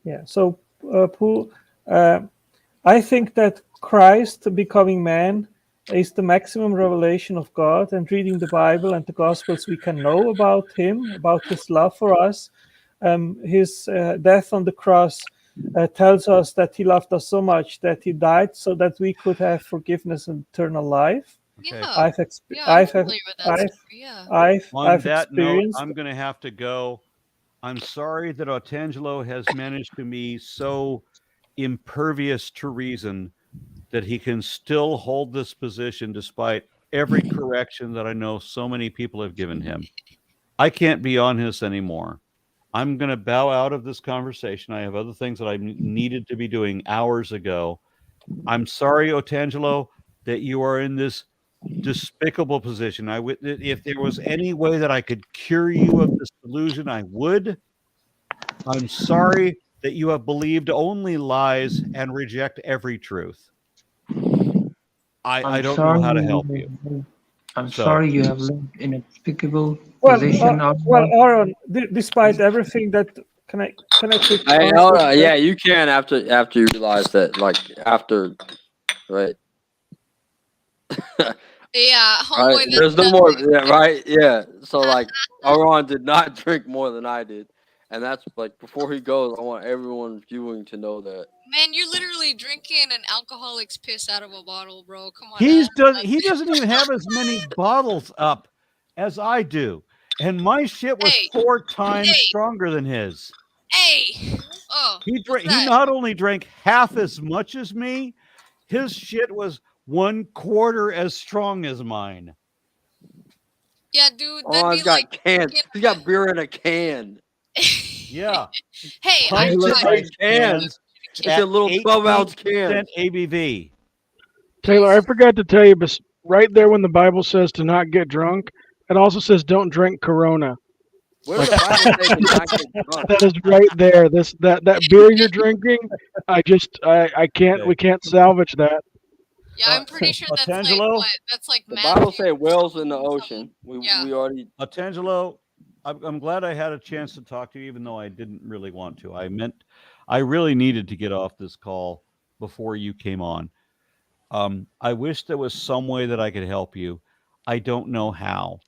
Yeah. So, Pooh, I think that Christ becoming man is the maximum revelation of God, and reading the Bible and the Gospels, we can know about him, about his love for us. His death on the cross tells us that he loved us so much that he died so that we could have forgiveness and eternal life. Yeah. I've I'm I've familiar with that story, yeah. On that note, experienced. I'm going to have to go. I'm sorry that Otangelo has managed to be so impervious to reason that he can still hold this position despite every correction that I know so many people have given him. I can't be on this anymore. I'm going to bow out of this conversation. I have other things that I needed to be doing hours ago. I'm sorry, Otangelo, that you are in this despicable position. If there was any way that I could cure you of this delusion, I would. I'm sorry that you have believed only lies and reject every truth. I don't know how to help you. I'm sorry you have lived in a despicable Well, position. Aron, despite everything that can I quick Hey, answer hold on. that? Yeah, you can after you realize that, like after, right? Yeah, homeboy. Right. There's no more. Yeah, right. Yeah. So like, Aron did not drink more than I did, and that's like before he goes. I want everyone viewing to know that. Man, you're literally drinking an alcoholic's piss out of a bottle, bro. Come on. He doesn't even have as many bottles up as I do, and my shit was 4 times stronger than his. Hey. Oh. He not only drank half as much as me, his shit was 1/4 as strong as mine. Yeah, dude. Aron's got cans. He's got beer in a can. Yeah. Hey, He looks like cans. It's a little 12-ounce can. ABV. Taylor, I forgot to tell you, but right there when the Bible says to not get drunk, it also says don't drink Corona. Where does the Bible say to not get drunk? That is right there. That beer you're drinking, I can't. We can't salvage that. Yeah, I'm pretty sure that's like Otangelo? what? That's like The Matthew. Bible say whales in the ocean. We already. Otangelo, I'm glad I had a chance to talk to you, even though I didn't really want to. I really needed to get off this call before you came on. I wish there was some way that I could help you. I don't know how,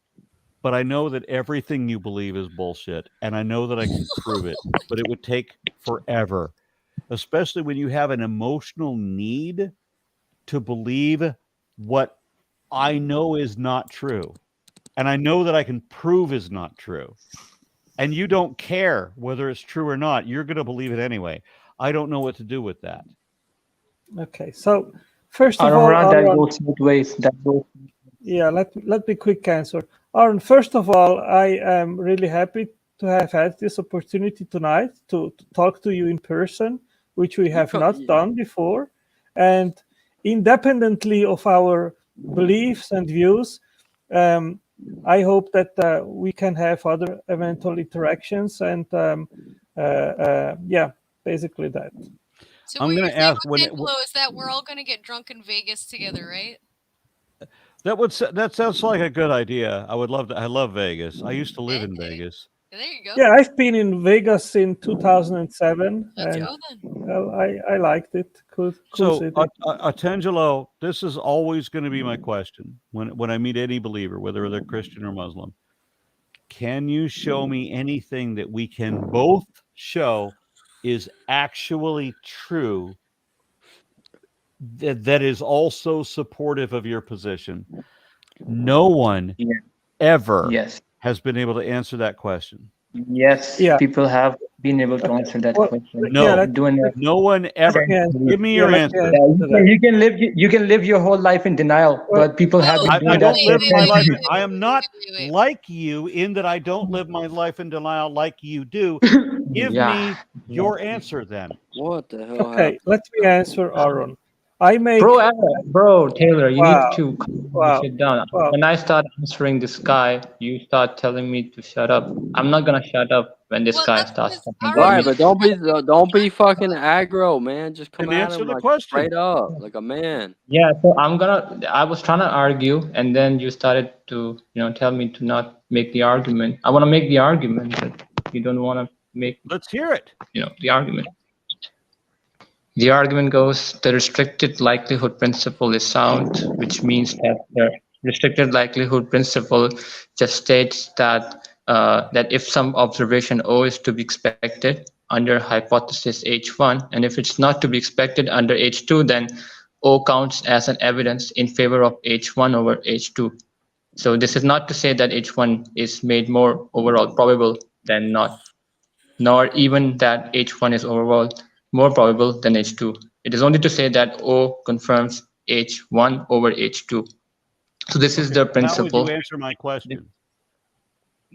but I know that everything you believe is bullshit, and I know that I can prove it, but it would take forever, especially when you have an emotional need to believe what I know is not true. And I know that I can prove is not true. And you don't care whether it's true or not. You're going to believe it anyway. I don't know what to do with that. Okay, so first of Aron all, Ra, that Aron, goes both ways. yeah, let me quick answer. Aron, first of all, I am really happy to have had this opportunity tonight to talk to you in person, which we have not done before. And independently of our beliefs and views, I hope that we can have other eventual interactions. And yeah, basically that. So I'm what going you're to saying, ask when Otangelo, is that we're all going to get drunk in Vegas together, right? that sounds like a good idea. I would love to. I love Vegas. I used to live in Vegas. There you go. Yeah, I've been in Vegas in 2007, Let's and go then. well, I liked it. Cool So, city. Otangelo, this is always going to be my question when I meet any believer, whether they're Christian or Muslim. Can you show me anything that we can both show is actually true that is also supportive of your position? No one ever has been able to answer that question. Yes, people have been able to answer that question. No, no one ever. Give me your answer. You can live your whole life in denial, but people have been doing I don't live my life. wait, I am not like you in that I don't live my life in denial like you do. Give me your answer then. What the hell? Okay, let me answer Aron. I make bro, Taylor, you Wow. need to Wow. sit down. Wow. When I start answering this guy, you start telling me to shut up. I'm not gonna shut up when this guy starts talking about Right, me. but don't be fucking aggro, man. Just come at answer him the like question. straight up, like a man. Yeah, so I was trying to argue, and then you started to, tell me to not make the argument. I want to make the argument, but you don't want to make. Let's hear it. The argument. The argument goes, the restricted likelihood principle is sound, which means that the restricted likelihood principle just states that that if some observation O is to be expected under hypothesis H1, and if it's not to be expected under H2, then O counts as an evidence in favor of H1 over H2. So this is not to say that H1 is made more overall probable than not, nor even that H1 is overall more probable than H2. It is only to say that O confirms H1 over H2. So this is the principle. How would you answer my question?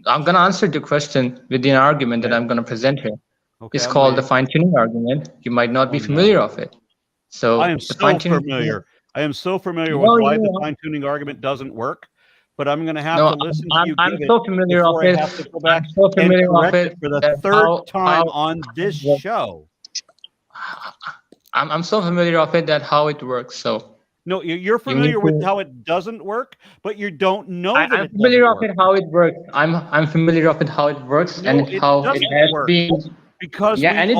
I'm going to answer the question with an argument that I'm going to present here. Okay, It's I'm called the ready. fine-tuning argument. You might not be familiar of it. So I am the so fine-tuning familiar. I am so familiar No, with why you the are. fine-tuning argument doesn't work, but I'm going to have No, to listen I'm- to you I'm give so it familiar before of I it. have to go back I'm so familiar and of correct it it for the that third time how- on this show. I'm so familiar of it that how it works. So No, you're You familiar need with to- how it doesn't work, but you don't know that I'm it familiar doesn't of work. it how it works. I'm familiar of it how it works No, and it how it doesn't has work. been. Because Yeah, and it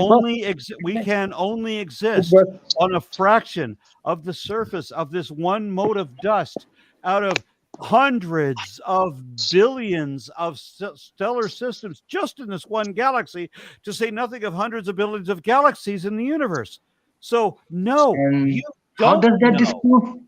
we can only exist works. on a fraction of the surface of this one mote of dust out of hundreds of billions of stellar systems just in this one galaxy, to say nothing of hundreds of billions of galaxies in the universe. So no, And you how don't does that know. disprove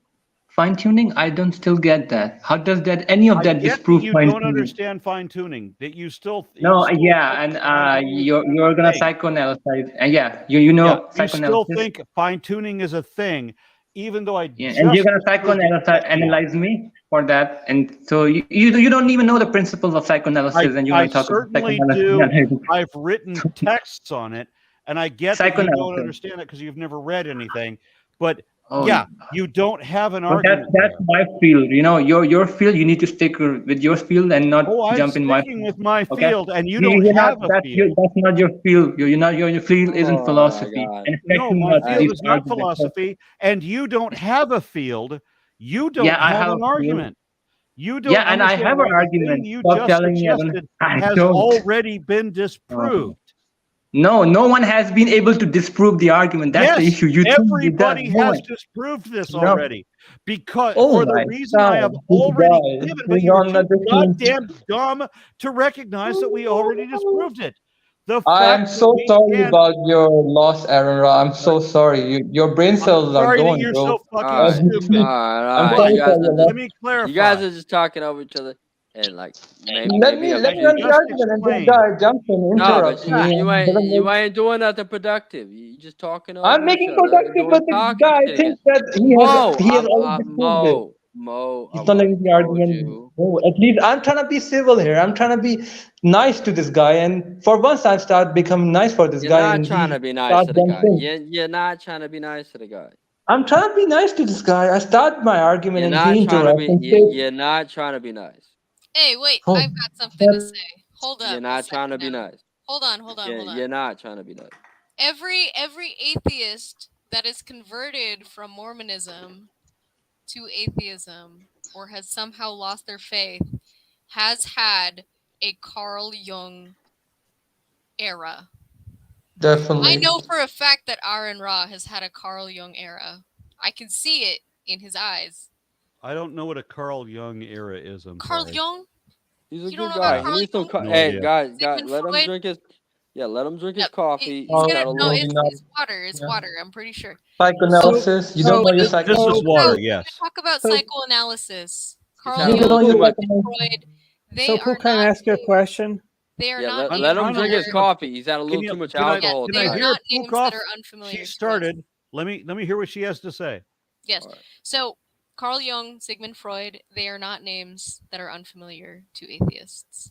fine-tuning? I don't still get that. How does that any of I that get that disprove you don't fine-tuning? understand fine tuning. That you still No, still yeah, think and fine-tuning is you're a gonna thing. psychoanalyze, and yeah, you know Yeah, you still psychoanalysis. think fine tuning is a thing, even though I Yeah, just and you're gonna proved it just now. psychoanalyze me for that, and so you don't even know the principles of psychoanalysis, and you're I gonna talk about certainly do. psychoanalysis. I've written texts on it, and I get that you don't Psychoanalysis. understand it because you've never read anything. But Yeah, you don't have an But argument. that's my field. Your field. You need to stick with your field and not I'm jump in my sticking field. with my Okay? field, and you don't You're have not. a field. That's not your field. Your field isn't Oh philosophy, my God. and No, especially my not field these is not arguments. philosophy, and you don't have a field. You don't Yeah, I have have an a field. argument. You don't Yeah, and I understand have why an the argument. thing you Stop just telling me suggested I has don't. already been disproved. No one has been able to disprove the argument. That's the Yes, issue. You think it does. everybody No has one. disproved this No. already. Because Oh for the my reason I have God, this already guy given, but is you're on a too different. goddamn dumb to recognize that we already disproved it. The I am fact that so we sorry can. about your loss, Aron Ra. I'm so sorry. Your brain cells are Sorry that going, you're bro. so fucking All right, stupid. all right. I'm You sorry guys for your are loss. Let me clarify. you guys are just talking over each other, and like Let maybe me I'm let me being run the just argument, and this explain. guy jumps and no, but interrupts me. And you ain't doing nothing productive. You just talking I'm over each making other and productive, doing but the talking guy shit again. thinks that he has already disproved it. He's I've not already letting the told argument you. go. At least I'm trying to be civil here. I'm trying to be nice to this guy, and for once I start becoming nice for this You're guy, not and trying he to be nice starts to the guy. jumping. You're not trying to be nice to the guy. I'm trying to be nice to this guy. I start my argument, You're and he not trying to interrupts be. and says, You're not trying to be nice. Hey, wait, "Oh, I've got something to say. Hold You're up a not trying to second be now. nice. Hold on, hold on, hold on. You're not trying to be nice. Every atheist that is converted from Mormonism to atheism or has somehow lost their faith has had a Carl Jung era. I definitely." know for a fact that Aron Ra has had a Carl Jung era. I can see it in his eyes. I don't know what a Carl Jung era is. I'm Carl sorry. Jung? He's a You don't good know about guy. He Carl needs some. Jung? No Hey, idea. guys, Sigmund let him Freud? drink his. Yeah, let him drink his Yep. coffee. He's He's gonna got a no, little. it's water. It's Yeah. water. I'm pretty sure. Psychoanalysis. You don't know your This psychoanalysis. is water. Yes. Talk about So- psychoanalysis. He's Carl had a You don't know little Jung, too your much. Sigmund psychoanalysis. Freud. They So, are Pooh, can I not ask you a names. question? They are Yeah, not names. let him trying to drink his learn. coffee. He's had a little Can too much can I alcohol can They I are tonight. hear not names Pukov? that are unfamiliar She to us. started. Let me hear what she has to say. Yes. All right. So Carl Jung, Sigmund Freud, they are not names that are unfamiliar to atheists.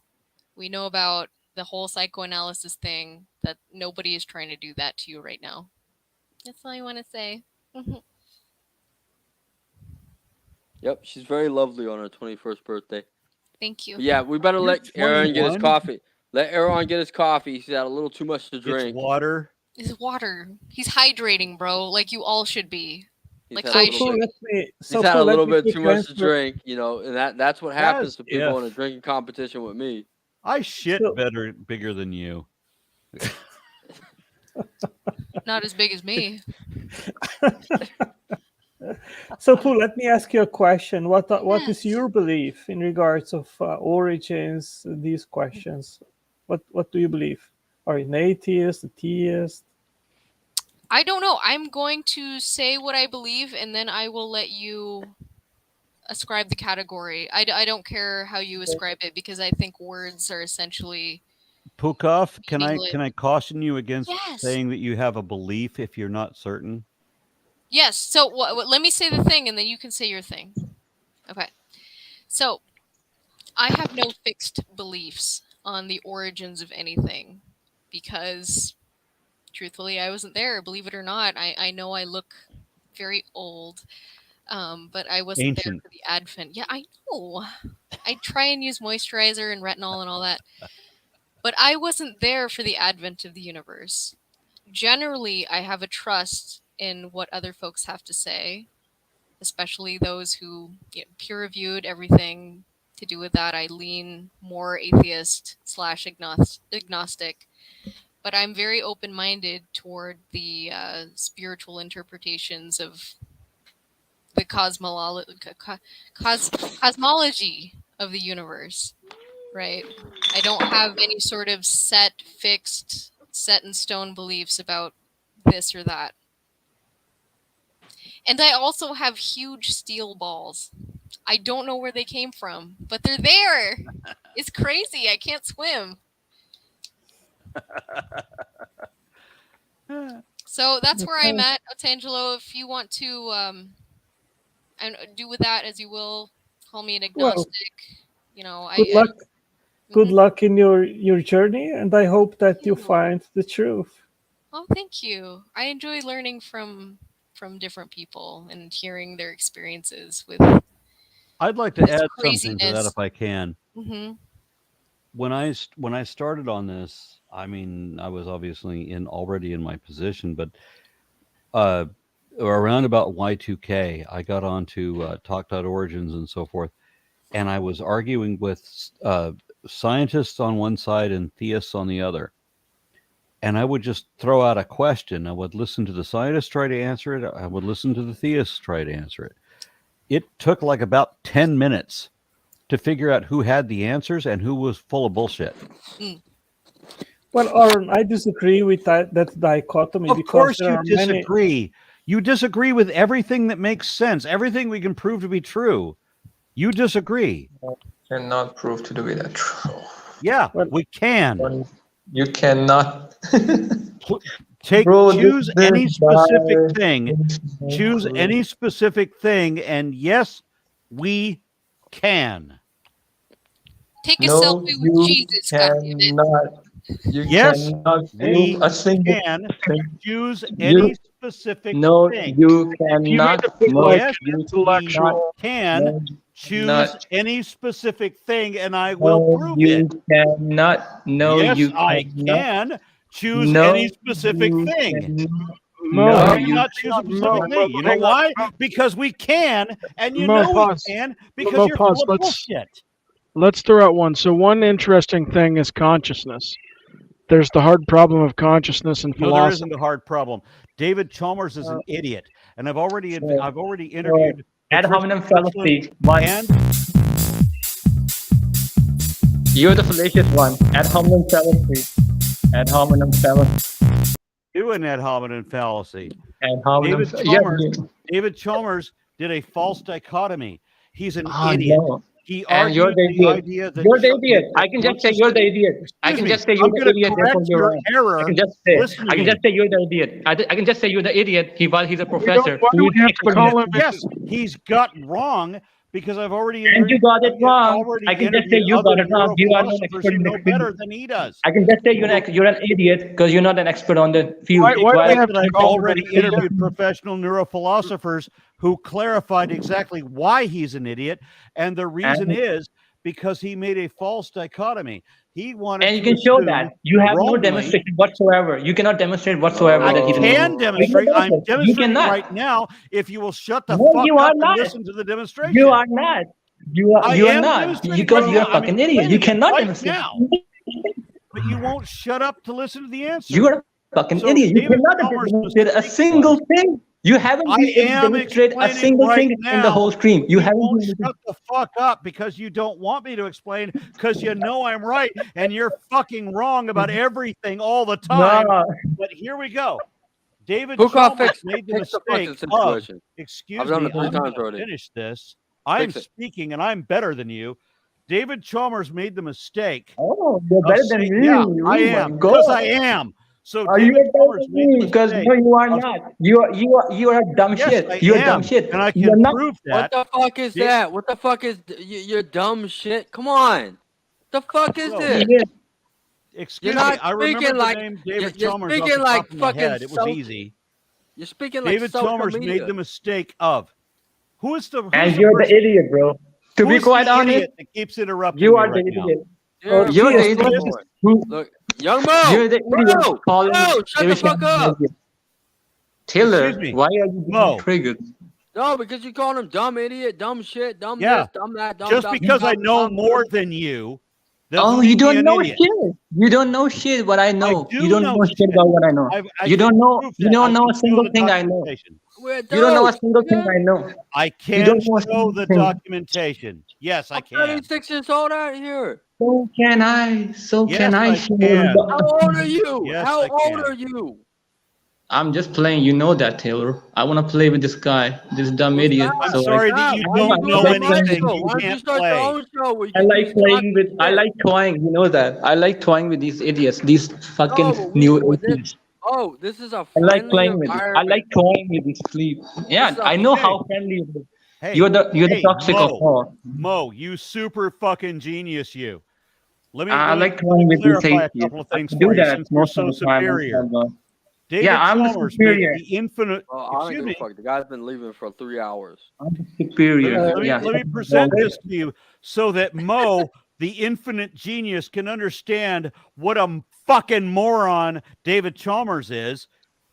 We know about the whole psychoanalysis thing, that nobody is trying to do that to you right now. That's all I want to say. Yep, she's very lovely on her 21st birthday. Thank you. But yeah, we better You're let Aaron get his 21? coffee. Let Aaron get his coffee. He's had a little too much to It's drink. water. It's water. He's hydrating, bro, like you all should be. He's Like had a I little Pooh, should. bit. so He's had Pooh, a let little me bit quick too much to answer. drink, and that's what happens As to people in a if drinking competition with me. I shit So- bigger than you. Not as big as me. So, Pooh, let me ask you a question. What is Yes. your belief in regards of origins? These questions. What do you believe? Are you an atheist, a theist? I don't know. I'm going to say what I believe, and then I will let you ascribe the category. I don't care how you ascribe it, because I think words are essentially. Pukov, can Meaningless. I caution you against Yes. saying that you have a belief if you're not certain? Yes. So let me say the thing, and then you can say your thing. Okay. So I have no fixed beliefs on the origins of anything, because truthfully, I wasn't there. Believe it or not, I know I look very old, but I wasn't there Ancient. for the advent. Yeah, I know. I try and use moisturizer and retinol and all that, but I wasn't there for the advent of the universe. Generally, I have a trust in what other folks have to say, especially those who peer-reviewed everything to do with that. I lean more atheist / agnostic, but I'm very open-minded toward the spiritual interpretations of the cosmology of the universe, right? I don't have any sort of set in stone beliefs about this or that. And I also have huge steel balls. I don't know where they came from, but they're there. It's crazy. I can't swim. So that's where I'm at, Otangelo. If you want to and do with that as you will, call me an agnostic. Good luck. Good luck in your journey, and I hope that you find the truth. Oh, thank you. I enjoy learning from from different people and hearing their experiences with I'd like to this add something to that craziness. if I can. hmm When I started on this, I mean, I was obviously already in my position, but around about Y2K, I got onto Talk.Origins and so forth, and I was arguing with scientists on one side and theists on the other. And I would just throw out a question. I would listen to the scientists try to answer it. I would listen to the theists try to answer it. It took like about 10 minutes to figure out who had the answers and who was full of bullshit. Well, Aron, I disagree with that dichotomy. Of because course there you are many. disagree. You disagree with everything that makes sense, everything we can prove to be true. You disagree. Cannot prove to be that true. Yeah, we can. You cannot. Choose any specific thing. Choose any specific thing, and yes, we can. Take a selfie with Jesus, goddammit. Yes, we a single can choose any specific thing. You cannot. Yes, we can choose any specific thing, and I will prove it. Cannot. No, yes, you I cannot. can choose No, any specific thing. Mo, I cannot choose a specific thing. You know why? Because we can, and you know we can because you're full of bullshit. Let's throw out one. So one interesting thing is consciousness. There's the hard problem of consciousness and No, there philosophy. isn't a hard problem. David Chalmers is an idiot, and I've already interviewed ad hominem fallacy. And You're the fallacious one. Ad hominem fallacy. Ad hominem fallacy. do an ad hominem fallacy. Ad hominem. David Chalmers did a false dichotomy. He's an idiot. No. He And you're argued the the idiot. idea that You're the idiot. I can just say you're the idiot. I can just say you're the idiot. Therefore you're wrong. Error. I can just say you're the idiot. I can just say you're the idiot. He's a professor. Why do we have to call him? Yes, he's got wrong because I've already. And you got it wrong. I can just say you got it wrong. You are not an expert in the field. Better than he does. I can just say you're an idiot because you're not an expert on the field. Why do we have to I've call him already an idiot? interviewed professional neurophilosophers who clarified exactly why he's an idiot, and the reason is because he made a false dichotomy. He wanted, and you can show that you have no demonstration whatsoever. You cannot demonstrate whatsoever that he's. I can demonstrate. I'm demonstrating cannot. right now. If you will shut the No, fuck you are up not. and listen to the demonstration. You are not. You are am not demonstrating because right you're a now. I'm fucking idiot. You explaining it cannot right demonstrate. now. But you won't shut up to listen to the answer. You are a fucking So idiot. You David cannot Chalmers demonstrate a mistake single thing. You haven't I been able to am demonstrate a explaining single right thing in the now. whole stream. You You haven't won't been able to. shut the fuck up because you don't want me to explain because you know I'm right and you're fucking wrong about everything all the time. No. But here we go. David Puke Chalmers fix made the fix the mistake fucking of, situation. excuse I've done me, it 3 I'm times gonna already. finish this. I'm Fix it. speaking and I'm better than you. David Chalmers made the mistake. Oh, you're better than me. Yeah, Oh I my am. God. Because I am. So Are you David better Chalmers than made me? the Because mistake. no, you are not. You are a dumb Yes, shit. I You're a am, dumb shit. and I You're can not. prove What that. the fuck is This- that? What the fuck is your dumb shit? Come on. The fuck is Bro, this? Yeah. Excuse You're me. not I remember speaking the like- name you're David Chalmers off speaking the like top of my fucking head. It was social- easy. You're speaking like David social Chalmers media. made the mistake of who is the And who's you're person- the idiot, bro. To who be is quite the honest, idiot that keeps interrupting you me are the right now? idiot. You're You're the a idiot. fucking boy. Look, young Mo. You're the idiot. Bro, calling bro, shut the David fuck Chalmers up. an idiot. Taylor, Excuse me. why are you Mo. getting triggered? No, because you call him dumb idiot, dumb shit, dumb Yeah. this, dumb that, dumb Just dumb, because dumb, I know dumb, more dumb. than you. doesn't Oh, make you me don't an know idiot. shit. You don't know shit what I know. do You don't know know shit shit. about what I know. I You can don't know. prove You that. don't I know can a show single the thing I know. documentation. We're You don't know a dope, single thing nigga. I know. I You can don't know a show single the thing. documentation. Yes, I I'm can. 36 years old out here. So can I. So Yes, can I I. can. How old are you? Yes, How I old can. are you? I'm just playing. You know that, Taylor. I want to play with this guy, this dumb Well, idiot. stop. I'm sorry that you Why don't you know doing my anything. show? You Why don't you can't start your play. own show where you I can like do playing with. shit? I like toying. You know that. I like toying with these idiots. These fucking No, but new with this, atheists. oh, this is a I like friendly playing with it. I environment. like toying with these sleep. Yeah, This is I know okay. how friendly it is. Hey, You're the toxic of Mo, all. Mo, you super fucking genius, you. Let me, I let me like toying with these clarify a atheists. couple of I things can for do you that since we're most so of the time. superior. David Yeah, I'm the Chalmers made superior. the infinite. Well, I don't Excuse give a me. fuck. The guy's been leaving for 3 hours. I'm the superior. Yeah. Let me present this to you so that Mo, the infinite genius, can understand what a fucking moron David Chalmers is.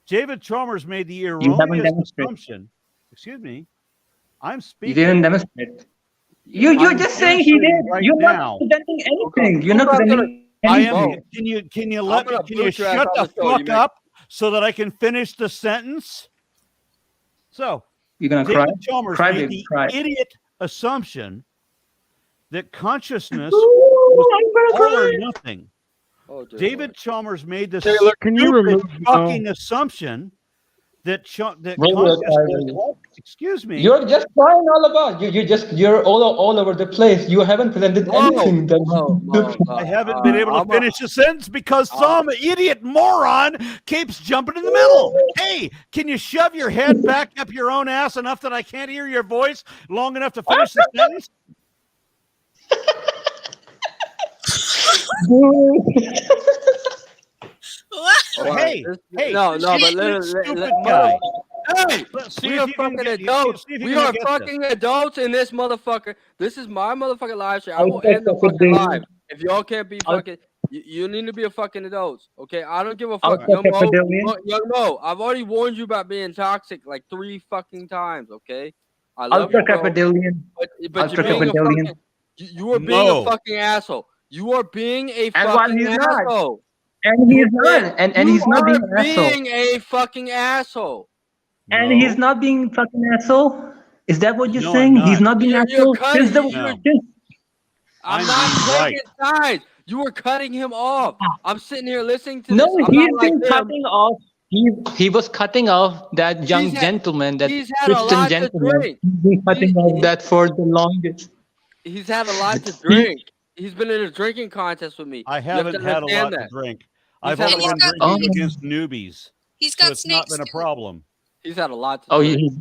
David Chalmers made the You haven't erroneous demonstrated. assumption. Excuse me. I'm You speaking. didn't demonstrate. You're I'm just saying he did. demonstrating right You're now. not presenting anything. You're I'm not not gonna. presenting I anything. am. Can you let me? gonna Can you boot your ass shut off the the show, you fuck make- up so that I can finish the sentence? So You're gonna cry. David Chalmers Cry, made baby, the cry. idiot assumption that consciousness Ooh, was I'm gonna all or cry. nothing. Oh, dear David Lord. Chalmers made the Taylor, can you stupid remove fucking assumption that Bro, consciousness. Excuse me. You're just crying all about. You're all over the place. You haven't presented anything that I haven't been able to finish a sentence because some idiot moron keeps jumping in the middle. Hey, can you shove your head back up your own ass enough that I can't hear your voice long enough to finish the sentence? Hey, no, but stupid guy. Hey, Let's see we if are you can fucking get- adults. see if you're We gonna are get fucking adults in this motherfucker. This is my motherfucking live show. I will Okay, end the okay, fucking then. live. If y'all can't be fucking, you need to be a fucking adults. Okay, I don't give a fuck. Outside Cappadillion. Young Mo, I've already warned you about being toxic like 3 fucking times. Okay, I love Ultra you, bro. Cappadillion. But you're being a fucking. You are being a fucking asshole. You are being a And while fucking he's not. asshole. And he's not. And he's not being an asshole. being a fucking asshole. And he's not being fucking asshole. Is that what you're No, saying? I'm He's not. not being You're asshole. cutting. Just I'm I'm not being taking sides. You were cutting him off. I'm sitting here listening to no, this. I'm he's not like been him. cutting off. He was cutting off that young gentleman, that he's had a Christian lot to gentleman. drink. He's been cutting off that for the longest. He's had a lot to drink. He's been in a drinking contest with me. I You have to haven't had a lot understand to that. drink. He's I've had only a been lot to drinking drink. against newbies. He's so got it's not been a problem. He's had a lot to Oh, drink.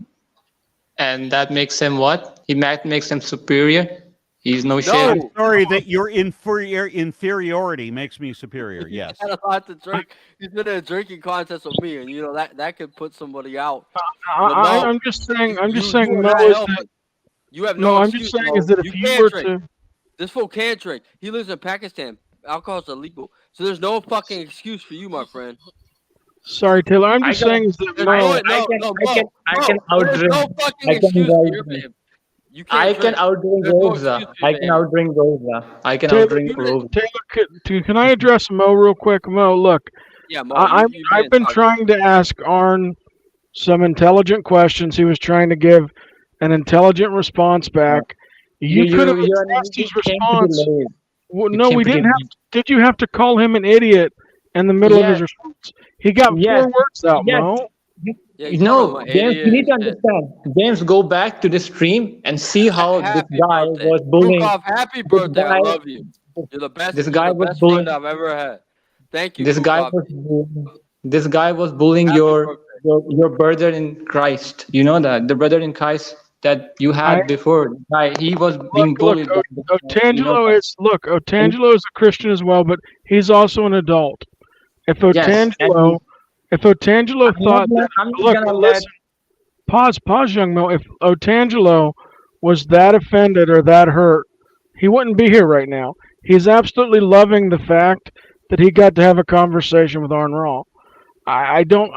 and that makes him what? Makes him superior. He's no shit. I'm sorry that your inferiority makes me superior. Yes. He's had a lot to drink. He's been in a drinking contest with me, and you know that could put somebody out. I'm just saying. I'm just saying. you are Mo not is helping. that. You have No, no I'm excuse, just saying Mo. is that if you can't were drink. to. This fool can't drink. He lives in Pakistan. Alcohol's illegal. So there's no fucking excuse for you, my friend. Sorry, Taylor. I'm just saying is that There's Mo. I can There's no outdrink. fucking I can excuse for outdrink. you. You I can't can drink. outdrink There's no Rosa. excuse for I you, can man. outdrink Rosa. I can Taylor, outdrink Rosa. Taylor, can I address Mo real quick? Mo, look. Yeah, Mo, I've been trying to ask Aron some intelligent questions. He was trying to give an intelligent response back. You could have addressed his response. Well, no, we didn't have. Did you have to call him an idiot in the middle of his response? He got 4 words out, Mo. No, James, you need to understand. James, go back to the stream and see how this guy was bullying. Bukov, happy birthday. I love you. You're the best. This guy you're the was best bullying. friend I've ever had. Thank you. This guy Bukov. was bullying your brother in Christ. You know that the brother in Christ that you had before. He was being bullied. Otangelo Otangelo is a Christian as well, but he's also an adult. If Otangelo thought that, listen, pause, young Mo. If Otangelo was that offended or that hurt, he wouldn't be here right now. He's absolutely loving the fact that he got to have a conversation with Aron Ra. I don't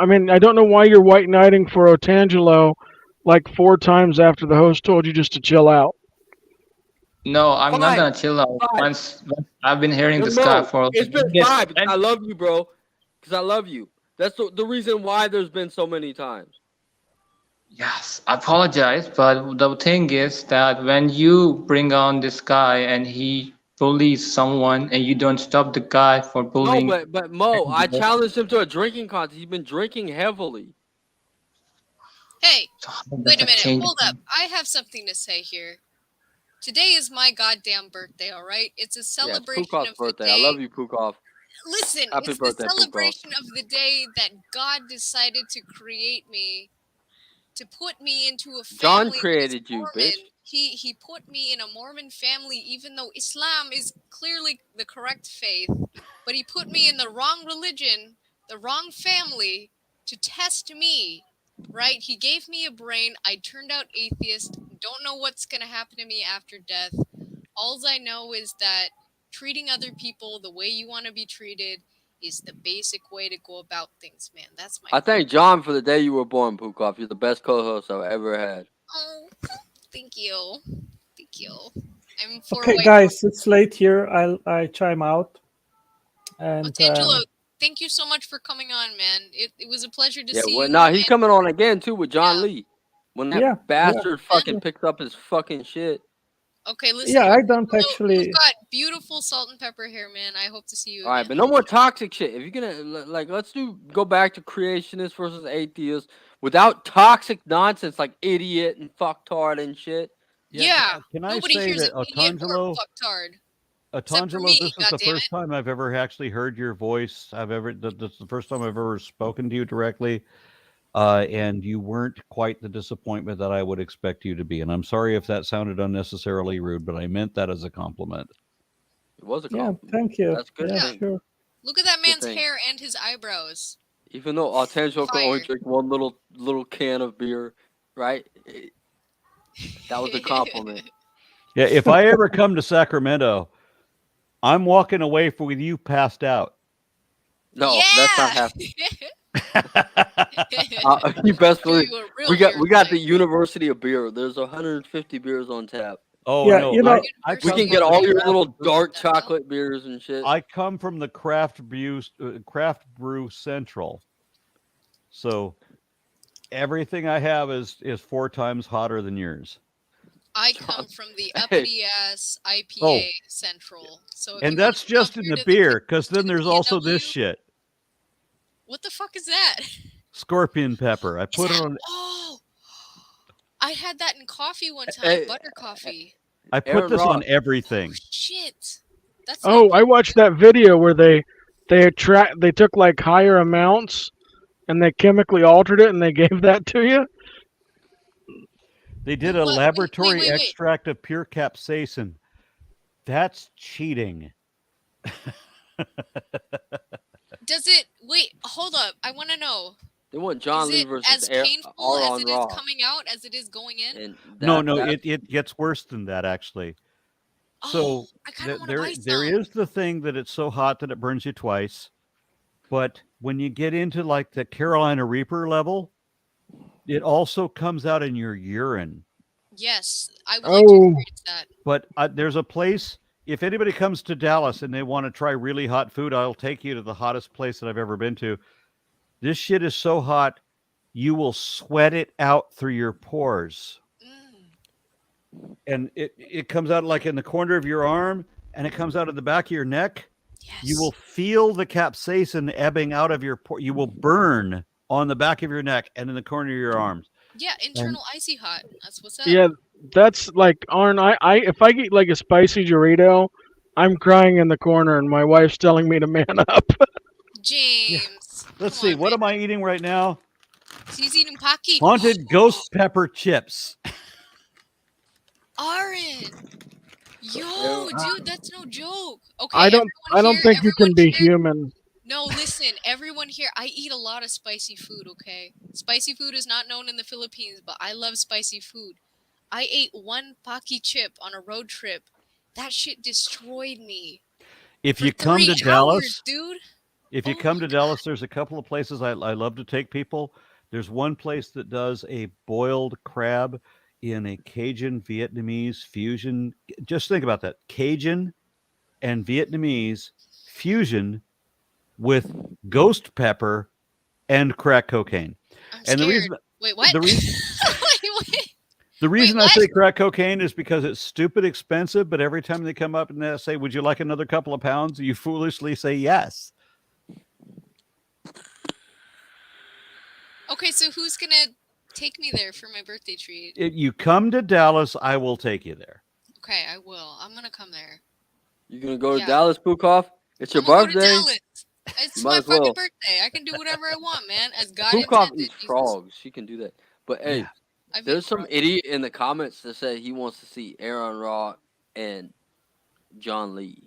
know why you're white knighting for Otangelo like 4 times after the host told you just to chill out. No, I'm not gonna chill out. Once I've been hearing this guy for. It's been 5. Because I love you, bro. Because I love you. That's the reason why there's been so many times. Yes, I apologize, but the thing is that when you bring on this guy and he bullies someone and you don't stop the guy for bullying. No, but Mo, I challenged him to a drinking contest. He's been drinking heavily. Hey, wait a minute. Hold up. I have something to say here. Today is my goddamn birthday, all right? It's a celebration Pukov's of birthday. the day. I love you, Pukov. Listen, Happy it's birthday, the Pukov. celebration of the day that God decided to create me, to put me into a family. John that is created you, Mormon. bitch. He put me in a Mormon family, even though Islam is clearly the correct faith. But he put me in the wrong religion, the wrong family, to test me, right? He gave me a brain. I turned out atheist. Don't know what's going to happen to me after death. Alls I know is that treating other people the way you want to be treated is the basic way to go about things, man. That's my. I thank John for the day you were born, Pukoff. You're the best co-host I've ever had. Oh, thank you. Thank you. I'm for Okay, white. guys, it's late here. I chime out. And Angelo, thank you so much for coming on, man. It was a pleasure to Yeah, see well, you. nah, he's coming on again too with John Lee. When that bastard fucking picks up his fucking shit. Okay, listen. Yeah, I don't Angelo, actually. You've got beautiful salt and pepper hair, man. I hope to see you All right, again. but no more toxic shit. If you're gonna like, let's go back to creationists versus atheists without toxic nonsense like idiot and fucktard and shit. Yeah. Can I Nobody say hears that an idiot or Otangelo, fucktard. Except for Otangelo, me, this is the goddammit. first time I've ever actually heard your voice. That's the first time I've ever spoken to you directly. And you weren't quite the disappointment that I would expect you to be. And I'm sorry if that sounded unnecessarily rude, but I meant that as a compliment. It was a Yeah, thank you. That's a good thing. Sure. Look at that Good man's thing. hair and his eyebrows. Even though Otangelo can only Fire. drink one little can of beer, right? That was a compliment. Yeah, if I ever come to Sacramento, I'm walking away with you passed out. No, that's not happening. You best believe we got the University of Beer. There's 150 beers on tap. Oh Yeah, no, you know- we can get all your little dark chocolate beers and shit. I come from the craft brew central, so everything I have is 4 times hotter than yours. I come from the uppity ass IPA Oh. Central. So if And you that's wanna come just in here the to beer, because then there's also this shit, What the fuck is that? scorpion pepper. I put it on. Oh, I had that in coffee one time. Hey, butter coffee. I put Aron this Ra. on everything. Shit. That's Oh, I watched that video where they took like higher amounts and they chemically altered it and they gave that to you. They did a laboratory wait. extract of pure capsaicin. That's cheating. Does it? Wait, hold up. I want to know. They want John Is Lee it versus as painful as Aron it Ra. is coming out as it is going in? And No, that- it gets worse than that actually. So there is the thing that it's so hot that it burns you twice. But when you get into like the Carolina Reaper level, it also comes out in your urine. Yes, I would like to experience that. But there's a place, if anybody comes to Dallas and they want to try really hot food, I'll take you to the hottest place that I've ever been to. This shit is so hot, you will sweat it out through your pores. And it comes out like in the corner of your arm, and it comes out of the back of your neck. Yes. You will feel the capsaicin ebbing out of your pore. You will burn on the back of your neck and in the corner of your arms. Yeah, internal icy hot. That's what's up. Yeah, that's like Arn. I if I get like a spicy Dorito, I'm crying in the corner and my wife's telling me to man up. James. Let's see. What am I eating right now? He's eating Pocky. Haunted ghost pepper chips. Aaron. Yo, dude, that's no joke. Okay, I don't think you can be human. No, listen, everyone here, I eat a lot of spicy food, okay? Spicy food is not known in the Philippines, but I love spicy food. I ate one Pocky chip on a road trip. That shit destroyed me. If For you come to 3 Dallas, hours, dude. if you come to Dallas, there's a couple of places I love to take people. There's one place that does a boiled crab in a Cajun Vietnamese fusion. Just think about that. Cajun and Vietnamese fusion with ghost pepper and crack cocaine. I'm scared. Wait, what? The reason I say crack cocaine is because it's stupid expensive, but every time they come up and they say, "Would you like another couple of pounds?" you foolishly say yes. Okay, so who's gonna take me there for my birthday treat? If you come to Dallas, I will take you there. Okay, I will. I'm gonna come there. You gonna go to Dallas, Pukoff? It's your I'm gonna go to birthday. Dallas. It's You my might as fucking well. birthday. I can do whatever I want, man. As God Pukoff intended. eats frogs. She can do that. But hey, I've there's some idiot in the comments that said he wants to see Aron Ra and John Lee.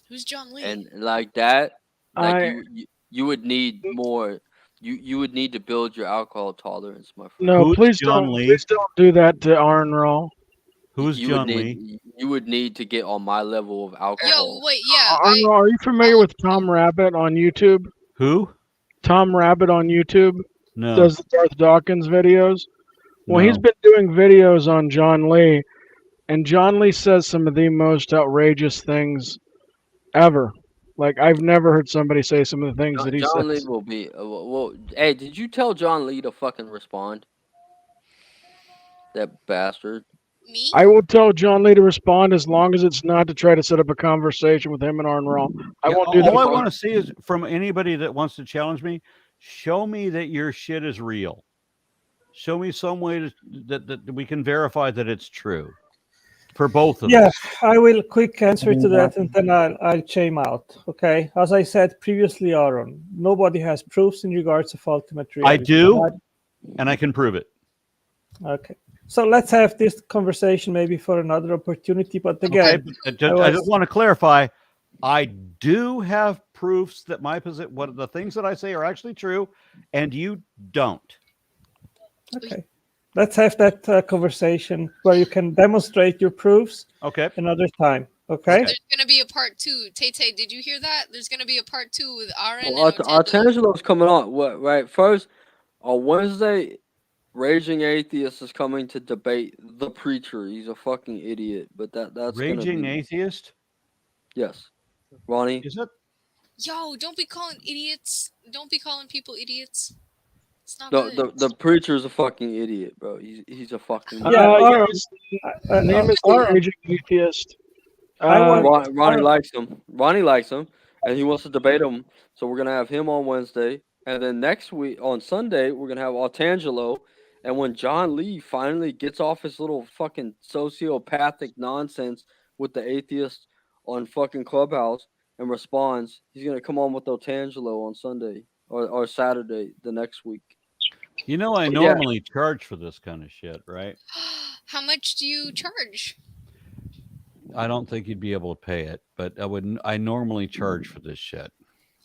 Who's John Lee? And like that, like I- you would need more You would need to build your alcohol tolerance, my friend. No, Who's please John don't. Lee? Please don't do that to Aron Ra. Who's You would John Lee? need you would need to get on my level of Yo, alcohol. wait, yeah. Aron Ra, are you familiar with Tom Rabbit on YouTube? Who? Tom Rabbit on YouTube No. does the Darth Dawkins videos. Well, he's No. been doing videos on John Lee, and John Lee says some of the most outrageous things ever. Like, I've never heard somebody say some of the things that he John Lee says. will be. Well, hey, did you tell John Lee to fucking respond? That bastard. Me? I will tell John Lee to respond as long as it's not to try to set up a conversation with him and Aron Ra. I Yeah, won't do that. all I want to see is from anybody that wants to challenge me, show me that your shit is real. Show me some way that we can verify that it's true for both of Yeah, us. I will quick answer to that, and then I'll chime out. Okay, as I said previously, Aron, nobody has proofs in regards of ultimate I reality. do, and I can prove it. Okay, so let's have this conversation maybe for another opportunity. But again, Okay, but I just want to clarify. I do have proofs that my position, what the things that I say are actually true, and you don't. Okay, let's have that conversation where you can demonstrate your proofs. Okay, another time. Okay. There's gonna be a part 2. Tay, did you hear that? There's gonna be a part 2 with Aron Well, and Artangelo's coming on. What? Right. First, on Wednesday, Raging Atheist is coming to debate the preacher. He's a fucking idiot. But that's Raging gonna be... Atheist. Yes, Ronnie. Is it? Yo, don't be calling idiots. Don't be calling people idiots. It's not No, good. the preacher is a fucking idiot, bro. He's a fucking. Aron, name is the Raging Atheist. Ronnie likes him. Ronnie likes him, and he wants to debate him. So we're gonna have him on Wednesday, and then next week on Sunday we're gonna have Artangelo. And when John Lee finally gets off his little fucking sociopathic nonsense with the atheist on fucking Clubhouse and responds, he's gonna come on with Artangelo on Sunday or Saturday the next week. You know, I So, normally charge for this kind of shit, right? How much do you charge? I don't think you'd be able to pay it, but I normally charge for this shit.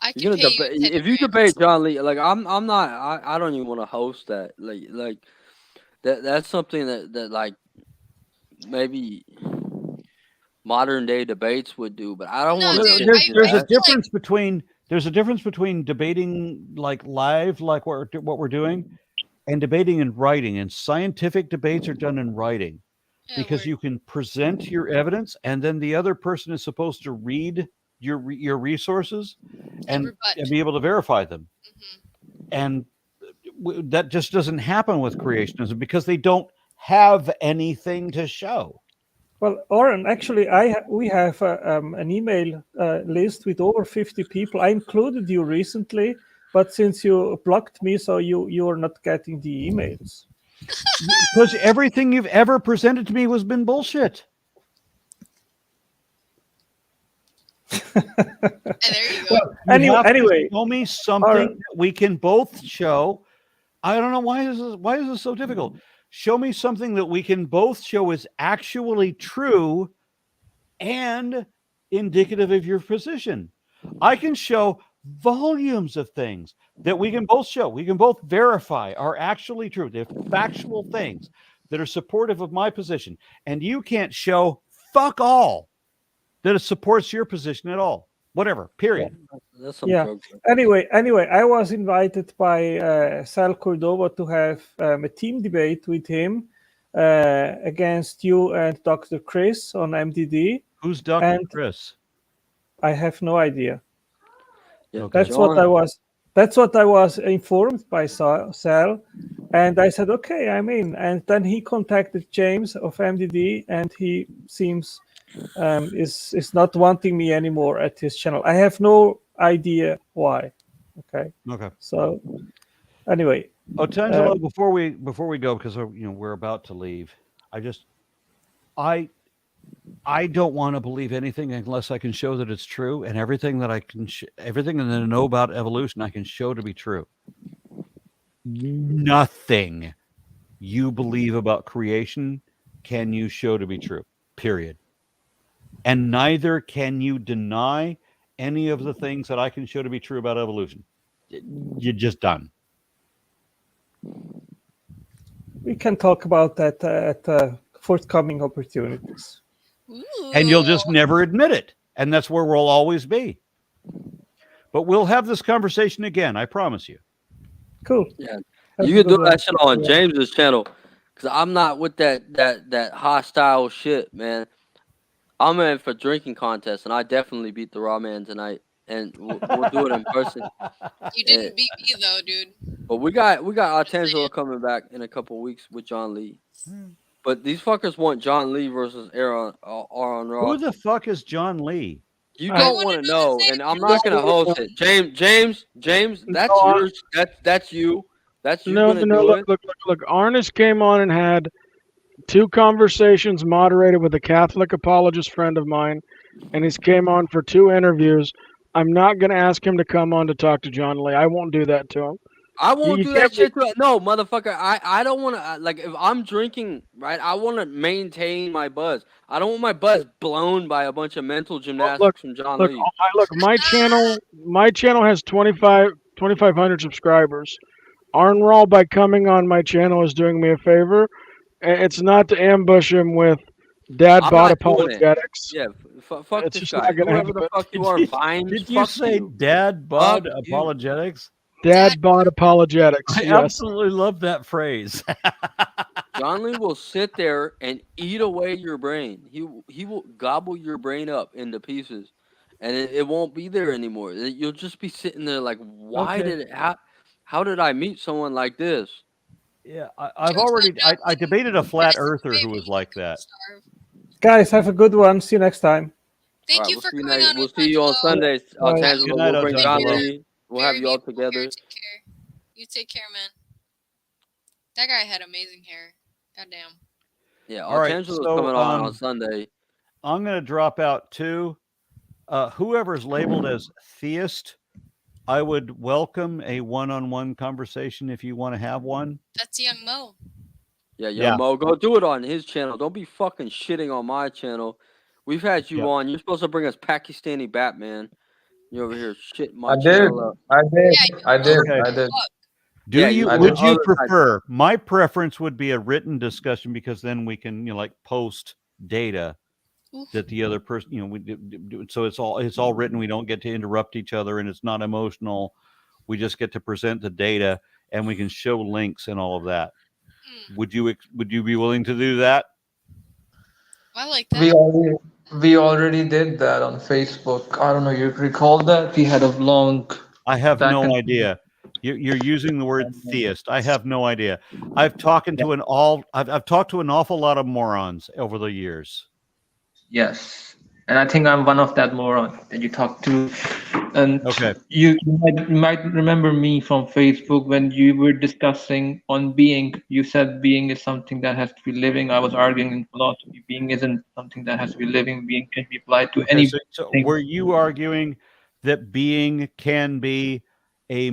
I can You're pay gonna you 10 if you debate John Lee, like I'm not, I don't even want to host that. Like that's something that like maybe modern day debates would do, but I don't want to. There's a difference between debating like live, like what we're doing, and debating in writing. And scientific debates are done in writing because you can present your evidence, and then the other person is supposed to read your resources and be able to verify them. And that just doesn't happen with creationism because they don't have anything to show. Well, Aron, actually, we have an email list with over 50 people. I included you recently, but since you blocked me, so you are not getting the emails. Because everything you've ever presented to me has been bullshit. Well, anyway, show me something that we can both show. I don't know why is this so difficult. Show me something that we can both show is actually true and indicative of your position. I can show volumes of things that we can both show. We can both verify are actually true. They're factual things that are supportive of my position. And you can't show fuck all that it supports your position at all. Whatever, period. Yeah. Anyway, I was invited by Sal Cordova to have a team debate with him against you and Dr. Chris on MDD. Who's Dr. Chris? I have no idea. Yeah, That's what I was informed by Sal, and I said, okay, I'm in. And then he contacted James of MDD, and he seems is not wanting me anymore at his channel. I have no idea why. Okay. So anyway, Tangelo, before we go, because we're about to leave, I don't want to believe anything unless I can show that it's true, and everything that I can everything that I know about evolution I can show to be true. Nothing you believe about creation can you show to be true. Period. And neither can you deny any of the things that I can show to be true about evolution. You're just done. We can talk about that at forthcoming opportunities. And you'll just never admit it. And that's where we'll always be. But we'll have this conversation again, I promise you. Cool. Yeah. That's You a can do good that one. shit on Yeah. James's channel. Because I'm not with that hostile shit, man. I'm in for drinking contest, and I definitely beat the Raw Man tonight. And we'll do it in person. You didn't beat me though, dude. But we got Artangelo coming back in a couple weeks with John Lee. But these fuckers want John Lee versus Aron Ra. Who the fuck is John Lee? You don't want to know, and I'm not gonna host it. James, that's No, yours. That's you. That's you No, gonna no, do look, it. look. Arnis came on and had 2 conversations moderated with a Catholic apologist friend of mine, and he's came on for 2 interviews. I'm not going to ask him to come on to talk to John Lee. I won't do that to him. I won't You do can't that shit to it. No, motherfucker. I don't want to, like, if I'm drinking, right, I want to maintain my buzz. I don't want my buzz blown by a bunch of mental gymnastics from John Lee. Look, my channel has 2,500 subscribers. Aron Ra, by coming on my channel, is doing me a favor. It's not to ambush him with dad I'm bod not doing it. apologetics. Yeah, fuck It's this just guy. not gonna Whoever happen. the fuck you are, Vines, Did you fuck say you. dad bod Fuck you. apologetics? Dad bod apologetics. I Yes. absolutely love that phrase. John Lee will sit there and eat away your brain. He will gobble your brain up into pieces, and it won't be there anymore. You'll just be sitting there like, why Okay. did it? How did I meet someone like this? Yeah, I debated a flat earther who was like that. Guys, have a good one. See you next time. Thank you for coming on. We'll see you on Sunday, Bye. Tangelo. Good night, We'll bring John Tangelo. Lee. We'll have you all together. You take care, man. That guy had amazing hair. Goddamn. Yeah, All right, Artangelo's so, coming on Sunday. I'm going to drop out too. Whoever's labeled as theist, I would welcome a one-on-one conversation if you want to have one. That's Young Mo. Yeah, Yeah. Mo, go do it on his channel. Don't be fucking shitting on my channel. We've had you on. You're supposed to bring us Pakistani Batman. You're over here shitting my channel up. I did. Okay. I did. Do Yeah, you? you Would did. you Other side. prefer? My preference would be a written discussion because then we can, like, post data that the other person, we do. So it's all written. We don't get to interrupt each other, and it's not emotional. We just get to present the data, and we can show links and all of that. Would you be willing to do that? I like that. We already did that on Facebook. I don't know. You recall that? We had a long. I have back no and- idea. You're using the word theist. I have no idea. I've talked to an awful lot of morons over the years. Yes, and I think I'm one of that moron that you talked to. And okay, you might remember me from Facebook when you were discussing on being. You said being is something that has to be living. I was arguing in philosophy. Being isn't something that has to be living. Being can be applied to any. So were you arguing that being can be a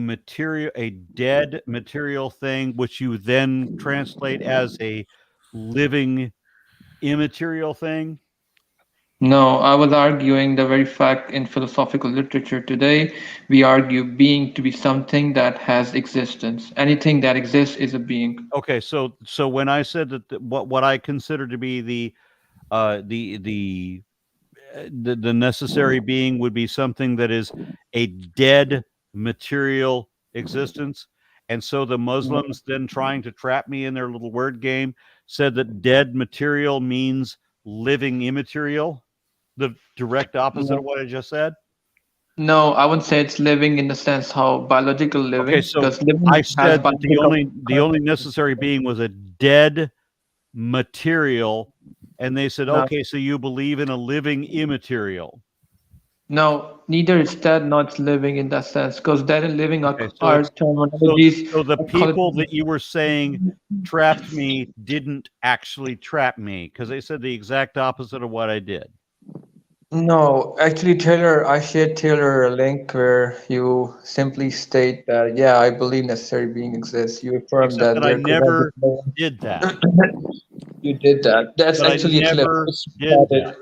dead material thing, which you then translate as a living immaterial thing? No, I was arguing the very fact in philosophical literature today, we argue being to be something that has existence. Anything that exists is a being. Okay, so when I said that what I consider to be the necessary being would be something that is a dead material existence, and so the Muslims then trying to trap me in their little word game said that dead material means living immaterial. The direct opposite of what I just said? No, I wouldn't say it's living in the sense how biological living. Okay, so because living I has said that the biological- only necessary being was a dead material, and they said, No. okay, so you believe in a living immaterial. No, neither is dead nor it's living in that sense, because dead and living are So terminologies. So the people that you were saying trapped me didn't actually trap me, because they said the exact opposite of what I did. No, actually, Taylor, I shared Taylor a link where you simply state that, yeah, I believe necessary being exists. You affirm Except that that there I could never have been- did that. You did that. That's But I actually a clip. never It's did started. that.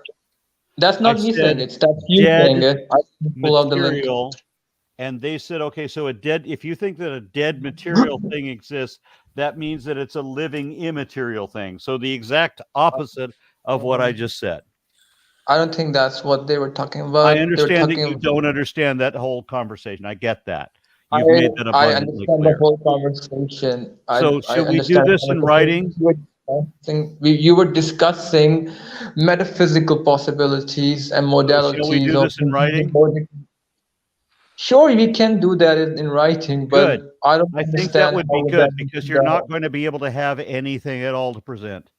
That's not I me said saying it. That's you dead saying it. I can pull out the link. material and they said, okay, so if you think that a dead material thing exists, that means that it's a living immaterial thing. So the exact opposite of what I just said. I don't think that's what they were talking about. I understand that you don't understand that whole conversation. I get that. You've I, made that I abundantly understand clear. the whole conversation. So should we do this in writing? You were discussing metaphysical possibilities and modalities. Shall we do this in writing? Sure, we can do that in writing, but Good. I don't I think understand that would be how good that because is you're done. not going to be able to have anything at all to present.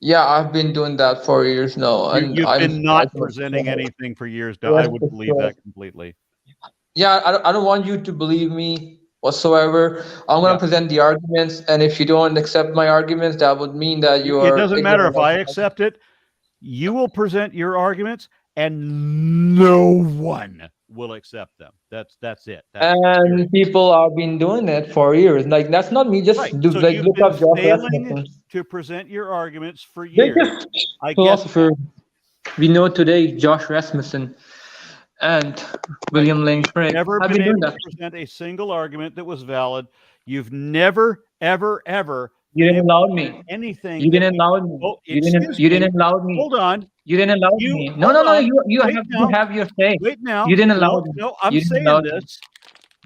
Yeah, I've been doing that for years now, and You've been I not presenting anything for years now. I would believe that completely. Yeah, I don't want you to believe me whatsoever. I'm going to present the arguments, and if you don't accept my arguments, that would mean that you are. It doesn't matter if ignorant I accept it. You will present your arguments, and no one will accept them. That's it. And people have been doing it for years. Like that's not me. Just Right. do So like you've look been up Josh failing Rasmussen. to present your arguments for They're years. just I get philosopher. We know today Josh Rasmussen and William Lane Craig. Never I've been been doing able that. to present a single argument that was valid. You've never, ever You been didn't able allow to me. present anything. You that didn't we- allow me. Oh, You excuse didn't me. allow me. Hold on. You didn't allow You- me. No, hold no, no. on. You Wait have now. to have your say. Wait now. You didn't allow No, me. no, I'm You didn't saying allow me. this.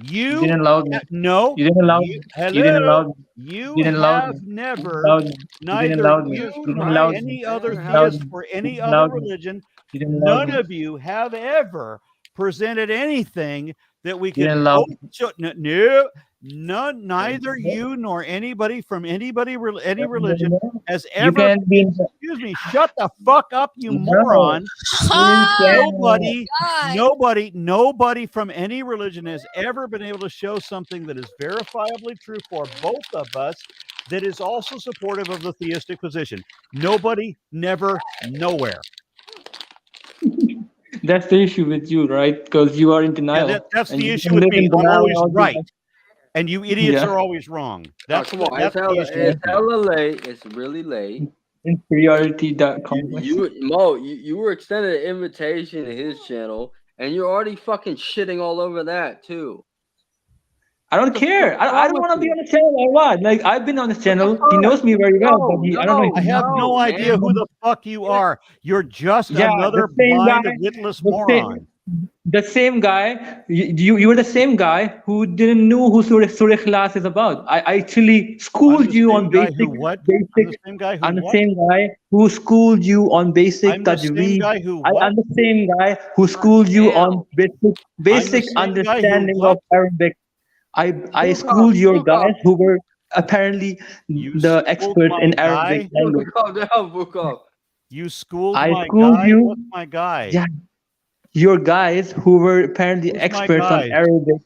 You didn't allow me. no. You didn't allow you, me. hello. You didn't allow me. You You didn't allow have me. never, You didn't neither allow me. you You didn't nor allow me. any other You didn't allow theist me. or You any didn't allow other me. religion, You didn't allow none me. of you have ever presented anything that we You can didn't allow both me. no, none, neither you nor anybody from any religion has You ever. can be. Excuse me. Shut the fuck up, you No. moron. You Nobody from any religion has ever been able to show something that is verifiably true for both of us that is also supportive of the theistic position. Nobody, never, nowhere. That's the issue with you, right? Because you are in denial. That's and the you issue can with live me. in I'm denial always all you right. want. And you idiots Yeah. are always wrong. Oh, That's come on, that's the issue it's with me. hella late. It's really late. Inferiority complex. You were extended an invitation to his channel, and you're already fucking shitting all over that too. I don't care. I don't want to be on the channel or what. Like I've been on this channel. He knows me very well, but I don't know. If I have no idea who the fuck you are. You're just another the same blind, guy, witless moron. The same guy. You were the same guy who didn't know who Surah Ikhlas is about. I actually schooled you on guy basic. who what? Basic. I'm the same guy who I'm the what? same guy who schooled you on basic I'm the same tajweed. guy who I'm what? the same guy who schooled you on basic same guy who understanding what? of Arabic. I schooled your guys who were apparently the experts in Arabic language. Calm down, Bukov. You schooled I my schooled guy? you. What's my guy? Yeah, your guys who were apparently Who's my experts on guys? Arabic.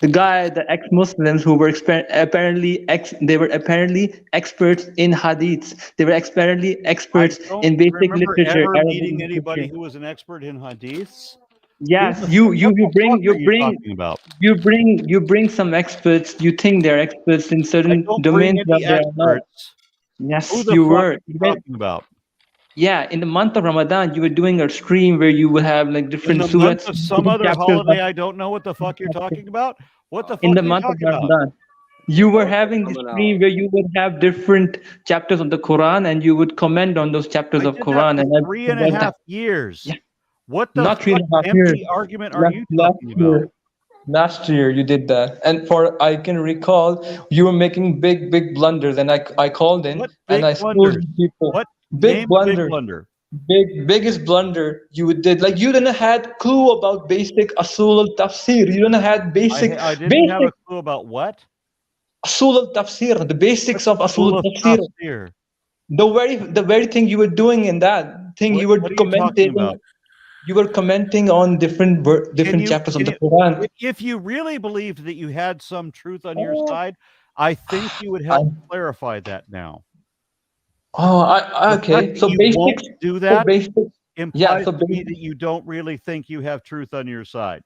The ex-Muslims who were apparently experts in hadiths. They were apparently experts in basic Remember literature. ever Arabic meeting anybody literature. who was an expert in hadiths? Yes, Who the you fuck bring are you talking about? you bring some experts. You think they're experts in certain Don't domains, bring but any they are not. experts. Yes, Who the you fuck were. are you talking about? Yeah, in the month of Ramadan, you were doing a stream where you would have like In different the surahs, month of some different other chapters holiday, of- I don't know what the fuck you're talking about. What the fuck in the are you month of talking about? Ramadan. You were having this stream where you would have different chapters of the Quran and you would comment on those chapters of did Quran. that And for 3.5 years. What the Not 3.5 fuck years. empty argument are you talking about? Last year you did that, and I can recall you were making big blunders, and I called in and I schooled blunders? people. What Big name a blunder? big blunder? Biggest blunder you did. Like you didn't had clue about basic asul al tafsir. You didn't had basic. I didn't have a clue about what? Asul al tafsir. The basics of asul al tafsir. Tafsir? The very thing you were doing in that thing you were What are you talking commenting. about? You were commenting on different chapters of the Quran. If you really believed that you had some truth on your side, I think you would help clarify that now. Oh, The okay. fact that So you basics. won't do that implies Yeah. So to me that you don't really think you have truth on your side.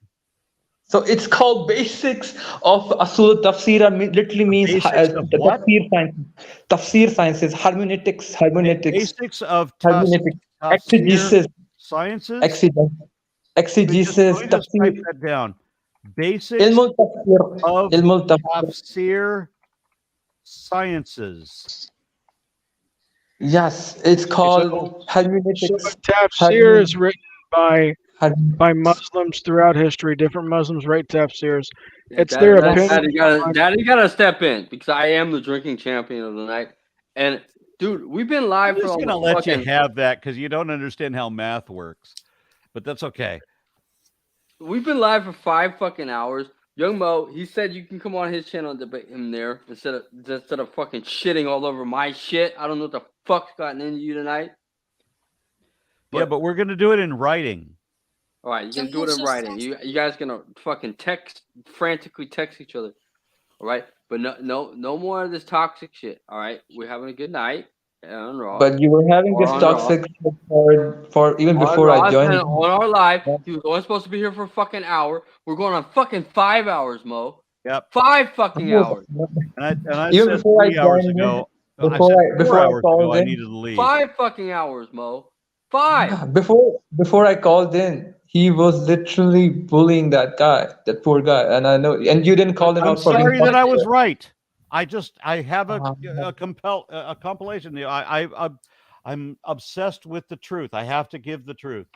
So it's called basics of Asul Tafsir. Literally means basics of the what? tafsir sciences. Tafsir sciences, hermeneutics, Basics of hermeneutics, tafsir exegesis, sciences. exegesis, Let me just type tafsir. that down. Basics Ilmul of Ilmul the Tafsir. tafsir sciences. Yes, it's called hermeneutics. Tafsir is written by Muslims throughout history. Different Muslims write tafsirs. It's their opinion. Daddy gotta step in because I am the drinking champion of the night. And dude, we've been live I'm for just gonna almost let you have that because you don't understand how math works. But that's okay. We've been live for 5 fucking hours. Young Mo, he said you can come on his channel and debate him there instead of fucking shitting all over my shit. I don't know what the fuck's gotten into you tonight. Yeah, but we're gonna do it in writing. All right, you can do it in writing. You guys gonna fucking frantically text each other. All right, but no more of this toxic shit. All right, we're having a good night. Aron Ra. But you were having this toxic for even before I joined. On our live, he was only supposed to be here for a fucking hour. We're going on fucking 5 hours, Mo. Yep. 5 fucking hours. And I Even said before 3 I hours joined ago. in, I before said I 4 before I hours called ago I in, needed to leave. 5 fucking hours, Mo. 5. Before I called in, he was literally bullying that guy, that poor guy, and I know. And you didn't call him I'm out for being sorry that I was toxic. right. I have a compilation. I'm obsessed with the truth. I have to give the truth.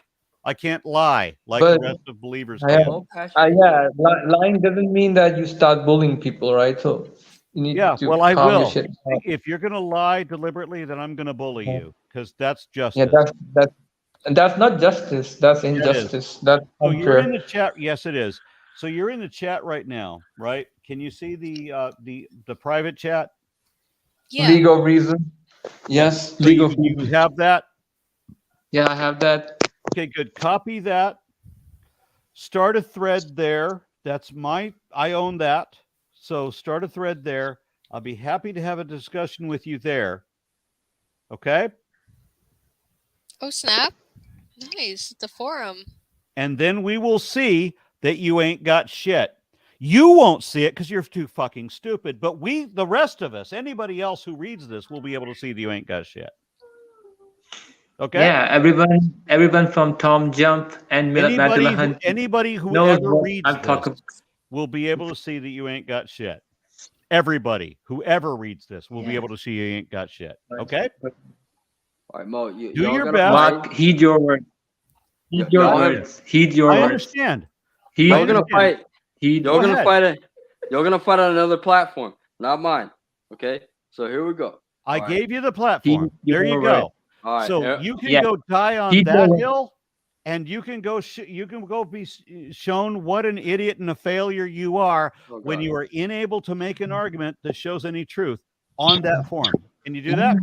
I can't lie like the rest of believers can. Lying doesn't mean that you start bullying people, right? So you need to well, I calm your will. shit down. If you're gonna lie deliberately, then I'm gonna bully you because that's justice. Yeah, that's not justice. That's injustice. That's so you're in unfair. the chat. Yes, it is. So you're in the chat right now, right? Can you see the private chat? Yeah. League of Reason. Yes, So League of you Reason. have that? Yeah, I have that. Okay, good. Copy that. Start a thread there. I own that. So start a thread there. I'll be happy to have a discussion with you there. Okay? Oh, snap. Nice. The forum. And then we will see that you ain't got shit. You won't see it because you're too fucking stupid. But the rest of us, anybody else who reads this, will be able to see that you ain't got shit. Okay? Yeah, everyone from Tom Jump and Anybody who knows ever what reads I'm talking this will be able to see that you ain't got shit. Everybody who ever reads this will be able to see you ain't got shit. Okay? All right, Mo, Do your best. Mark, heed your words. Heed your words. Heed your words. I understand. You're gonna fight. You're gonna fight on another platform, not mine. Okay, so here we go. I gave you the platform. There you go. All right. So you can go die on that hill, and you can go. Be shown what an idiot and a failure you are when you are unable to make an argument that shows any truth on that forum. Can you do that?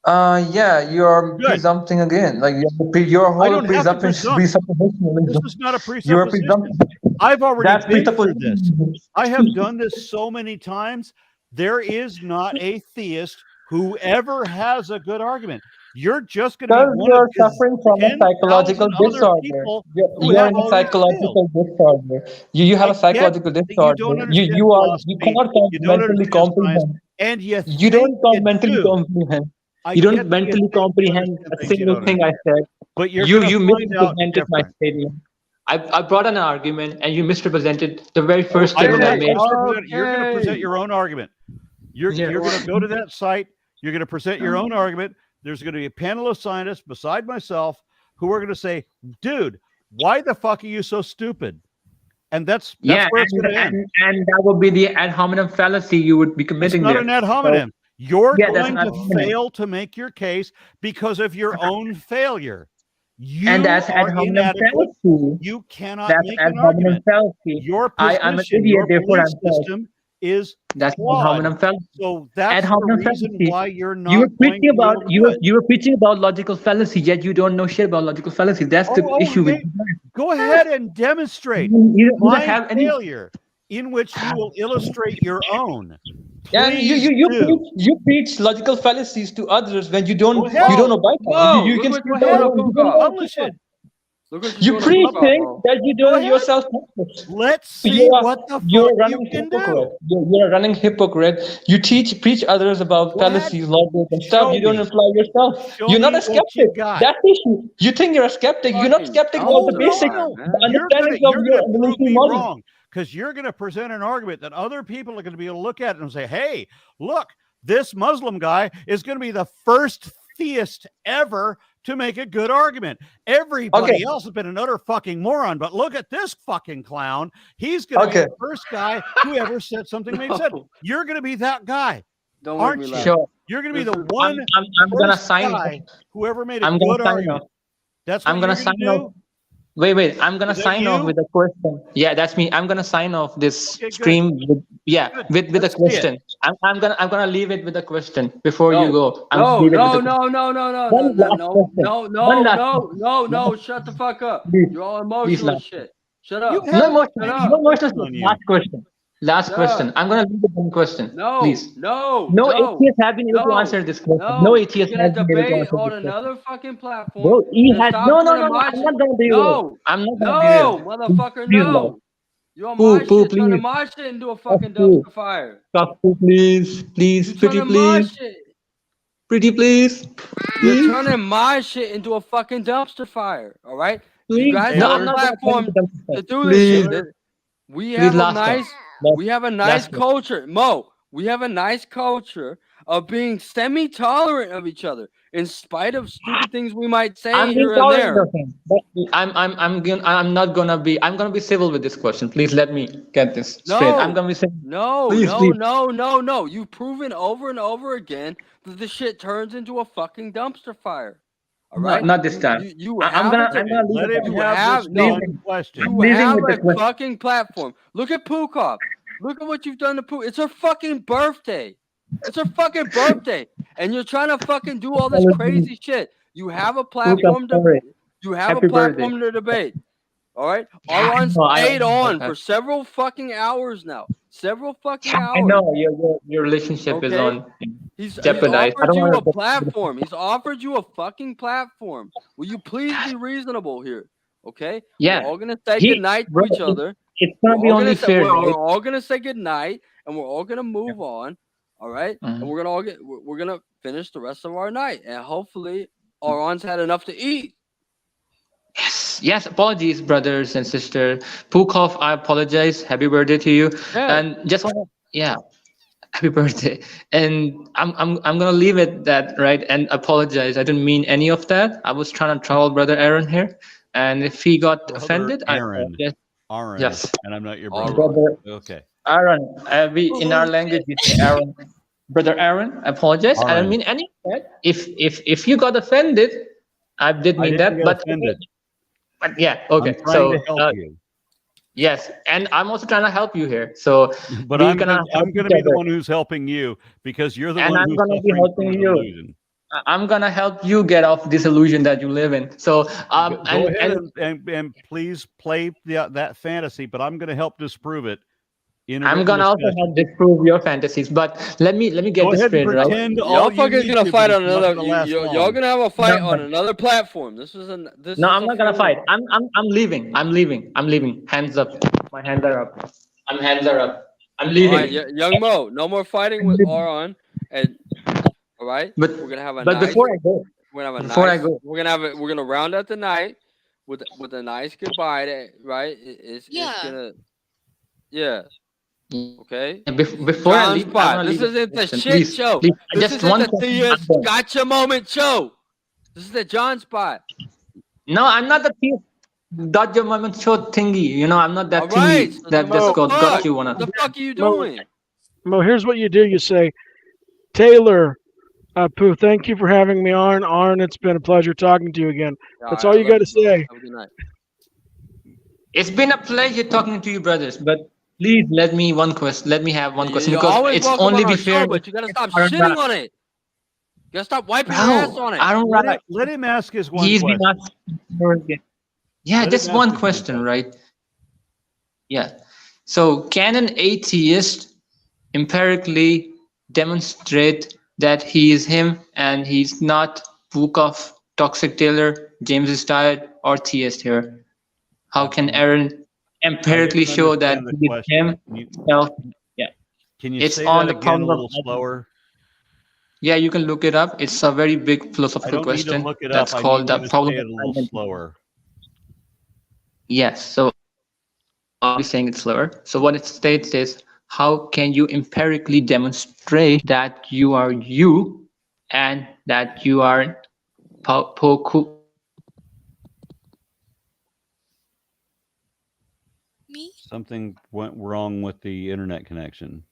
Yeah, you're presuming again. Like your whole presupposition. This is not a presupposition. I've already been through this. I have done this so many times. There is not a theist who ever has a good argument. You're just going to be one you're of suffering from a psychological disorder. You're in a psychological disorder. You have a psychological disorder. You cannot mentally comprehend. And you don't mentally comprehend. You don't mentally comprehend a single thing I said. But you misrepresented my statement. I brought an argument and you misrepresented the very first statement I made. You're going to present your own argument. You're going to go to that site. You're going to present your own argument. There's going to be a panel of scientists beside myself who are going to say, dude, why the fuck are you so stupid? And that's where it's going to end. And that would be the ad hominem fallacy you would be committing. It's not there. an ad hominem. You're going to fail to make your case because of your own failure. You and that's ad hominem fallacy. You cannot make an argument. Fallacy. Your position, I'm an idiot, your belief system is that's flawed. ad hominem fallacy. So that's the reason why you're not. You were preaching about logical fallacy, yet you don't know shit about logical fallacy. That's the issue. Go ahead and demonstrate my failure, in which you will illustrate your own. Yeah, you preach logical fallacies to others when you don't know about them. Publish it. Look what You you're doing preach to things Mo. that you Go do ahead. yourself. Let's see what the You're fuck running you can hypocrite. do. You're a running hypocrite. You preach others about Go ahead. fallacies, logic, and stuff. Show You don't me. apply yourself. Show You're not me a what you skeptic. got. That's the issue. You think you're a skeptic. You're not Fucking skeptic about the basic No. the You're gonna understandings of your prove evolutionary me logic. wrong because you're gonna present an argument that other people are gonna be able to look at it and say, "Hey, look, this Muslim guy is gonna be the first theist ever to make a good argument. Everybody else has been an utter fucking moron, but look at this fucking clown. He's gonna be the first guy who ever said something made sense. You're gonna be that guy, Don't aren't make me you? laugh. Sure. You're gonna be the one I'm gonna first sign. guy who ever made a I'm gonna good sign argument. off. That's what I'm gonna you're gonna sign do. off. Wait. I'm gonna Is that sign off you? with a question. Yeah, that's me. I'm gonna sign off this Okay, good. stream. With a Let's see question. it. I'm gonna leave it with a question before you No, go. I'm no, gonna leave it no, with a no, no, no, no, One no, last no, question. no, One no, last no, question. no, no. Shut the fuck up. Please, You're all please, emotional as last. shit. Shut You up. No have emotion. Shut No up. emotion. on you. Last question. Last Shut question. up. I'm gonna leave it one question. No, Please. no, No no, atheist have been able to no, answer this question. No no. You're atheist gonna has been able to debate answer on this question. another fucking platform. Bro, he You're gonna has stop no. turning my I'm shit. not gonna be real. No, I'm not gonna be real. no, motherfucker, Please, no. Lord. You're on Pooh, my Pooh, shit, turning please. my shit into a fucking Pooh. dumpster fire. Stop, Pooh, please. Please. You Pretty, turning my please. shit. Pretty, please. You're Please. turning my shit into a fucking dumpster fire. All right. You Please. guys No, have I'm a not gonna platform turn it to to do this shit. Please. We Please, have a last one. nice, we have a nice last one. culture, Mo. We have a nice culture of being semi-tolerant of each other, in spite of stupid things we might say I'm being here and tolerant there. of him, but I'm not gonna be. I'm gonna be civil with this question. Please let me get this straight. I'm No, gonna be civil. no, Please, no, please. no, no, no. You've proven over and over again that the shit turns into a fucking dumpster fire. All right. Not this time. You I'm have gonna a, leave Let it him there. you have this no. one question. You I'm leaving have with the a question. fucking platform. Look at Pukov. Look at what you've done to Pukov. It's her fucking birthday. It's her fucking birthday, and you're trying to fucking do all this crazy shit. You have a platform to. sorry. You have Happy a platform birthday. to debate. All right. I Aron know, I stayed know. on for several fucking hours now. Several fucking I hours. know your relationship is Okay. on He's jeopardized. I offered don't you a want to. platform. He's offered you a fucking platform. Will you please be reasonable here? Okay? Yeah. We're all gonna say He, goodnight to bro, each other. it's gonna be only fair, We're right? all gonna say goodnight and we're all gonna move on. All right? Mhm. And we're gonna finish the rest of our night. And hopefully Aron's had enough to eat. Yes, apologies, brothers and sisters. Pukov, I apologize. Happy birthday to you. Yeah. And just want to, happy birthday. And I'm gonna leave it that, right? And apologize. I didn't mean any of that. I was trying to troll brother Aron here. And if he got offended, Aron. Aron. Yes. And I'm not your brother. Brother Okay. Aaron, we in our language we say Aaron. Brother Aaron, I apologize. I don't mean any of that. If you got offended, I did mean that. But yeah, okay. I'm trying to help you. Yes, and I'm also trying to help you here. So, but I'm gonna be the one who's helping you because you're the one I'm who's gonna be helping you. illusion. I'm gonna help you get off this illusion that you live in. So, go ahead and please play that fantasy, but I'm gonna help disprove it. I'm gonna also help disprove your fantasies, but let me get this straight, right? Y'all fuckers gonna fight on another. Y'all gonna have a fight on another platform. This is I'm not gonna fight. I'm leaving. I'm leaving. Hands up. My hands are up. Hands are up. I'm leaving. All right, Young Mo, no more fighting with Aron. And all right, but we're gonna have a. But nice, before I go, we're gonna have a before nice, I go, we're gonna round out the night with a nice goodbye. Right? It's gonna. Yeah. Okay. Before I leave, Spot. This isn't the shit show. Please, This just isn't one the question. Theist Gotcha Moment show. This is the Jawn Spot. No, I'm not the Theist Gotcha Moment show thingy. You know, I'm not that All right. thingy that just got you wanna. What the fuck are you doing? Mo, here's what you do. You say, Taylor, Pooh, thank you for having me on. Aron, it's been a pleasure talking to you again. That's all you got to say. Have a good night. It's been a pleasure talking to you, brothers. But please let me have one question because it's only be fair. But you gotta stop shitting on it. You gotta stop wiping your ass on it. I don't let him ask his one He's question. been asking. Yeah, just one question, right? Yeah. So can an atheist empirically demonstrate that he is him and he's not Pukov, Toxic Taylor, James is tired, or theist here. How can Aron empirically show that with himself? Yeah. Can you It's say on that the again a power of little slower? Yeah, you can look it up. It's a very big I philosophical don't need to question. look it That's up. I called need you the to problem say of it a little identity. slower. Yes, so I'll be saying it slower. So what it states is, how can you empirically demonstrate that you are you and that you are puke? Me? Something went wrong with the internet connection.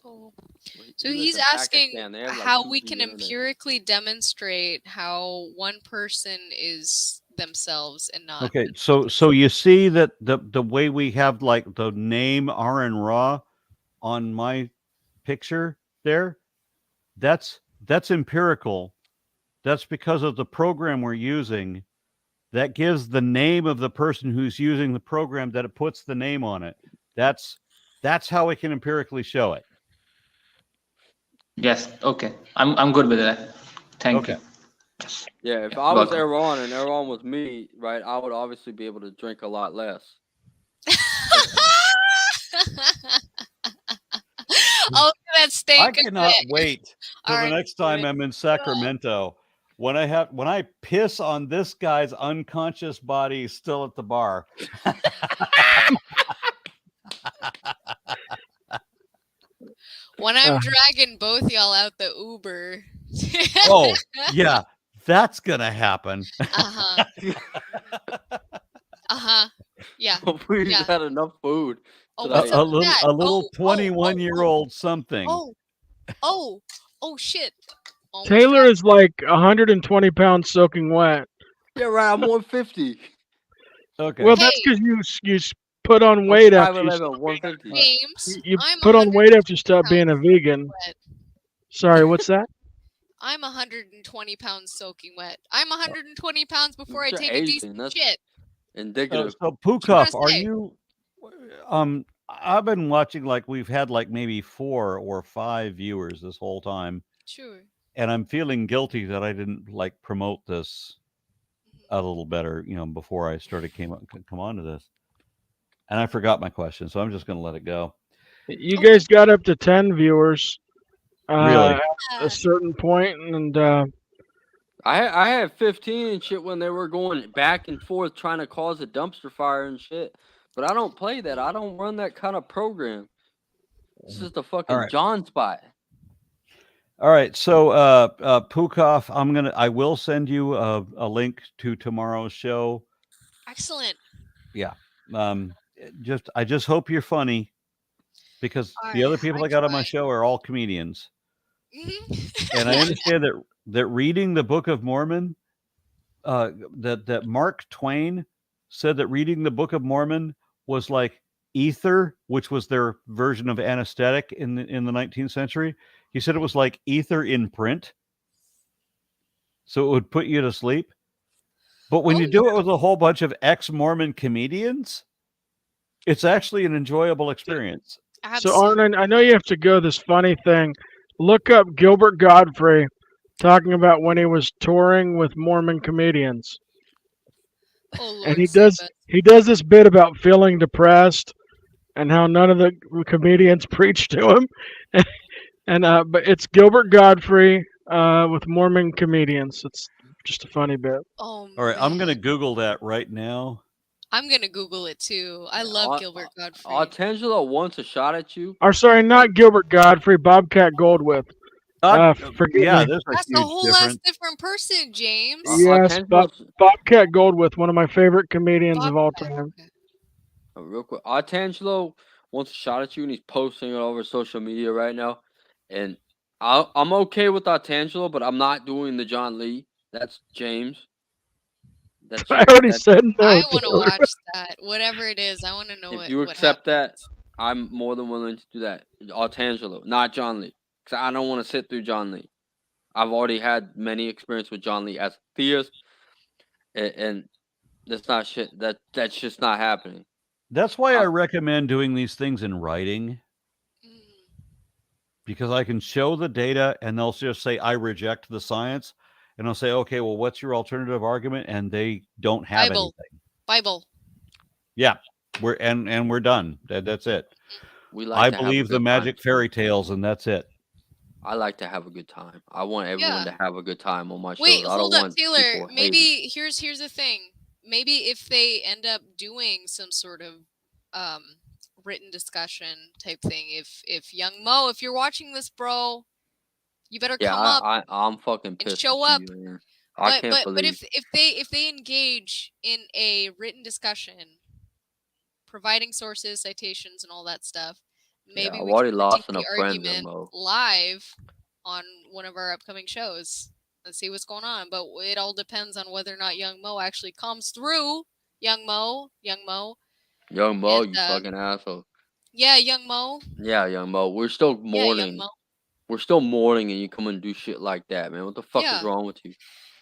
Oh. You So live he's in asking Pakistan, they have, like, how 2G we can internet. empirically demonstrate how one person is themselves and not. Okay, so you see that the way we have like the name Aron Ra on my picture there, that's empirical. That's because of the program we're using. That gives the name of the person who's using the program, that it puts the name on it. That's how we can empirically show it. Yes, okay. I'm good with that. Thank you. Yeah, if I was Welcome. Aron and Aron was me, right, I would obviously be able to drink a lot less. Oh, that steak. I cannot wait till the Alright, next time I'm in Sacramento when I piss on this guy's unconscious body still at the bar. When I'm dragging both y'all out the Uber. Oh, yeah, that's gonna happen. Uh-huh. Uh-huh. Yeah. We've Yeah. had enough food Oh, tonight. what's up with that? A little 21-year-old something. Oh, shit. Almost Taylor got- is like 120 pounds soaking wet. Yeah, right. I'm 150. Okay. Well, that's because you put on weight after you 5'11", 150. James, you I'm put on weight after you stopped being a pounds vegan. wet. Sorry, what's that? I'm 120 pounds soaking wet. I'm 120 pounds before I You're take a Asian, decent that's shit. indicative. So What you wanna Pukoff, are say? you? I've been watching, like we've had like maybe 4 or 5 viewers this whole time, Sure. and I'm feeling guilty that I didn't like promote this a little better, before I started come on to this, and I forgot my question, so I'm just going to let it go. You guys got up to 10 viewers. Really? At a certain point, and I had 15 and shit when they were going back and forth trying to cause a dumpster fire and shit. But I don't play that. I don't run that kind of program. This is the fucking right. Jawn Spot. All right, so Pukoff, I will send you a link to tomorrow's show. Excellent. Yeah. I just hope you're funny, because the other people I got on my show are all comedians. And I understand that reading the Book of Mormon, that Mark Twain said that reading the Book of Mormon was like ether, which was their version of anesthetic in the 19th century. He said it was like ether in print, so it would put you to sleep. But when you do it with a whole bunch of ex-Mormon comedians, it's actually an enjoyable experience. so Arnon, I know you have to go this funny thing. Look up Gilbert Godfrey talking about when he was touring with Mormon comedians. Oh, And he does this bit about feeling depressed and how none of the comedians preach to him. But it's Gilbert Godfrey with Mormon comedians. It's just a funny bit. Oh, all right, I'm going to Google that right now. I'm gonna Google it too. I love Gilbert Godfrey. Artangelo wants a shot at you. Or sorry, not Gilbert Godfrey, Bobcat Goldthwait. Forgive me. That's a whole less different person, James. Yes, Bobcat Goldthwait, one of my favorite comedians of all time. Real quick, Artangelo wants a shot at you, and he's posting it over social media right now. And I'm okay with Artangelo, but I'm not doing the John Lee. That's James. I already said no. I want to watch that. Whatever it is, I want to know If what. you what accept that, I'm more than willing to do that. Artangelo, not John Lee, because I don't want to sit through John Lee. I've already had many experience with John Lee as a theist, and that's not shit. That's just not happening. That's why I recommend doing these things in writing, because I can show the data and they'll just say, I reject the science. and I'll say, okay, well, what's your alternative argument? And they don't have Bible. anything. Bible. Yeah, we're done. That's it. We like I to have a believe the good magic time. fairy tales, and that's it. I like to have a good time. I want everyone to have a good time on my shows. Wait, I don't hold up, want Taylor. people hating. Maybe here's the thing. Maybe if they end up doing some sort of written discussion type thing, if Young Mo, if you're watching this, bro, you better come up I'm fucking and pissed. show at up. you, man. I can't believe. if they engage in a written discussion, providing sources, citations, and all that stuff, maybe I've we already can lost critique enough the friends, argument Mo. live on one of our upcoming shows. Let's see what's going on. But it all depends on whether or not Young Mo actually comes through. Young Mo. Young Mo, And, you fucking asshole. Yeah, Young Mo. Yeah, Young Mo. We're still Yeah, Young mourning. Mo. We're still mourning, and you come and do shit like that, man. What the fuck Yeah. is wrong with you?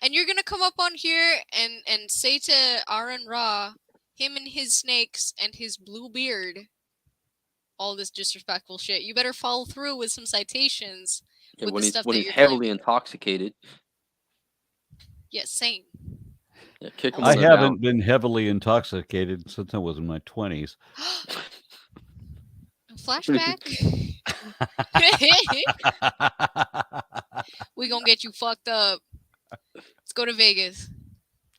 And you're gonna come up on here and say to Aron Ra, him and his snakes and his blue beard, all this disrespectful shit. You better follow through with some citations Yeah, with when the he's stuff when that he's you're heavily intoxicated. Yeah, same. Yeah, kick him. I haven't been heavily intoxicated since I was in my 20s. Flashback. We gonna get you fucked up. Let's go to Vegas.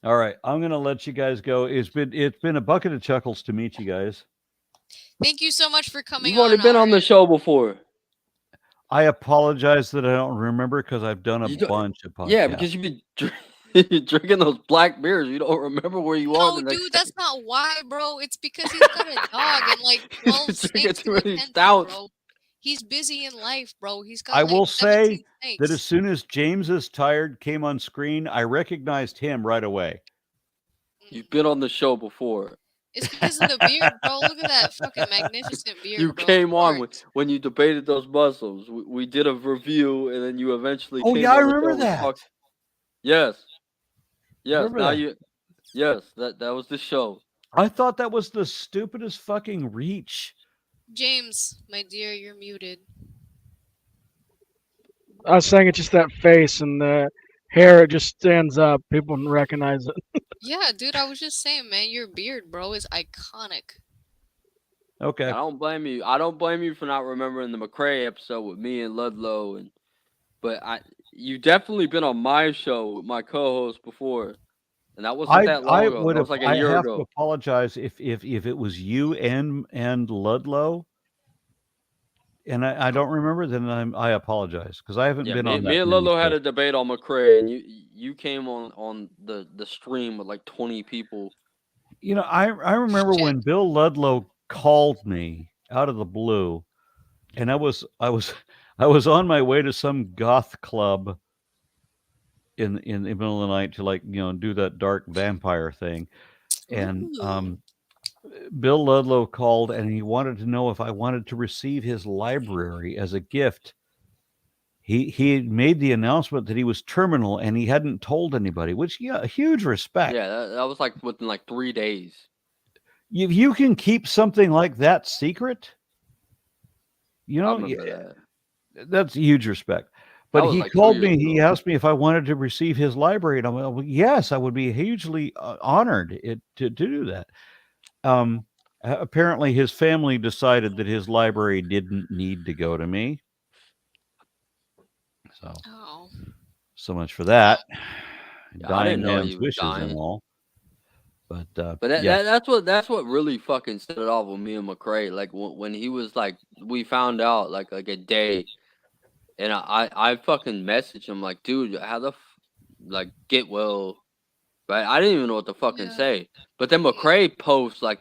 All right, I'm gonna let you guys go. It's been a bucket of chuckles to meet you guys. Thank you so much for coming You've already been on the show before. I apologize that I don't remember because I've done a bunch of podcasts. Yeah, because you've been drinking those black beers. You don't remember where you are No, the next dude, day. that's not why, bro. It's because he's got a dog and like 12 Drinking snakes too to many attend to, stouts. bro. He's busy in life, bro. He's got I like will 17 say snakes. that as soon as James is tired came on screen, I recognized him right away. You've been on the show before. It's because of the beard, bro. Look at that fucking magnificent beard, You bro. came on when you debated those Muslims. We did a review, and then you eventually Oh, came yeah, on I the remember show and that. talked. Yes. Remember Now that. Yes, that was the show. I thought that was the stupidest fucking reach. James, my dear, you're muted. I was saying it's just that face and the hair. It just stands up. People can recognize it. Yeah, dude, I was just saying, man, your beard, bro, is iconic. Okay. I don't blame you. I don't blame you for not remembering the McCrae episode with me and Ludlow, but you definitely been on my show with my co-host before, and that wasn't that long ago. That was like a year I have ago. to apologize if it was you and Ludlow, and I don't remember. Then I apologize because I haven't been on that. Me and many Ludlow had shows. a debate on McCrae, and you came on the stream with like 20 people. You know, I remember when Bill Ludlow called me out of the blue, and I was on my way to some goth club in the middle of the night to, like, do that dark vampire thing, and Bill Ludlow called and he wanted to know if I wanted to receive his library as a gift. He had made the announcement that he was terminal and he hadn't told anybody, which, yeah, huge respect. Yeah, that was like within like 3 days. If you can keep something like that secret, I remember that. that's huge respect. But he called me. He asked me if I wanted to receive his library, and I'm like, well, yes, I would be hugely honored to do that. Apparently, his family decided that his library didn't need to go to me. So much for that. Yeah, I didn't know he was wishes dying. and all. But yeah. that's what really fucking set it off with me and McCrae. Like when he was like, we found out like a day, and I fucking messaged him like, dude, how the like get well, right? I didn't even know what to fucking say. But then McCrae posts like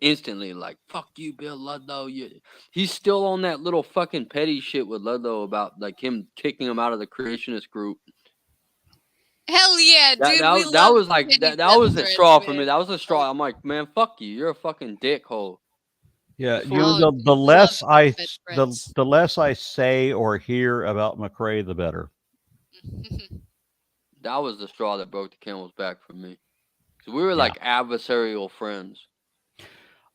instantly like, fuck you, Bill Ludlow. He's still on that little fucking petty shit with Ludlow about like him kicking him out of the creationist group. Hell yeah, dude. That was like that was a straw for me. That was a straw. I'm like, man, fuck you. You're a fucking dickhole. Yeah, the less I say or hear about McCrae, the better. That was the straw that broke the camel's back for me. Because we were like adversarial friends.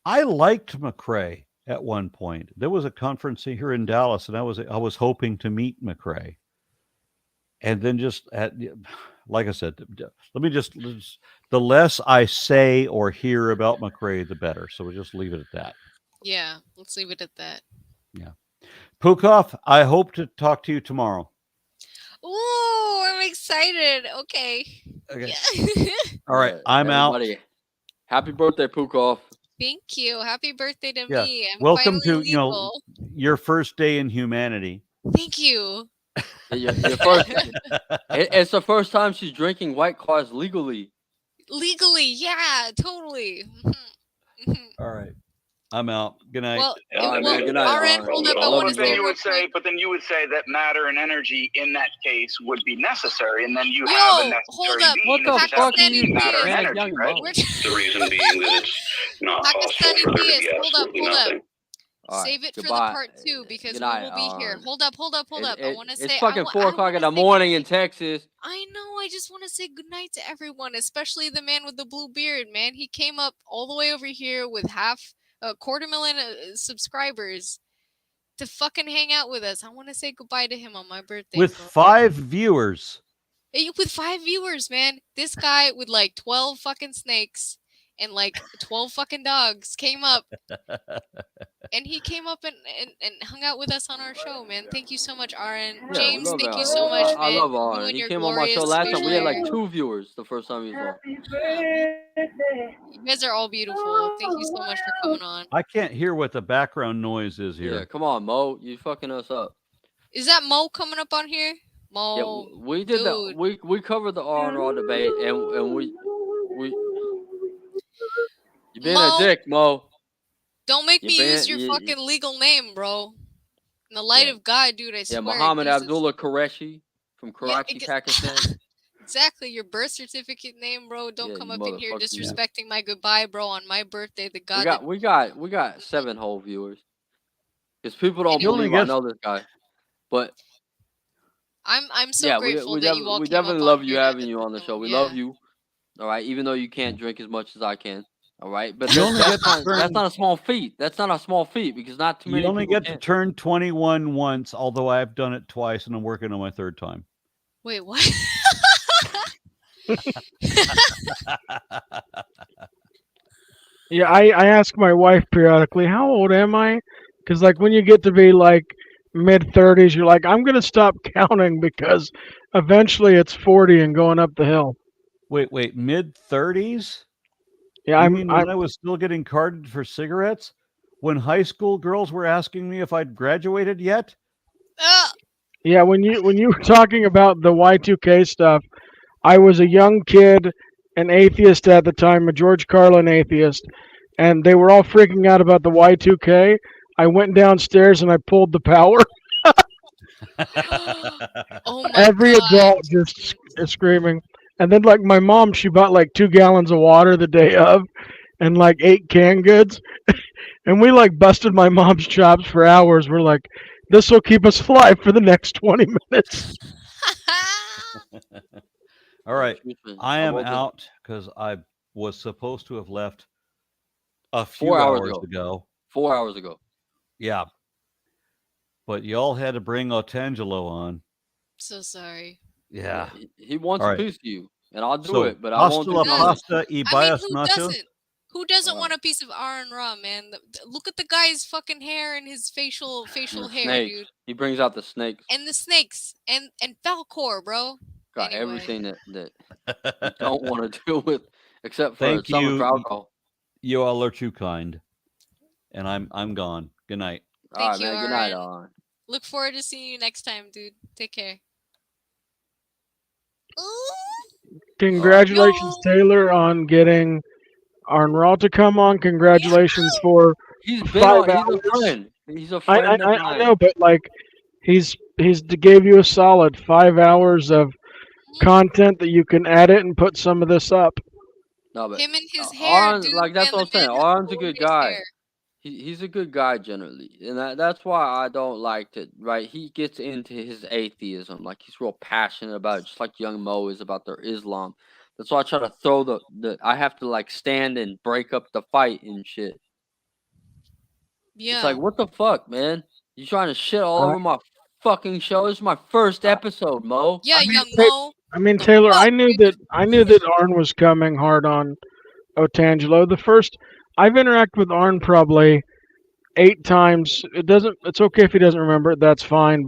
I liked McCrae at one point. There was a conference here in Dallas, and I was hoping to meet McCrae. and then just like I said, let me just the less I say or hear about McRae, the better. So we'll just leave it at that. Yeah, let's leave it at that. Yeah. Pukov, I hope to talk to you tomorrow. Ooh, I'm excited. Okay. Okay. Yeah. All right. I'm Everybody, out. happy birthday, Pukov. Thank you. Happy birthday to Yeah. me. I'm Welcome finally to legal. your first day in humanity. Thank you. Your first, it's the first time she's drinking White Claws legally. Legally, yeah, totally. All right. I'm out. Good night. Well, All right, man. Good night. Aaron, hold up. I want to say real quick. But then you would say that matter and energy in that case would be necessary, and then you Yo, have a necessary hold up. being. What the fuck are you matter and mad, energy, young right? Mo? The reason being that it's not possible Pakistani for there to PS, be hold up, absolutely hold nothing. up. All right, Save it for the goodbye. part 2 because Good we night, will be here. Aron. Hold up. I want to say It's fucking 4 o'clock in the say morning in Texas. I know. I just want to say goodnight to everyone, especially the man with the blue beard, man. He came up all the way over here with a 250,000 subscribers to fucking hang out with us. I want to say goodbye to him on my birthday. With bro. 5 viewers. With 5 viewers, man. This guy with like 12 fucking snakes and like 12 fucking dogs came up. And he came up and hung out with us on our show, man. Thank you so much, Aaron. Yeah, James, we love thank you Aron. so much, man. I love You Aron. and He your came on my show glorious last time. We had like facial 2 viewers the first time he was on. hair. You guys are all beautiful. Thank you so much for coming on. I can't hear what the background noise is here. Yeah, come on, Mo. You fucking us up. Is that Mo coming up on here? Mo, Yeah, we did that. We covered the Aron Ra debate, and we you being Mo, a dick, Mo. don't make me use your you- fucking legal name, bro. In the light of God, dude, I swear. Yeah, Muhammad Jesus. Abdullah Qureshi from Karachi, Pakistan. Exactly, your birth certificate name, bro. Don't Yeah, come you up in here motherfucking disrespecting my goodbye, bro, on my birthday. The God We got 7 whole viewers. Because people don't Anyway. believe I know this guy, but I'm so yeah, grateful that you all we came up definitely on love you here having you on the show. We love you. All right, even though you can't drink as much as I can. All right, but that's not a small feat. That's not a small feat because not too many. You only people get can. to turn 21 once, although I've done it twice and I'm working on my 3rd time. Wait, what? Yeah, I ask my wife periodically, how old am I? Because, like, when you get to be, like, mid-30s, you're like, I'm going to stop counting because eventually it's 40 and going up the hill. Wait, mid-30s? Yeah, you mean when I was still getting carded for cigarettes? When high school girls were asking me if I'd graduated yet? Yeah, when you were talking about the Y2K stuff, I was a young kid, an atheist at the time, a George Carlin atheist, and they were all freaking out about the Y2K. I went downstairs and I pulled the power. Oh my Every God. adult just screaming. And then, like, my mom, she bought like 2 gallons of water the day of and like 8 canned goods. And we like busted my mom's chops for hours. We're like, this will keep us fly for the next 20 minutes. All right. I am open. out because I was supposed to have left a few 4 hours hours ago. ago. 4 hours ago. Yeah. But y'all had to bring Otangelo on. So sorry. Yeah. He wants All a right. piece of you, and I'll do So, it, but I won't hasta do la it. pasta y bias who nachos. doesn't? Who doesn't want a piece of Aron Ra, man? Look at the guy's fucking hair and his facial hair, Snakes. dude. He brings out the snakes. And the snakes and Falcor, bro. Got Anyway. everything that you don't want to deal with, except for Thank summer you. for alcohol. You all are too kind. And I'm gone. Good night. All right, Thank you, man. Good night, Aron. Aron. Look forward to seeing you next time, dude. Take care. Congratulations, Taylor, on getting Aron Ra to come on. Congratulations for He's been 5 on. He's hours. a friend. He's a friend of I mine. know, but like he's gave you a solid 5 hours of content that you can edit and put some of this up. No, but him and his hair, Aron, dude. like that's man, what I'm the man saying. has Aron's a good glorious guy. hair. He's a good guy generally, and that's why I don't like to. Right, he gets into his atheism, like he's real passionate about it, just like Young Mo is about their Islam. That's why I try to throw the. I have to like stand and break up the fight and shit. Yeah. It's like what the fuck, man? You trying to shit all over my fucking show. This is my first episode, Mo. Yeah, I mean, young Mo. I mean, Taylor, I knew that Arn was coming hard on Otangelo. I've interacted with Arn probably 8 times. It's okay if he doesn't remember it. That's fine.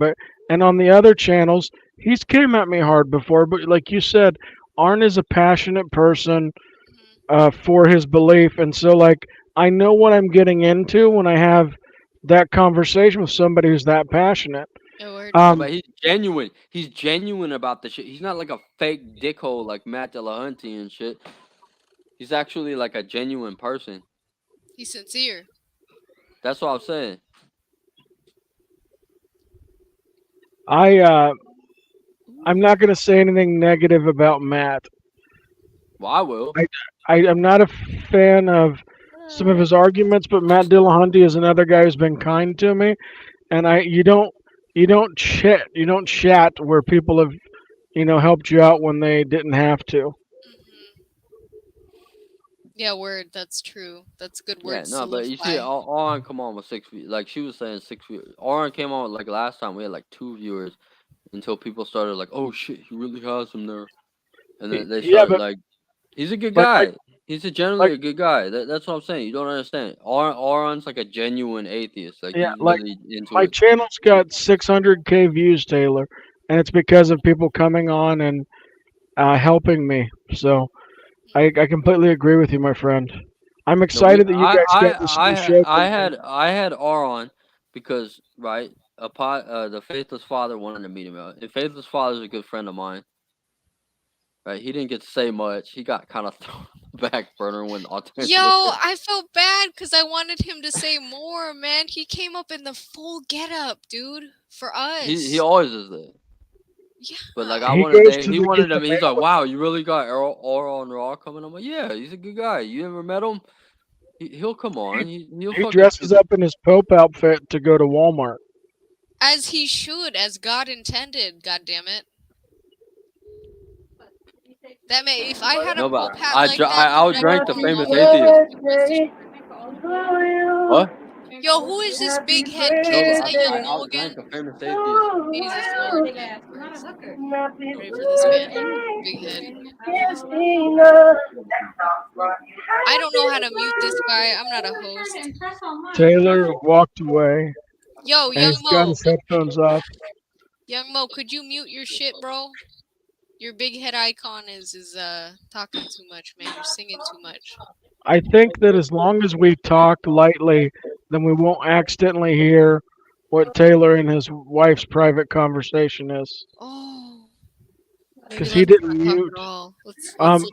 And on the other channels, he's came at me hard before. But like you said, Arn is a passionate person for his belief, and so like I know what I'm getting into when I have that conversation with somebody who's that passionate. But he's genuine. He's genuine about the shit. He's not like a fake dickhole like Matt Dillahunty and shit. He's actually like a genuine person. He's sincere. That's what I'm saying. I'm not going to say anything negative about Matt. Well, I will. I'm not a fan of some of his arguments, but Matt Dillahunty is another guy who's been kind to me, and you don't chat where people have helped you out when they didn't have to. Yeah, word. That's true. That's good words. Yeah, no, but you see, Aron come on with 6 feet. Like she was saying, 6 feet. Aron came on like last time we had like 2 viewers until people started like, oh shit, he really has him there, and then they started like, he's a good guy. He's generally a good guy. That's what I'm saying. You don't understand. Aron's like a genuine atheist. Like he's really into my it. channel's got 600K views, Taylor, and it's because of people coming on and helping me. So I completely agree with you, my friend. I'm excited that you guys got this new show. I had Aron because the Faithless Father wanted to meet him out. And Faithless Father is a good friend of mine. Right, he didn't get to say much. He got kind of thrown back burner when Otangelo. Yo, I felt bad because I wanted him to say more, man. He came up in the full getup, dude, for us. He always is there. Yeah. But like he wanted him. He's like, wow, you really got Aron Ra coming? I'm like, yeah, he's a good guy. You ever met him? He'll come on. He dresses up in his Pope outfit to go to Walmart. As he should, as God intended. God damn it. If I had a Pope hat like that, I outdrank the famous atheist. What? Yo, who is this big head kid? Is that young Mo again? The famous atheist. Jesus Lord, man. Ready for this man? Big head. I don't know how to mute this guy. I'm not a host. Taylor walked away. Yo, and young he's got Mo. his headphones off. Young Mo, could you mute your shit, bro? Your big head icon is talking too much, man. You're singing too much. I think that as long as we talk lightly, then we won't accidentally hear what Taylor and his wife's private conversation is. Oh. Because he didn't mute.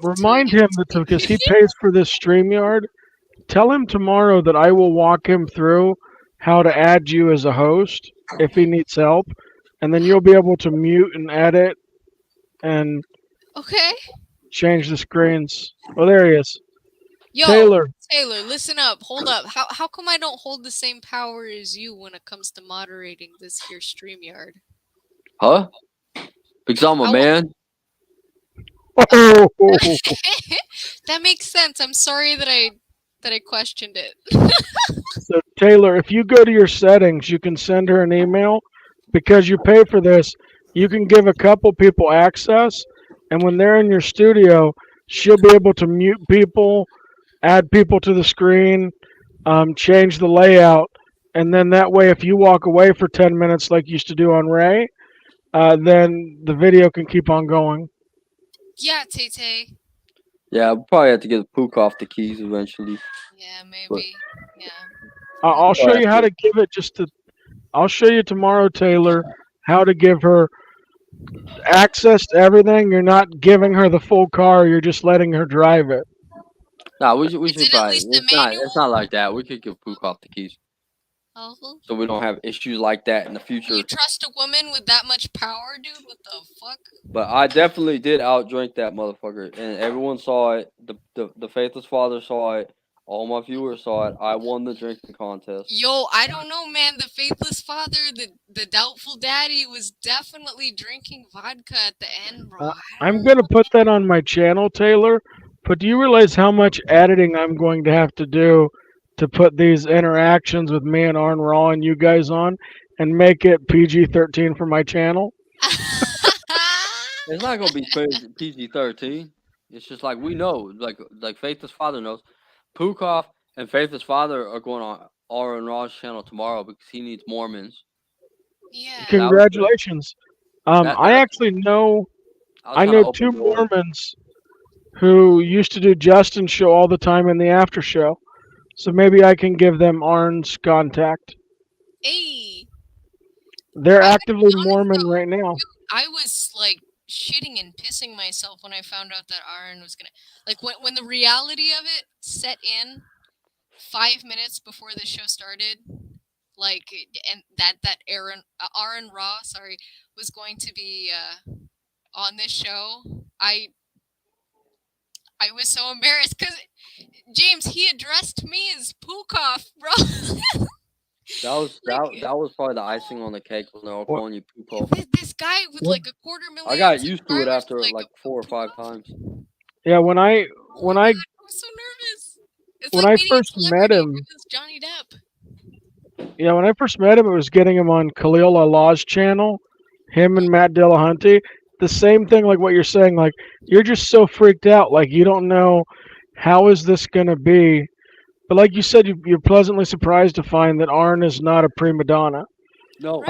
Remind him that because he pays for this StreamYard, tell him tomorrow that I will walk him through how to add you as a host if he needs help, and then you'll be able to mute and edit and change the screens. Oh, there he is. Yo, Taylor, listen up. Hold up. How come I don't hold the same power as you when it comes to moderating this here StreamYard? Huh? Because I'm a man. Oh. That makes sense. I'm sorry that I questioned it. So Taylor, if you go to your settings, you can send her an email. Because you pay for this, you can give a couple people access, and when they're in your studio, she'll be able to mute people, add people to the screen, change the layout, and then that way if you walk away for 10 minutes like you used to do on Ray, then the video can keep on going. Yeah, Tay-Tay. Yeah, we'll probably have to get Puke off the keys eventually. Yeah, maybe. Yeah. I'll show you how to give it I'll show you tomorrow, Taylor, how to give her access to everything. You're not giving her the full car. You're just letting her drive it. No, we should probably. It's not like that. We could give Puke off the keys. So we don't have issues like that in the future. You trust a woman with that much power, dude? What the fuck? But I definitely did outdrink that motherfucker, and everyone saw it. The Faithless Father saw it. All my viewers saw it. I won the drinking contest. Yo, I don't know, man. The Faithless Father, the Doubtful Daddy, was definitely drinking vodka at the end, bro. I'm going to put that on my channel, Taylor. But do you realize how much editing I'm going to have to do to put these interactions with me and Aron Ra and you guys on? and make it PG-13 for my channel? It's not gonna be PG-13. It's just like we know, like Faithless Father knows. Pukoff and Faithless Father are going on Aron Ra's channel tomorrow because he needs Mormons. Yeah. Congratulations. I actually know. I know two Mormons who used to do Justin's show all the time in the after show. So maybe I can give them Aron's contact. Hey. They're actively Mormon right now. I was like shitting and pissing myself when I found out that Aron was gonna, like, when the reality of it set in 5 minutes before the show started, like, and that Aron Ra, sorry, was going to be on this show. I was so embarrassed because James, he addressed me as Pukoff, bro. That was probably the icing on the cake when they're all calling you Pukoff. This guy with like a 250,000. I got used to it after like 4 or 5 times. Yeah, when I was so nervous. It's when like I first met him, Johnny Depp. yeah, when I first met him, it was getting him on Khalil Allah's channel. Him and Matt Dillahunty. The same thing, like what you're saying. Like you're just so freaked out, like you don't know how is this gonna be. But like you said, you're pleasantly surprised to find that Aron is not a prima donna. No,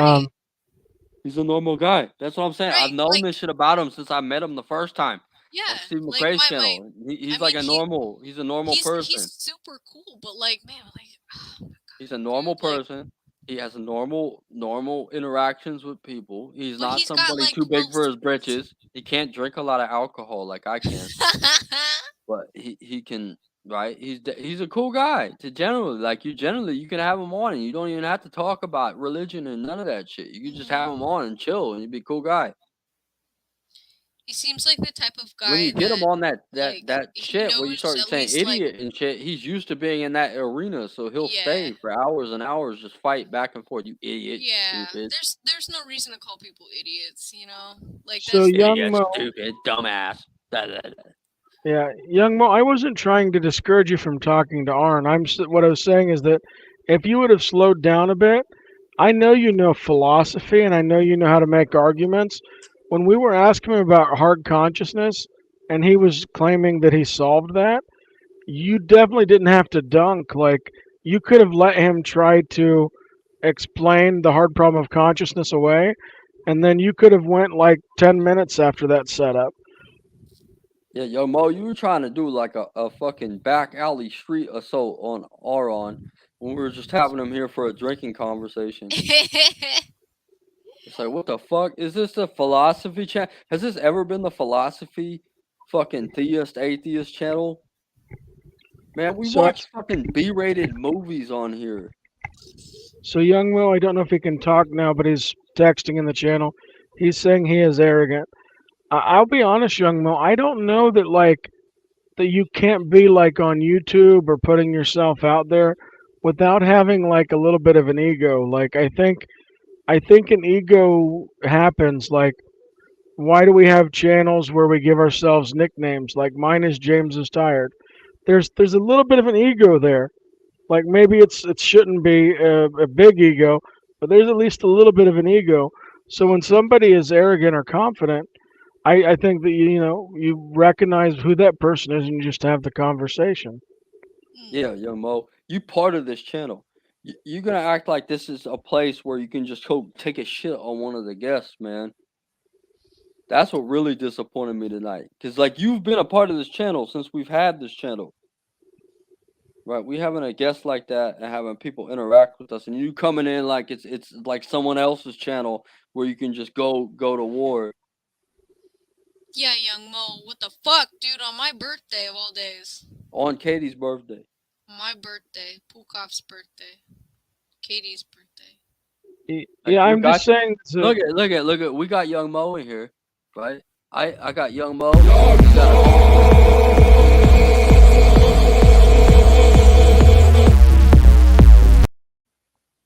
he's a normal guy. That's what I'm saying. I've known this shit about him since I met him the first time. Yeah, on Steve McRae's channel. He's like a normal. He's a normal person. He's super cool, but like, man, like, he's a normal person. He has a normal interactions with people. He's not somebody too big for his britches. He can't drink a lot of alcohol like I can. But he can, right? He's a cool guy to generally, like you can have him on and you don't even have to talk about religion and none of that shit. You can just have him on and chill and he'd be a cool guy. He seems like the type of guy when you get him on that shit where you knows start at saying least, idiot and shit, he's used to being in that arena, so he'll stay for hours and hours just fight back and forth. You idiot, Yeah, stupid. there's no reason to call people idiots, you know? Like So that's young idiot, Mo, stupid, dumbass. Da, da, da. yeah, young Mo, I wasn't trying to discourage you from talking to Aron. What I was saying is that if you would have slowed down a bit, I know you know philosophy and I know you know how to make arguments. When we were asking him about hard consciousness and he was claiming that he solved that, you definitely didn't have to dunk. Like, you could have let him try to explain the hard problem of consciousness away, and then you could have went like 10 minutes after that setup. Yeah, yo, Mo, you were trying to do like a fucking back alley street assault on Aron when we were just having him here for a drinking conversation. It's like, what the fuck? Is this the philosophy channel? Has this ever been the philosophy fucking atheist channel? Man, we watch fucking B-rated movies on here. So young Mo, I don't know if he can talk now, but he's texting in the channel. He's saying he is arrogant. I'll be honest, young Mo, I don't know that that you can't be like on YouTube or putting yourself out there without having like a little bit of an ego. Like I think an ego happens. Like, why do we have channels where we give ourselves nicknames? Like mine is James is Tired. There's a little bit of an ego there. Like maybe it shouldn't be a big ego, but there's at least a little bit of an ego. So when somebody is arrogant or confident, I think that you recognize who that person is and you just have the conversation. Yeah, yo, Mo, you part of this channel. You're gonna act like this is a place where you can just go take a shit on one of the guests, man. That's what really disappointed me tonight. Cause like you've been a part of this channel since we've had this channel. Right, we having a guest like that and having people interact with us, and you coming in like it's like someone else's channel where you can just go to war. Yeah, young Mo, what the fuck, dude? On my birthday of all days. On Katie's birthday. My birthday, Pukoff's birthday, Katie's birthday. Yeah, I'm just saying. Look at. We got young Mo in here, right? I got young Mo.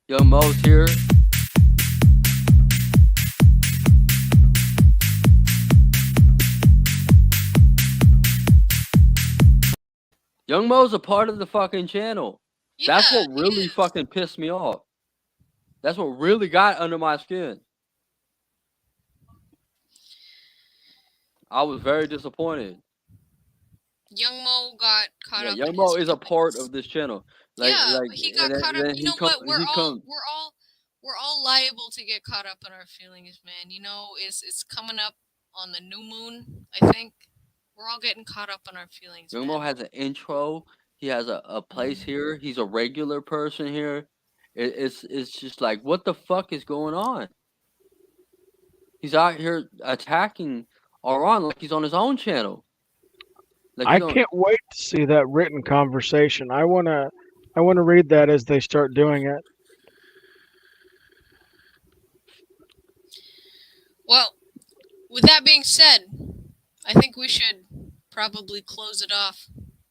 Young Mo's here. Young Mo's a part of the fucking channel. That's what really fucking pissed me off. That's what really got under my skin. I was very disappointed. Young Mo got caught up. Young Mo is a part of this channel. Like, but he got caught up. You know what? We're all liable to get caught up in our feelings, man. You know, it's coming up on the new moon. I think we're all getting caught up in our feelings. Young Mo has an intro. He has a place here. He's a regular person here. It's just like, what the fuck is going on? He's out here attacking Aron like he's on his own channel. Like I can't wait to see that written conversation. I wanna read that as they start doing it. Well, with that being said, I think we should probably close it off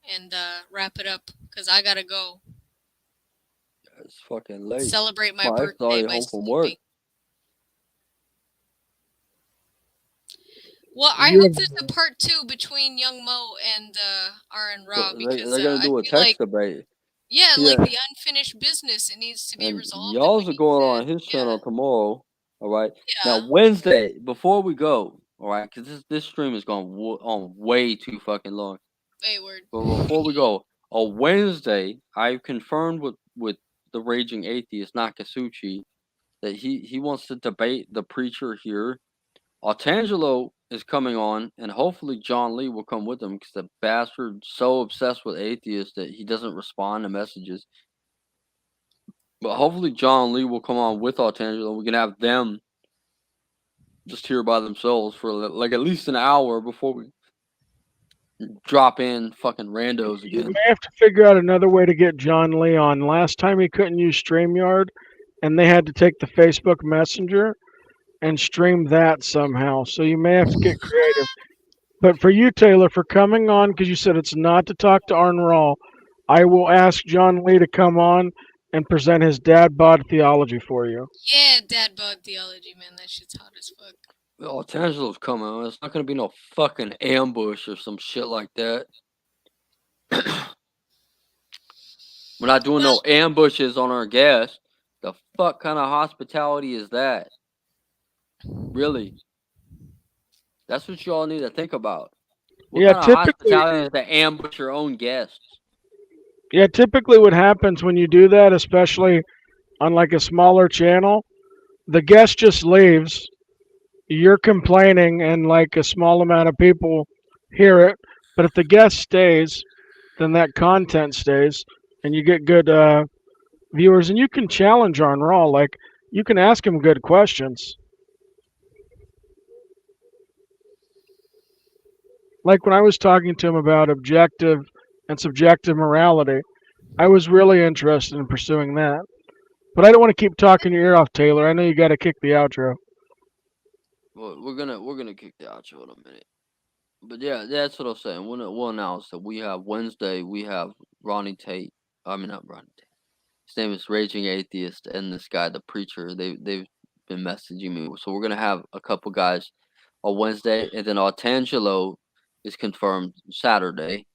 and wrap it up because I gotta go. It's fucking late. Celebrate my Well, birthday by home from work. sleeping. Well, I hope there's a part 2 between Young Mo and Aron Ra because they're gonna do a text debate. Yeah, like the unfinished business, it needs to be And resolved. y'all's are going on his channel tomorrow. All right. Now Wednesday, before we go, all right, because this stream is going on way too fucking long. Hey, word. But before we go, on Wednesday, I've confirmed with the Raging Atheist Nakasuchi that he wants to debate the preacher here. Artangelo is coming on, and hopefully John Lee will come with him because the bastard's so obsessed with atheists that he doesn't respond to messages. But hopefully John Lee will come on with Artangelo. We can have them just here by themselves for like at least an hour before we drop in fucking randos You again. may have to figure out another way to get John Lee on. Last time he couldn't use StreamYard, and they had to take the Facebook Messenger and stream that somehow. So you may have to get creative. But for you, Taylor, for coming on, because you said it's not to talk to Aron Ra, I will ask John Lee to come on and present his dad bod theology for you. Yeah, dad bod theology, man. That shit's hot as fuck. Artangelo's coming on. It's not gonna be no fucking ambush or some shit like that. We're not doing no ambushes on our guests. The fuck kind of hospitality is that? Really? That's what y'all need to think about. What kind of hospitality is to ambush your own guests? Yeah, typically what happens when you do that, especially on like a smaller channel, the guest just leaves. You're complaining, and like a small amount of people hear it. But if the guest stays, then that content stays, and you get good viewers. And you can challenge Aron Ra, like you can ask him good questions. Like when I was talking to him about objective and subjective morality, I was really interested in pursuing that. But I don't want to keep talking your ear off, Taylor. I know you got to kick the outro. Well, we're gonna kick the outro in a minute. But yeah, that's what I'm saying. We'll announce that we have Wednesday. We have Ronnie Tate. I mean, not Ronnie Tate. His name is Raging Atheist, and this guy, the preacher. They've been messaging me. So we're gonna have a couple guys on Wednesday, and then Artangelo is confirmed Saturday.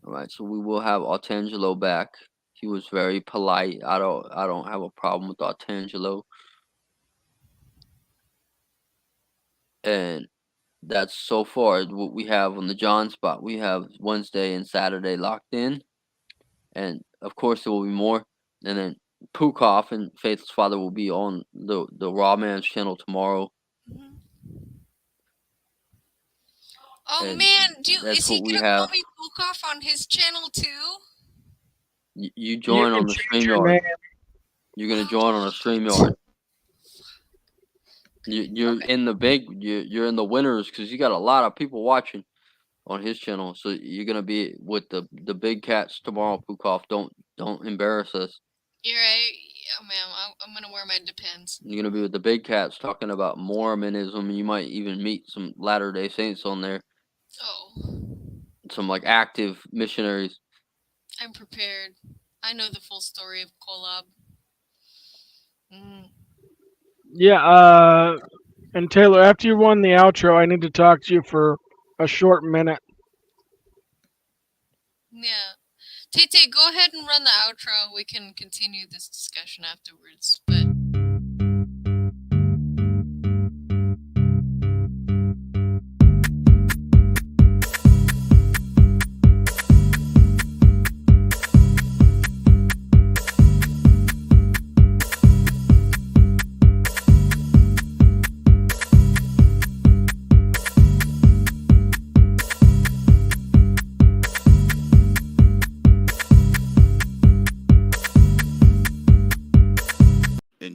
All right, so we will have Artangelo back. He was very polite. I don't have a problem with Artangelo. And that's so far what we have on the Jawn Spot. We have Wednesday and Saturday locked in. And of course there will be more. And then Pukoff and Faithless Father will be on the Raw Man's channel tomorrow. Oh And man, is he we gonna have. call me Pukoff on his channel too? You join on the StreamYard. You're gonna join on the StreamYard. You're in the big. You're in the winners because you got a lot of people watching on his channel. So you're gonna be with the big cats tomorrow. Pukoff, don't embarrass us. You're right. Yeah, man, I'm gonna wear my Depends. You're gonna be with the big cats talking about Mormonism. You might even meet some Latter-day Saints on there. Oh. Some like active missionaries. I'm prepared. I know the full story of Kolob. Yeah, and Taylor, after you won the outro, I need to talk to you for a short minute. Yeah. Tate, go ahead and run the outro. We can continue this discussion afterwards. But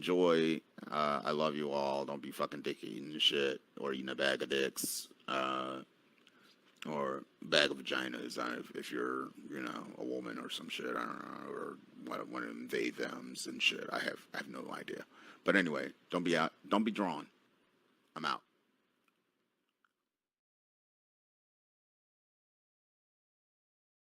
enjoy. I love you all. Don't be fucking dick eating and shit, or eating a bag of dicks, or bag of vaginas. If you're, a woman or some shit. I don't know, or want to invade thems and shit. I have no idea. But anyway, don't be drawn. I'm out.